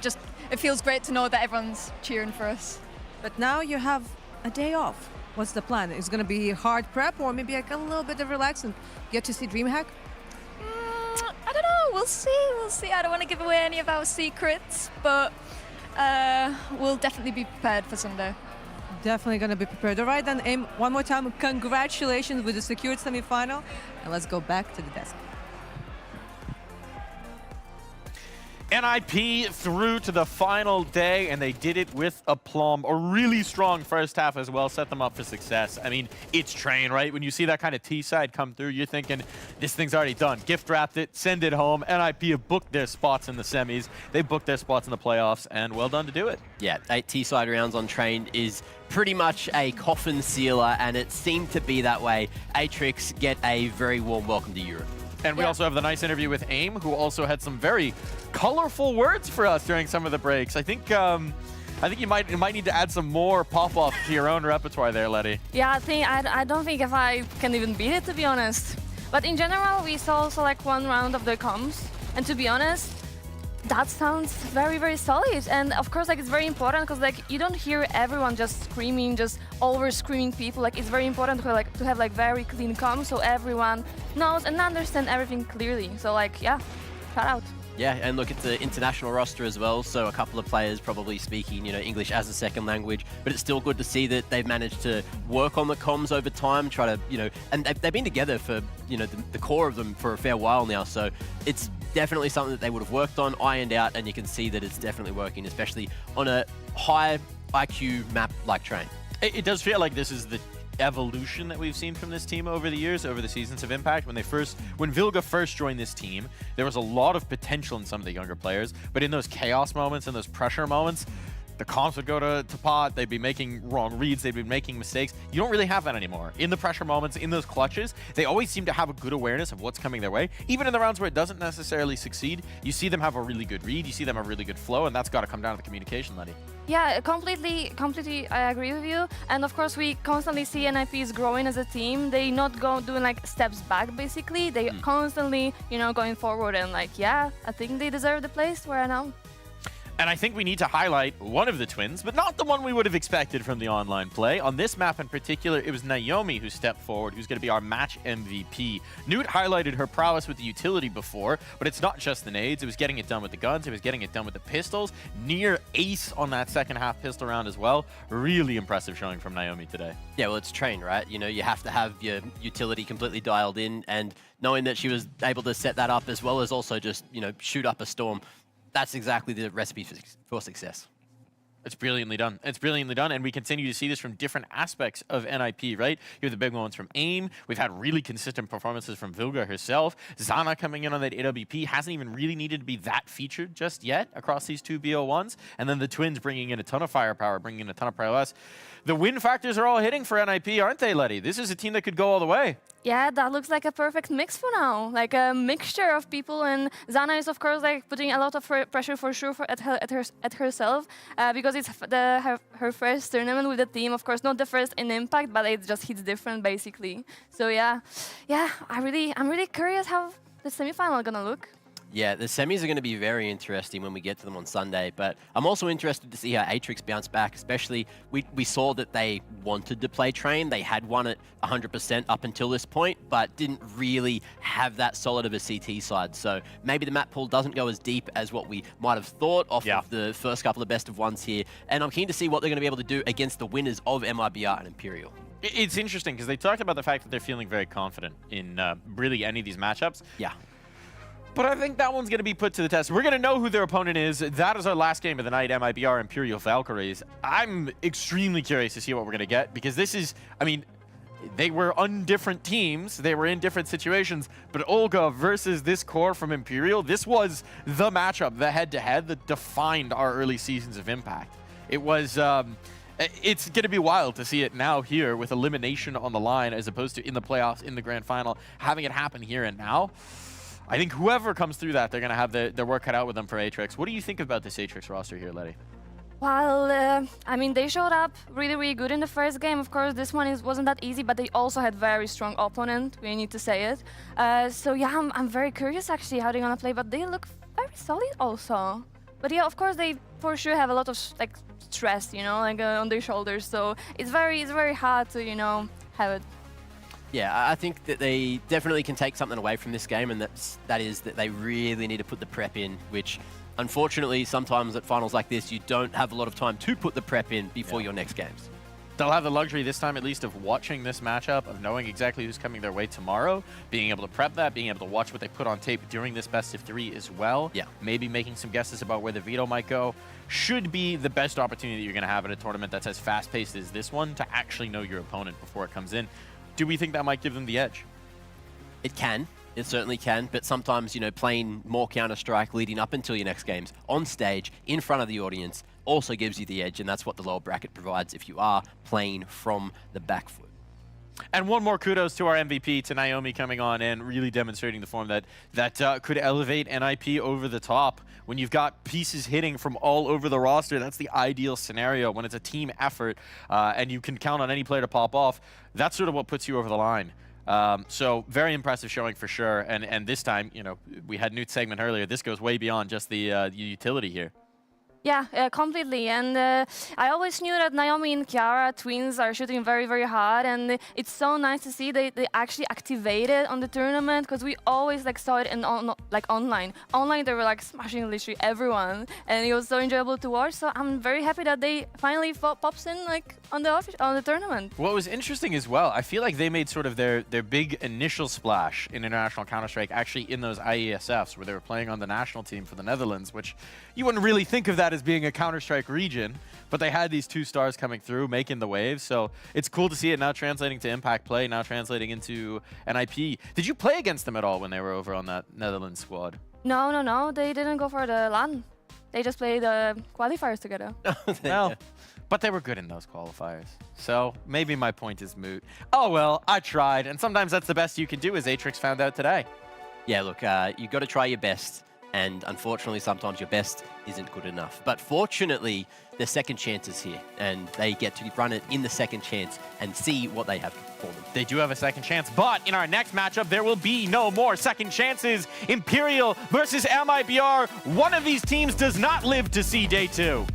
it feels great to know that everyone's cheering for us. But now you have a day off. What's the plan? Is it going to be hard prep or maybe like a little bit of relax and get to see DreamHack? I don't know. We'll see. I don't want to give away any of our secrets, but we'll definitely be prepared for Sunday. Definitely going to be prepared. All right, then, Aim, one more time, congratulations with the secured semi-final. And let's go back to the desk. NIP through to the final day, and they did it with aplomb. A really strong first half as well, set them up for success. I mean, it's Train, right? When you see that kind of T-side come through, you're thinking, this thing's already done. Gift wrapped it, send it home. NIP have booked their spots in the semis. They booked their spots in the playoffs, and well done to do it. Yeah, 8 T-side rounds on Train is pretty much a coffin sealer, and it seemed to be that way. Atrix get a very warm welcome to Europe. And we also have the nice interview with Aim, who also had some very colorful words for us during some of the breaks. I think you might need to add some more pop-off to your own repertoire there, Letty. Yeah, I don't think if I can even beat it, to be honest. But in general, we saw also like one round of the comms, and to be honest, that sounds very solid. And of course, like it's very important because like you don't hear everyone just screaming, just over screaming people. Like it's very important to have like very clean comms so everyone knows and understand everything clearly. So like yeah, shout out. Yeah, and look, it's an international roster as well, so a couple of players probably speaking, you know, English as a second language, but it's still good to see that they've managed to work on the comms over time, try to, you know, and they've been together for, you know, the core of them for a fair while now, so it's definitely something that they would have worked on, ironed out, and you can see that it's definitely working, especially on a high IQ map like Train. It does feel like this is the evolution that we've seen from this team over the years, over the seasons of Impact. When Vilga first joined this team, there was a lot of potential in some of the younger players, but in those chaos moments and those pressure moments, the comps would go to pot, they'd be making wrong reads, they'd be making mistakes. You don't really have that anymore. In the pressure moments, in those clutches, they always seem to have a good awareness of what's coming their way. Even in the rounds where it doesn't necessarily succeed, you see them have a really good read, you see them have a really good flow, and that's got to come down to the communication, Letty. Yeah, completely, I agree with you. And of course, we constantly see NIPs growing as a team. They not go doing like steps back, basically. They constantly, you know, going forward and like, yeah, I think they deserve the place where I know. And I think we need to highlight one of the twins, but not the one we would have expected from the online play. On this map in particular, it was Naomi who stepped forward, who's going to be our match MVP. Newt highlighted her prowess with the utility before, but it's not just the nades. It was getting it done with the guns. It was getting it done with the pistols. Near ace on that second half pistol round as well. Really impressive showing from Naomi today. Yeah, well, it's Train, right? You know, you have to have your utility completely dialed in, and knowing that she was able to set that up as well as also just, you know, shoot up a storm. That's exactly the recipe for success. It's brilliantly done. It's brilliantly done, and we continue to see this from different aspects of NIP, right? You have the big ones from AIM. We've had really consistent performances from Vilga herself. Zana coming in on that AWP hasn't even really needed to be that featured just yet across these two BO1s. And then the twins bringing in a ton of firepower, bringing in a ton of prowess. The win factors are all hitting for NIP, aren't they, Letty? This is a team that could go all the way. Yeah, that looks like a perfect mix for now. Like a mixture of people, and Zana is of course like putting a lot of pressure for sure at herself because it's her first tournament with the team. Of course, not the first in Impact, but it just hits different basically. So yeah, I'm really curious how the semifinal gonna look. Yeah, the semis are going to be very interesting when we get to them on Sunday, but I'm also interested to see how Atrix bounce back, especially we saw that they wanted to play Train. They had won it 100% up until this point, but didn't really have that solid of a CT side. So maybe the map pool doesn't go as deep as what we might have thought off of the first couple of best of ones here. And I'm keen to see what they're going to be able to do against the winners of MIBR and Imperial. It's interesting because they talked about the fact that they're feeling very confident in really any of these matchups. Yeah. But I think that one's going to be put to the test. We're going to know who their opponent is. That is our last game of the night, MIBR Imperial Valkyries. I'm extremely curious to see what we're going to get because this is, I mean, they were on different teams. They were in different situations. But Olga versus this core from Imperial, this was the matchup, the head-to-head that defined our early seasons of Impact. It was, it's going to be wild to see it now here with elimination on the line as opposed to in the playoffs, in the grand final, having it happen here and now. I think whoever comes through that, they're going to have their work cut out with them for Atrix. What do you think about this Atrix roster here, Letty? Well, I mean, they showed up really, really good in the first game. Of course, this one wasn't that easy, but they also had very strong opponent. We need to say it. So yeah, I'm very curious actually how they're gonna play, but they look very solid also. But yeah, of course, they for sure have a lot of like stress, you know, like on their shoulders. So it's very hard to, you know, have it. Yeah, I think that they definitely can take something away from this game, and that is that they really need to put the prep in, which unfortunately sometimes at finals like this you don't have a lot of time to put the prep in before your next games. They'll have the luxury this time at least of watching this matchup, of knowing exactly who's coming their way tomorrow, being able to prep that, being able to watch what they put on tape during this best of 3 as well. Yeah. Maybe making some guesses about where the veto might go. Should be the best opportunity you're going to have at a tournament that's as fast-paced as this one to actually know your opponent before it comes in. Do we think that might give them the edge? It can. It certainly can, but sometimes, you know, playing more Counter-Strike leading up until your next games on stage, in front of the audience, also gives you the edge, and that's what the lower bracket provides if you are playing from the back foot. And one more kudos to our MVP, to Naomi coming on and really demonstrating the form that could elevate NIP over the top. When you've got pieces hitting from all over the roster, that's the ideal scenario. When it's a team effort and you can count on any player to pop off, that's sort of what puts you over the line. So very impressive showing for sure. And this time, you know, we had Newt's segment earlier. This goes way beyond just the utility here. Yeah, completely. And I always knew that Naomi and Kiara, twins, are shooting very hard. And it's so nice to see they actually activated on the tournament, because we always like saw it in online. Online, they were like smashing literally everyone, and it was so enjoyable to watch. So I'm very happy that they finally pops in like on the tournament. What was interesting as well, I feel like they made sort of their big initial splash in International Counter-Strike actually in those IESFs where they were playing on the national team for the Netherlands, which you wouldn't really think of that as being a Counter-Strike region, but they had these 2 stars coming through, making the waves. So it's cool to see it now translating to Impact play, now translating into NIP. Did you play against them at all when they were over on that Netherlands squad? No, they didn't go for the LAN. They just played the qualifiers together. Well, but they were good in those qualifiers. So maybe my point is moot. Oh well, I tried, and sometimes that's the best you can do, as Atrix found out today. Yeah, look, you got to try your best. And unfortunately, sometimes your best isn't good enough. But fortunately, the second chance is here, and they get to run it in the second chance and see what they have for them. They do have a second chance, but in our next matchup, there will be no more second chances. Imperial versus MIBR. One of these teams does not live to see day 2.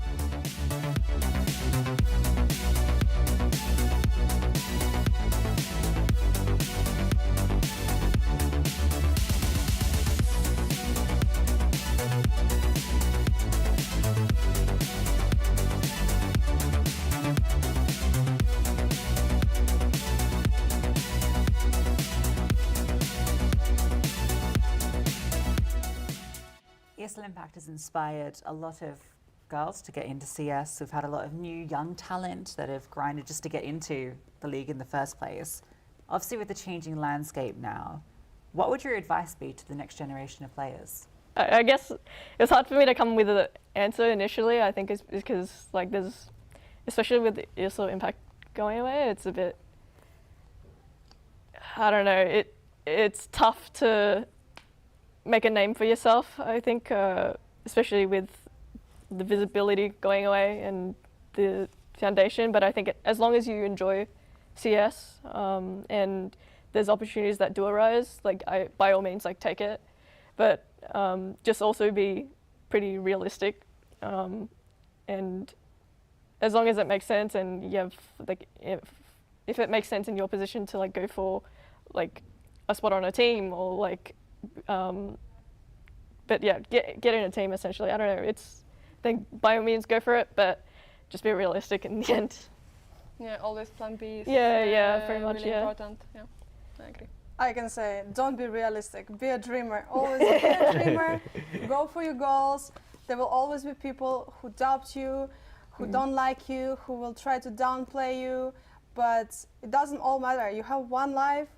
ESL Impact has inspired a lot of girls to get into CS. We've had a lot of new young talent that have grinded just to get into the league in the first place. Obviously, with the changing landscape now, what would your advice be to the next generation of players? I guess it's hard for me to come with an answer initially. I think it's because like there's, especially with the ESL Impact going away, it's a bit, I don't know, it's tough to make a name for yourself, I think, especially with the visibility going away and the foundation. But I think as long as you enjoy CS and there's opportunities that do arise, like by all means, like take it. But just also be pretty realistic. And as long as it makes sense and you have like, if it makes sense in your position to like go for like a spot on a team or like, but yeah, get in a team essentially. I don't know. I think by all means go for it, but just be realistic in the end. Yeah, always plan B is pretty much, really important. Yeah, I agree. I can say, don't be realistic. Be a dreamer. Always be a dreamer. Go for your goals. There will always be people who doubt you, who don't like you, who will try to downplay you. But it doesn't all matter. You have one life.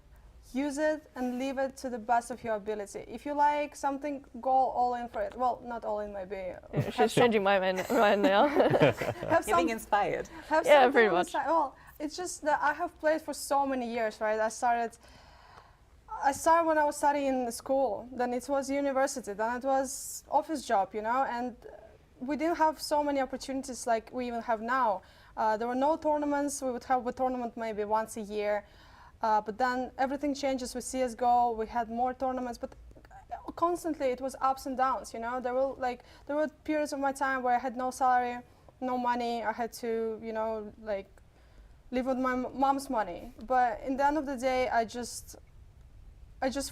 use it and live it to the best of your ability. If you like something, go all in for it. Well, not all in, maybe. She's changing my mind right now. Getting inspired. Have Yeah, something pretty on the much. side. Well, it's just that I have played for so many years, right? I started when I was studying in school. Then it was university. Then it was office job, you know. And we didn't have so many opportunities like we even have now. There were no tournaments. We would have a tournament maybe once a year. But then everything changes with CSGO. We had more tournaments, but constantly it was ups and downs, you know. There were periods of my time where I had no salary, no money. I had to, you know, like live with my mom's money. But in the end of the day, I just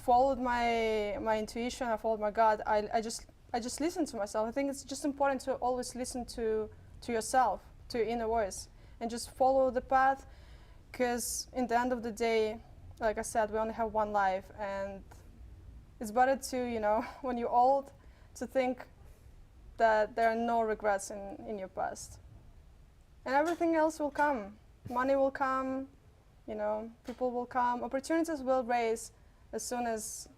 followed my intuition. I followed my gut. I just listened to myself. I think it's just important to always listen to yourself, to your inner voice, and just follow the path. Because in the end of the day, like I said, we only have one life, and it's better to, you know, when you're old, to think that there are no regrets in your past. And everything else will come. Money will come, you know, people will come, opportunities will raise as soon as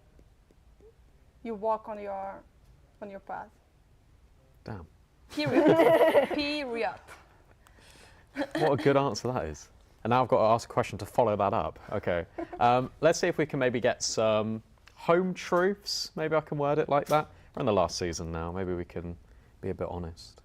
you walk on your path. Damn. Period. Period. What a good answer that is. And now I've got to ask a question to follow that up. Okay. Let's see if we can maybe get some home truths. Maybe I can word it like that. We're in the last season now. Maybe we can be a bit honest.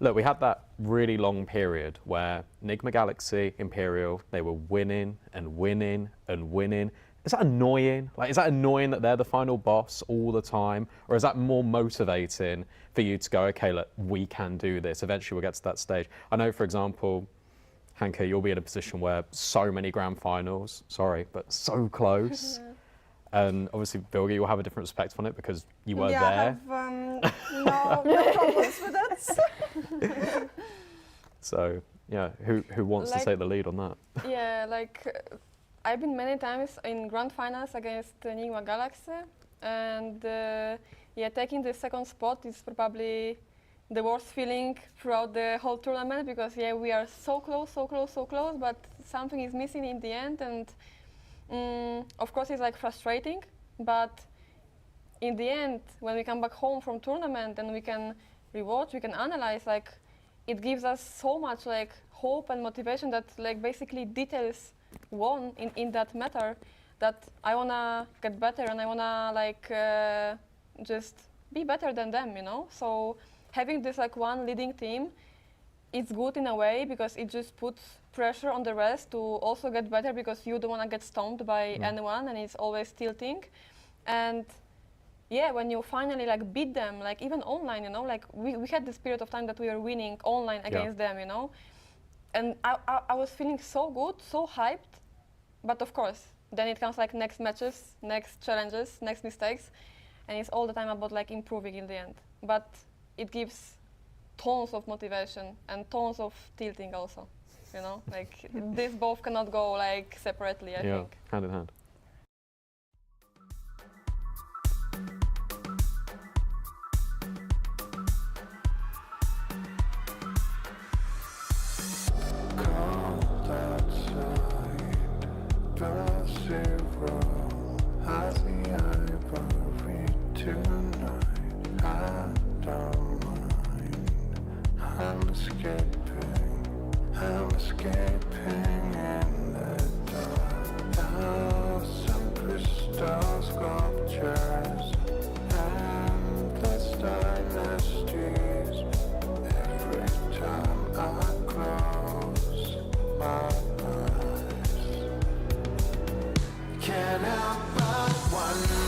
Look, we had that really long period where Enigma Galaxy, Imperial, they were winning and winning and winning. Is that annoying? Like, is that annoying that they're the final boss all the time? Or is that more motivating for you to go, okay, look, we can do this. Eventually we'll get to that stage. I know, for example, Hanka, you'll be in a position where so many grand finals, sorry, but so close. And obviously, Vilga, you'll have a different perspective on it because you were there. I have no problems with it. So, yeah, who wants to take the lead on that? Yeah, like I've been many times in grand finals against Enigma Galaxy, and yeah, taking the second spot is probably the worst feeling throughout the whole tournament, because yeah, we are so close, but something is missing in the end, and of course it's like frustrating, but in the end, when we come back home from tournament and we can rewatch, we can analyze, like it gives us so much like hope and motivation that like basically details won in that matter, that I wanna get better and I wanna like just be better than them, you know. So having this like one leading team, it's good in a way because it just puts pressure on the rest to also get better, because you don't want to get stomped by anyone, and it's always tilting. And yeah, when you finally like beat them, like even online, you know, like we had this period of time that we were winning online against them, you know, and I was feeling so good, so hyped. But of course, then it comes like next matches, next challenges, next mistakes, and it's all the time about like improving in the end. But it gives tons of motivation and tons of tilting also, you know, like these both cannot go like separately, I think. Hand in hand. I'm escaping in the dark. Thousand crystal sculptures, endless dynasties. Every time I close my eyes, can't help but wonder.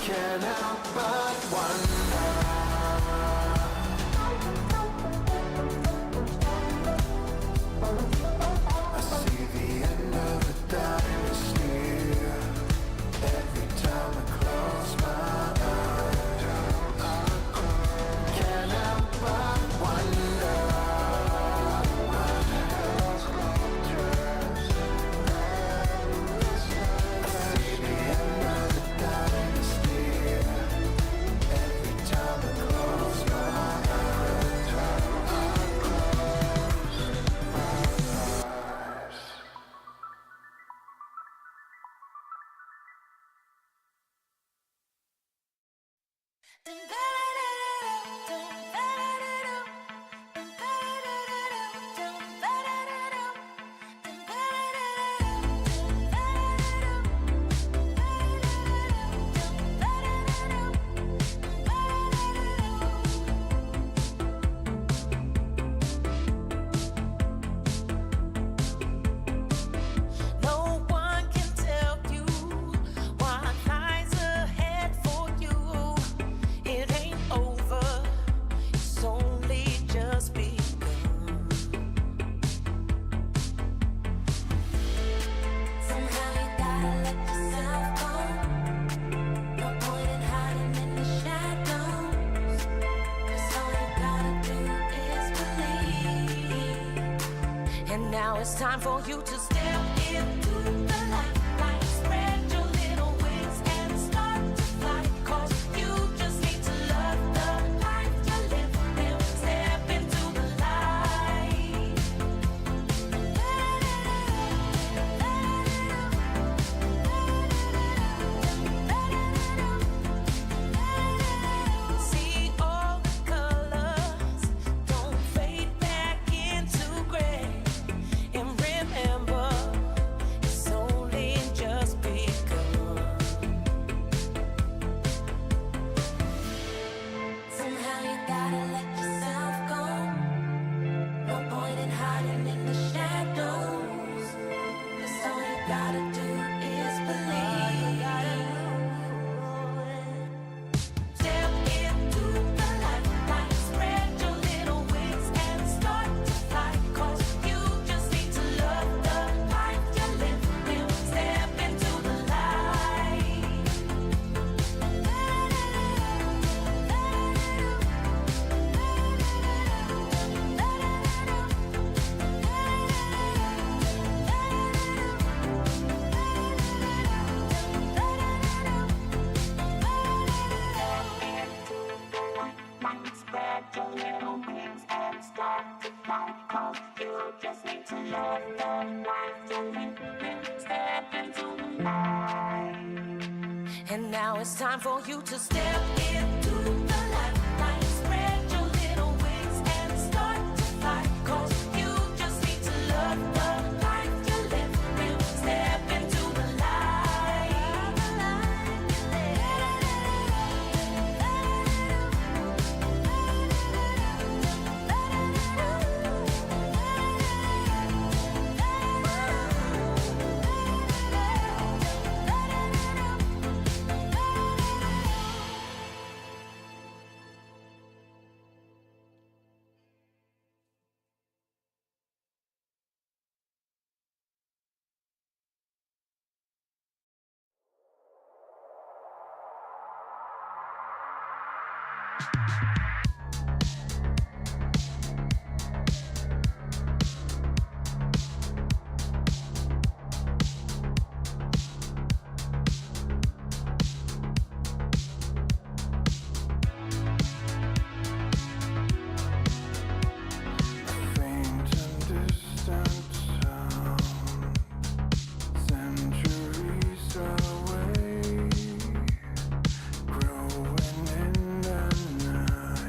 Can't help but wonder. I see the end of a dynasty every time I close my eyes. Can't help but wonder. I see the end of a dynasty every time I close my eyes. No one can tell you what lies ahead for you. It ain't over, it's only just begun. Somehow you gotta let yourself go. No point in hiding in the shadows, 'cause all you gotta do is believe. And now it's time for you to step into the light. Spread your little wings and start to fly. 'Cause you just need to love the life you live. Then step into the light. See all the colors, don't fade back into gray. And remember, it's only just begun. Somehow you gotta let yourself go. No point in hiding in the shadows, 'cause all you gotta do is believe. Step into the light, spread your little wings and start to fly. 'Cause you just need to love the life you live. Then step into the light. Spread your little wings and start to fly. 'Cause you just need to love the life you live. Then step into the light. And now it's time for you to step into the light. Spread your little wings and start to fly. 'Cause you just need to love the life you live. Then step into the light. Centuries away, growing in the night.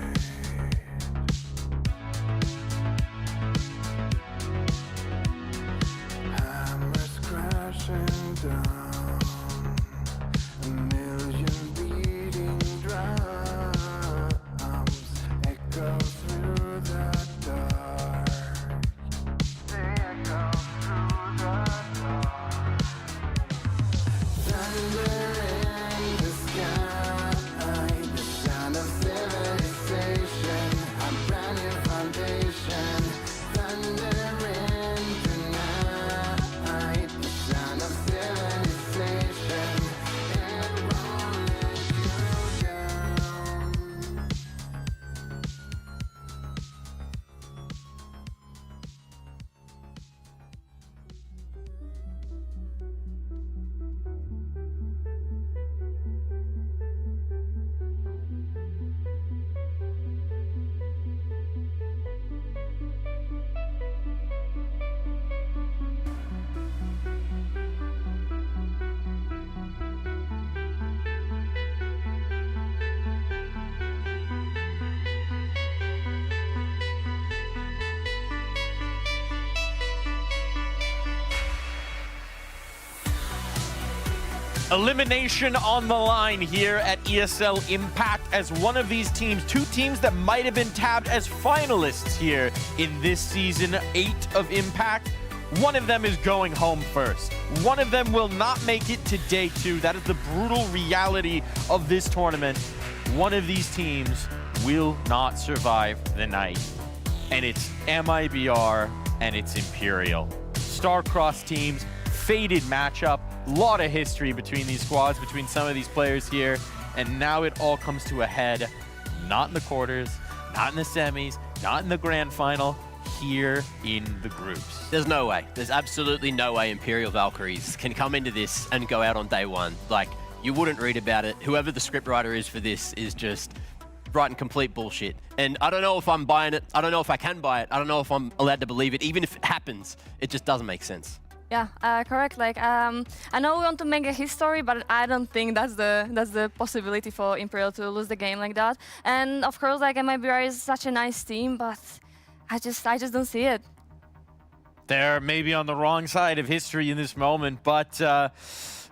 Elimination on the line here at ESL Impact as one of these teams, two teams that might have been tabbed as finalists here in this season 8 of Impact. One of them is going home first. One of them will not make it to day 2. That is the brutal reality of this tournament. One of these teams will not survive the night. And it's MIBR and it's Imperial. Star-crossed teams, faded matchup, lot of history between these squads, between some of these players here, and now it all comes to a head, not in the quarters, not in the semis, not in the grand final, here in the groups. There's no way. There's absolutely no way Imperial Valkyries can come into this and go out on day 1. Like, you wouldn't read about it. Whoever the scriptwriter is for this is just writing complete bullshit. And I don't know if I'm buying it. I don't know if I can buy it. I don't know if I'm allowed to believe it. Even if it happens, it just doesn't make sense. Yeah, correct. Like, I know we want to make a history, but I don't think that's the possibility for Imperial to lose the game like that. And of course, like MIBR is such a nice team, but I just don't see it. They're maybe on the wrong side of history in this moment, but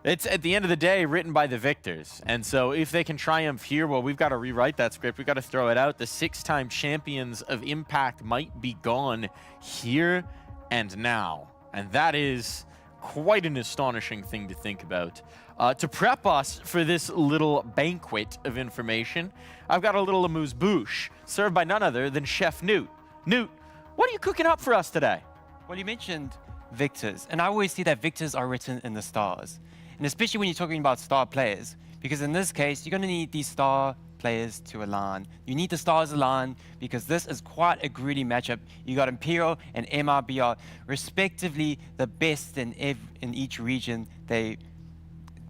it's at the end of the day written by the victors. And so if they can triumph here, well, we've got to rewrite that script. We've got to throw it out. The 6-time champions of Impact might be gone here and now. And that is quite an astonishing thing to think about. To prep us for this little banquet of information, I've got a little amuse-bouche served by none other than Chef Newt. Newt, what are you cooking up for us today? Well, you mentioned victors, and I always see that victors are written in the stars. And especially when you're talking about star players, because in this case, you're going to need these star players to align. You need the stars aligned because this is quite a gritty matchup. You got Imperial and MIBR, respectively the best in each region they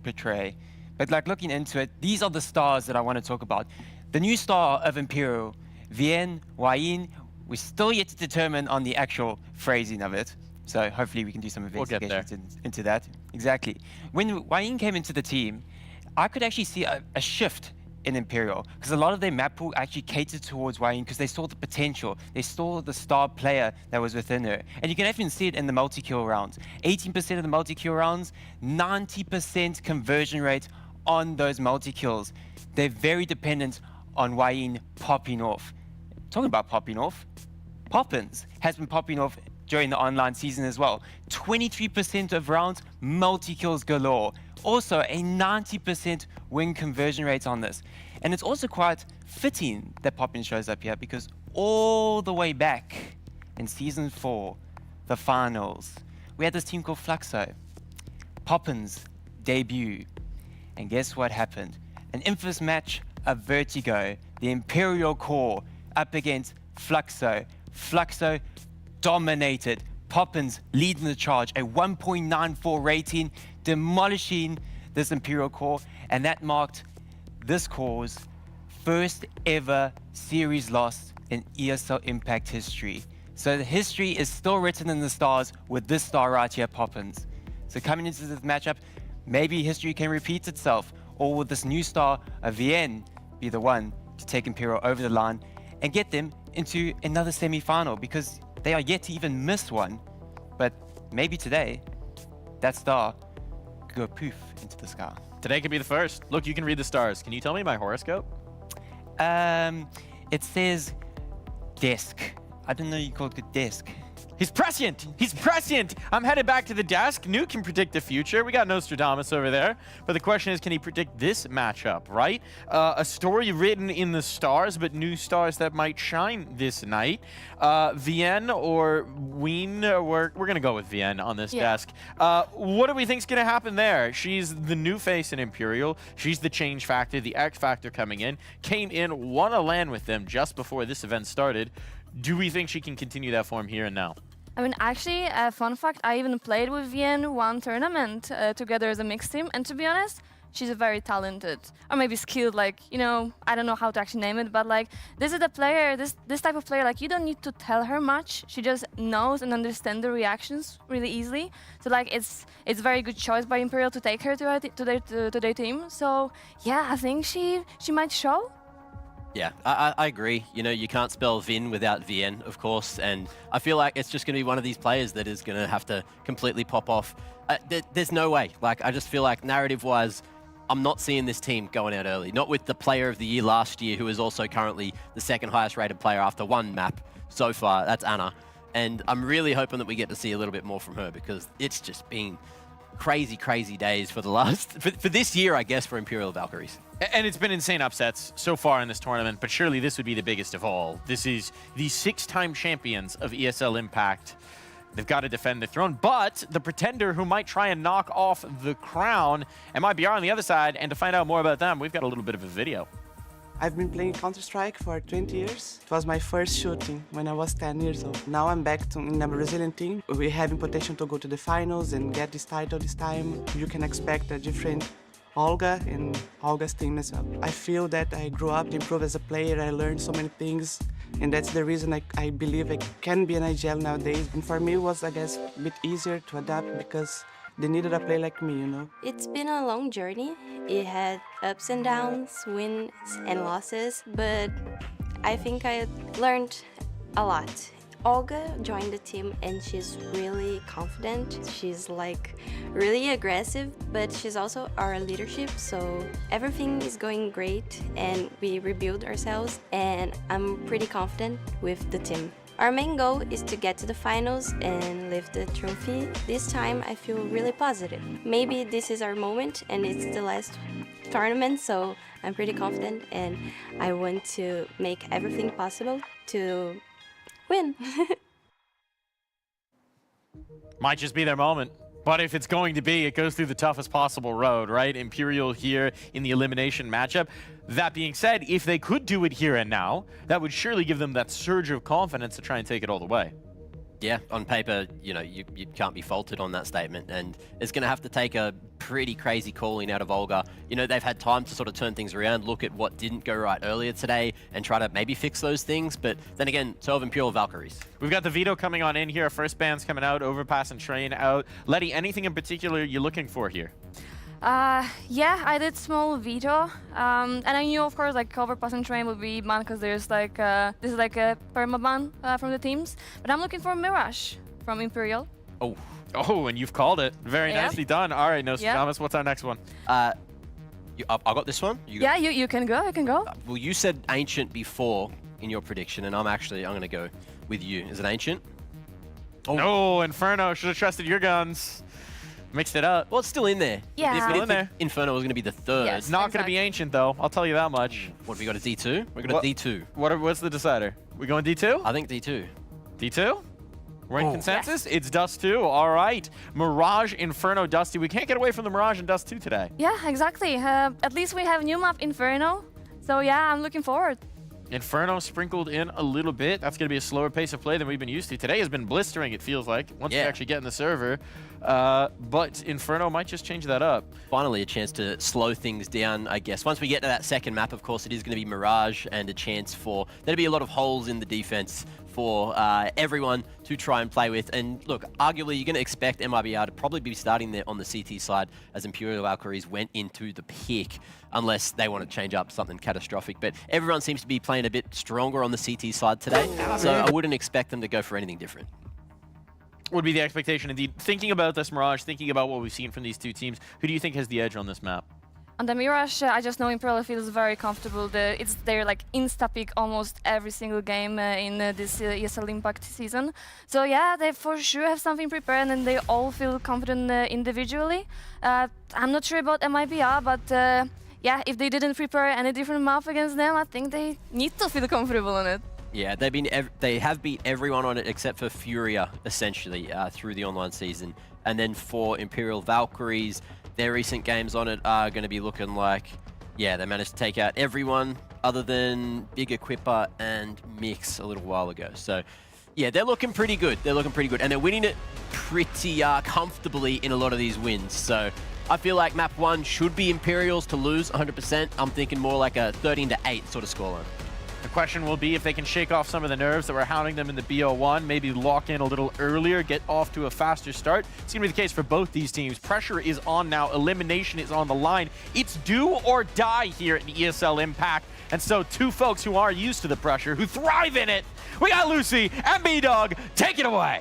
portray. But like looking into it, these are the stars that I want to talk about. The new star of Imperial, Vienne, Wayin, we're still yet to determine on the actual phrasing of it. So hopefully we can do some investigation into that. Exactly. When Wayin came into the team, I could actually see a shift in Imperial, because a lot of their map pool actually catered towards Wayin because they saw the potential. They saw the star player that was within her. And you can even see it in the multi-kill rounds. 18% of the multi-kill rounds, 90% conversion rate on those multi-kills. They're very dependent on Wayin popping off. Talking about popping off, Poppins has been popping off during the online season as well. 23% of rounds, multi-kills galore. Also a 90% win conversion rate on this. And it's also quite fitting that Poppins shows up here because all the way back in Season 4, the finals, we had this team called Fluxo. Poppins debut. And guess what happened? An infamous match of Vertigo, the Imperial core, up against Fluxo. Fluxo dominated. Poppins leading the charge, a 1.94 rating, demolishing this Imperial core, and that marked this core's first ever series loss in ESL Impact history. So the history is still written in the stars with this star right here, Poppins. So coming into this matchup, maybe history can repeat itself, or will this new star of Vienne be the one to take Imperial over the line and get them into another semi-final, because they are yet to even miss one. But maybe today, that star could go poof into the sky. Today could be the first. Look, you can read the stars. Can you tell me my horoscope? It says desk. I didn't know you called it desk. He's prescient. He's prescient. I'm headed back to the desk. Newt can predict the future. We got Nostradamus over there. But the question is, can he predict this matchup, right? A story written in the stars, but new stars that might shine this night. Vienne or Wien, we're going to go with Vienne on this desk. What do we think is going to happen there? She's the new face in Imperial. She's the change factor, the X factor coming in. Came in, won a LAN with them just before this event started. Do we think she can continue that form here and now? I mean, actually, fun fact, I even played with Vienne one tournament together as a mixed team, and to be honest, she's a very talented, or maybe skilled, like, you know, I don't know how to actually name it, but like, this is a player, this type of player, like, you don't need to tell her much, she just knows and understands the reactions really easily, so like, it's very good choice by Imperial to take her to their team, so yeah, I think she might show. Yeah, I agree. You know, you can't spell Vin without VN, of course, and I feel like it's just going to be one of these players that is going to have to completely pop off. There's no way. Like, I just feel like narrative-wise, I'm not seeing this team going out early. Not with the player of the year last year, who is also currently the second highest rated player after one map so far. That's Anna. And I'm really hoping that we get to see a little bit more from her, because it's just been crazy, crazy days for the last, for this year, I guess, for Imperial Valkyries. And it's been insane upsets so far in this tournament, but surely this would be the biggest of all. This is the 6-time champions of ESL Impact. They've got to defend the throne, but the pretender who might try and knock off the crown, MIBR on the other side, and to find out more about them, we've got a little bit of a video. I've been playing Counter-Strike for 20 years. It was my first shooting when I was 10 years old. Now I'm back in a Brazilian team. We have potential to go to the finals and get this title this time. You can expect a different Olga and Olga's team as well. I feel that I grew up, improved as a player. I learned so many things, and that's the reason I believe I can be an IGL nowadays. And for me, it was, I guess, a bit easier to adapt because they needed a player like me, you know. It's been a long journey. It had ups and downs, wins and losses, but I think I learned a lot. Olga joined the team and she's really confident. She's like really aggressive, but she's also our leadership, so everything is going great and we rebuild ourselves, and I'm pretty confident with the team. Our main goal is to get to the finals and lift the trophy. This time I feel really positive. Maybe this is our moment and it's the last tournament, so I'm pretty confident and I want to make everything possible to win. Might just be their moment. But if it's going to be, it goes through the toughest possible road, right? Imperial here in the elimination matchup. That being said, if they could do it here and now, that would surely give them that surge of confidence to try and take it all the way. Yeah, on paper, you know, you can't be faulted on that statement, and it's going to have to take a pretty crazy calling out of Olga. You know, they've had time to sort of turn things around, look at what didn't go right earlier today, and try to maybe fix those things, but then again, so have Imperial Valkyries. We've got the veto coming on in here, first band's coming out, overpass and train out. Letty, anything in particular you're looking for here? Yeah, I did small veto, and I knew, of course, like overpass and train would be banned because there's like this is like a perma ban from the teams. But I'm looking for Mirage from Imperial. Oh, and you've called it. Very nicely done. All right, Nostradamus, what's our next one? I got this one. You can go. You can go. Well, you said Ancient before in your prediction, and I'm going to go with you. Is it Ancient? Oh, no, Inferno. Should have trusted your guns. Mixed it up. Well, it's still in there. Yeah. It's still in there. Inferno was going to be the third. Yes, It's not going to be Ancient, though. I'll tell you that much. What have we got, a D2? We're going to D2. What's the decider? We going D2? I think D2. D2? We're in consensus? Yes. It's Dust 2. All right. Mirage, Inferno, Dusty. We can't get away from the Mirage and Dust 2 today. Yeah, exactly. At least we have a new map, Inferno. So yeah, I'm looking forward. Inferno sprinkled in a little bit. That's going to be a slower pace of play than we've been used to. Today has been blistering, it feels like, once we actually get in the server. But Inferno might just change that up. Finally, a chance to slow things down, I guess. Once we get to that second map, of course, it is going to be Mirage and a chance for there to be a lot of holes in the defense for everyone to try and play with. And look, arguably, you're going to expect MIBR to probably be starting there on the CT side as Imperial Valkyries went into the pick, unless they want to change up something catastrophic. But everyone seems to be playing a bit stronger on the CT side today, so I wouldn't expect them to go for anything different. Would be the expectation, indeed. Thinking about this Mirage, thinking about what we've seen from these two teams, who do you think has the edge on this map? On the Mirage, I just know Imperial feels very comfortable. It's their like insta-pick almost every single game in this ESL Impact season. So yeah, they for sure have something prepared and they all feel confident individually. I'm not sure about MIBR, but yeah, if they didn't prepare any different map against them, I think they need to feel comfortable on it. Yeah, they have beat everyone on it except for Furia, essentially, through the online season. And then for Imperial Valkyries, their recent games on it are going to be looking like, yeah, they managed to take out everyone other than Big Equipa and Mix a little while ago. So, yeah, they're looking pretty good. They're looking pretty good. And they're winning it pretty comfortably in a lot of these wins. So, I feel like map 1 should be Imperials to lose 100%. I'm thinking more like a 13-8 sort of scoreline. The question will be if they can shake off some of the nerves that were hounding them in the BO1, maybe lock in a little earlier, get off to a faster start. It's going to be the case for both these teams. Pressure is on now. Elimination is on the line. It's do or die here in ESL Impact. And so two folks who are used to the pressure, who thrive in it. We got Lucy and B-Dog. Take it away.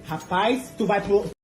Rapaz, tu vai pro...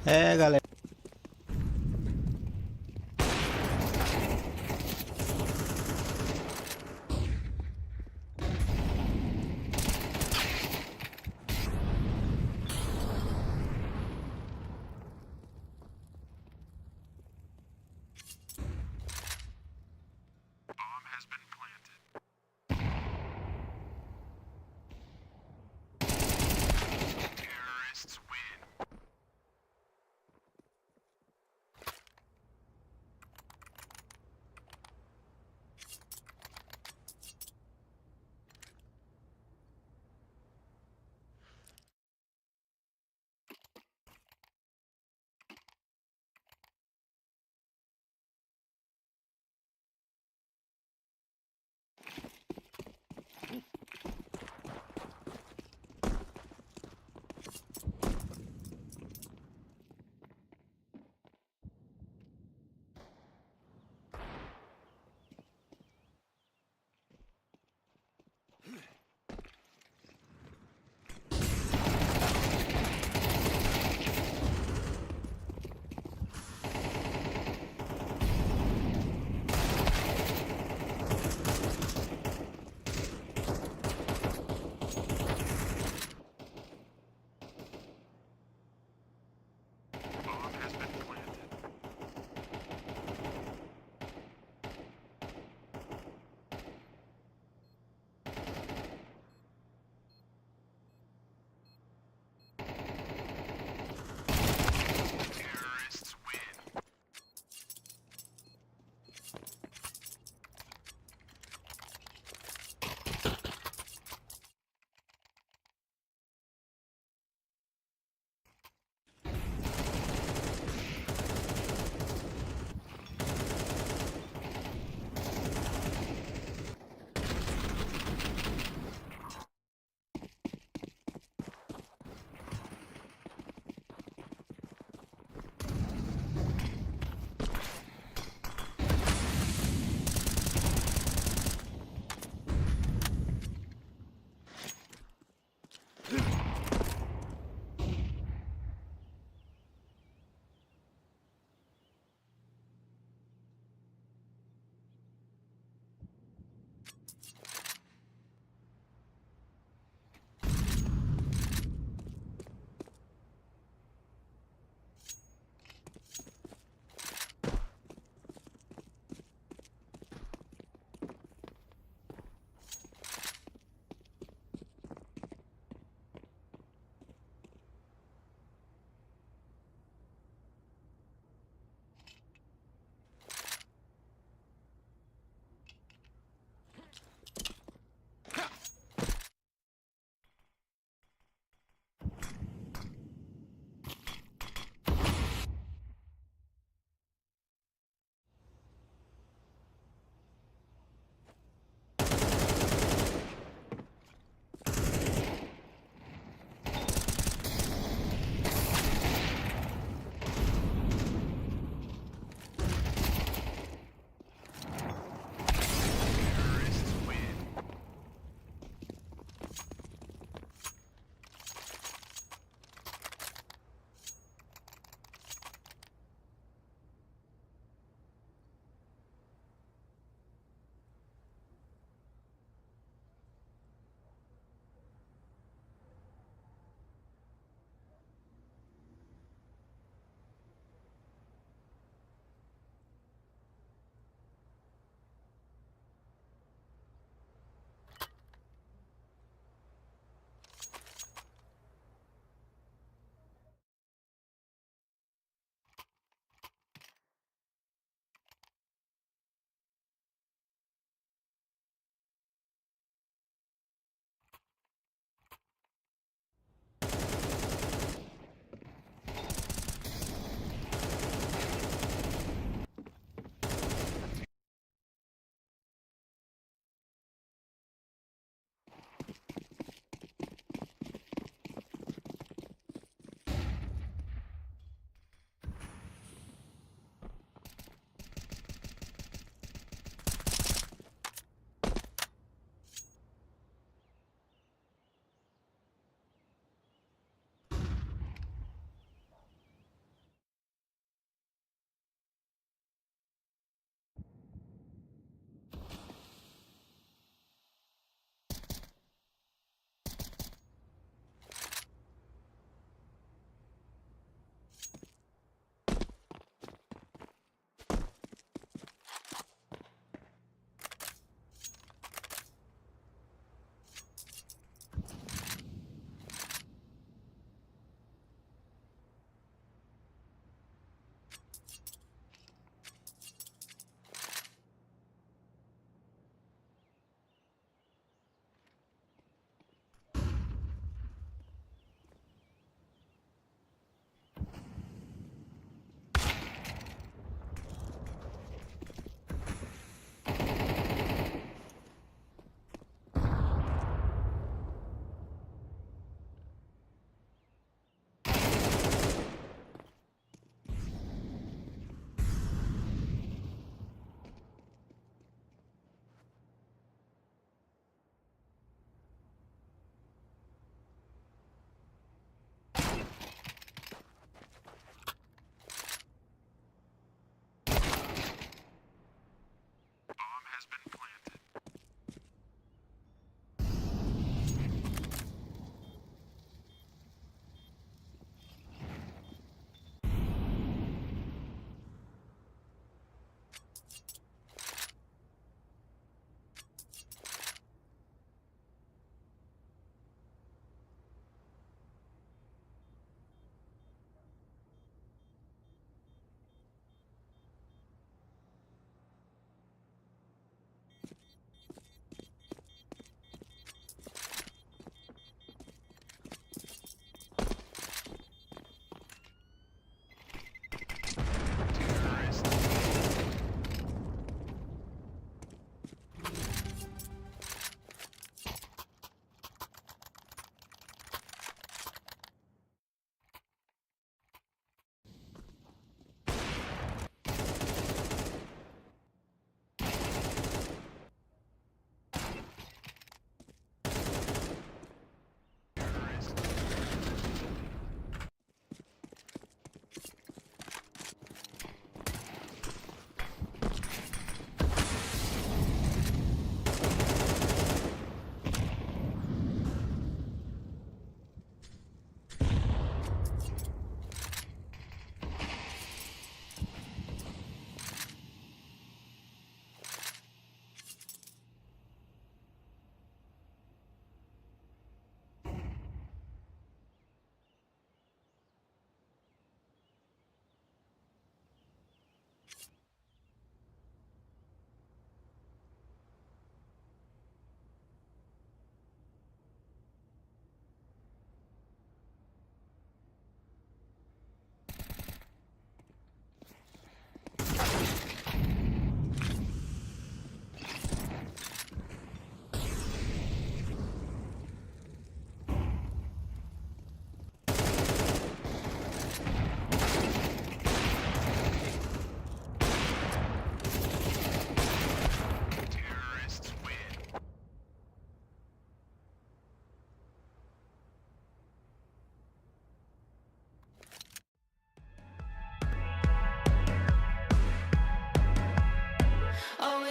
É, galera.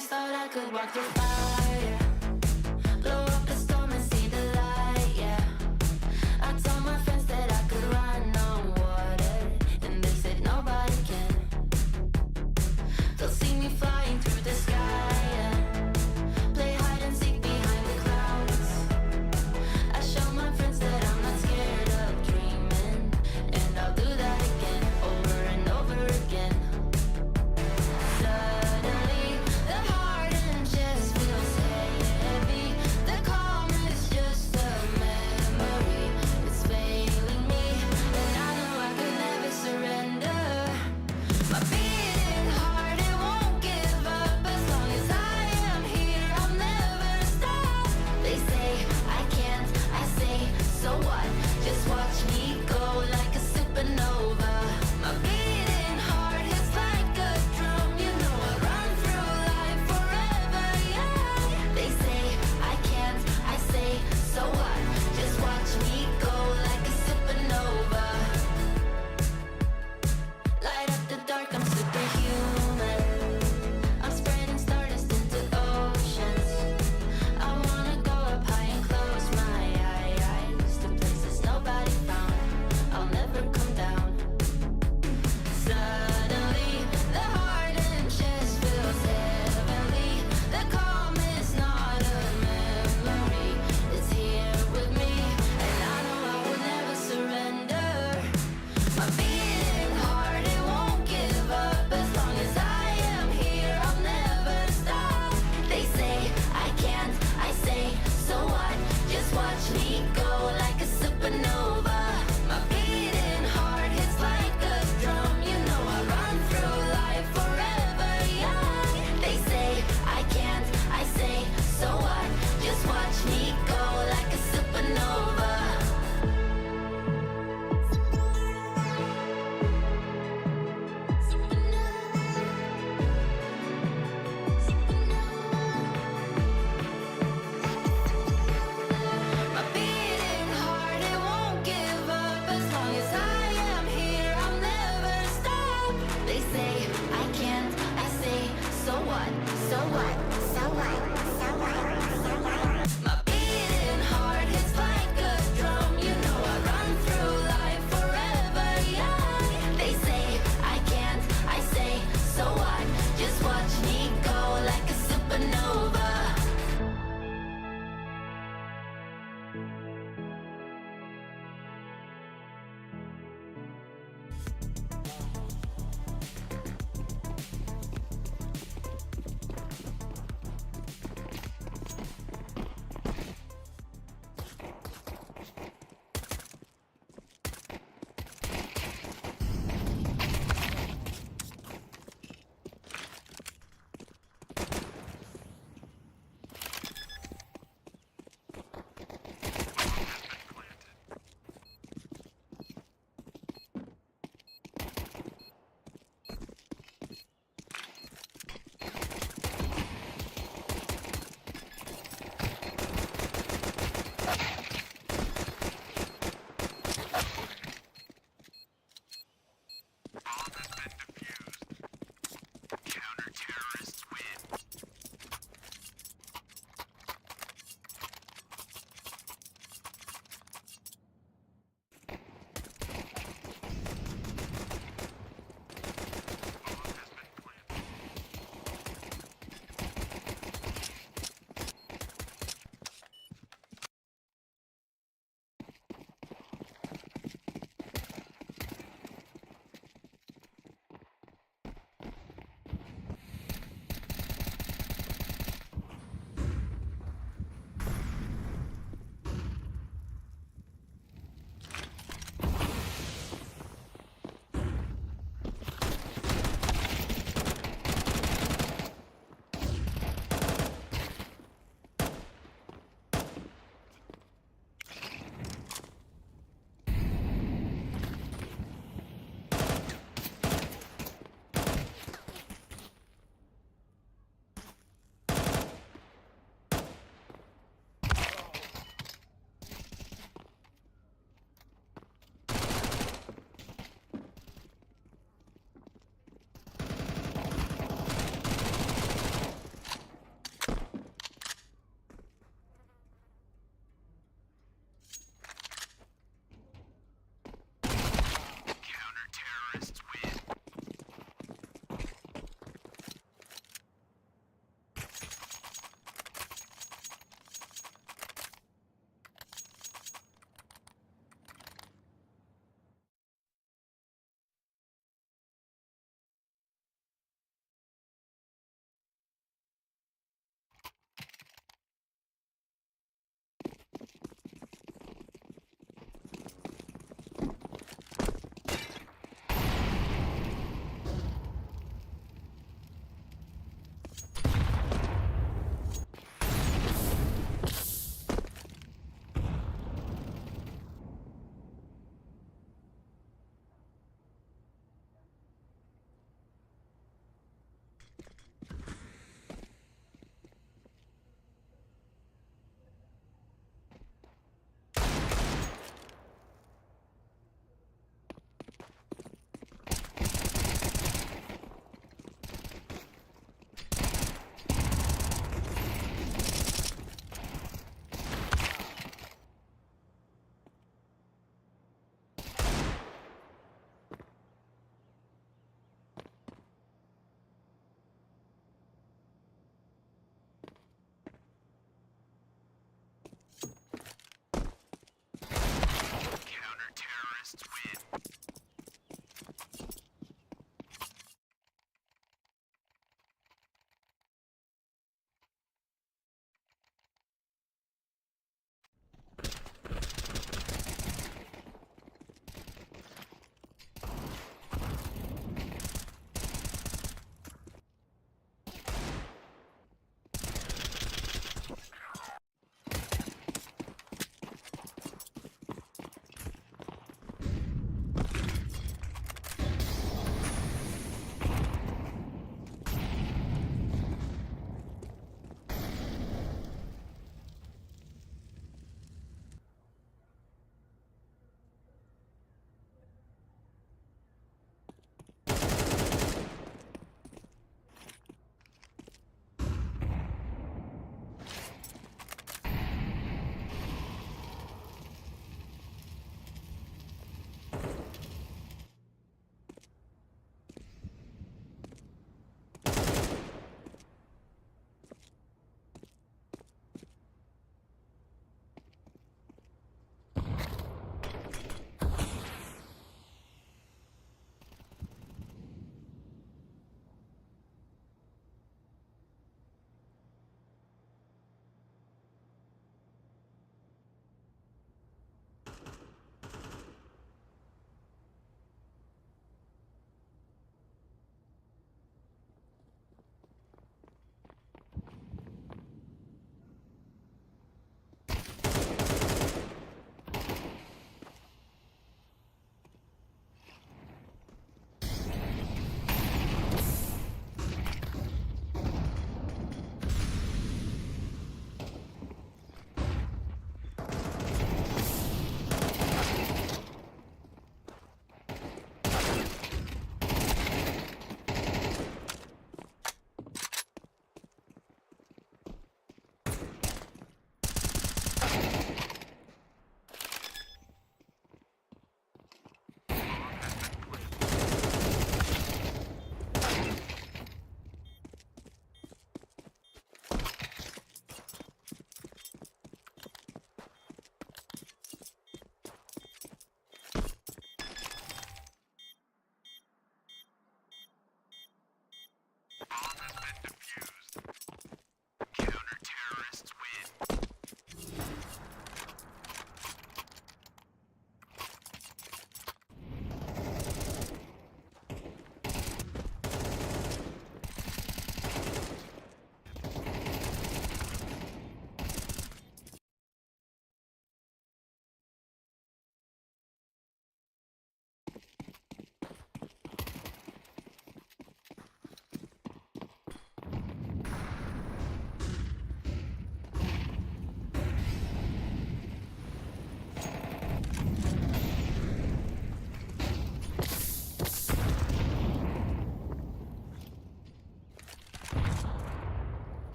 always thought I could walk through fire, blow up the storm and see the light, yeah. I told my friends that I could run on water, and they said nobody can. They'll see me flying through the sky, yeah. Play hide and seek behind the clouds. I show my friends that I'm not scared of dreaming, and I'll do that again, over and over again. Suddenly, the heart and chest feels heavy. The calm is just a memory. It's failing me, and I know I could never surrender. My beating heart, it won't give up. As long as I am here, I'll never stop. They say I can't, I say, so what? Just watch me go like a supernova. My beating heart hits like a drum. You know I run through life forever, yeah. They say I can't, I say, so what? Just watch me go like a supernova. Light up the dark, I'm superhuman. I'm spreading stardust into oceans. I wanna go up high and close my eyes to places nobody found. I'll never come down. Suddenly, the heart and chest feels heavenly. The calm is not a memory. It's here with me, and I know I will never surrender. My beating heart, it won't give up. As long as I am here, I'll never stop. They say I can't, I say, so what? Just watch me go like a supernova. My beating heart hits like a drum. You know I run through life forever young. They say I can't, I say, so what? Just watch me go like a supernova. My beating heart, it won't give up. As long as I am here, I'll never stop. They say I can't, I say, so what? So what? So what? So what? So what? My beating heart hits like a drum. You know I run through life forever young. They say I can't, I say, so what? Just watch me go like a supernova.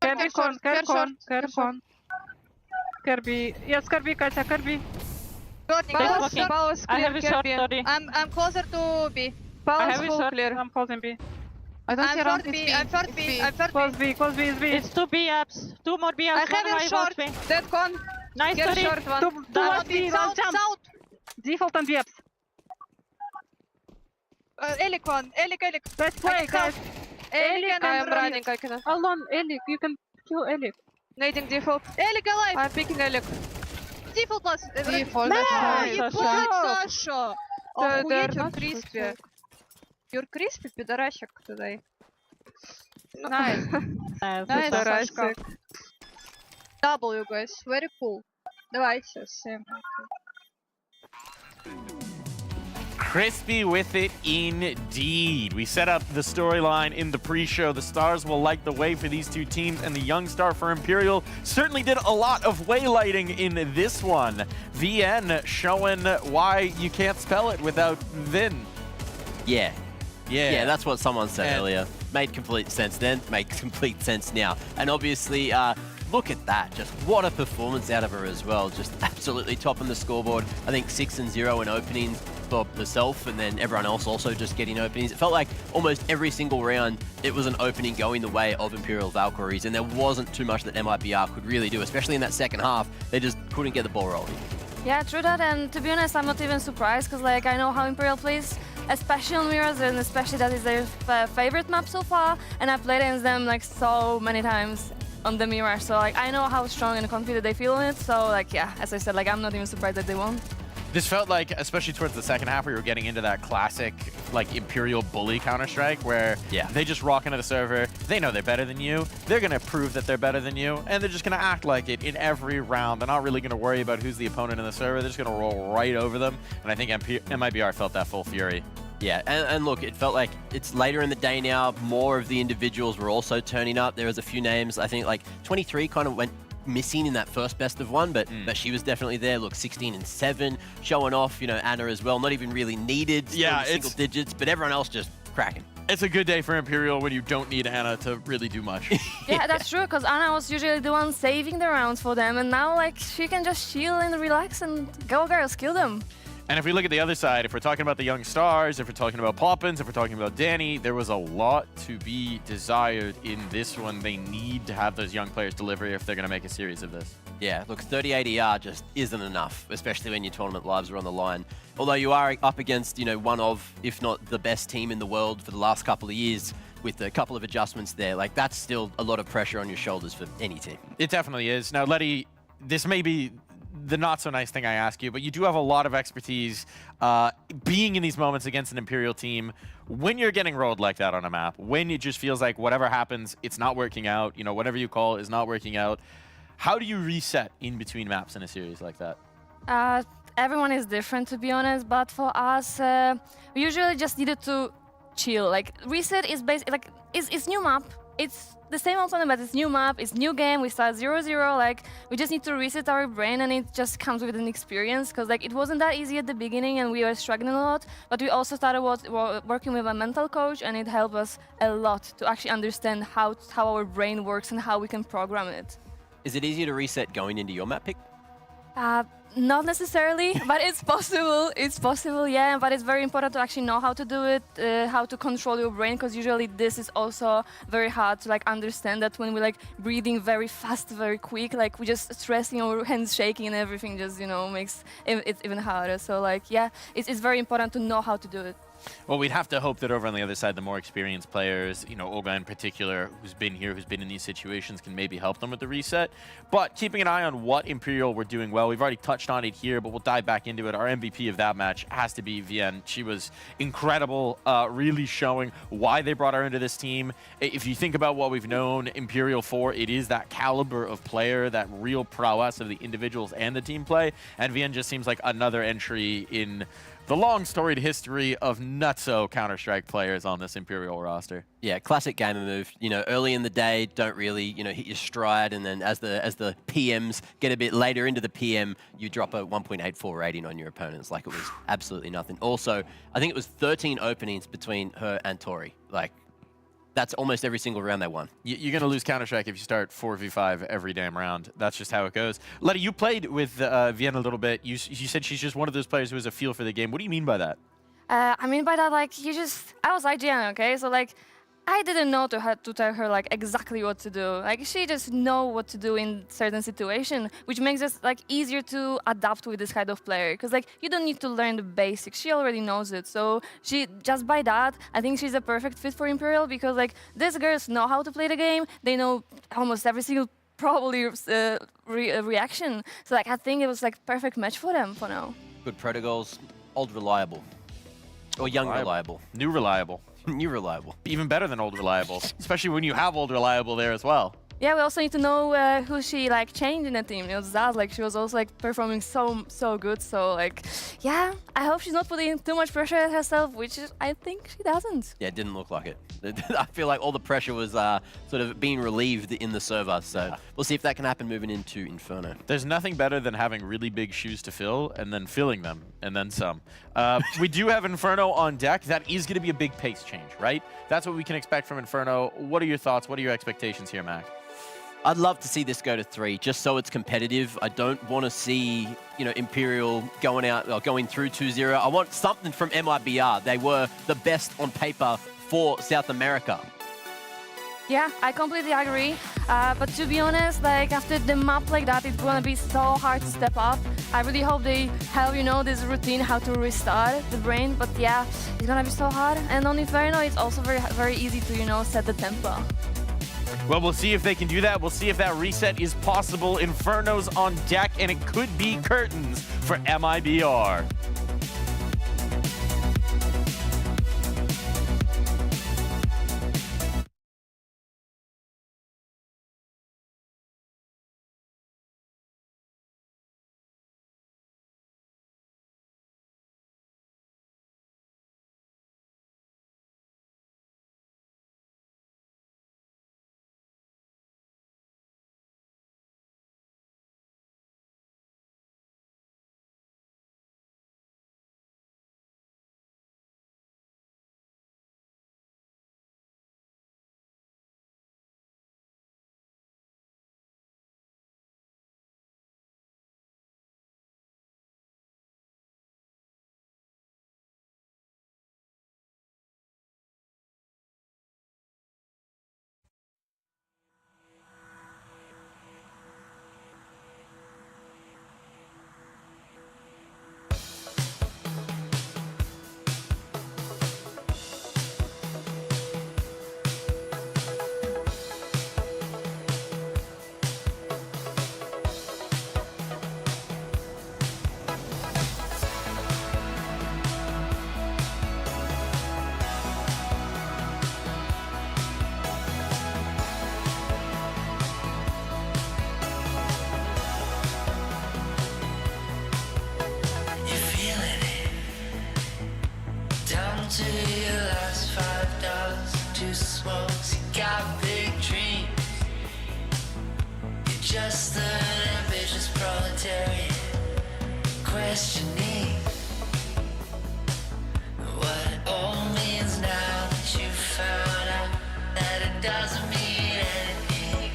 Carry con, carry con, carry con. Kirby. Yes, Kirby, Katya, Kirby. Palace I have clear, a short, Kirby. sorry. I'm closer to B. I Palace have a full short, clear. I'm holding B. I don't see around B. I'm third B. I'm third Close B, close B is B. It's 2 B apps. 2 more B apps. I have a short. Dead con. Nice, Get a sorry. short one. Two last B, one South, jump. south. Default on B apps. Elik one. Elik. Let's play, guys. Elik and I am running. I cannot. Alone, Elik, you can kill Elik. Nading default. Elik alive. I'm picking Elik. Default last. Default, Nice. that's Ебать, nice. Саша. They're Охуеть, you're not crispy. You're crispy, пидорасик today. Nice. Nice, Сашка. W, guys. Very cool. Давайте, всем. Crispy with it indeed. We set up the storyline in the pre-show. The stars will light the way for these two teams, and the young star for Imperial certainly did a lot of waylighting in this one. VN showing why you can't spell it without Vin. Yeah. Yeah. Yeah, that's what someone said earlier. Made complete sense then, makes complete sense now. And obviously, look at that. Just what a performance out of her as well. Just absolutely topping the scoreboard. I think 6-0 in openings for herself, and then everyone else also just getting openings. It felt like almost every single round, it was an opening going the way of Imperial Valkyries, and there wasn't too much that MIBR could really do, especially in that second half. They just couldn't get the ball rolling. Yeah, true that, and to be honest, I'm not even surprised, because like I know how Imperial plays, especially on mirrors, and especially that is their favorite map so far, and I played against them like so many times on the mirror, so like I know how strong and confident they feel in it, so like yeah, as I said, like I'm not even surprised that they won. This felt like, especially towards the second half, we were getting into that classic, like, Imperial bully Counter-Strike, where they just rock into the server, they know they're better than you, they're going to prove that they're better than you, and they're just going to act like it in every round. They're not really going to worry about who's the opponent in the server, they're just going to roll right over them, and I think MIBR felt that full fury. Yeah, and look, it felt like it's later in the day now, more of the individuals were also turning up. There was a few names, I think like 23 kind of went missing in that first best of one, but she was definitely there. Look, 16-7, showing off, you know, Anna as well. Not even really needed, single digits, but everyone else just cracking. It's a good day for Imperial when you don't need Anna to really do much. Yeah, that's true, because Anna was usually the one saving the rounds for them, and now like she can just chill and relax and go girls, kill them. And if we look at the other side, if we're talking about the young stars, if we're talking about Poppins, if we're talking about Danny, there was a lot to be desired in this one. They need to have those young players deliver if they're going to make a series of this. Yeah, look, 38 ER just isn't enough, especially when your tournament lives are on the line. Although you are up against, you know, one of, if not the best team in the world for the last couple of years, with a couple of adjustments there, like that's still a lot of pressure on your shoulders for any team. It definitely is. Now, Letty, this may be the not so nice thing I ask you, but you do have a lot of expertise being in these moments against an Imperial team. When you're getting rolled like that on a map, when it just feels like whatever happens, it's not working out, you know, whatever you call is not working out, how do you reset in between maps in a series like that? Everyone is different, to be honest, but for us, we usually just needed to chill. Like, reset is basically, like, it's new map. It's the same opponent, but it's new map, it's new game, we start 0-0, like, we just need to reset our brain, and it just comes with an experience, because, like, it wasn't that easy at the beginning, and we were struggling a lot, but we also started working with a mental coach, and it helped us a lot to actually understand how our brain works and how we can program it. Is it easier to reset going into your map pick? Not necessarily, but it's possible. It's possible, yeah. But it's very important to actually know how to do it, how to control your brain, because usually this is also very hard to like understand that when we're like breathing very fast, very quick, like we just stressing, our hands shaking, and everything just makes it even harder. So like yeah, it's very important to know how to do it. Well, we'd have to hope that over on the other side, the more experienced players, you know, Olga in particular, who's been here, who's been in these situations, can maybe help them with the reset. But keeping an eye on what Imperial were doing well, we've already touched on it here, but we'll dive back into it. Our MVP of that match has to be Vienne. She was incredible, really showing why they brought her into this team. If you think about what we've known Imperial for, it is that caliber of player, that real prowess of the individuals and the team play. And Vienne just seems like another entry in the long storied history of nutso Counter-Strike players on this Imperial roster. Yeah, classic gamer move. You know, early in the day, don't really, you know, hit your stride, and then as the PMs get a bit later into the PM, you drop a 1.84 rating on your opponents like it was absolutely nothing. Also, I think it was 13 openings between her and Tori. Like, that's almost every single round they won. You're going to lose Counter-Strike if you start 4v5 every damn round. That's just how it goes. Letty, you played with Vienna a little bit. You said she's just one of those players who has a feel for the game. What do you mean by that? I mean by that, like, I was IGN, okay? So, like, I didn't know to tell her, like, exactly what to do. Like, she just know what to do in certain situation, which makes it, like, easier to adapt with this kind of player. Because, like, you don't need to learn the basics. She already knows it. So, just by that, I think she's a perfect fit for Imperial because, like, these girls know how to play the game. They know almost every single probably reaction. So, like, I think it was, like, perfect match for them for now. Good protocols, old reliable. Or young reliable. New reliable. New reliable. Even better than old reliable, especially when you have old reliable there as well. Yeah, we also need to know who she like changed in the team. It was Zaz, like she was also like performing so good. So like, yeah, I hope she's not putting too much pressure on herself, which I think she doesn't. Yeah, it didn't look like it. I feel like all the pressure was sort of being relieved in the server. So we'll see if that can happen moving into Inferno. There's nothing better than having really big shoes to fill and then filling them and then some. We do have Inferno on deck. That is going to be a big pace change, right? That's what we can expect from Inferno. What are your thoughts? What are your expectations here, Mac? I'd love to see this go to 3, just so it's competitive. I don't want to see, Imperial going through 2-0. I want something from MIBR. They were the best on paper for South America. Yeah, I completely agree. But to be honest, like after the map like that, it's gonna be so hard to step up. I really hope they have, this routine how to restart the brain. But yeah, it's gonna be so hard. And on Inferno, it's also very easy to, set the tempo. Well, we'll see if they can do that. We'll see if that reset is possible. Inferno's on deck, and it could be curtains for MIBR. To your last $5 to smokes, you got big dreams. You're just an ambitious proletariat, questioning what it all means now that you found out that it doesn't mean anything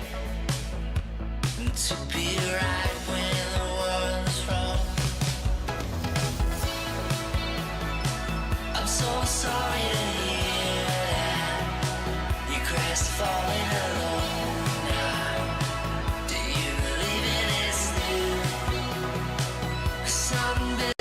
to be right when the world is wrong. I'm so sorry to hear that you crashed falling alone now. Do you believe in it's new? Something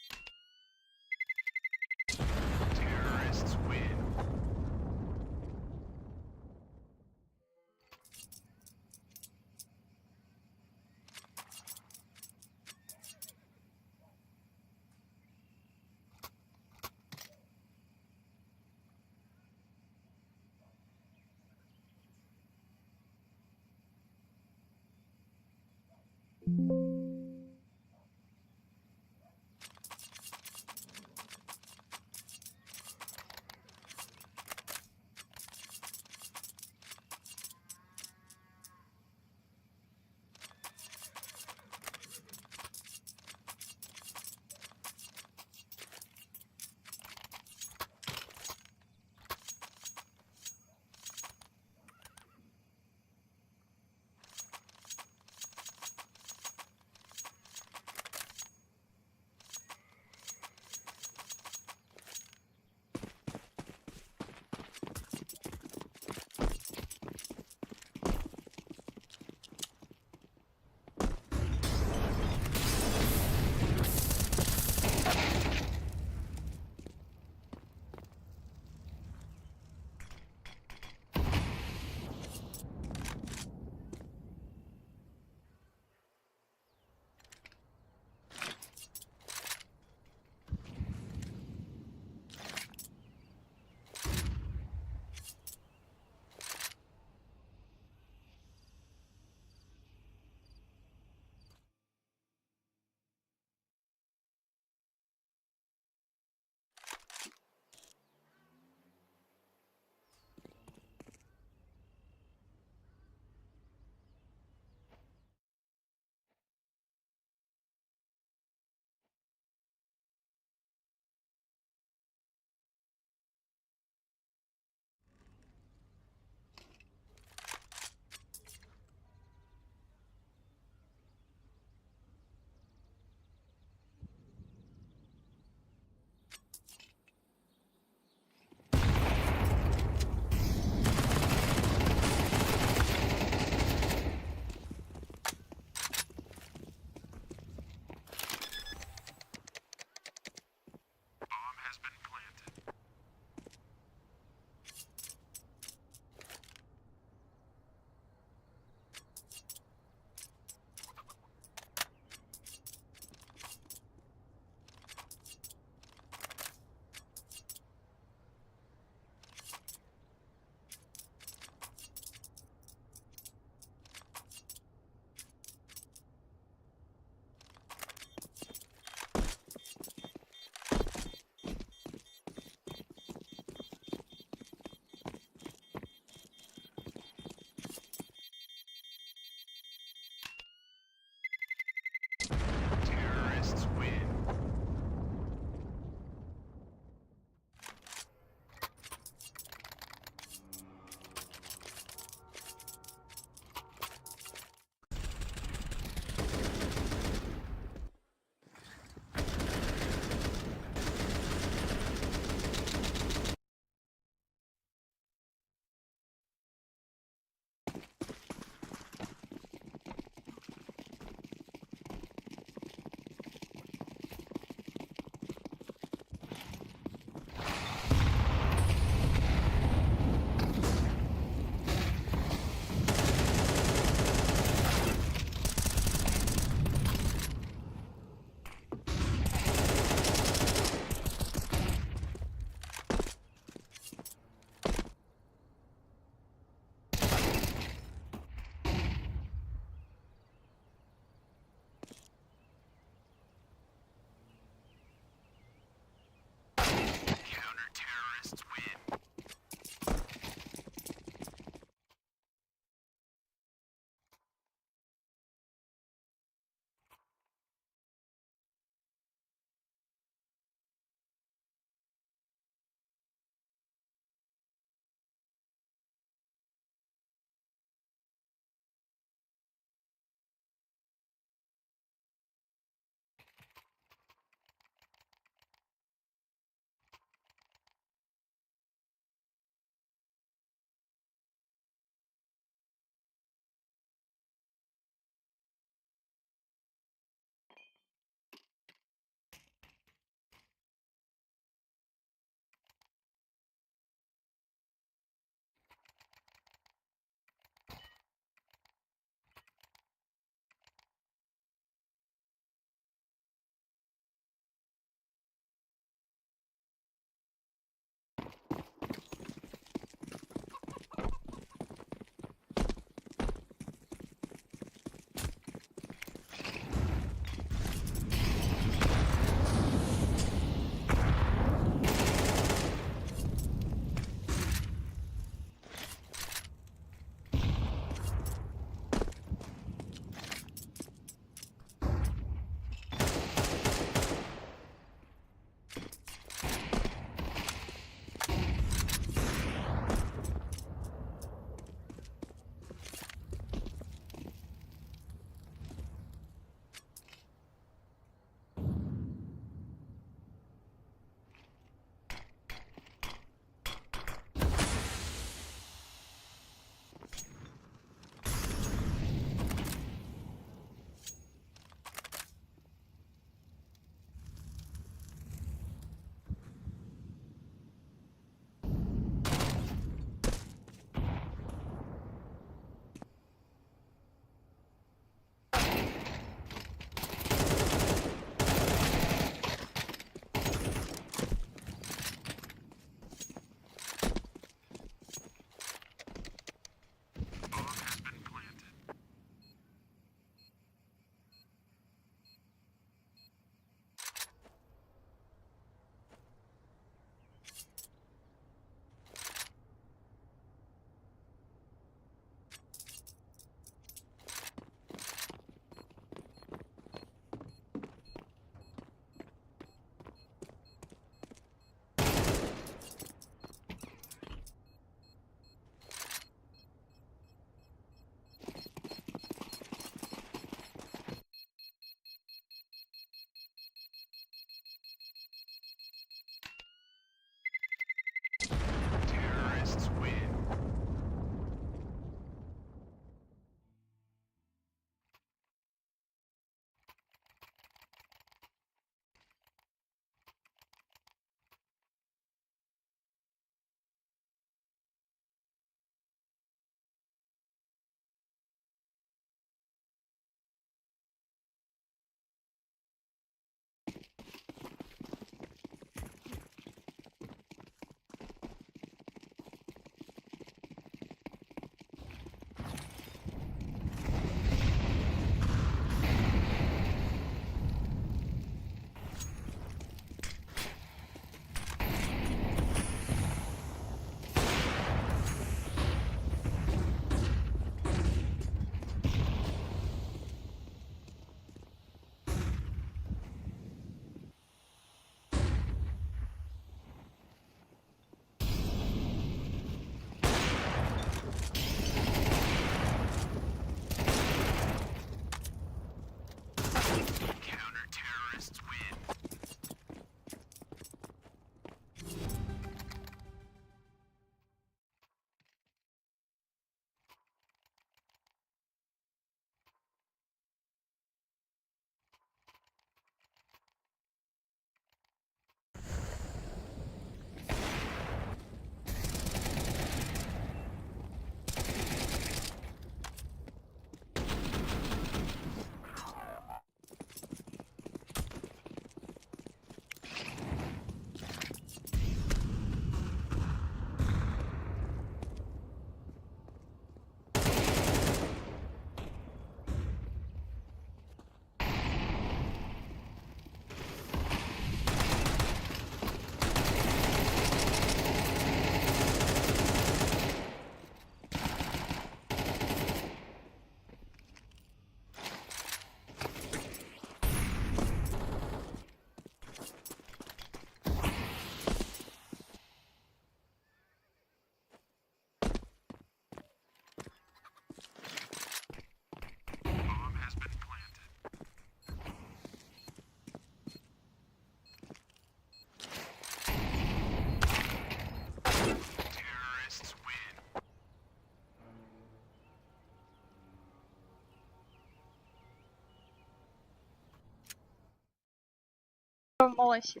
all I see.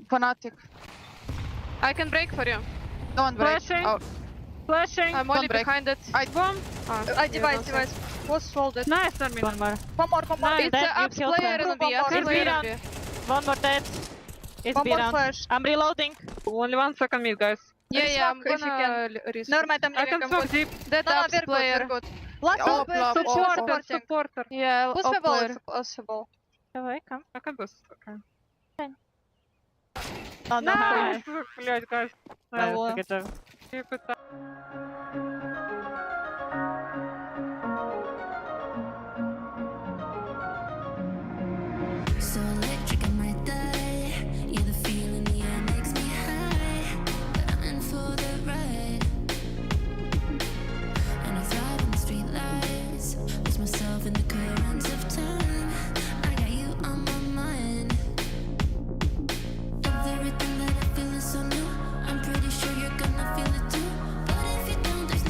Fanatic. I can break for you. Don't break. Flashing. Oh. Flashing. I'm only behind it. I bomb. I device. Was folded. Nice, Terminal. One more. Nice. It's up player in B. It's B-round. One more dead. It's One more B-round. flash. I'm reloading. Only 1 second mid, guys. Yeah, I'm gonna risk. Never mind, I'm I can smoke deep. That up player. Last Supporter. Yeah, possible if possible. Давай, I can boost. Okay. No, Nice. Блять, guys. Hello. Good job. Keep it up. So electric in my day. Yeah, the feeling in the air makes me high. But I'm in for the ride. And I thrive in the street lights. Lose myself in the currents of time. I got you on my mind. Everything that I feel is so new. I'm pretty sure you're gonna feel it too. But if you don't, there's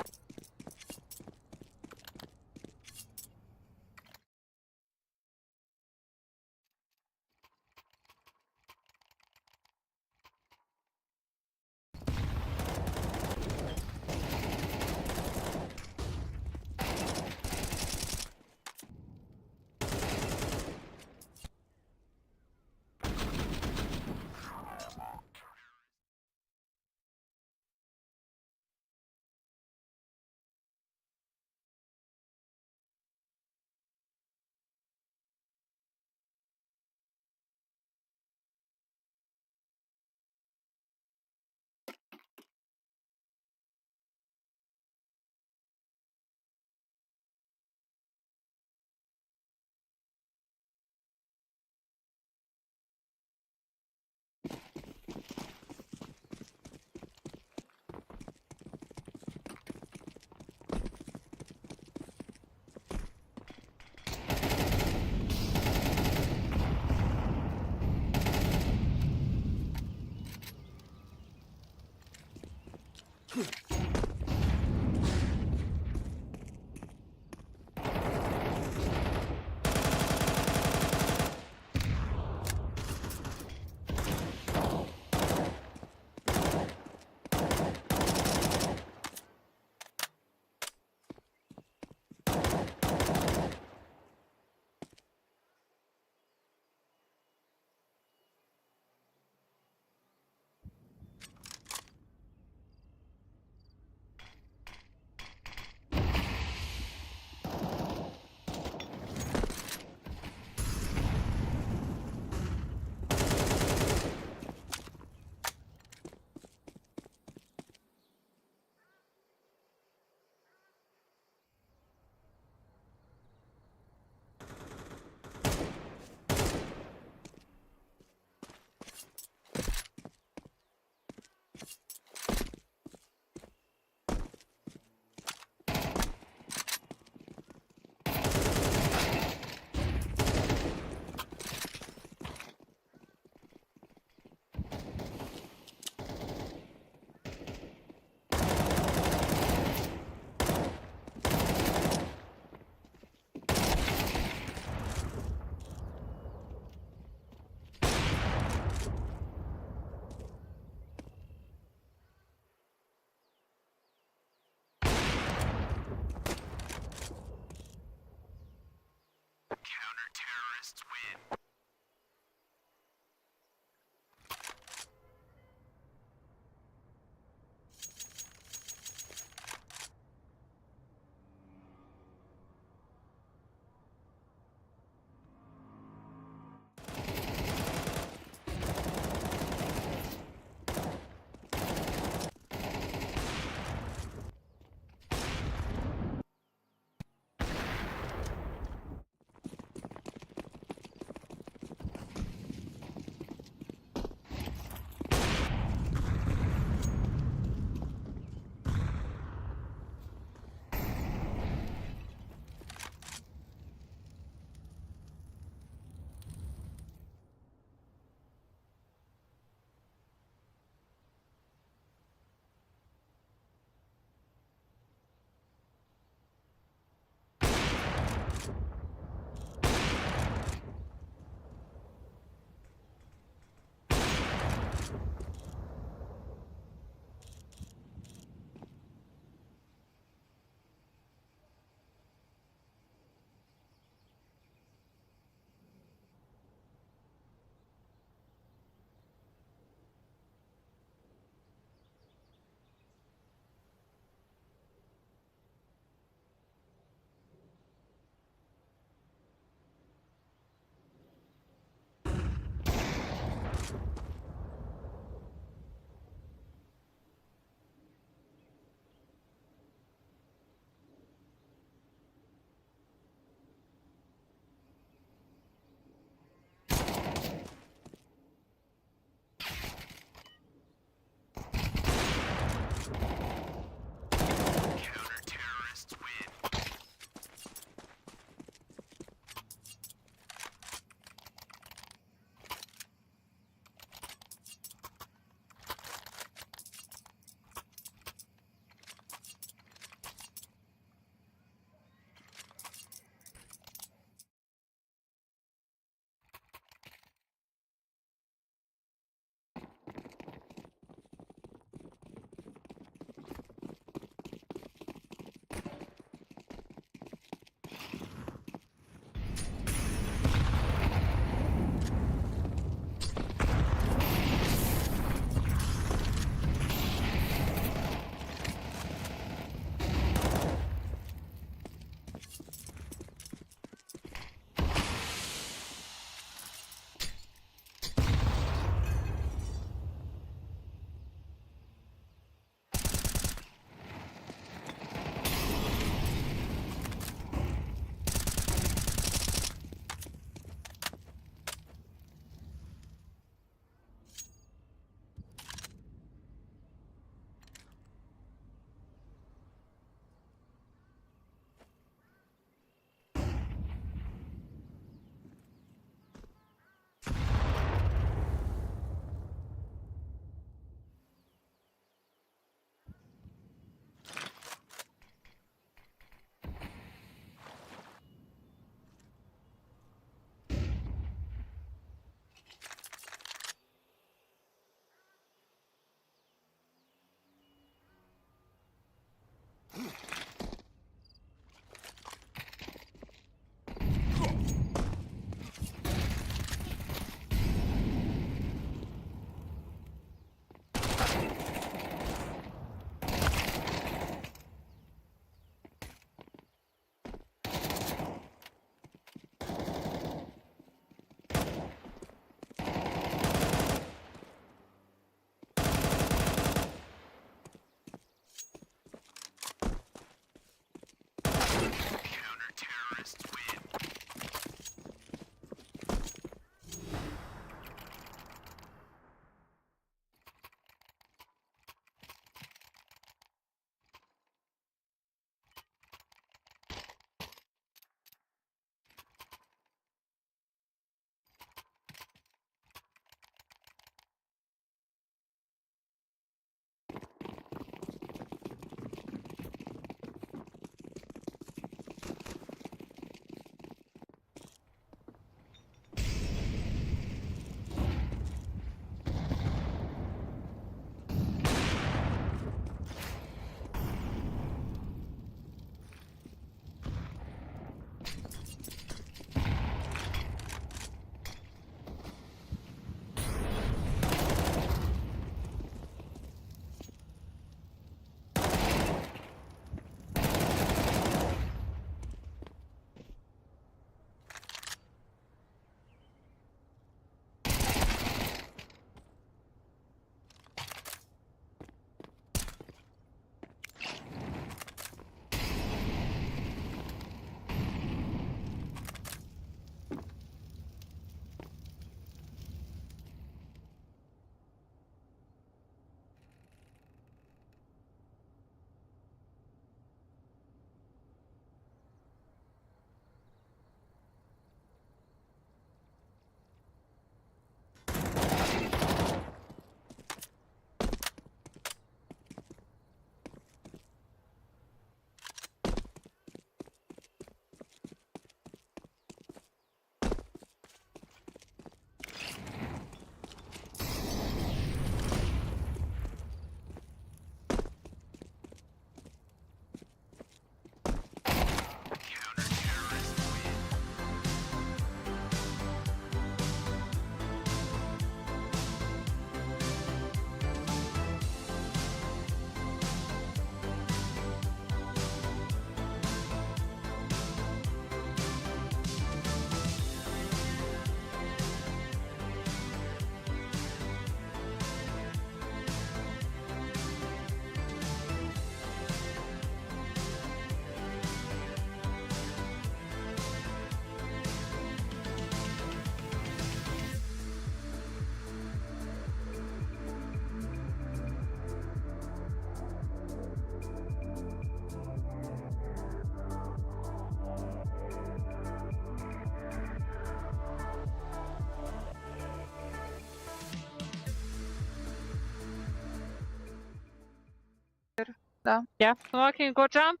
Да. Yeah. Smoking, go jump.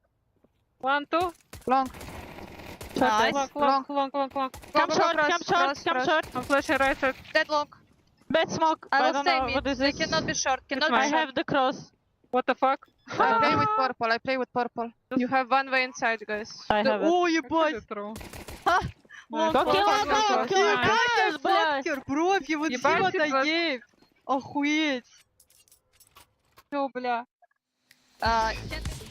1, 2. Long. Nice. Long. Come short. I'm flashing right side. Dead long. Bad smoke. I I will don't stay know mid. what is They this. cannot be short. Cannot I be short. have the cross. What the fuck? I play with purple. You have one way inside, guys. I have it. Oh, ебать! Long. Блокер, профи, вот Дима гейм. Охуеть. Всё, бля.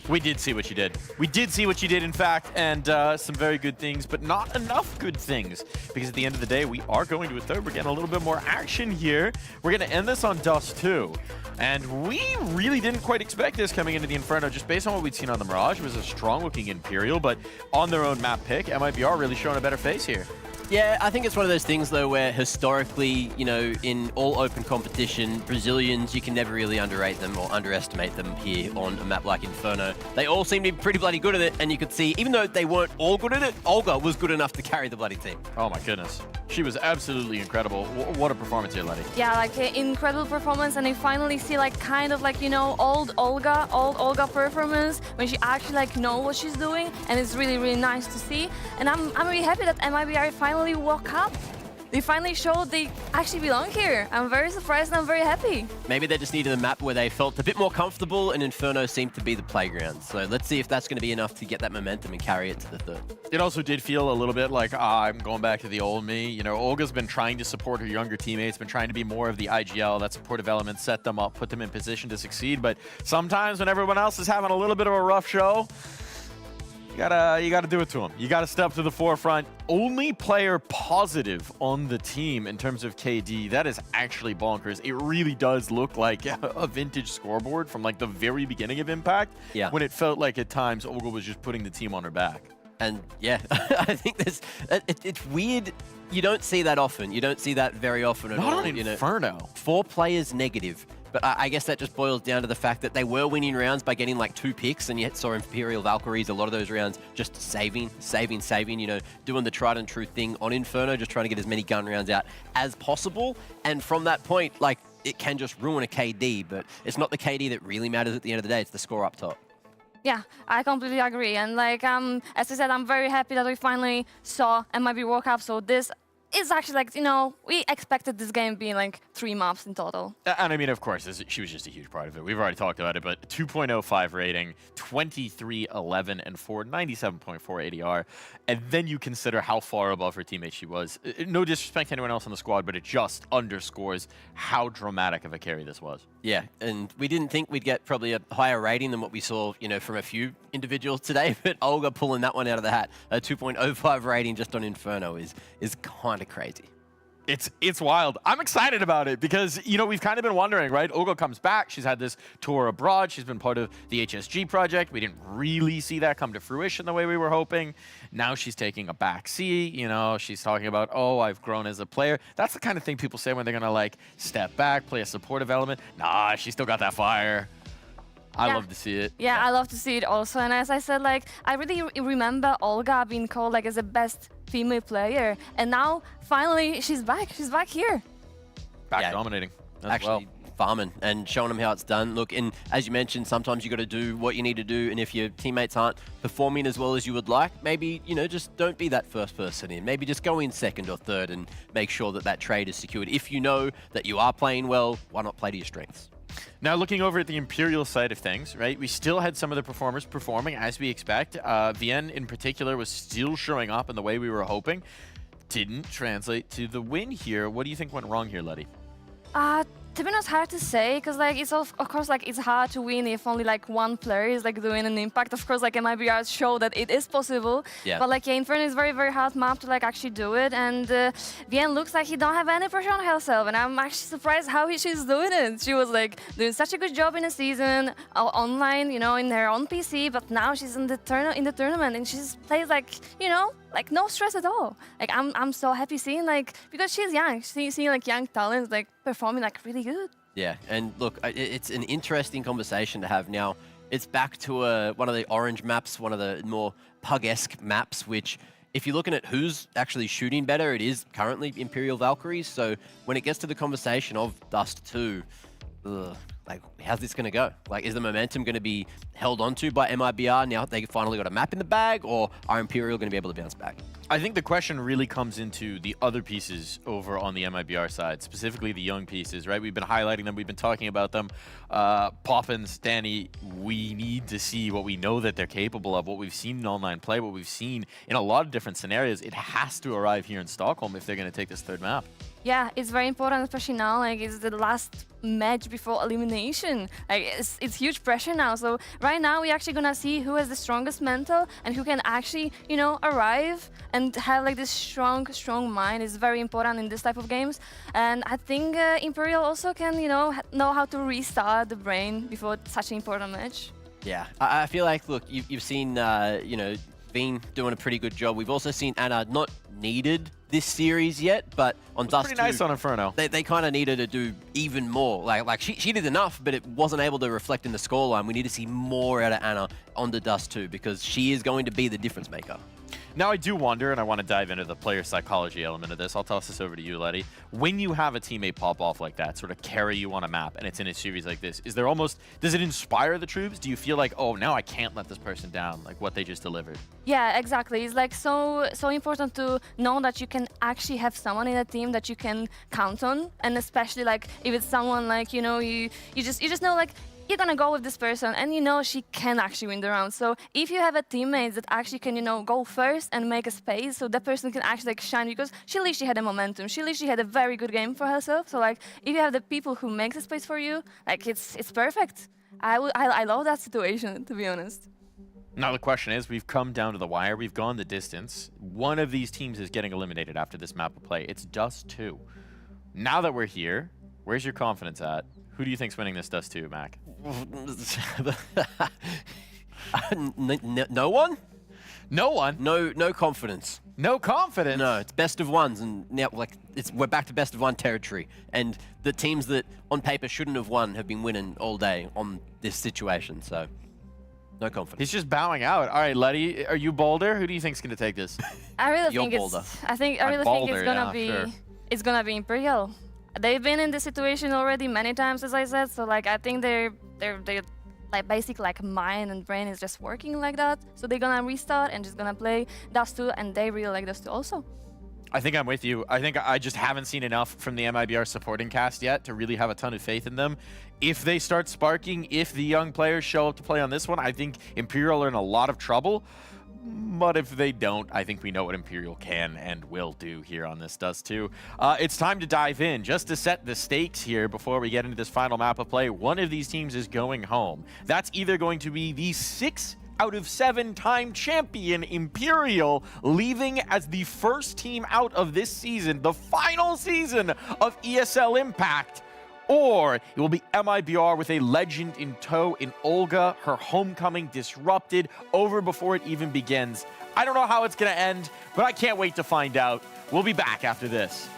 We did see what you did. We did see what you did, in fact, and some very good things, but not enough good things. Because at the end of the day, we are going to a third. We're getting a little bit more action here. We're going to end this on Dust 2. And we really didn't quite expect this coming into the Inferno, just based on what we'd seen on the Mirage. It was a strong-looking Imperial, but on their own map pick, MIBR really showing a better face here. Yeah, I think it's one of those things, though, where historically, you know, in all open competition, Brazilians, you can never really underrate them or underestimate them here on a map like Inferno. They all seem to be pretty bloody good at it, and you could see, even though they weren't all good at it, Olga was good enough to carry the bloody team. Oh my goodness. She was absolutely incredible. What a performance here, Letty. Yeah, like an incredible performance, and you finally see like kind of like, you know, old Olga performance when she actually like know what she's doing, and it's really, really nice to see. And I'm really happy that MIBR finally woke up. They finally showed they actually belong here. I'm very surprised and I'm very happy. Maybe they just needed a map where they felt a bit more comfortable, and Inferno seemed to be the playground. So let's see if that's going to be enough to get that momentum and carry it to the third. It also did feel a little bit like, I'm going back to the old me. You know, Olga's been trying to support her younger teammates, been trying to be more of the IGL, that supportive element, set them up, put them in position to succeed. But sometimes when everyone else is having a little bit of a rough show, you gotta do it to them. You gotta step to the forefront. Only player positive on the team in terms of KD. That is actually bonkers. It really does look like a vintage scoreboard from like the very beginning of Impact. Yeah. When it felt like at times Olga was just putting the team on her back. And yeah, I think it's weird. You don't see that often. You don't see that very often at all. Not on Inferno. 4 players negative. But I guess that just boils down to the fact that they were winning rounds by getting like 2 picks, and yet saw Imperial Valkyries, a lot of those rounds just saving, you know, doing the tried and true thing on Inferno, just trying to get as many gun rounds out as possible. And from that point, like, it can just ruin a KD, but it's not the KD that really matters at the end of the day, it's the score up top. Yeah, I completely agree. And like, as I said, I'm very happy that we finally saw MIB World Cup. So this is actually like, you know, we expected this game being like 3 maps in total. And I mean, of course, she was just a huge part of it. We've already talked about it, but 2.05 rating, 23, 11, and 4, 97.4 ADR. And then you consider how far above her teammates she was. No disrespect to anyone else on the squad, but it just underscores how dramatic of a carry this was. Yeah, and we didn't think we'd get probably a higher rating than what we saw, you know, from a few individuals today, but Olga pulling that one out of the hat. A 2.05 rating just on Inferno is kind of crazy. It's wild. I'm excited about it because, you know, we've kind of been wondering, right? Olga comes back. She's had this tour abroad. She's been part of the HSG project. We didn't really see that come to fruition the way we were hoping. Now she's taking a back seat. You know, she's talking about, oh, I've grown as a player. That's the kind of thing people say when they're going to, like, step back, play a supportive element. Nah, she still got that fire. I love to see it. Yeah, I love to see it also. And as I said, like, I really remember Olga being called like as the best female player. And now, finally, she's back. She's back here. Back dominating as well. Farming and showing them how it's done. Look, and as you mentioned, sometimes you got to do what you need to do. And if your teammates aren't performing as well as you would like, maybe, you know, just don't be that first person in. Maybe just go in second or third and make sure that that trade is secured. If you know that you are playing well, why not play to your strengths? Now, looking over at the Imperial side of things, right, we still had some of the performers performing as we expect. Vienne in particular was still showing up in the way we were hoping. Didn't translate to the win here. What do you think went wrong here, Letty? To be honest, hard to say, because like it's of course like it's hard to win if only like one player is like doing an impact. Of course, like MIBR show that it is possible. Yeah. But like Inferno is very, very hard map to like actually do it, and Vienne looks like he don't have any pressure on herself, and I'm actually surprised how she's doing it. She was like doing such a good job in the season, online, you know, in her own PC, but now she's in the tournament and she just plays like, you know, like no stress at all. Like I'm so happy seeing like, because she's young, seeing like young talents like performing like really good. Yeah, and look, it's an interesting conversation to have now. It's back to one of the orange maps, one of the more pug-esque maps, which if you're looking at who's actually shooting better, it is currently Imperial Valkyries. So when it gets to the conversation of Dust 2, like, how's this going to go? Like, is the momentum going to be held onto by MIBR now they finally got a map in the bag, or are Imperial going to be able to bounce back? I think the question really comes into the other pieces over on the MIBR side, specifically the young pieces, right? We've been highlighting them. We've been talking about them. Poppins, Danny, we need to see what we know that they're capable of, what we've seen in online play, what we've seen in a lot of different scenarios. It has to arrive here in Stockholm if they're going to take this third map. Yeah, it's very important, especially now. Like, it's the last match before elimination. Like, it's huge pressure now. So right now, we're actually gonna see who has the strongest mental and who can actually, you know, arrive and have like this strong mind. Is very important in this type of games. And I think Imperial also can, you know how to restart the brain before such an important match. Yeah, I feel like, look, you've seen, you know, Veen doing a pretty good job. We've also seen Anna not needed this series yet, but on Dust 2, pretty nice on Inferno. They kind of needed to do even more. Like she did enough, but it wasn't able to reflect in the scoreline. We need to see more out of Anna on the Dust 2 because she is going to be the difference maker. Now, I do wonder, and I want to dive into the player psychology element of this. I'll toss this over to you, Letty. When you have a teammate pop off like that, sort of carry you on a map, and it's in a series like this, is there almost, does it inspire the troops? Do you feel like, oh, now I can't let this person down, like what they just delivered? Yeah, exactly. It's like so important to know that you can actually have someone in a team that you can count on, and especially like if it's someone like, you know, you just know like, you're gonna go with this person and you know she can actually win the round. So if you have a teammate that actually can, you know, go first and make a space so that person can actually like shine, because she literally had a momentum. She literally had a very good game for herself. So like if you have the people who make a space for you, like it's perfect. I love that situation, to be honest. Now the question is, we've come down to the wire, we've gone the distance. One of these teams is getting eliminated after this map of play. It's Dust 2. Now that we're here, where's your confidence at? Who do you think's winning this Dust 2, Mac? No one? No one? No confidence. No confidence? No, it's best of ones, and now like we're back to best of one territory. And the teams that on paper shouldn't have won have been winning all day on this situation, so no confidence. He's just bowing out. All right, Letty, are you Boulder? Who do you think's gonna take this? I really You're think Boulder. I really think it's gonna be sure. it's gonna be Imperial. They've been in this situation already many times, as I said. So like I think they're like basically like mind and brain is just working like that. So they're gonna restart and just gonna play Dust 2, and they really like Dust 2 also. I think I'm with you. I think I just haven't seen enough from the MIBR supporting cast yet to really have a ton of faith in them. If they start sparking, if the young players show up to play on this one, I think Imperial are in a lot of trouble. But if they don't, I think we know what Imperial can and will do here on this Dust 2. It's time to dive in. Just to set the stakes here before we get into this final map of play, one of these teams is going home. That's either going to be the 6 out of 7 time champion Imperial, leaving as the first team out of this season, the final season of ESL Impact, or it will be MIBR with a legend in tow in Olga, her homecoming disrupted, over before it even begins. I don't know how it's going to end, but I can't wait to find out. We'll be back after this.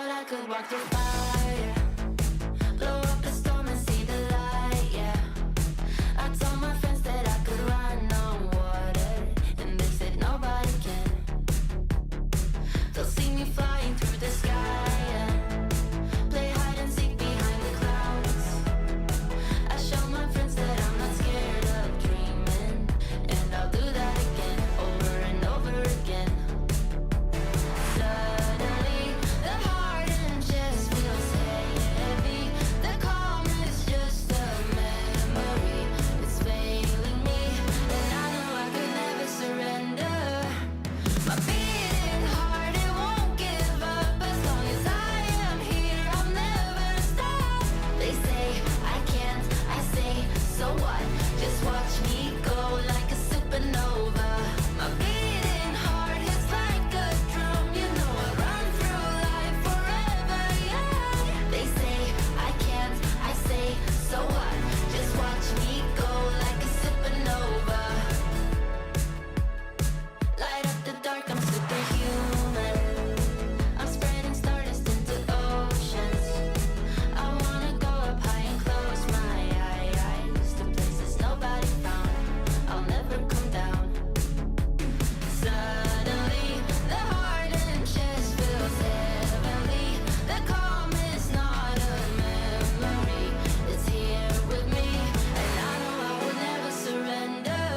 thought I could walk through fire, blow up the storm and see the light, yeah. I told my friends that I could run on water, and they said nobody can. They'll see me flying through the sky, yeah. Play hide and seek behind the clouds. I show my friends that I'm not scared of dreaming, and I'll do that again, over and over again. Suddenly, the heart and chest feels heavy. The calm is just a memory. It's failing me, and I know I could never surrender. My beating heart, it won't give up. As long as I am here, I'll never stop. They say I can't, I say, so what? Just watch me go like a supernova. My beating heart hits like a drum. You know I run through life forever, yeah. They say I can't, I say, so what? Just watch me go like a supernova. Light up the dark, I'm superhuman. I'm spreading stardust into oceans. I wanna go up high and close my eyes to places nobody found. I'll never come down. Suddenly, the heart and chest feels heavenly. The calm is not a memory. It's here with me, and I know I will never surrender.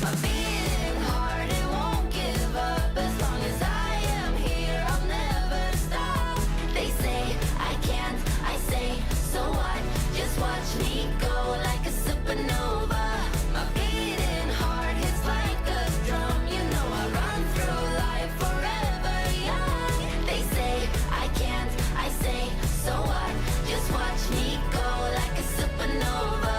My beating heart, it won't give up. As long as I am here, I'll never stop. They say I can't, I say, so what? Just watch me go like a supernova. My beating heart hits like a drum. You know I run through life forever young. They say I can't, I say, so what? Just watch me go like a supernova.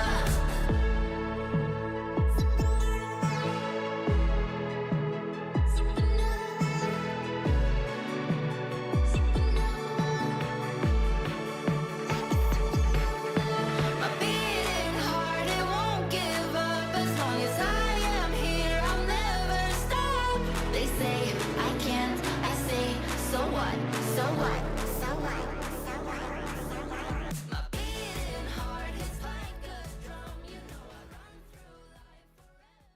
My beating heart, it won't give up. As long as I am here, I'll never stop. They say I can't, I say, so what? So what? So what? So what? My beating heart is like a drum. You know I run through life forever.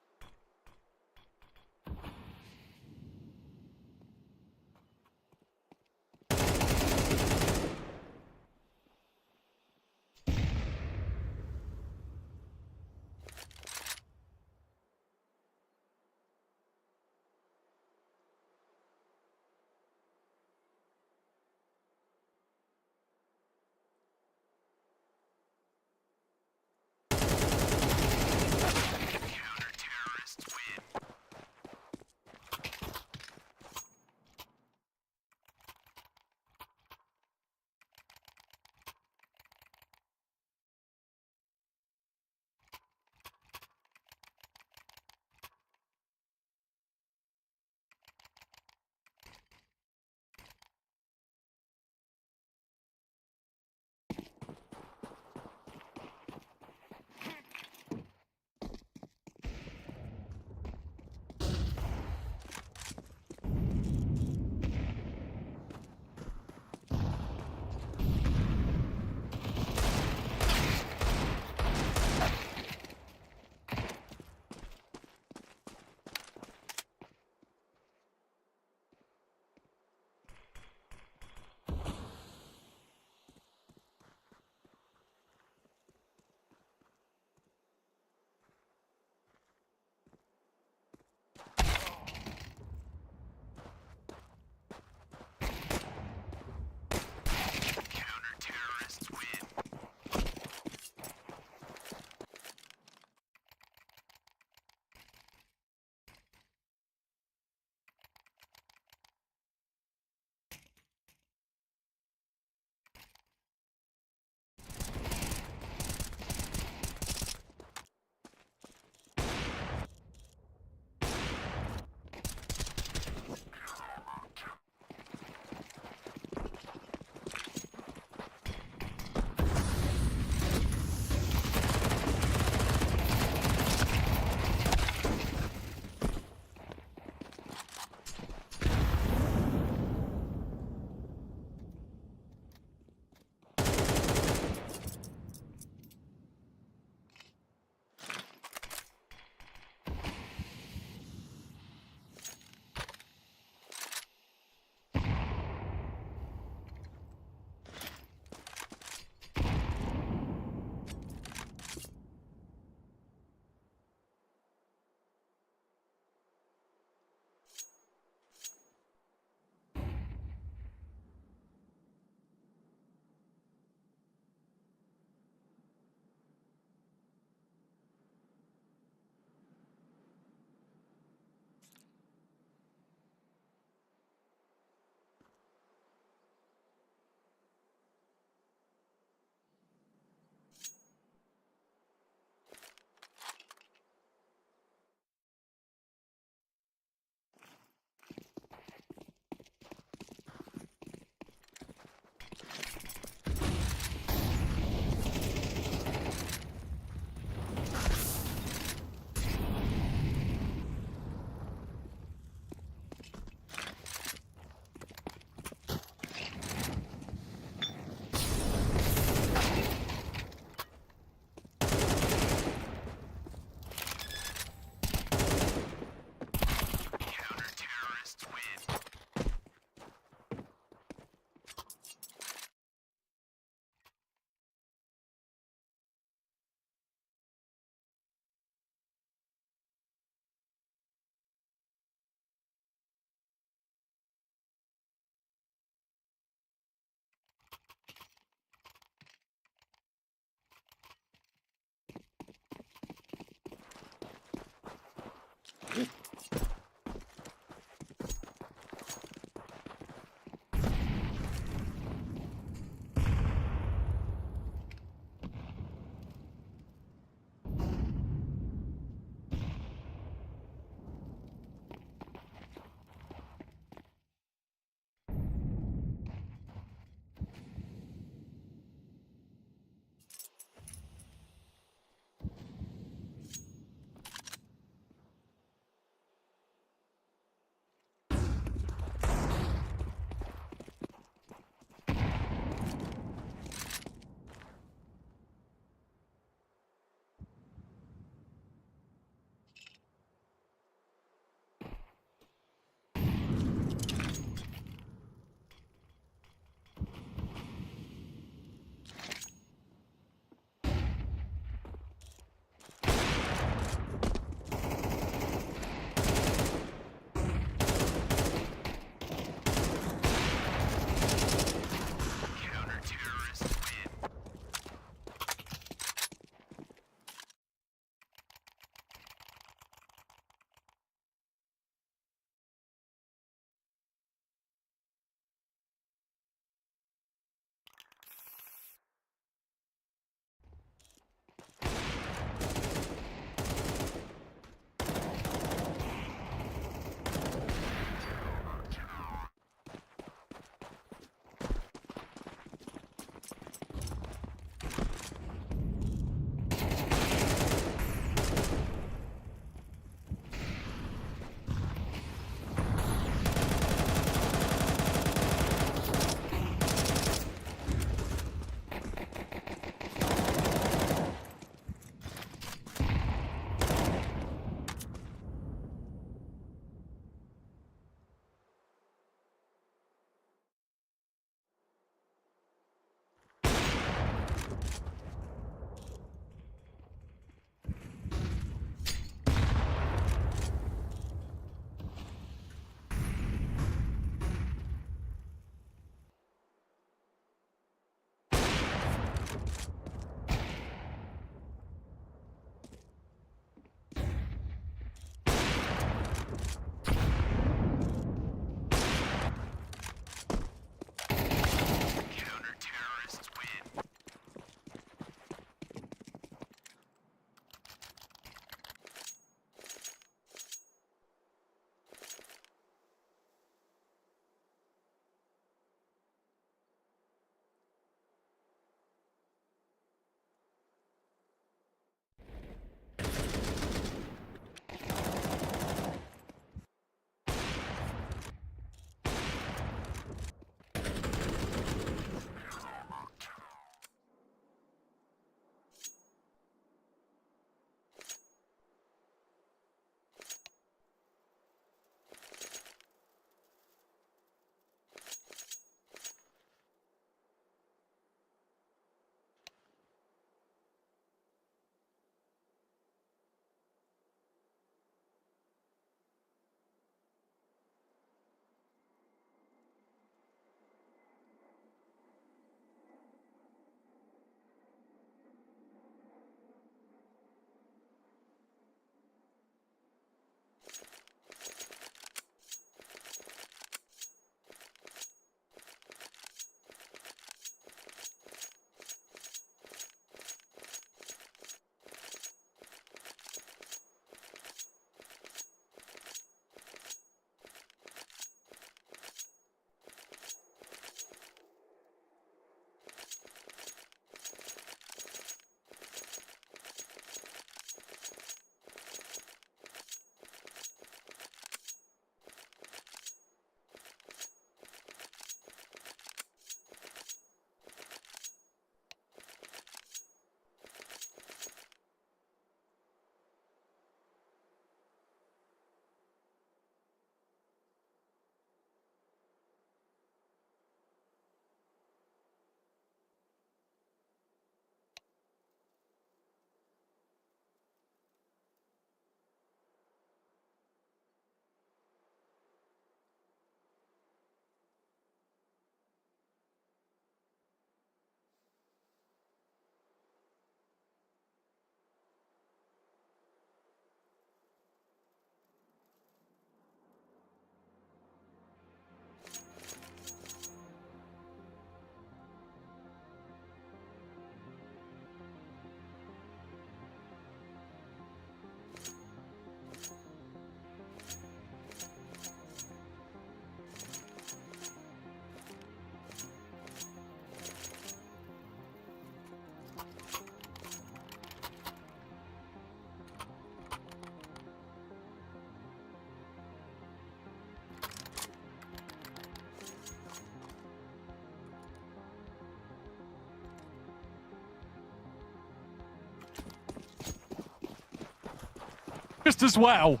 breakfast as well.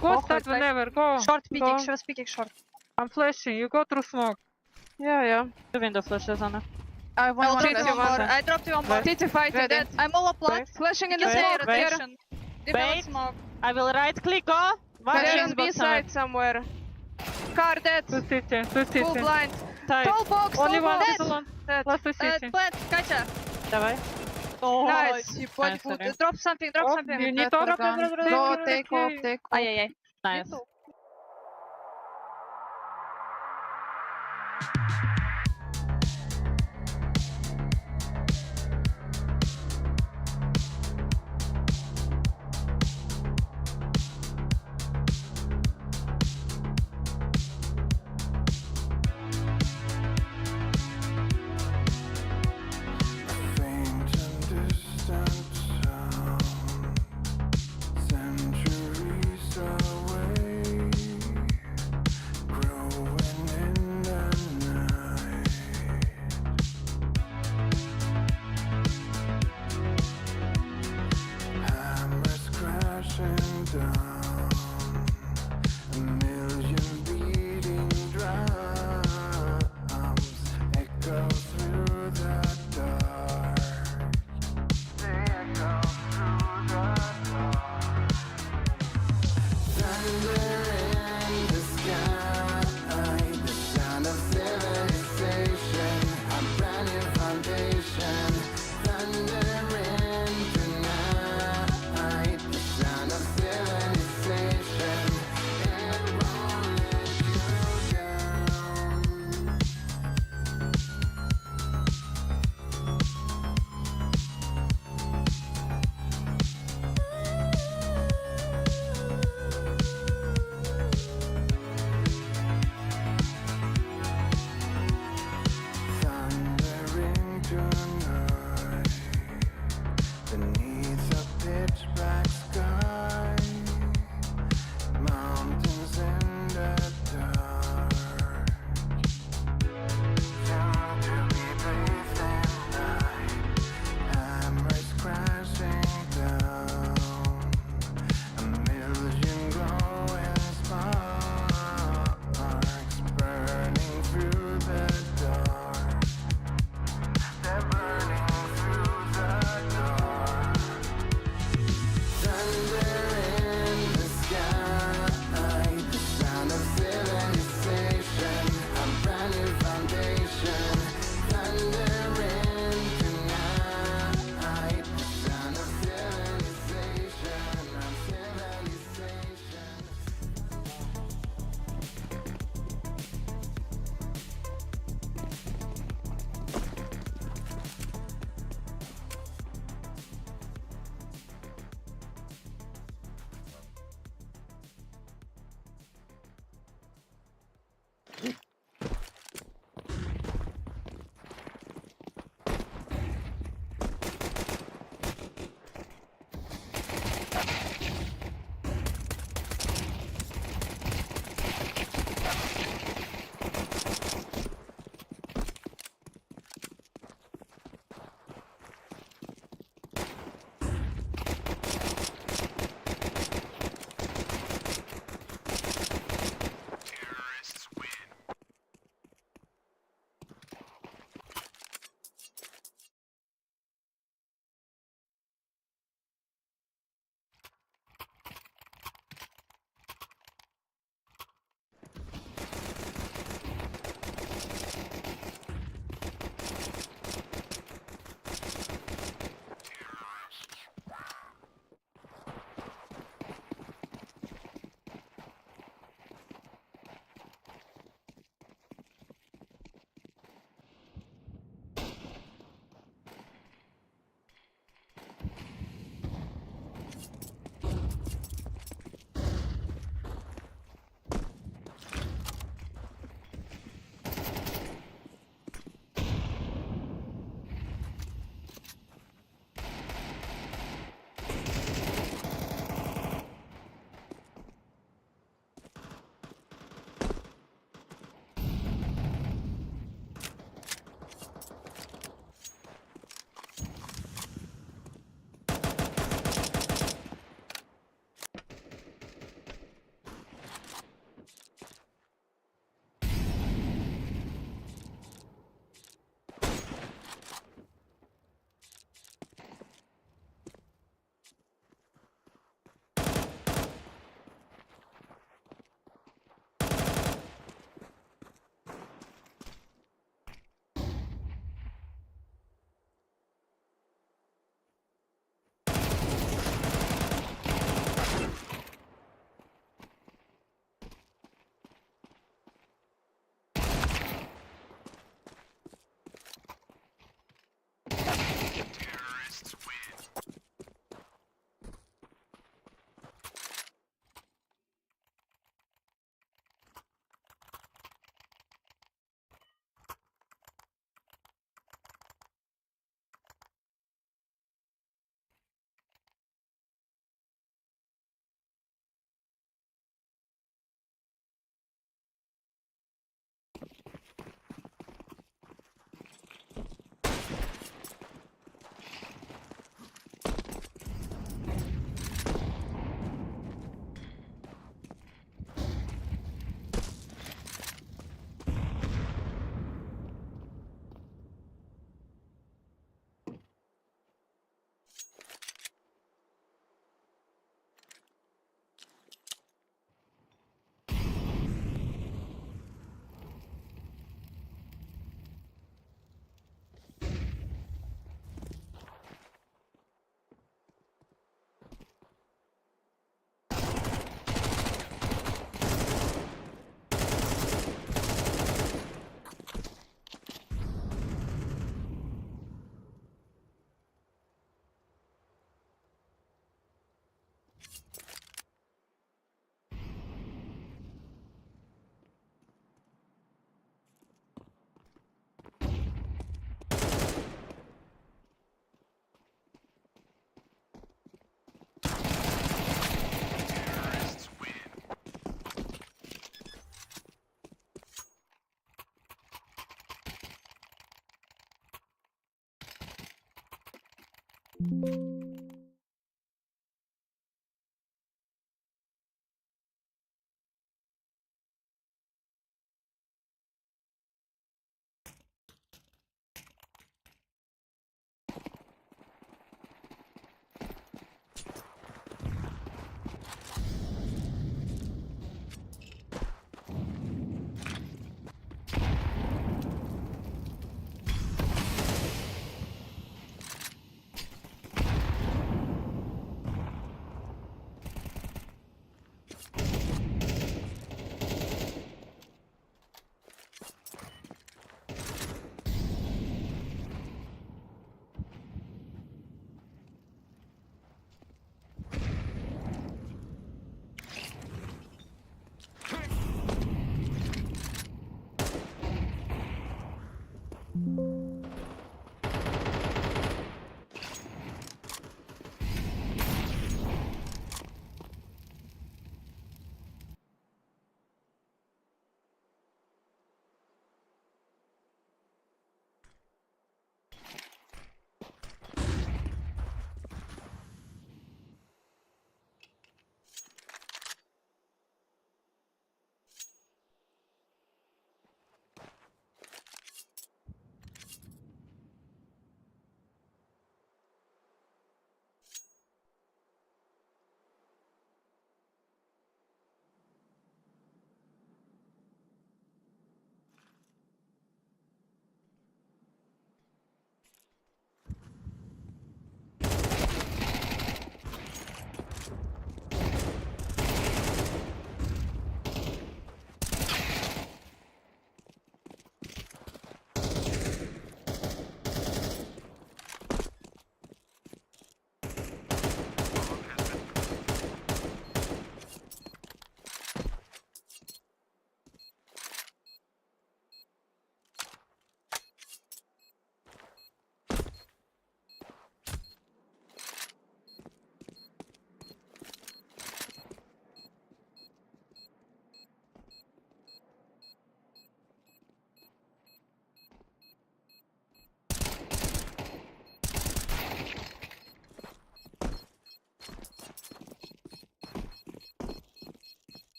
Go start whenever, go. Short peeking, go. she was peeking short. I'm flashing, you go through smoke. Yeah. The window flashes, Anna. I will dropped flash. you one more. I dropped you one more. TT fighting dead. I'm all up Wait. flashing in the Wait, smoke. wait. Rotation. Defense smoke. I will right click, go. There is B side somewhere. Car dead. Two city. Full blind. Tight. Tall box, Only tall one, box. still on. Last two city. Plant, Katya. Давай. Nice. You put Nice, sorry. drop something, drop something. You need to Go, take off, take off. Ay. Nice.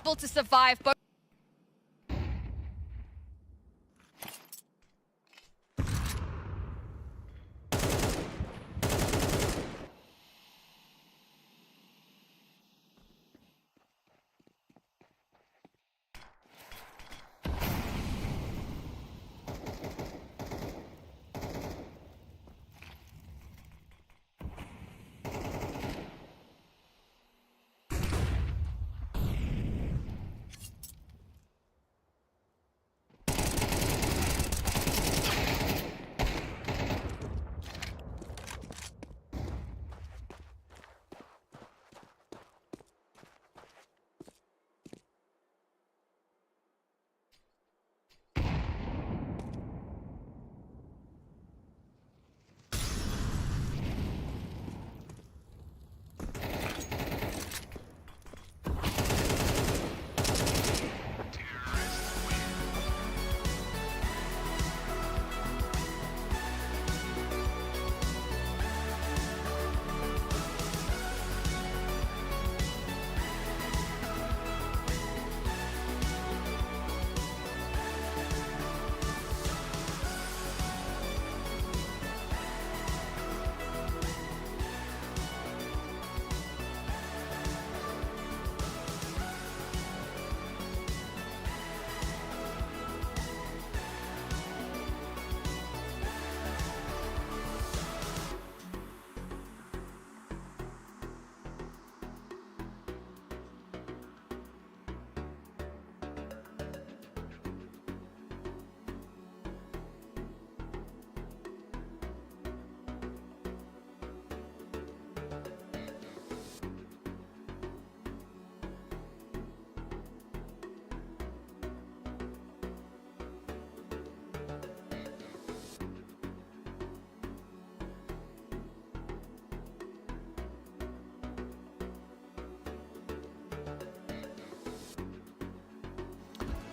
able to survive. But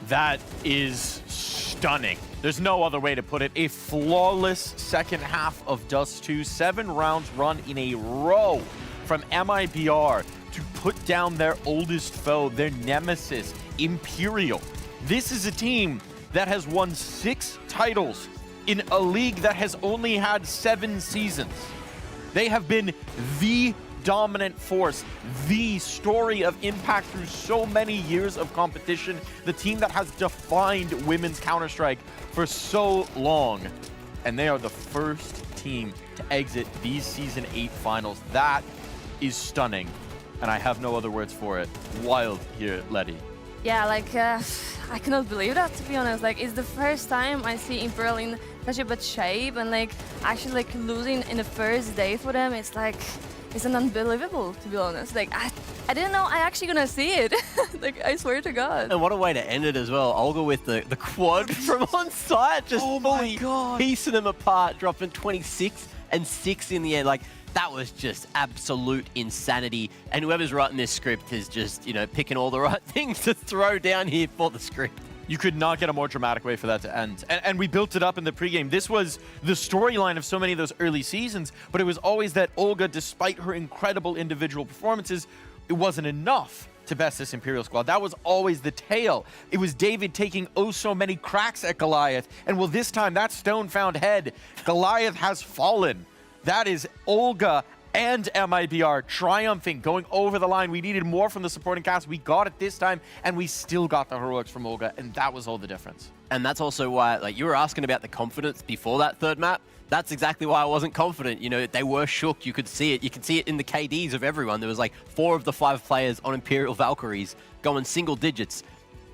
That is stunning. There's no other way to put it. A flawless second half of Dust 2. 7 rounds run in a row from MIBR to put down their oldest foe, their nemesis, Imperial. This is a team that has won 6 titles in a league that has only had 7 seasons. They have been the dominant force, the story of Impact through so many years of competition, the team that has defined women's Counter-Strike for so long. And they are the first team to exit these Season 8 finals. That is stunning, and I have no other words for it. Wild here, Letty. Yeah, like, I cannot believe that, to be honest. Like, it's the first time I see Imperial in such a bad shape, and like, actually like losing in the first day for them, it's like, it's an unbelievable, to be honest. Like, I didn't know I actually gonna see it. Like, I swear to God. And what a way to end it as well. Olga with the quad from on site, just fully piecing them apart, dropping 26 and 6 in the end. Like, that was just absolute insanity. And whoever's writing this script is just, you know, picking all the right things to throw down here for the script. You could not get a more dramatic way for that to end. And we built it up in the pregame. This was the storyline of so many of those early seasons, but it was always that Olga, despite her incredible individual performances, it wasn't enough to best this Imperial squad. That was always the tale. It was David taking oh so many cracks at Goliath, and well, this time that stone found head. Goliath has fallen. That is Olga and MIBR triumphing, going over the line. We needed more from the supporting cast. We got it this time, and we still got the heroics from Olga, and that was all the difference. And that's also why, like, you were asking about the confidence before that third map. That's exactly why I wasn't confident. You know, they were shook. You could see it. You can see it in the KDs of everyone. There was like 4 of the 5 players on Imperial Valkyries going single digits.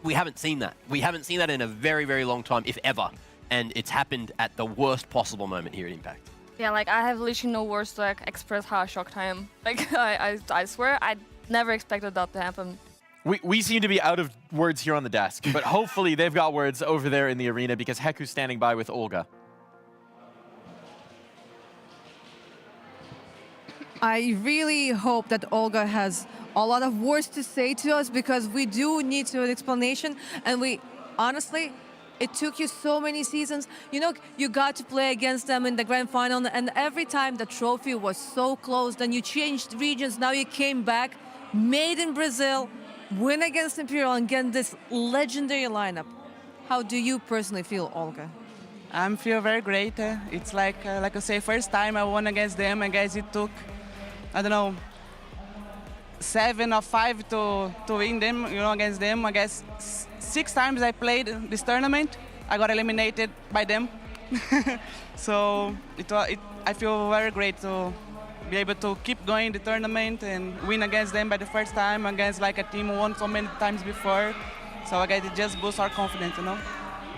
We haven't seen that. We haven't seen that in a very, very long time, if ever. And it's happened at the worst possible moment here at Impact. Yeah, like, I have literally no words to like, express how shocked I am. Like, I swear, I never expected that to happen. We seem to be out of words here on the desk, but hopefully they've got words over there in the arena because Heku's standing by with Olga. I really hope that Olga has a lot of words to say to us because we do need an explanation, and we honestly, it took you so many seasons. You know, you got to play against them in the grand final, and every time the trophy was so close, then you changed regions, now you came back, made in Brazil, win against Imperial and get this legendary lineup. How do you personally feel, Olga? I feel very great. It's like I say, first time I won against them. I guess it took, I don't know, 7 or 5 to win them, against them. I guess 6 times I played this tournament. I got eliminated by them. So I feel very great to be able to keep going the tournament and win against them by the first time, against like a team who won so many times before. So I guess it just boosts our confidence,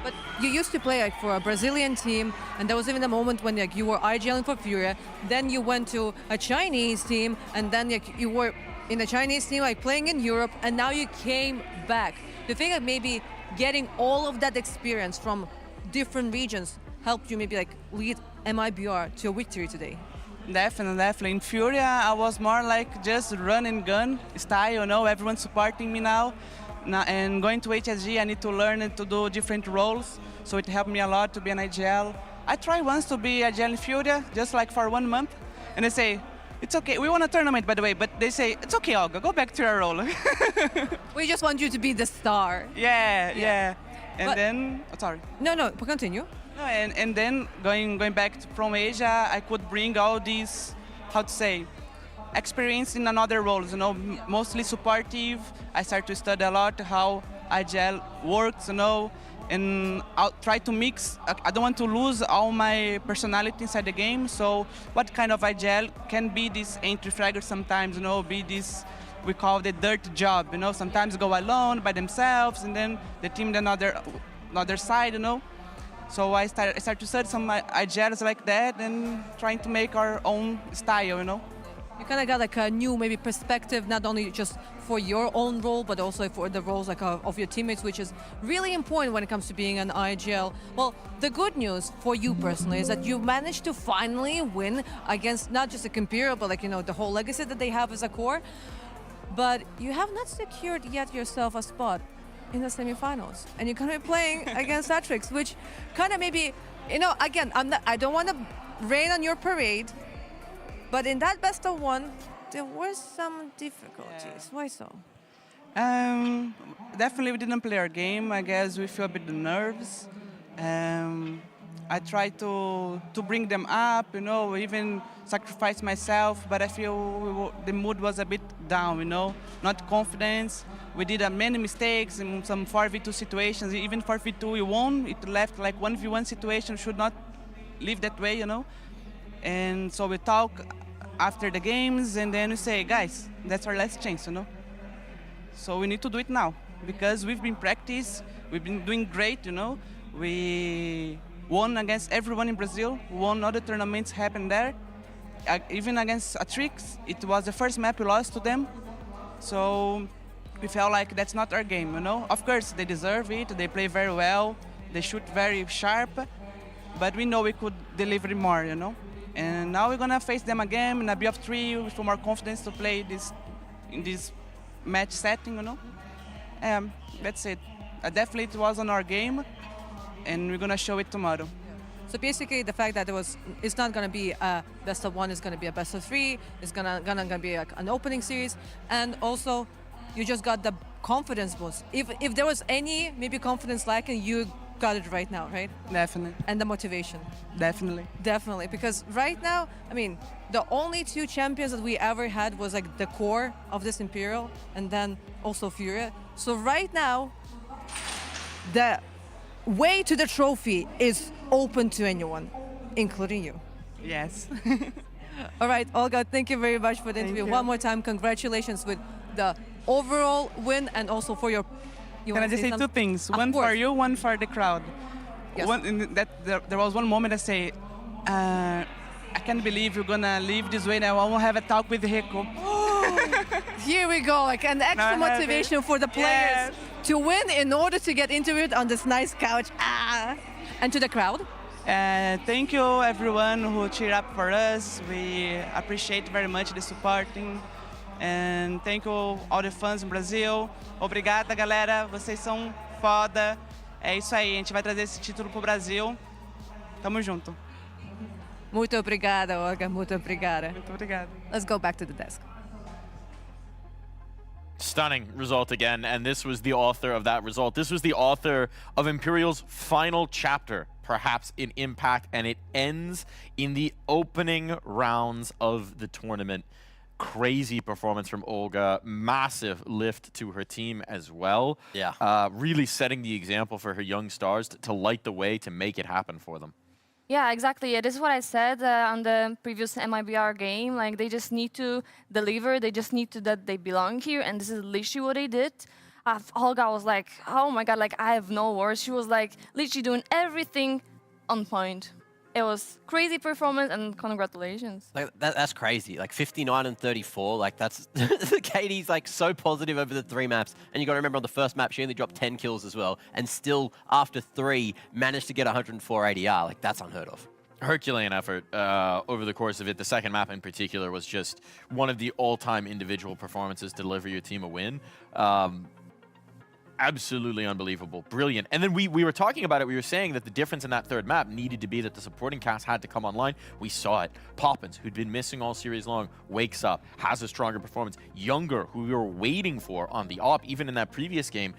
But you used to play for a Brazilian team, and there was even a moment when you were IGLing for Furia. Then you went to a Chinese team, and then you were in a Chinese team, playing in Europe, and now you came back. Do you think that maybe getting all of that experience from different regions helped you maybe lead MIBR to a victory today? Definitely. In Furia, I was more like just run and gun style, everyone's supporting me now. And going to HSG, I need to learn and to do different roles, so it helped me a lot to be an IGL. I tried once to be IGL in Furia, just for 1 month, and they say, it's okay, we won a tournament by the way, but they say, it's okay, Olga, go back to your role. We just want you to be the star. Yeah. And But- then, sorry. No, continue. No, and then going back from Asia, I could bring all these, experience in another roles, mostly supportive. I started to study a lot how IGL works, and I'll try to mix. I don't want to lose all my personality inside the game, so what kind of IGL can be this entry fragger sometimes, be this, we call the dirt job, sometimes go alone by themselves, and then the team another side, So I started to study some IGLs like that and trying to make our own style, You kind of got a new maybe perspective, not only just for your own role, but also for the roles of your teammates, which is really important when it comes to being an IGL. Well, the good news for you personally is that you managed to finally win against not just a Imperial, but the whole legacy that they have as a core. But you have not secured yet yourself a spot in the semifinals, and you're going to be playing against Atrix, which kind of maybe, again, I don't want to rain on your parade, but in that best of 1, there were some difficulties. Why so? Definitely we didn't play our game. I guess we feel a bit the nerves. I tried to bring them up, even sacrifice myself, but I feel the mood was a bit down, not confidence. We did many mistakes in some 4v2 situations. Even 4v2 we won. It left 1v1 situation, should not live that way, And so we talk after the games, and then we say, guys, that's our last chance, So we need to do it now, because we've been practice, we've been doing great, We won against everyone in Brazil, won other tournaments happened there. Even against Atrix, it was the first map we lost to them. So we felt like that's not our game, Of course, they deserve it, they play very well, they shoot very sharp, but we know we could deliver more, And now we're gonna face them again in a BF3 with more confidence to play in this match setting, That's it. Definitely it was on our game, and we're gonna show it tomorrow. So basically, the fact that it's not going to be a best of 1, it's going to be a best of 3. It's gonna be an opening series, and also you just got the confidence boost. If there was any maybe confidence lacking, you got it right now, right? Definitely. And the motivation. Definitely. Because right now, the only 2 champions that we ever had was the core of this Imperial, and then also Furia. So right now, the way to the trophy is open to anyone, including you. Yes. All right, Olga, thank you very much for the interview. One more time, congratulations with the overall win, and also for your... Can I just say 2 things? One for you, one for the crowd. Yes. There was one moment I say, I can't believe you're gonna leave this way now. I won't have a talk with Rico. Here we go, an extra motivation for the players to win in order to get interviewed on this nice couch. And to the crowd? Thank you everyone who cheered up for us. We appreciate very much the supporting. And thank you all the fans in Brazil. Obrigada, galera. Vocês são foda. É isso aí, a gente vai trazer esse título pro Brasil. Tamo junto. Muito obrigada, Olga. Muito obrigada. Muito obrigado. Let's go back to the desk. Stunning result again, and this was the author of that result. This was the author of Imperial's final chapter, perhaps in Impact, and it ends in the opening rounds of the tournament. Crazy performance from Olga, massive lift to her team as well. Yeah. Really setting the example for her young stars to light the way to make it happen for them. Yeah, exactly. Yeah, this is what I said on the previous MIBR game. Like, they just need to deliver. They just need to that they belong here, and this is literally what they did. Olga was like, oh my god, like, I have no words. She was like literally doing everything on point. It was crazy performance, and congratulations. Like that's crazy. Like 59 and 34. Like that's Katie's like so positive over the 3 maps. And you got to remember on the first map she only dropped 10 kills as well, and still after 3 managed to get 104 ADR. Like that's unheard of. Herculean effort over the course of it. The second map in particular was just one of the all-time individual performances to deliver your team a win. Absolutely unbelievable. Brilliant. And then we were talking about it. We were saying that the difference in that third map needed to be that the supporting cast had to come online. We saw it. Poppins, who'd been missing all series long, wakes up, has a stronger performance. Younger, who we were waiting for on the op, even in that previous game,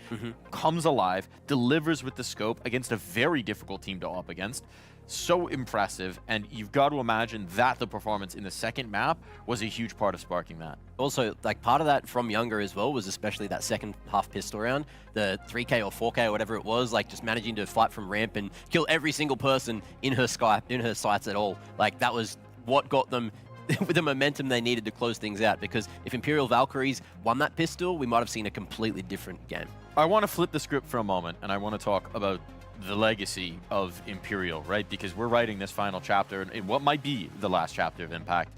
comes alive, delivers with the scope against a very difficult team to op against. So impressive, and you've got to imagine that the performance in the second map was a huge part of sparking that. Also, like part of that from Younger as well was especially that second half pistol round, the 3K or 4K or whatever it was, like just managing to fight from ramp and kill every single person in her sights at all. Like that was what got them with the momentum they needed to close things out, because if Imperial Valkyries won that pistol, we might have seen a completely different game. I want to flip the script for a moment, and I want to talk about the legacy of Imperial, right? Because we're writing this final chapter in what might be the last chapter of Impact.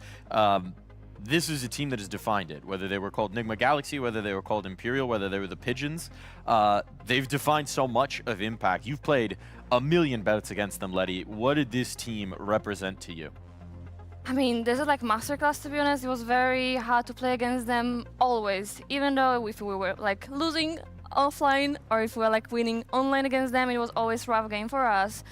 This is a team that has defined it, whether they were called Nigma Galaxy, whether they were called Imperial, whether they were the Pigeons. They've defined so much of Impact. You've played a million bouts against them, Letty. What did this team represent to you? I mean, this is like masterclass, to be honest. It was very hard to play against them always, even though if we were like losing offline or if we were like winning online against them, it was always a rough game for us.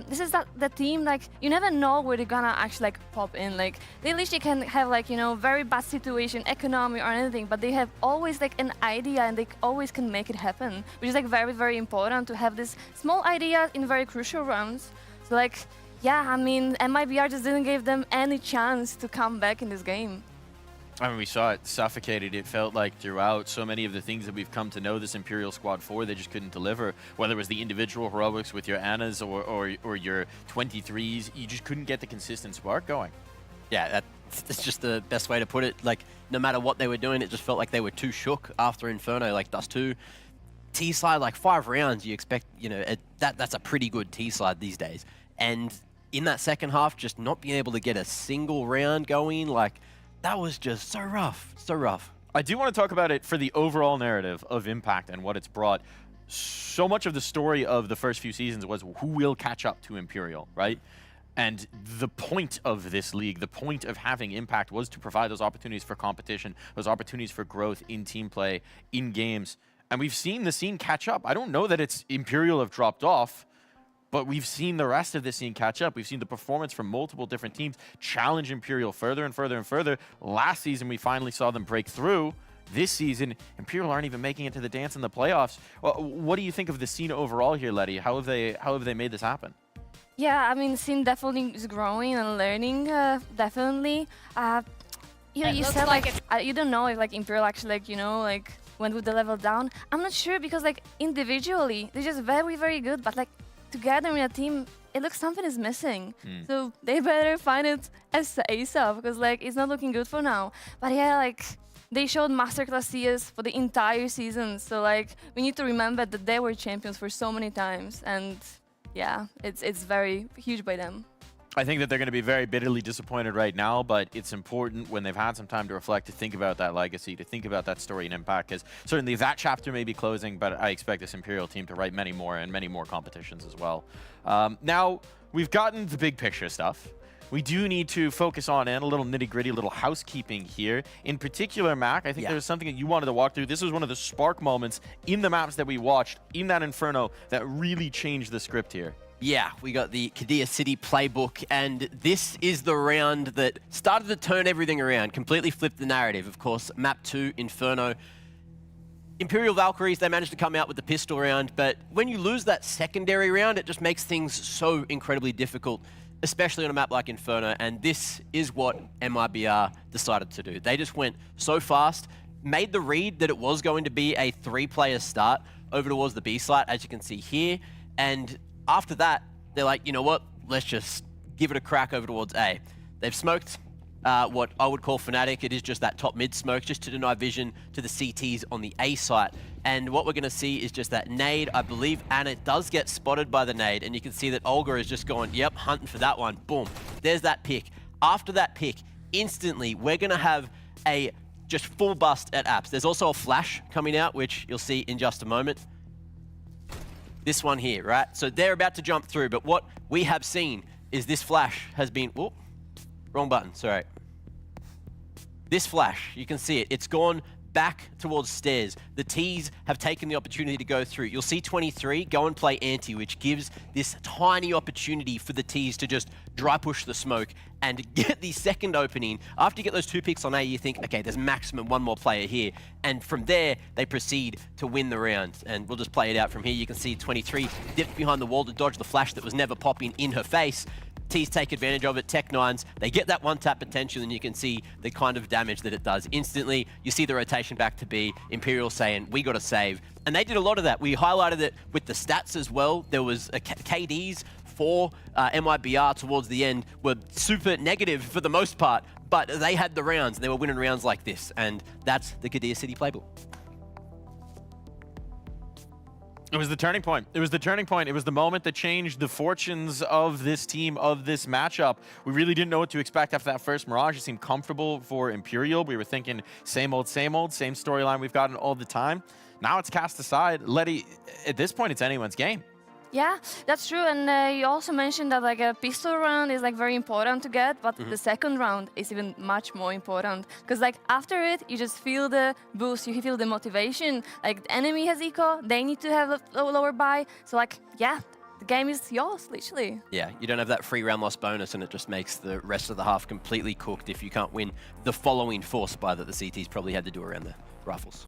This is the team, like, you never know where they're gonna actually like pop in. Like, they literally can have like, you know, very bad situation, economy or anything, but they have always like an idea and they always can make it happen, which is like very, very important to have this small idea in very crucial rounds. So like, yeah, I mean, MIBR just didn't give them any chance to come back in this game. I mean, we saw it suffocated, it felt like, throughout. So many of the things that we've come to know this Imperial squad for, they just couldn't deliver. Whether it was the individual heroics with your Annas or your 23s, you just couldn't get the consistent spark going. Yeah, that's just the best way to put it. Like, no matter what they were doing, it just felt like they were too shook after Inferno, like Dust 2. T-slide, like 5 rounds, you expect, you know, that's a pretty good T-slide these days. And in that second half, just not being able to get a single round going, like, that was just so rough, so rough. I do want to talk about it for the overall narrative of Impact and what it's brought. So much of the story of the first few seasons was who will catch up to Imperial, right? And the point of this league, the point of having Impact was to provide those opportunities for competition, those opportunities for growth in team play, in games. And we've seen the scene catch up. I don't know that it's Imperial have dropped off, but we've seen the rest of the scene catch up. We've seen the performance from multiple different teams challenge Imperial further and further and further. Last season, we finally saw them break through. This season, Imperial aren't even making it to the dance in the playoffs. Well, what do you think of the scene overall here, Letty? How have they made this happen? Yeah, I mean, the scene definitely is growing and learning, definitely. You said like you don't know if like Imperial actually like, you know, like went with the level down. I'm not sure, because like individually they're just very, very good, but like together in a team, it looks something is missing. So they better find it as ASAP, because like it's not looking good for now. But yeah, like they showed masterclass CS for the entire season. So like we need to remember that they were champions for so many times, and yeah, it's very huge by them. I think that they're going to be very bitterly disappointed right now, but it's important when they've had some time to reflect, to think about that legacy, to think about that story and Impact, because certainly that chapter may be closing, but I expect this Imperial team to write many more and many more competitions as well. Now, we've gotten the big picture stuff. We do need to focus on and a little nitty-gritty, a little housekeeping here. In particular, Mac, I think there was something that you wanted to walk through. This was one of the spark moments in the maps that we watched in that Inferno that really changed the script here. Yeah, we got the Kadia City playbook, and this is the round that started to turn everything around, completely flipped the narrative. Of course, map 2, Inferno. Imperial Valkyries, they managed to come out with the pistol round, but when you lose that secondary round, it just makes things so incredibly difficult, especially on a map like Inferno, and this is what MIBR decided to do. They just went so fast, made the read that it was going to be a 3-player start over towards the B site, as you can see here, and after that, they're like, you know what, let's just give it a crack over towards A. They've smoked what I would call Fnatic. It is just that top mid smoke, just to deny vision to the CTs on the A site. And what we're going to see is just that nade. I believe Anna does get spotted by the nade, and you can see that Olga is just going, yep, hunting for that one. Boom. There's that pick. After that pick, instantly, we're going to have a just full bust at apps. There's also a flash coming out, which you'll see in just a moment. This one here, right? So they're about to jump through, but what we have seen is this flash has been... Whoop, wrong button, sorry. This flash, you can see it. It's gone back towards stairs. The T's have taken the opportunity to go through. You'll see 23 go and play anti, which gives this tiny opportunity for the T's to just dry push the smoke and get the second opening. After you get those 2 picks on A, you think, okay, there's maximum 1 more player here. And from there, they proceed to win the round. And we'll just play it out from here. You can see 23 dipped behind the wall to dodge the flash that was never popping in her face. T's take advantage of it, Tech9s, they get that 1-tap potential, and you can see the kind of damage that it does. Instantly, you see the rotation back to B, Imperial saying, we got to save. And they did a lot of that. We highlighted it with the stats as well. There was KDs for MIBR towards the end were super negative for the most part, but they had the rounds. They were winning rounds like this, and that's the Qadir City playbook. It was the turning point. It was the turning point. It was the moment that changed the fortunes of this team, of this matchup. We really didn't know what to expect after that first Mirage. It seemed comfortable for Imperial. We were thinking same storyline we've gotten all the time. Now it's cast aside. Letty, at this point, it's anyone's game. Yeah, that's true. And you also mentioned that like a pistol round is like very important to get, but the second round is even much more important. Because like after it, you just feel the boost, you feel the motivation. Like the enemy has eco, they need to have a lower buy. So like, yeah, the game is yours, literally. Yeah, you don't have that free round loss bonus, and it just makes the rest of the half completely cooked if you can't win the following force buy that the CTs probably had to do around the rifles.